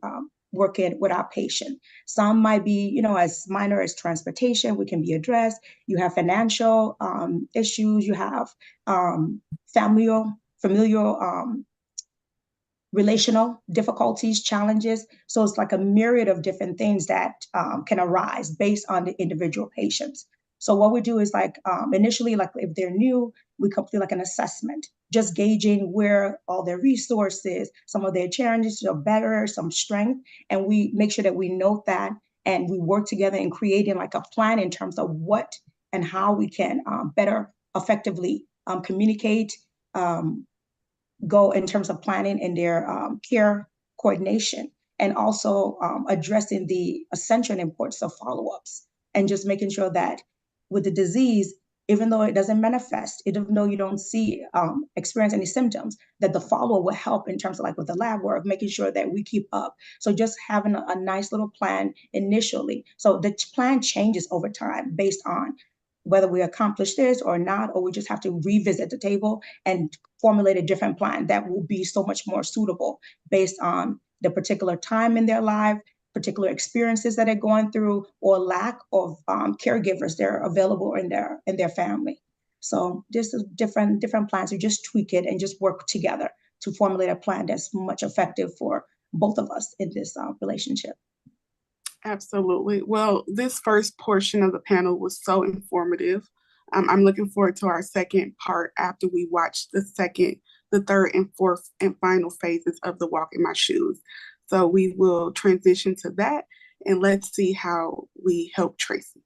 working with our patient. Some might be, as minor as transportation, we can be addressed. You have financial issues. You have familial relational difficulties, challenges. So it's like a myriad of different things that can arise based on the individual patients. So what we do is like initially, like if they're new, we complete like an assessment, just gauging where all their resources, some of their challenges are better, some strength, and we make sure that we note that and we work together in creating like a plan in terms of what and how we can better effectively communicate, go in terms of planning and their care coordination, and also addressing the essential importance of follow-ups, and just making sure that with the disease, even though it doesn't manifest, even though you don't see experience any symptoms, that the follow-up will help in terms of like with the lab work, making sure that we keep up. So just having a nice little plan initially. So the plan changes over time based on whether we accomplish this or not, or we just have to revisit the table and formulate a different plan that will be so much more suitable based on the particular time in their life, particular experiences that they're going through, or lack of caregivers that are available in their family. So this is different plans. You just tweak it and just work together to formulate a plan that's much effective for both of us in this relationship.
Absolutely. Well, this first portion of the panel was so informative. I'm looking forward to our second part after we watch the third, and fourth, and final phases of the Walk in My Shoes. So we will transition to that, and let's see how we help Tracy.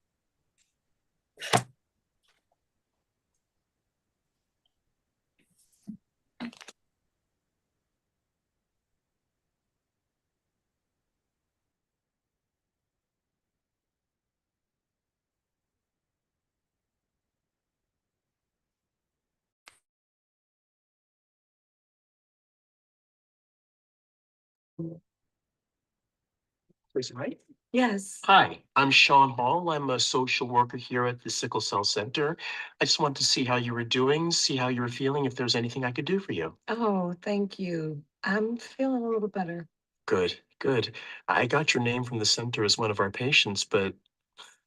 Tracy, right?
Yes.
Hi, I'm Sean Hall. I'm a social worker here at the Sickle Cell Center. I just wanted to see how you were doing, see how you were feeling, if there's anything I could do for you.
Oh, thank you. I'm feeling a little better.
Good, good. I got your name from the center as one of our patients, but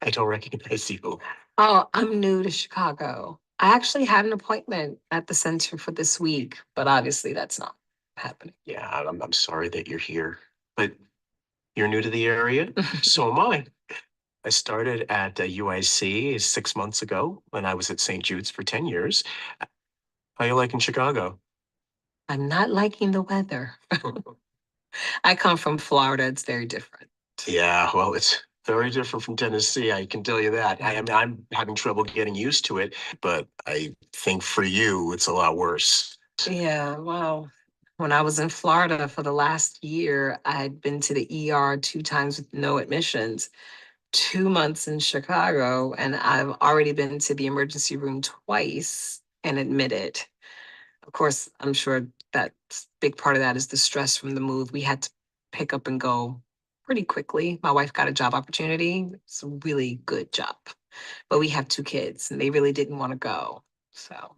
I don't recognize you.
Oh, I'm new to Chicago. I actually had an appointment at the center for this week, but obviously that's not happening.
Yeah, I'm sorry that you're here, but you're new to the area? So am I. I started at UIC 6 months ago when I was at St. Jude's for 10 years. How you liking Chicago?
I'm not liking the weather. I come from Florida. It's very different.
Yeah, well, it's very different from Tennessee. I can tell you that. I'm having trouble getting used to it, but I think for you, it's a lot worse.
Yeah, well, when I was in Florida for the last year, I had been to the ER 2 times with no admissions, 2 months in Chicago, and I've already been to the emergency room twice and admitted. Of course, I'm sure that big part of that is the stress from the move. We had to pick up and go pretty quickly. My wife got a job opportunity. It's a really good job. But we have 2 kids and they really didn't want to go. So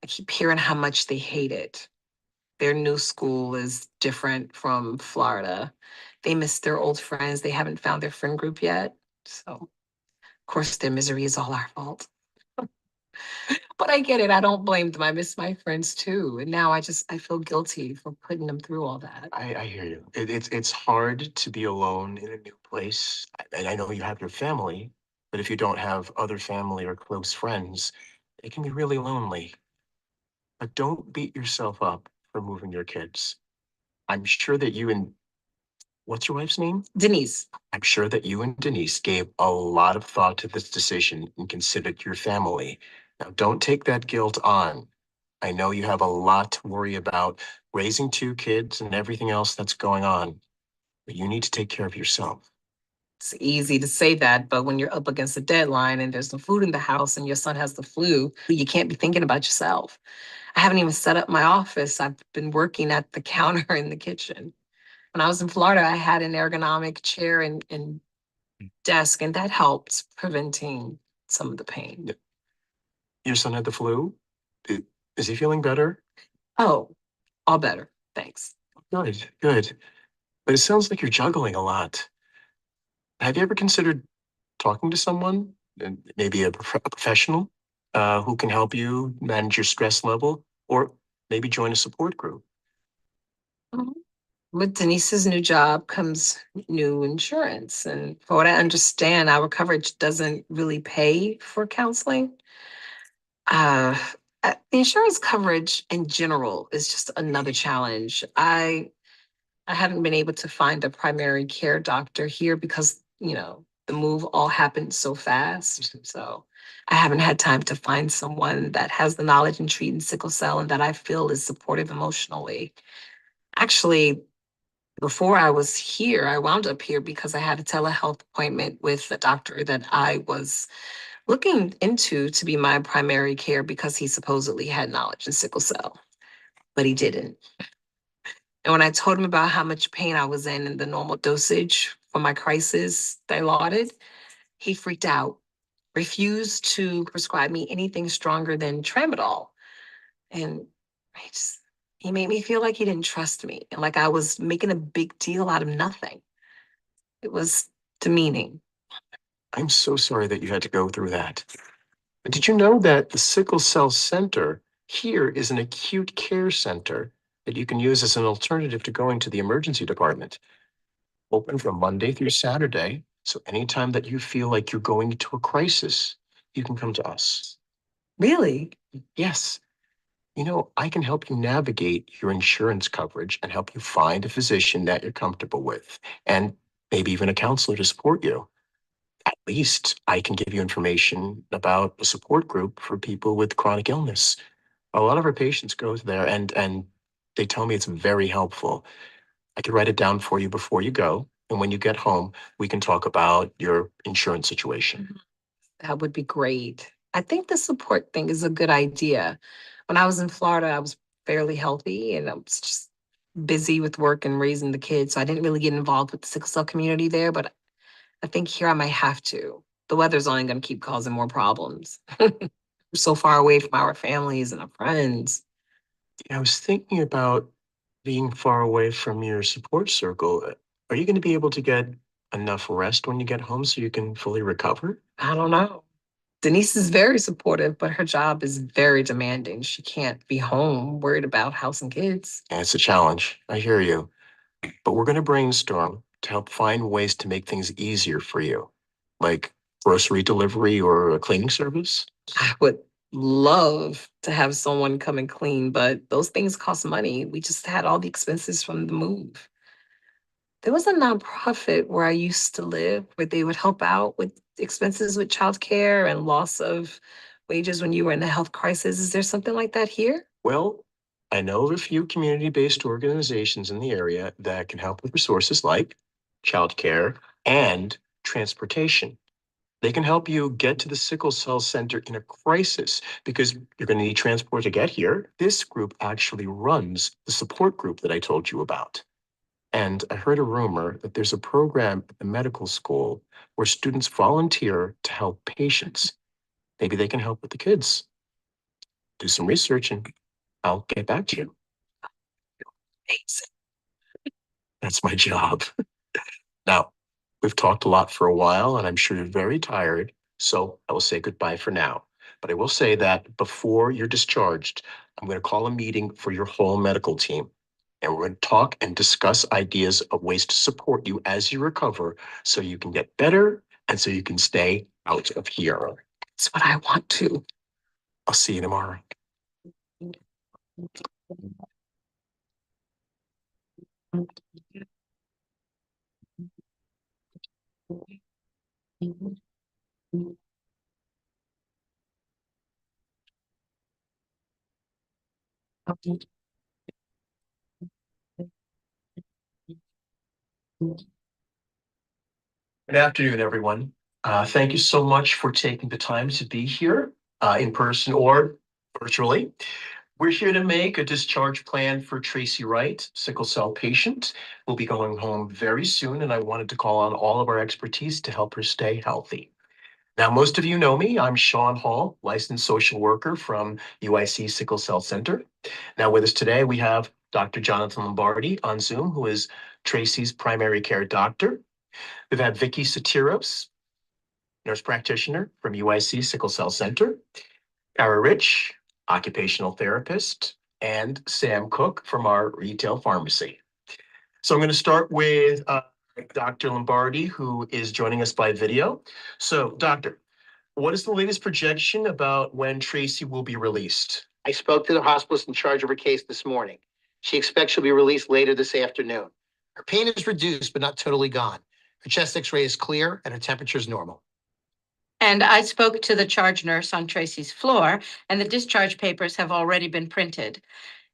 I keep hearing how much they hate it. Their new school is different from Florida. They miss their old friends. They haven't found their friend group yet. So, of course, their misery is all our fault. But I get it. I don't blame them. I miss my friends too. And now I feel guilty for putting them through all that.
I hear you. It's hard to be alone in a new place. And I know you have your family, but if you don't have other family or close friends, it can be really lonely. But don't beat yourself up for moving your kids. I'm sure that you and what's your wife's name?
Denise.
I'm sure that you and Denise gave a lot of thought to this decision and considered your family. Now, don't take that guilt on. I know you have a lot to worry about raising 2 kids and everything else that's going on, but you need to take care of yourself.
It's easy to say that, but when you're up against a deadline and there's no food in the house and your son has the flu, you can't be thinking about yourself. I haven't even set up my office. I've been working at the counter in the kitchen. When I was in Florida, I had an ergonomic chair and desk, and that helped preventing some of the pain.
Your son had the flu? I- Is he feeling better?
Oh, all better. Thanks.
Good, good. But it sounds like you're juggling a lot. Have you ever considered talking to someone, maybe a professional, who can help you manage your stress level, or maybe join a support group?
Mhm. With Denise's new job comes new insurance. And for what I understand, our coverage doesn't really pay for counseling. Uh, the insurance coverage in general is just another challenge. I haven't been able to find a primary care doctor here because, the move all happened so fast. So I haven't had time to find someone that has the knowledge in treating sickle cell and that I feel is supportive emotionally. Actually, before I was here, I wound up here because I had a telehealth appointment with a doctor that I was looking into to be my primary care because he supposedly had knowledge in sickle cell, but he didn't. And when I told him about how much pain I was in and the normal dosage for my crisis dilaudid, he freaked out, refused to prescribe me anything stronger than tramadol. And he just, he made me feel like he didn't trust me and like I was making a big deal out of nothing. It was demeaning.
I'm so sorry that you had to go through that. Did you know that the Sickle Cell Center here is an acute care center that you can use as an alternative to going to the emergency department? Open from Monday through Saturday, so anytime that you feel like you're going into a crisis, you can come to us.
Really?
Yes. I can help you navigate your insurance coverage and help you find a physician that you're comfortable with, and maybe even a counselor to support you. At least I can give you information about a support group for people with chronic illness. A lot of our patients go there and they tell me it's very helpful. I could write it down for you before you go. And when you get home, we can talk about your insurance situation.
That would be great. I think the support thing is a good idea. When I was in Florida, I was fairly healthy and I was just busy with work and raising the kids. So I didn't really get involved with the sickle cell community there, but I think here I might have to. The weather's only going to keep causing more problems. We're so far away from our families and our friends.
I was thinking about being far away from your support circle. Are you going to be able to get enough rest when you get home so you can fully recover?
I don't know. Denise is very supportive, but her job is very demanding. She can't be home worried about house and kids.
Yeah, it's a challenge. I hear you. But we're going to brainstorm to help find ways to make things easier for you, like grocery delivery or a cleaning service.
I would love to have someone come and clean, but those things cost money. We just had all the expenses from the move. There was a nonprofit where I used to live where they would help out with expenses with childcare and loss of wages when you were in a health crisis. Is there something like that here?
Well, I know of a few community-based organizations in the area that can help with resources like childcare and transportation. They can help you get to the Sickle Cell Center in a crisis because you're going to need transport to get here. This group actually runs the support group that I told you about. And I heard a rumor that there's a program at the medical school where students volunteer to help patients. Maybe they can help with the kids. Do some research and I'll get back to you. Amazing. That's my job. Now, we've talked a lot for a while, and I'm sure you're very tired, so I will say goodbye for now. But I will say that before you're discharged, I'm going to call a meeting for your whole medical team. And we're going to talk and discuss ideas of ways to support you as you recover so you can get better and so you can stay out of here. That's what I want to. I'll see you tomorrow. Good afternoon, everyone. Thank you so much for taking the time to be here in person or virtually. We're here to make a discharge plan for Tracy Wright, sickle cell patient. We'll be going home very soon, and I wanted to call on all of our expertise to help her stay healthy. Now, most of you know me. I'm Sean Hall, licensed social worker from UIC Sickle Cell Center. Now, with us today, we have Dr. Jonathan Lombardi on Zoom, who is Tracy's primary care doctor. We've had Vicky Satiros, nurse practitioner from UIC Sickle Cell Center, Kara Rich, occupational therapist, and Sam Cook from our retail pharmacy. So I'm going to start with Dr. Lombardi, who is joining us by video. So, doctor, what is the latest projection about when Tracy will be released?
I spoke to the hospitalist in charge of her case this morning. She expects she'll be released later this afternoon. Her pain is reduced, but not totally gone. Her chest x-ray is clear and her temperature is normal.
And I spoke to the charge nurse on Tracy's floor, and the discharge papers have already been printed.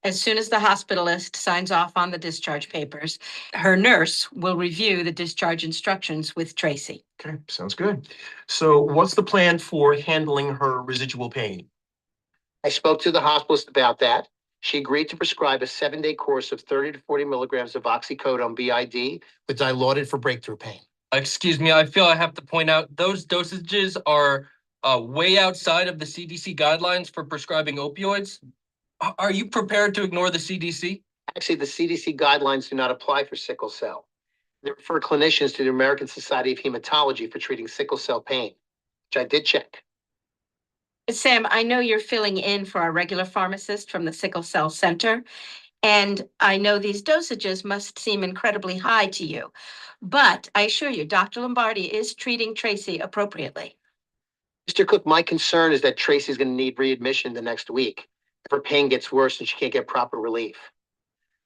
As soon as the hospitalist signs off on the discharge papers, her nurse will review the discharge instructions with Tracy.
Okay, sounds good. So what's the plan for handling her residual pain?
I spoke to the hospitalist about that. She agreed to prescribe a 7-day course of 30 to 40 milligrams of oxycodone BID with Dilaudid for breakthrough pain.
Excuse me, I feel I have to point out those dosages are way outside of the CDC guidelines for prescribing opioids. Are you prepared to ignore the CDC?
Actually, the CDC guidelines do not apply for sickle cell. They refer clinicians to the American Society of Hematology for treating sickle cell pain, which I did check.
Sam, I know you're filling in for our regular pharmacist from the Sickle Cell Center, and I know these dosages must seem incredibly high to you. But I assure you, Dr. Lombardi is treating Tracy appropriately.
Mr. Cook, my concern is that Tracy's going to need readmission the next week if her pain gets worse and she can't get proper relief.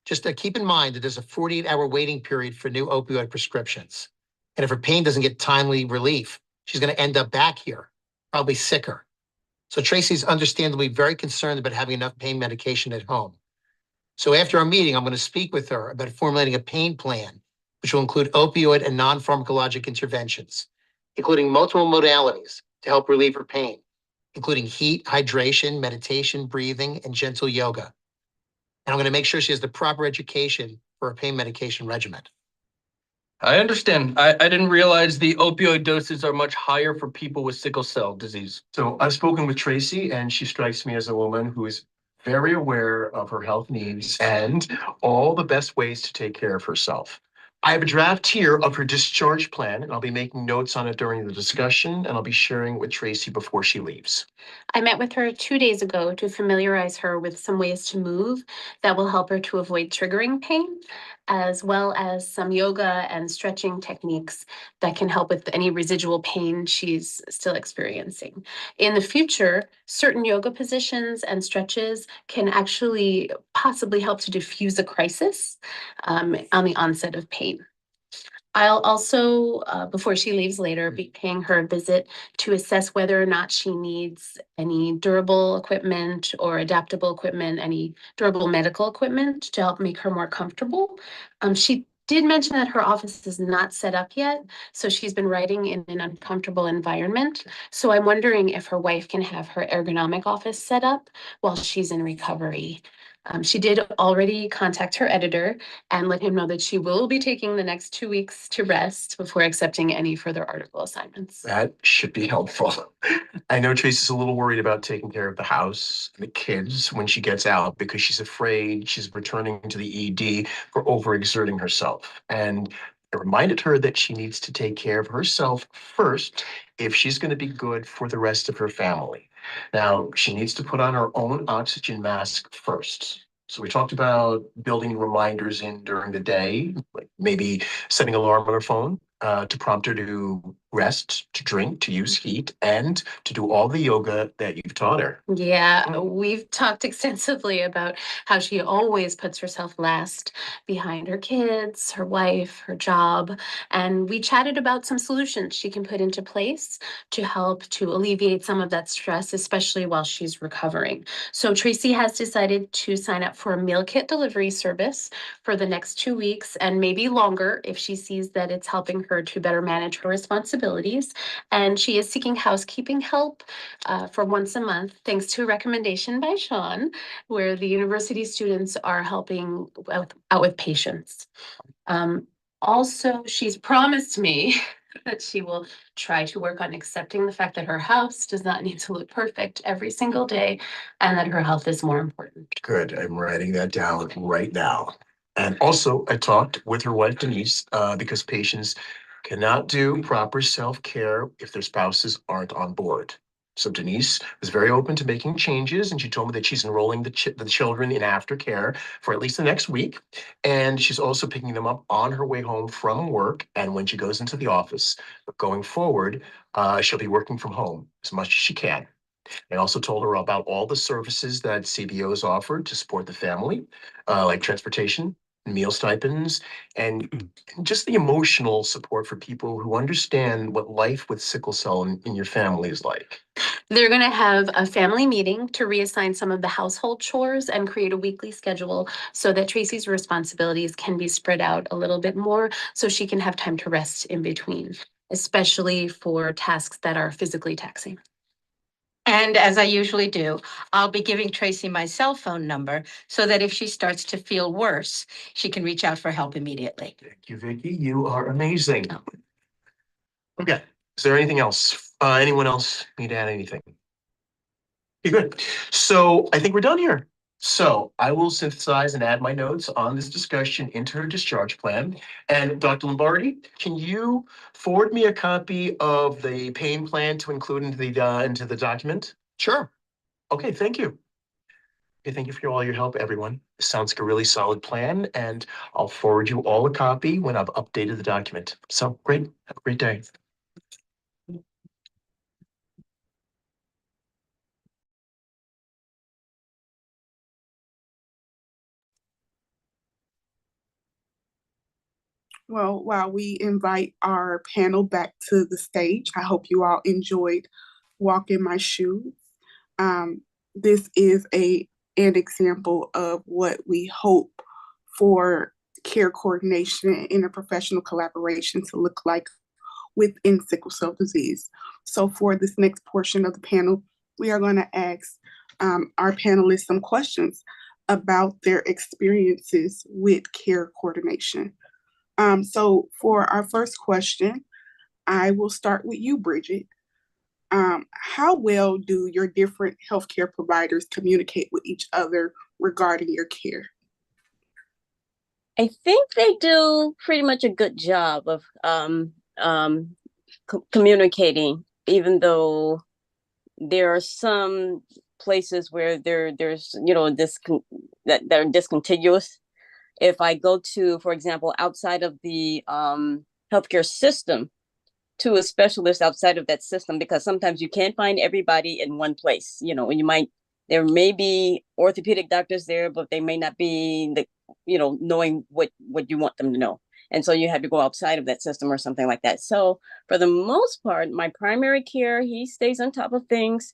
Just keep in mind that there's a 48-hour waiting period for new opioid prescriptions. And if her pain doesn't get timely relief, she's going to end up back here, probably sicker. So Tracy's understandably very concerned about having enough pain medication at home. So after our meeting, I'm going to speak with her about formulating a pain plan, which will include opioid and non-pharmacologic interventions, including multiple modalities to help relieve her pain, including heat, hydration, meditation, breathing, and gentle yoga. And I'm going to make sure she has the proper education for a pain medication regimen.
I understand. I didn't realize the opioid doses are much higher for people with sickle cell disease.
So I've spoken with Tracy, and she strikes me as a woman who is very aware of her health needs and all the best ways to take care of herself. I have a draft here of her discharge plan, and I'll be making notes on it during the discussion, and I'll be sharing it with Tracy before she leaves.
I met with her 2 days ago to familiarize her with some ways to move that will help her to avoid triggering pain, as well as some yoga and stretching techniques that can help with any residual pain she's still experiencing. In the future, certain yoga positions and stretches can actually possibly help to diffuse a crisis on the onset of pain. I'll also, before she leaves later, be paying her a visit to assess whether or not she needs any durable equipment or adaptable equipment, any durable medical equipment to help make her more comfortable. She did mention that her office is not set up yet, so she's been writing in an uncomfortable environment. So I'm wondering if her wife can have her ergonomic office set up while she's in recovery. She did already contact her editor and let him know that she will be taking the next 2 weeks to rest before accepting any further article assignments.
That should be helpful. I know Tracy's a little worried about taking care of the house and the kids when she gets out because she's afraid she's returning to the ED for overexerting herself. And I reminded her that she needs to take care of herself first if she's going to be good for the rest of her family. Now, she needs to put on her own oxygen mask first. So we talked about building reminders in during the day, like maybe setting an alarm on her phone to prompt her to rest, to drink, to use heat, and to do all the yoga that you've taught her.
Yeah, we've talked extensively about how she always puts herself last behind her kids, her wife, her job. And we chatted about some solutions she can put into place to help to alleviate some of that stress, especially while she's recovering. So Tracy has decided to sign up for a meal kit delivery service for the next 2 weeks and maybe longer if she sees that it's helping her to better manage her responsibilities. And she is seeking housekeeping help for once a month, thanks to a recommendation by Sean, where the university students are helping out with patients. Also, she's promised me that she will try to work on accepting the fact that her house does not need to look perfect every single day and that her health is more important.
Good. I'm writing that down right now. And also, I talked with her wife, Denise, because patients cannot do proper self-care if their spouses aren't on board. So Denise was very open to making changes, and she told me that she's enrolling the children in aftercare for at least the next week. And she's also picking them up on her way home from work and when she goes into the office. But going forward, she'll be working from home as much as she can. I also told her about all the services that CBO has offered to support the family, like transportation, meal stipends, and just the emotional support for people who understand what life with sickle cell in your family is like.
They're going to have a family meeting to reassign some of the household chores and create a weekly schedule so that Tracy's responsibilities can be spread out a little bit more so she can have time to rest in between, especially for tasks that are physically taxing.
And as I usually do, I'll be giving Tracy my cell phone number so that if she starts to feel worse, she can reach out for help immediately.
Thank you, Vicki. You are amazing. Okay. Is there anything else? Anyone else need to add anything? Okay, good. So I think we're done here. So I will synthesize and add my notes on this discussion into her discharge plan. And Dr. Lombardi, can you forward me a copy of the pain plan to include into the document? Sure. Okay, thank you. Okay, thank you for all your help, everyone. This sounds like a really solid plan, and I'll forward you all a copy when I've updated the document. So great. Have a great day.
Well, while we invite our panel back to the stage, I hope you all enjoyed Walk in My Shoes. This is an example of what we hope for care coordination and interprofessional collaboration to look like within sickle cell disease. So for this next portion of the panel, we are going to ask our panelists some questions about their experiences with care coordination. So for our first question, I will start with you, Bridget. How well do your different healthcare providers communicate with each other regarding your care?
I think they do pretty much a good job of communicating, even though there are some places where there's that are discontiguous. If I go to, for example, outside of the healthcare system, to a specialist outside of that system, because sometimes you can't find everybody in one place. There may be orthopedic doctors there, but they may not be knowing what you want them to know. And so you had to go outside of that system or something like that. So for the most part, my primary care, he stays on top of things,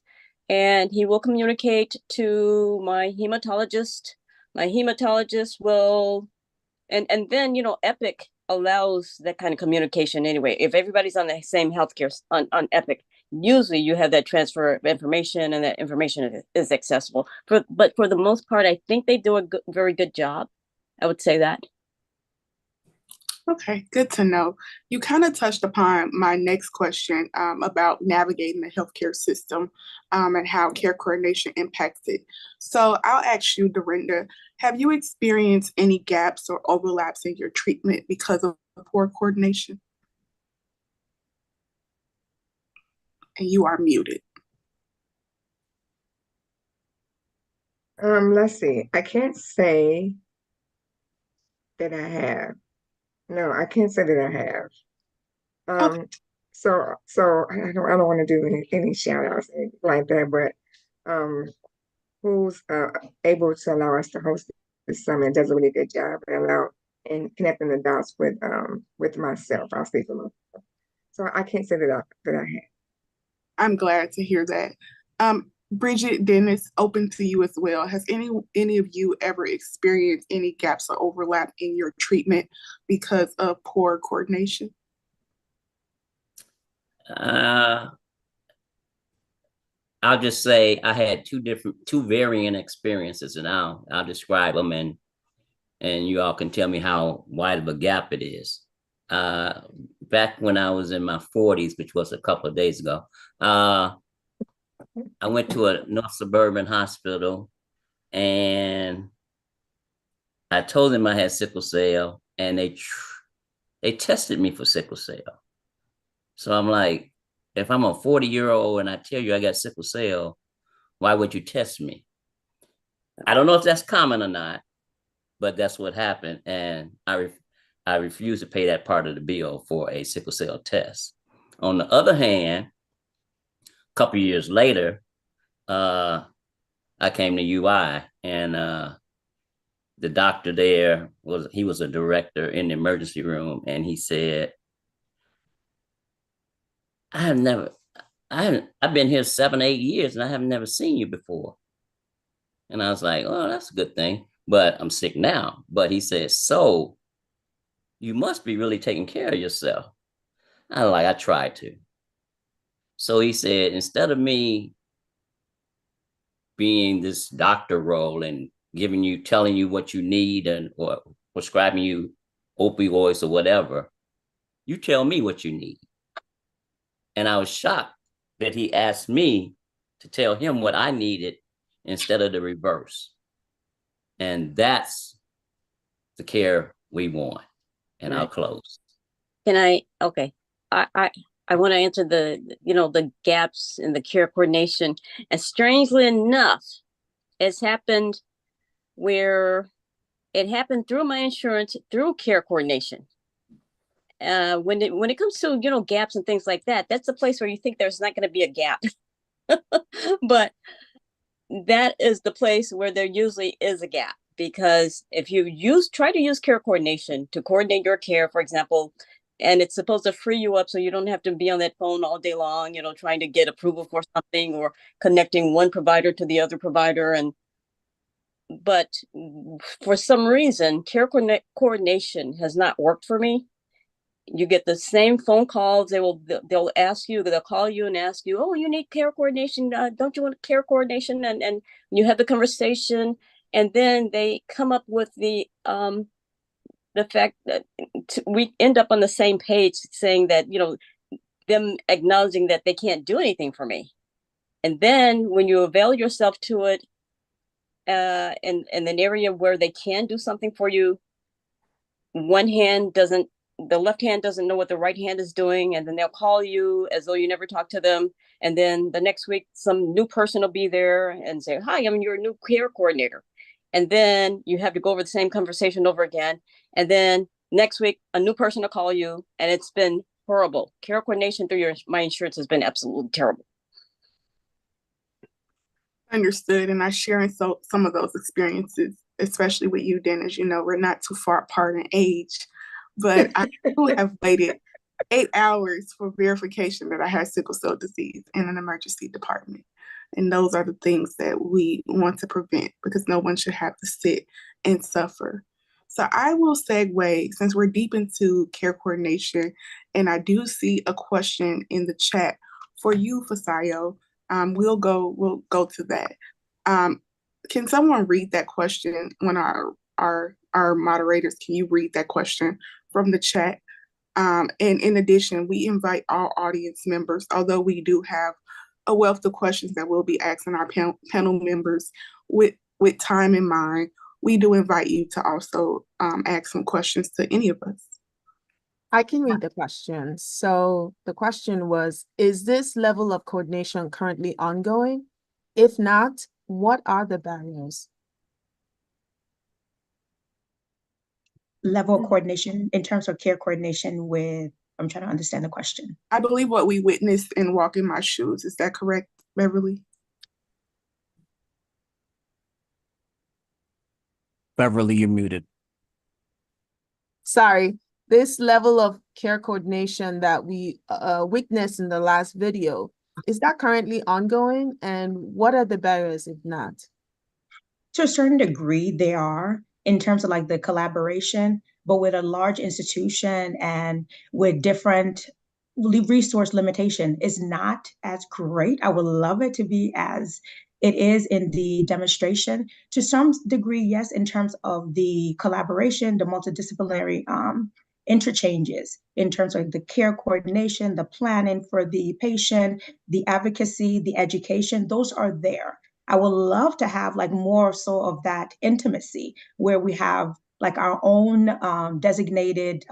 and he will communicate to my hematologist. My hematologist will, and then, Epic allows that kind of communication anyway. If everybody's on the same healthcare on Epic, usually you have that transfer of information, and that information is accessible. But for the most part, I think they do a very good job. I would say that.
Okay, good to know. You kind of touched upon my next question about navigating the healthcare system and how care coordination impacts it. So I'll ask you, Dorinda, have you experienced any gaps or overlaps in your treatment because of poor coordination? And you are muted.
Let's see. I can't say that I have. No, I can't say that I have. So I don't want to do any shout outs like that, but who's able to allow us to host this summit does a really good job in connecting the dots with myself. I'll speak for myself. So I can't say that I have.
I'm glad to hear that. Bridget, Dennis, open to you as well. Has any of you ever experienced any gaps or overlap in your treatment because of poor coordination?
I'll just say I had two varying experiences, and I'll describe them, and you all can tell me how wide of a gap it is. Back when I was in my 40s, which was a couple of days ago, I went to a North Suburban hospital, and I told them I had sickle cell, and they tested me for sickle cell. So I'm like, if I'm a 40-year-old and I tell you I got sickle cell, why would you test me? I don't know if that's common or not, but that's what happened, and I refused to pay that part of the bill for a sickle cell test. On the other hand, a couple of years later, I came to UI, and the doctor there was a director in the emergency room, and he said, I've been here 7, 8 years, and I have never seen you before. And I was like, oh, that's a good thing, but I'm sick now. But he said, so you must be really taking care of yourself. I tried to. So he said, instead of me being this doctor role and telling you what you need or prescribing you opioids or whatever, you tell me what you need. And I was shocked that he asked me to tell him what I needed instead of the reverse. And that's the care we want. And I'll close.
Can I? Okay. I want to answer the gaps in the care coordination. And strangely enough, it's happened where it happened through my insurance, through care coordination. When it comes to, gaps and things like that, that's a place where you think there's not going to be a gap. But that is the place where there usually is a gap, because if you try to use care coordination to coordinate your care, for example, and it's supposed to free you up so you don't have to be on that phone all day long, trying to get approval for something or connecting one provider to the other provider. But for some reason, care coordination has not worked for me. You get the same phone calls. They'll ask you, they'll call you and ask you, oh, you need care coordination. Don't you want care coordination? And you have the conversation, and then they come up with the fact that we end up on the same page, saying that, them acknowledging that they can't do anything for me. And then when you avail yourself to it, in an area where they can do something for you, the left hand doesn't know what the right hand is doing, and then they'll call you as though you never talked to them. And then the next week, some new person will be there and say, hi, I'm your new care coordinator. And then you have to go over the same conversation over again. And then next week, a new person will call you, and it's been horrible. Care coordination through my insurance has been absolutely terrible.
Understood. And I share some of those experiences, especially with you, Dennis. We're not too far apart in age. but I would have waited 8 hours for verification that I had sickle cell disease in an emergency department. And those are the things that we want to prevent because no one should have to sit and suffer. So I will segue since we're deep into care coordination, and I do see a question in the chat for you, Fasayo. We'll go to that. Can someone read that question when our moderators, can you read that question from the chat? And in addition, we invite all audience members, although we do have a wealth of questions that we'll be asking our panel members with time in mind, we do invite you to also ask some questions to any of us.
I can read the question. So the question was, is this level of coordination currently ongoing? If not, what are the barriers?
Level of coordination in terms of care coordination with, I'm trying to understand the question.
I believe what we witnessed in Walk in My Shoes. Is that correct, Beverly?
Beverly, you're muted.
Sorry, this level of care coordination that we witnessed in the last video, is that currently ongoing? And what are the barriers if not?
To a certain degree, they are in terms of like the collaboration, but with a large institution and with different resource limitation is not as great. I would love it to be as it is in the demonstration. To some degree, yes, in terms of the collaboration, the multidisciplinary interchanges, in terms of the care coordination, the planning for the patient, the advocacy, the education, those are there. I would love to have like more so of that intimacy where we have like our own designated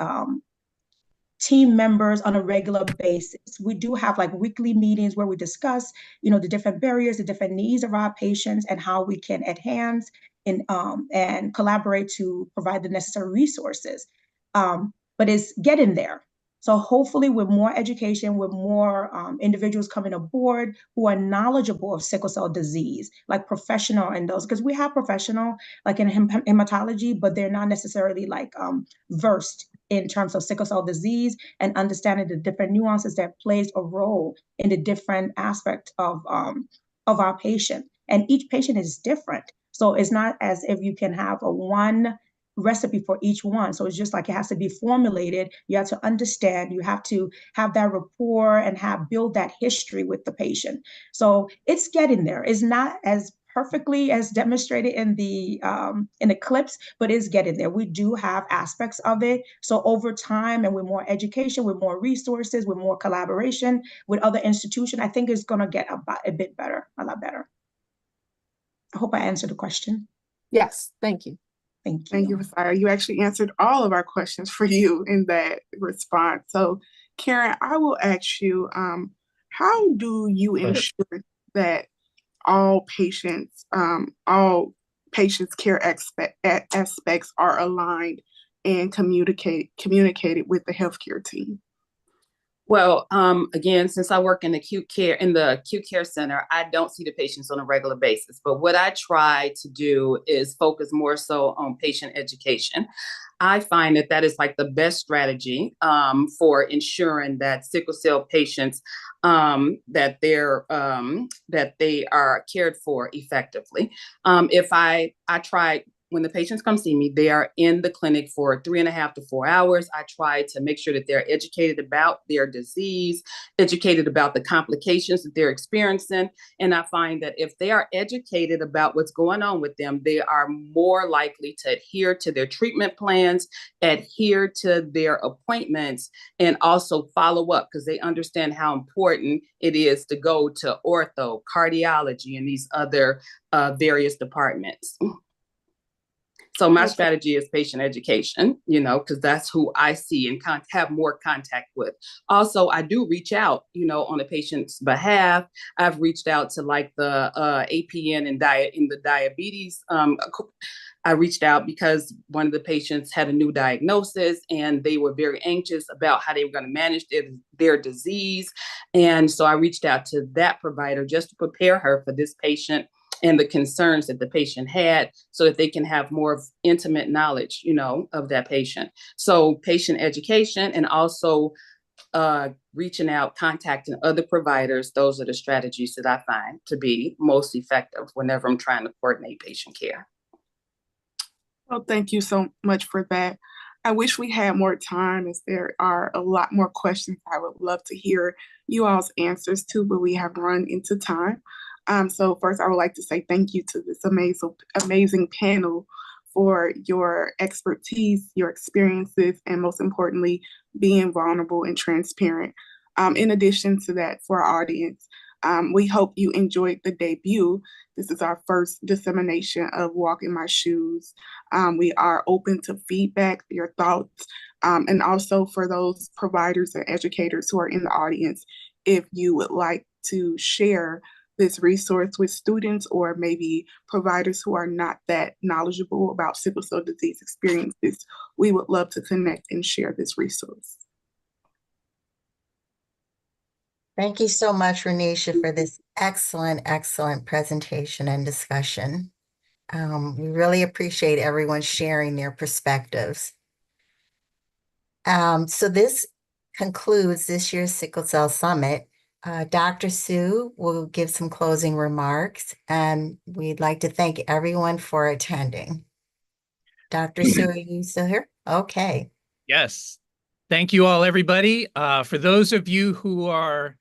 team members on a regular basis. We do have like weekly meetings where we discuss, the different barriers, the different needs of our patients and how we can enhance and collaborate to provide the necessary resources. But it's getting there. So hopefully with more education, with more individuals coming aboard who are knowledgeable of sickle cell disease, like professional in those, because we have professional like in hematology, but they're not necessarily like versed in terms of sickle cell disease and understanding the different nuances that plays a role in the different aspects of our patient. And each patient is different. So it's not as if you can have a one recipe for each one. So it's just like it has to be formulated. You have to understand, you have to have that rapport and build that history with the patient. So it's getting there. It's not as perfectly as demonstrated in the clips, but it's getting there. We do have aspects of it. So over time and with more education, with more resources, with more collaboration with other institutions, I think it's going to get a bit better, a lot better. I hope I answered the question.
Yes, thank you.
Thank you.
Thank you, Fasayo. You actually answered all of our questions for you in that response. So, Karen, I will ask you, how do you ensure that all patients' care aspects are aligned and communicated with the healthcare team?
Well, again, since I work in the acute care center, I don't see the patients on a regular basis. But what I try to do is focus more so on patient education. I find that is like the best strategy for ensuring that sickle cell patients that they are cared for effectively. If I try. When the patients come see me, they are in the clinic for 3.5 to 4 hours. I try to make sure that they're educated about their disease, educated about the complications that they're experiencing. And I find that if they are educated about what's going on with them, they are more likely to adhere to their treatment plans, adhere to their appointments, and also follow up because they understand how important it is to go to ortho, cardiology, and these other various departments. So my strategy is patient education, because that's who I see and have more contact with. Also, I do reach out, on the patient's behalf. I've reached out to like the APN in the diabetes. I reached out because one of the patients had a new diagnosis and they were very anxious about how they were going to manage their disease. And so I reached out to that provider just to prepare her for this patient and the concerns that the patient had so that they can have more intimate knowledge, of that patient. So patient education and also reaching out, contacting other providers. Those are the strategies that I find to be most effective whenever I'm trying to coordinate patient care.
Well, thank you so much for that. I wish we had more time as there are a lot more questions I would love to hear you all's answers to, but we have run into time. So first, I would like to say thank you to this amazing panel for your expertise, your experiences, and most importantly, being vulnerable and transparent. In addition to that, for our audience, we hope you enjoyed the debut. This is our first dissemination of Walk in My Shoes. We are open to feedback, your thoughts, and also for those providers and educators who are in the audience, if you would like to share this resource with students or maybe providers who are not that knowledgeable about sickle cell disease experiences, we would love to connect and share this resource.
Thank you so much, Renisha, for this excellent presentation and discussion. We really appreciate everyone sharing their perspectives. So this concludes this year's Sickle Cell Summit. Dr. Sue will give some closing remarks, and we'd like to thank everyone for attending. Dr. Sue, are you still here? Okay.
Yes. Thank you all, everybody. For those of you who are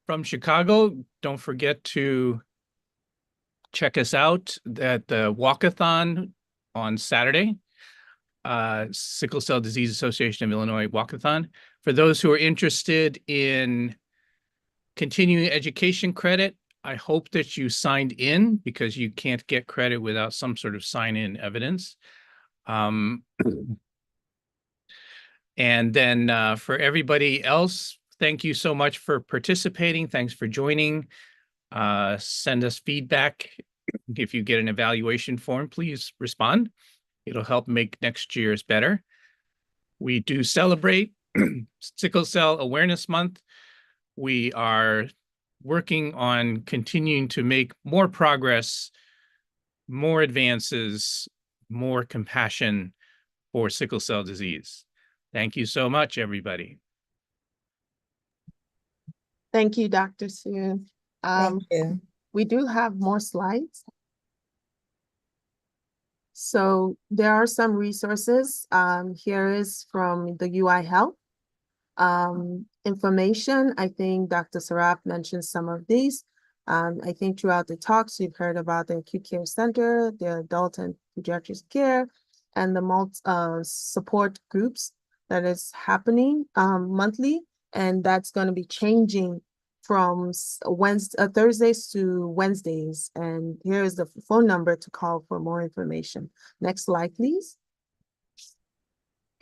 from Chicago, don't forget to check us out at the Walkathon on Saturday. Sickle Cell Disease Association of Illinois Walkathon. For those who are interested in continuing education credit, I hope that you signed in because you can't get credit without some sort of sign-in evidence. And then for everybody else, thank you so much for participating. Thanks for joining. Send us feedback. If you get an evaluation form, please respond. It'll help make next year's better. We do celebrate Sickle Cell Awareness Month. We are working on continuing to make more progress, more advances, more compassion for sickle cell disease. Thank you so much, everybody.
Thank you, Dr. Sue.
Thank you.
We do have more slides. So there are some resources. Here is from the UI Health. Information, I think Dr. Saraf mentioned some of these. I think throughout the talks, you've heard about the acute care center, the adult and pediatric care, and the support groups that is happening monthly. And that's going to be changing from Thursdays to Wednesdays. And here is the phone number to call for more information. Next slide, please.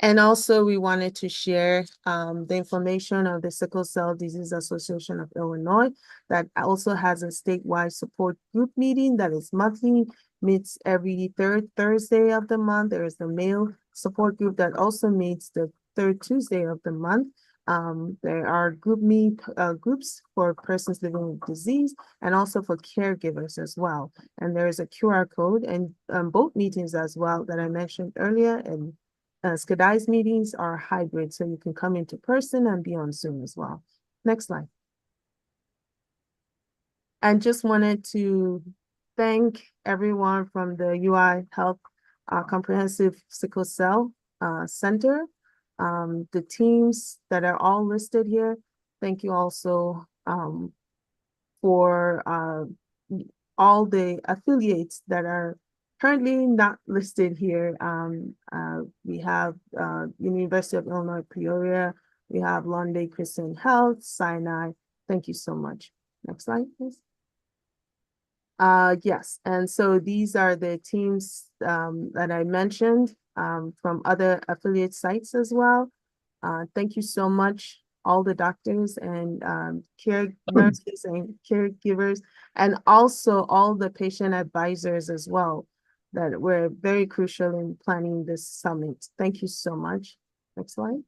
And also we wanted to share the information of the Sickle Cell Disease Association of Illinois that also has a statewide support group meeting that is monthly, meets every third Thursday of the month. There is the male support group that also meets the third Tuesday of the month. There are groups for persons living with disease and also for caregivers as well. And there is a QR code and both meetings as well that I mentioned earlier. And SCDI's meetings are hybrid, so you can come into person and be on Zoom as well. Next slide. And just wanted to thank everyone from the UI Health Comprehensive Sickle Cell Center, the teams that are all listed here. Thank you also for all the affiliates that are currently not listed here. We have University of Illinois Peoria, we have Lundy Christian Health, Sinai. Thank you so much. Next slide, please. Yes, and so these are the teams that I mentioned from other affiliate sites as well. Thank you so much, all the doctors and care nurses and caregivers, and also all the patient advisors as well that were very crucial in planning this summit. Thank you so much. Next slide.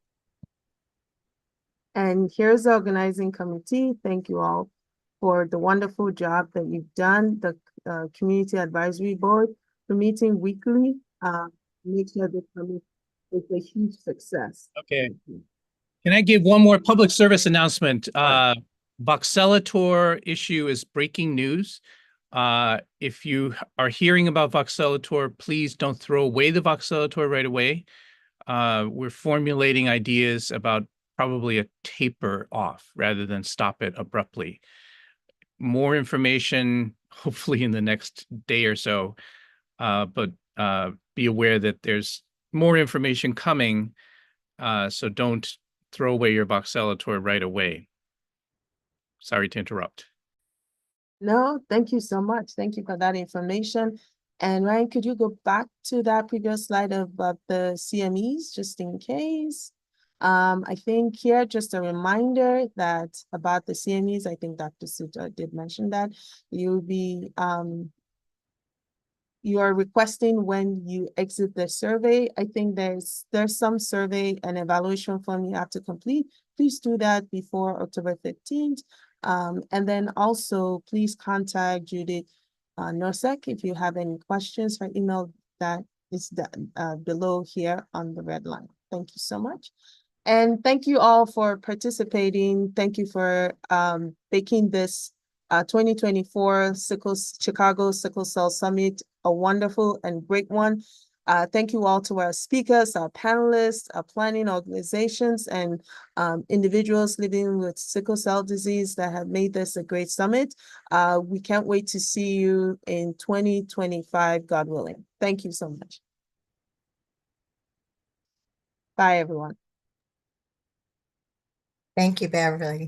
And here's the organizing committee. Thank you all for the wonderful job that you've done. The Community Advisory Board for meeting weekly. Make sure the summit is a huge success.
Okay. Can I give one more public service announcement? Voxelotor issue is breaking news. If you are hearing about Voxelotor, please don't throw away the Voxelotor right away. We're formulating ideas about probably a taper off rather than stop it abruptly. More information, hopefully in the next day or so, but be aware that there's more information coming, so don't throw away your Voxelotor right away. Sorry to interrupt.
No, thank you so much. Thank you for that information. And Ryan, could you go back to that previous slide about the CMEs, just in case? I think here, just a reminder that about the CMEs, I think Dr. Suta did mention that you'll be, you are requesting when you exit the survey. I think there's some survey and evaluation form you have to complete. Please do that before October 15th. And then also please contact Judith Norsek if you have any questions. Her email that is below here on the red line. Thank you so much. And thank you all for participating. Thank you for making this 2024 Chicago Sickle Cell Summit a wonderful and great one. Thank you all to our speakers, our panelists, our planning organizations, and individuals living with sickle cell disease that have made this a great summit. We can't wait to see you in 2025, God willing. Thank you so much. Bye, everyone.
Thank you, Beverly.